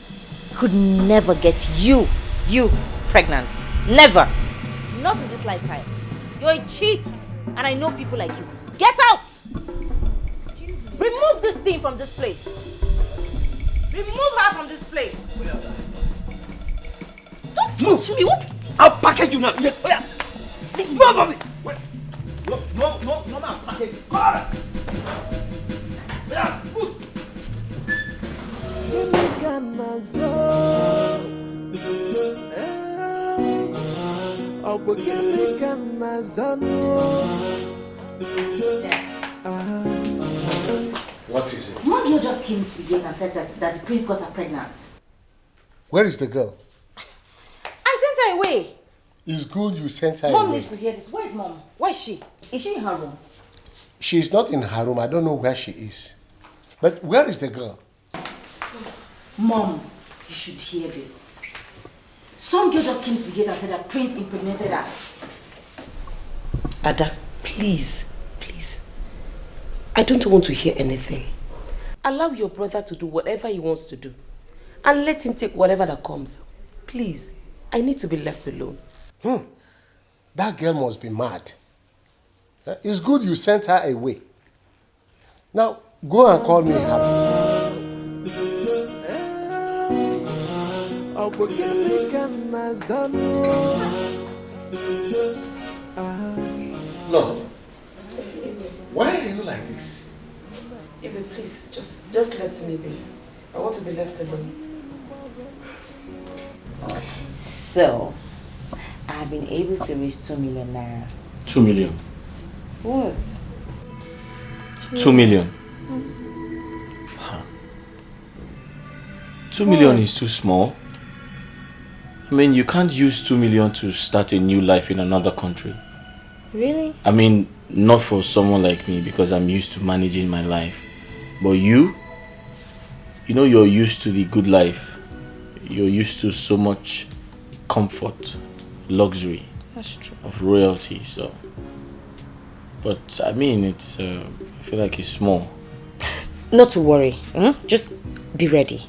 could never get you pregnant. Never. Not in this lifetime. You're a cheat. And I know people like you. Get out! from this place. Remove her from this place. Don't touch me. What? I'll package you now. Yeah. Move on me. Wait. No, man. Package. Come on. Yeah. Move. What is it? One girl just came to the gate and said that the prince got her pregnant. Where is the girl? I sent her away. It's good you sent her Mom away. needs to hear this. Where is mom? Where is she? Is she in her room? She is not in her room. I don't know where she is. But where is the girl? Mom, you should hear this. Some girl just came to the gate and said that prince impregnated her. Ada, please. I don't want to hear anything. Allow your brother to do whatever he wants to do. And let him take whatever that comes. Please, I need to be left alone. That girl must be mad. It's good you sent her away. Now, go and call me Harry. No. Why are you like this? Even please, just let me be. I want to be left alone. So, I have been able to raise 2 million naira. 2 million. What? 2 million. 2 million is too small. I mean, you can't use 2 million to start a new life in another country. Really? I mean, not for someone like me because I'm used to managing my life. But you know you're used to the good life. You're used to so much comfort, luxury. That's true. Of royalty, so. But I mean, it's, I feel like it's small. Not to worry. Just be ready.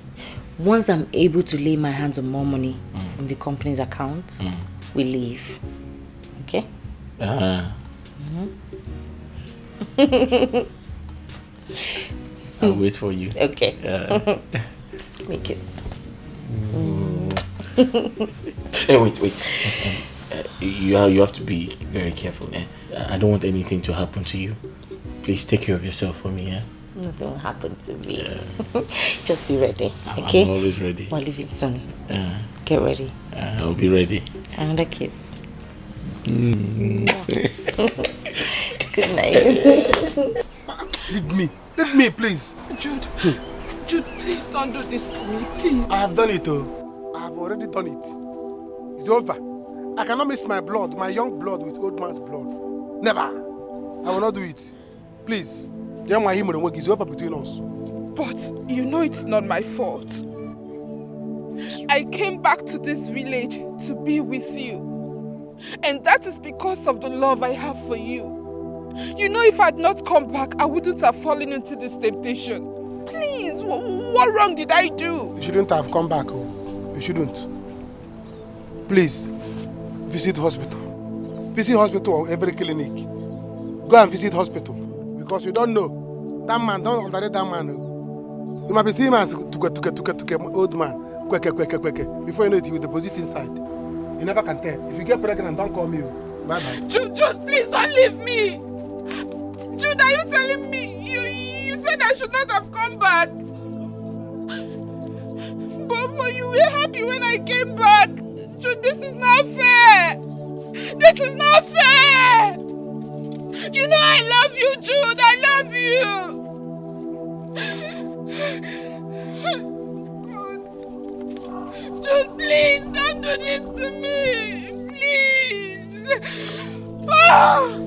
Once I'm able to lay my hands on more money from the company's accounts, we leave. Okay? I'll wait for you. Okay. Make it. Hey, wait. You have to be very careful. I don't want anything to happen to you. Please take care of yourself for me. Nothing will happen to me. Just be ready. Okay? I'm always ready. We're leaving soon. Get ready. I'll be ready. Another kiss. Good night. Leave me, please. Jude, please don't do this to me, please. I have done it, I have already done it. It's over. I cannot mix my blood, my young blood, with old man's blood. Never. I will not do it. Please. It's over between us. But you know it's not my fault. I came back to this village to be with you. And that is because of the love I have for you. You know, if I had not come back, I wouldn't have fallen into this temptation. Please, what wrong did I do? You shouldn't have come back. You shouldn't. Please, visit hospital. Visit hospital or every clinic. Go and visit hospital. Because you don't know. That man, don't underrate that man. You might be seeing him as old man. Before you know it, he will deposit inside. You never can tell. If you get pregnant, don't call me. Bye-bye. Jude, please don't leave me. Jude, are you telling me? You said I should not have come back. But you were happy when I came back. Jude, this is not fair. This is not fair. You know I love you, Jude. I love you. Jude, please don't do this to me. Please. Oh!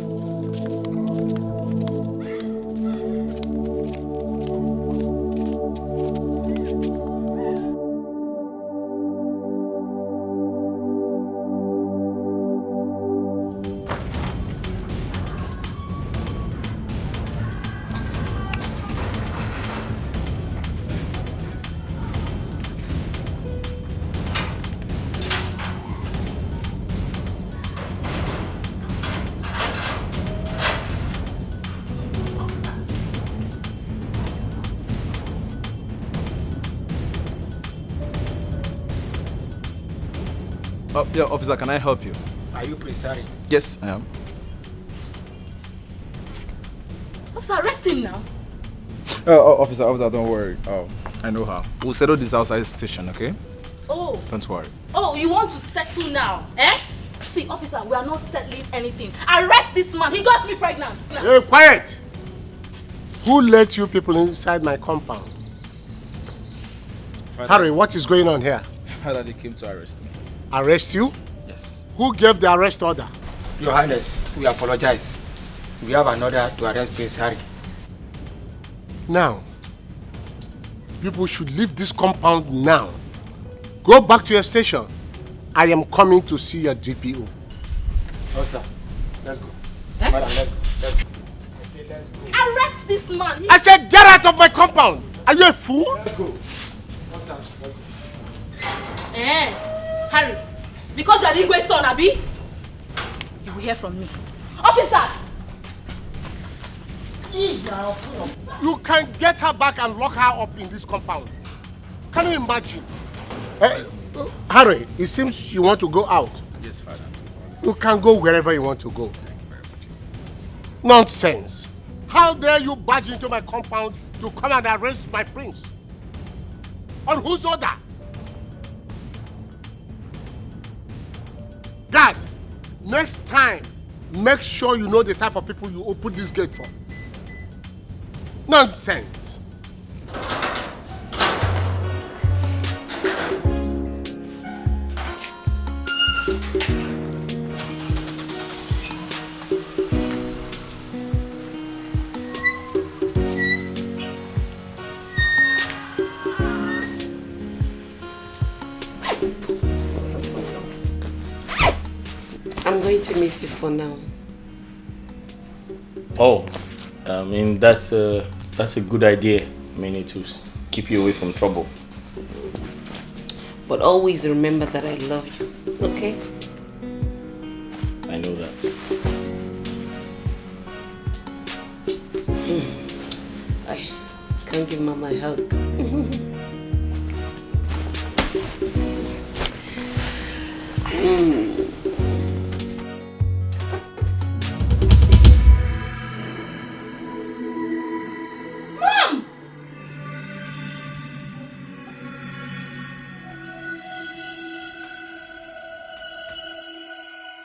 Yeah, officer, can I help you? Are you Prince Harry? Yes, I am. Officer, arrest him now. Officer, don't worry. Oh, I know how. We'll settle this outside station, okay? Oh. Don't worry. Oh, you want to settle now, eh? See, officer, we are not settling anything. Arrest this man. He got me pregnant. Now. Hey, quiet! Who let you people inside my compound? Father, Harry, what is going on here? Father, they came to arrest me. Arrest you? Yes. Who gave the arrest order? Your Highness, we apologize. We have an order to arrest Prince Harry. Now, people should leave this compound now. Go back to your station. I am coming to see your DPO. Officer, let's go. Madam, let's go. Let's go. I say let's go. Arrest this man. I said get out of my compound. Are you a fool? Let's go. Officer, let's go. Harry, because you are the Igwe's son, Abi, you will hear from me. Officer! You can get her back and lock her up in this compound. Can you imagine? Harry, it seems you want to go out. Yes, Father. You can go wherever you want to go. Nonsense. How dare you barge into my compound to come and arrest my prince? On whose order? Dad, next time, make sure you know the type of people you open this gate for. Nonsense. I'm going to miss you for now. Oh, I mean, that's a good idea. I mean, it will keep you away from trouble. But always remember that I love you, okay? I know that. I can't give Mama a hug.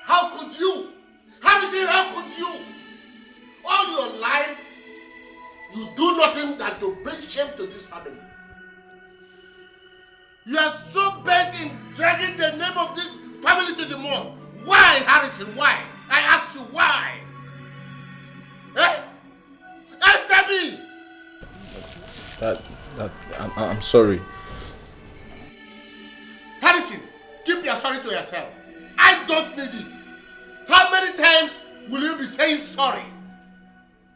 How could you? Harrison, how could you? All your life, you do nothing than to bring shame to this family. You are so bent in dragging the name of this family to the mud. Why, Harrison, why? I ask you, why? Eh? Answer me! I'm sorry. Harrison, keep your sorry to yourself. I don't need it. How many times will you be saying sorry?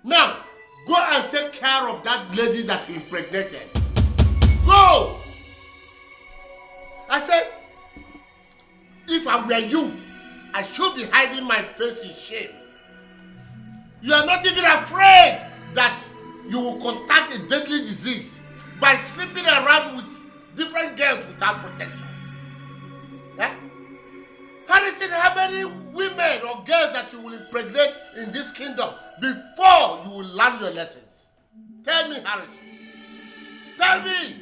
Now, go and take care of that lady that you impregnated. Go! I said, if I were you, I should be hiding my face in shame. You are not even afraid that you will contract a deadly disease by sleeping around with different girls without protection. Eh? Harrison, how many women or girls that you will impregnate in this kingdom before you will learn your lessons? Tell me, Harrison. Tell me!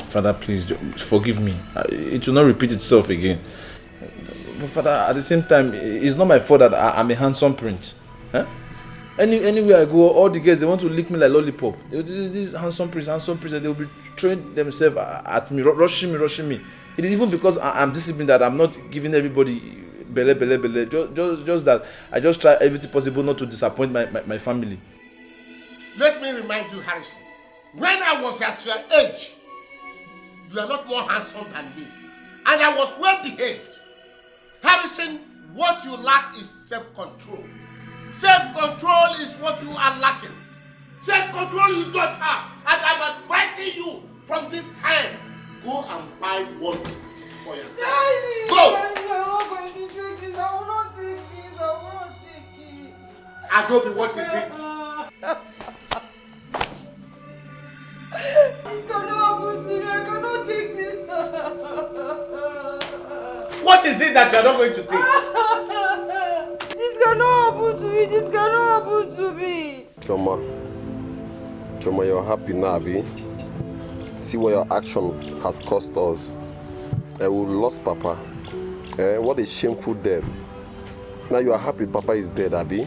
Father, please forgive me. It will not repeat itself again. But Father, at the same time, it's not my fault that I'm a handsome prince. Huh? Anywhere I go, all the girls, they want to lick me like lollipop. This handsome prince, they will be throwing themselves at me, rushing me. It is even because I'm disciplined that I'm not giving everybody bele. Just that I just try everything possible not to disappoint my family. Let me remind you, Harrison, when I was at your age, you are not more handsome than me. And I was well behaved. Harrison, what you lack is self-control. Self-control is what you are lacking. Self-control you don't have. And I'm advising you from this time, go and buy one for yourself. Daddy, Go! I'm not going to take this. I will not take this. I will not take it. Adobe, what is it? This cannot happen to me. I cannot take this. What is it that you're not going to take? This cannot happen to me. This cannot happen to me. Choma, you're happy now, Abi? See what your action has cost us. We lost Papa. What a shameful death. Now you are happy Papa is dead, Abi?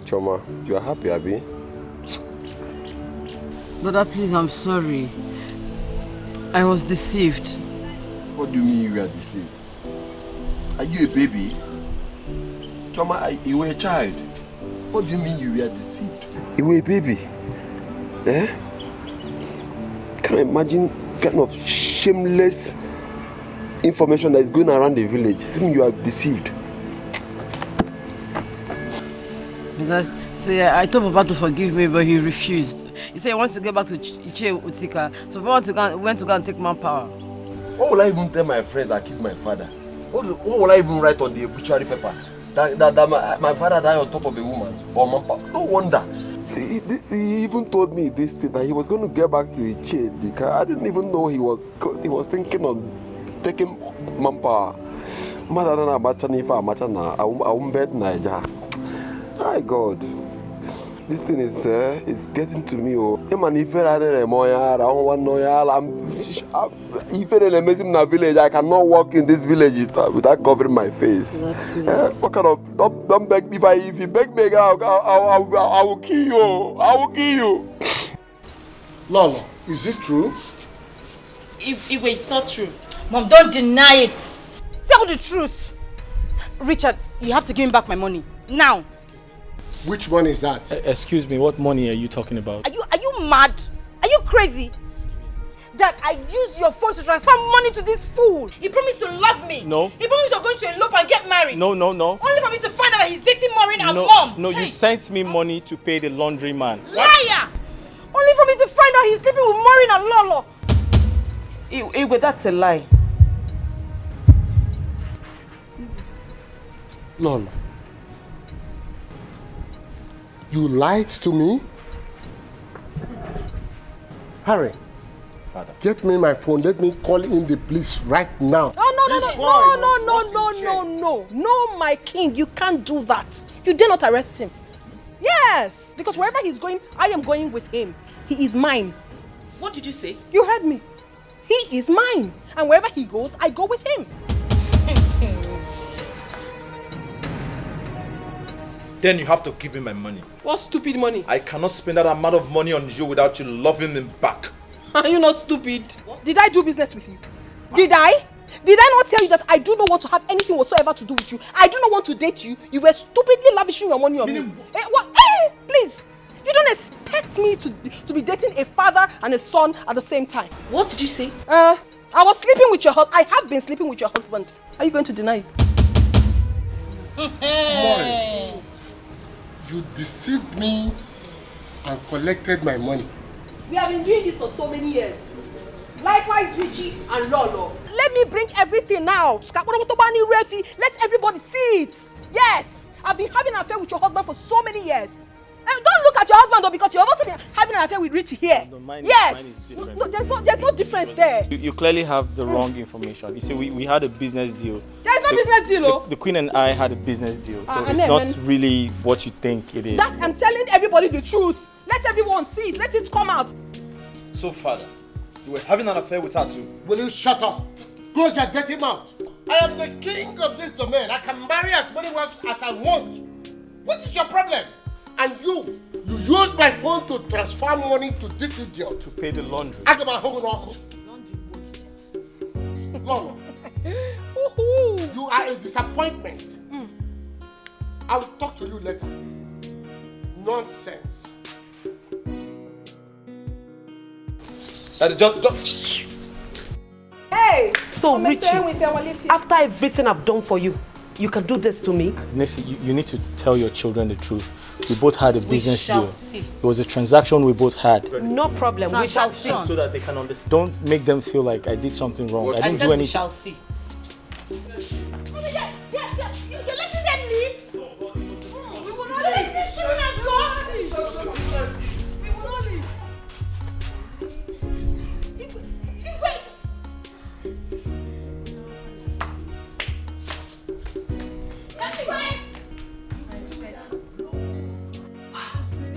Choma, you are happy, Abi? Brother, please, I'm sorry. I was deceived. What do you mean you were deceived? Are you a baby? Choma, you were a child. What do you mean you were deceived? You were a baby. Can you imagine kind of shameless information that is going around the village? Seeing you are deceived. See, I told Papa to forgive me, but he refused. He said he wants to get back to Iche Utika, so Papa went to go and take manpower. What will I even tell my friends that killed my father? What will I even write on the obituary paper? That my father died on top of a woman or manpower? No wonder. He even told me this thing, that he was going to get back to Iche. I didn't even know he was thinking of taking manpower. My God, this thing is getting to me. I cannot walk in this village without covering my face. What kind of don't beg me? If you beg me, I will kill you. I will kill you. Lolo, is it true? It's not true. Mom, don't deny it. Tell the truth. Richard, you have to give me back my money now. Which one is that? Excuse me, what money are you talking about? Are you mad? Are you crazy? Dad, I used your phone to transfer money to this fool. He promised to love me. No. He promised you're going to elope and get married. No. Only for me to find out that he's dating Maureen and No, Mom. no, you sent me money to pay the laundry man. Liar! Only for me to find out he's sleeping with Maureen and Lolo. Igwe, that's a lie. Lolo, you lied to me? Harry, Father, get me my phone. Let me call in the police right now. No, my king, you can't do that. You dare not arrest him. Yes, because wherever he's going, I am going with him. He is mine. What did you say? You heard me. He is mine. And wherever he goes, I go with him. Then you have to give me my money. What stupid money? I cannot spend that amount of money on you without you loving me back. Are you not stupid? What? Did I do business with you? Did I? Did I not tell you that I do not want to have anything whatsoever to do with you? I do not want to date you. You were stupidly lavishing your money on me. What? Hey, please. You don't expect me to be dating a father and a son at the same time. What did you say? I was sleeping with your husband. I have been sleeping with your husband. Are you going to deny it? Maureen, you deceived me and collected my money. We have been doing this for so many years. Likewise, Richie and Lolo. Let me bring everything out. Let everybody see it. Yes, I've been having an affair with your husband for so many years. Don't look at your husband though, because you've also been having an affair with Richie here. No, mine yes. Is different. No, there's no difference there. You clearly have the wrong information. You see, we had a business deal. There's no business deal, though. The Queen and I had a business deal. So it's not really what you think it is. That I'm telling everybody the truth. Let everyone see it. Let it come out. So, Father, you were having an affair with her too. Will you shut up? Close your dirty mouth. I am the king of this domain. I can marry as many wives as I want. What is your problem? And you used my phone to transfer money to this idiot. To pay the laundry. Lolo, you are a disappointment. I will talk to you later. Nonsense. Hey! So, Richie, after everything I've done for you, you can do this to me? Nisi, you need to tell your children the truth. We both had a business deal. See. It was a transaction we both had. No problem. We shall see. So that they can understand. Don't make them feel like I did something wrong. I didn't do anything. We shall see. You're letting them leave? We will not leave. These children have gone. We will not leave.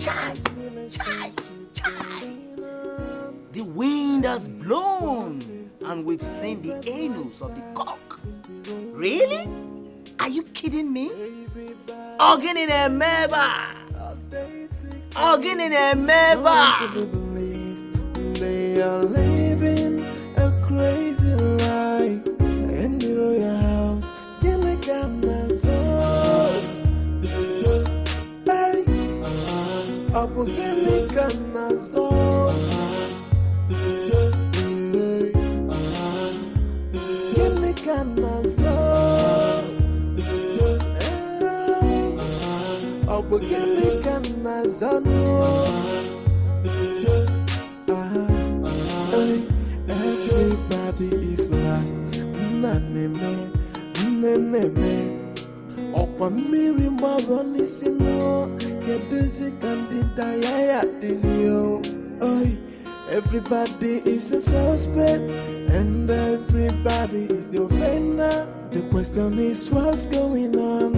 Chai. The wind has blown and we've seen the anus of the cock. Really? Are you kidding me? Organ in a meva. Organ in a meva. They are living a crazy life in the royal house. Give me Ghana soul. Hey, up give me Ghana soul. Give me Ghana soul. Up give me Ghana soul. Everybody is lost. Naneme. Okwa miri maboni sino. Kedisi kandida ya dizio. Everybody is a suspect. And everybody is the offender. The question is what's going on?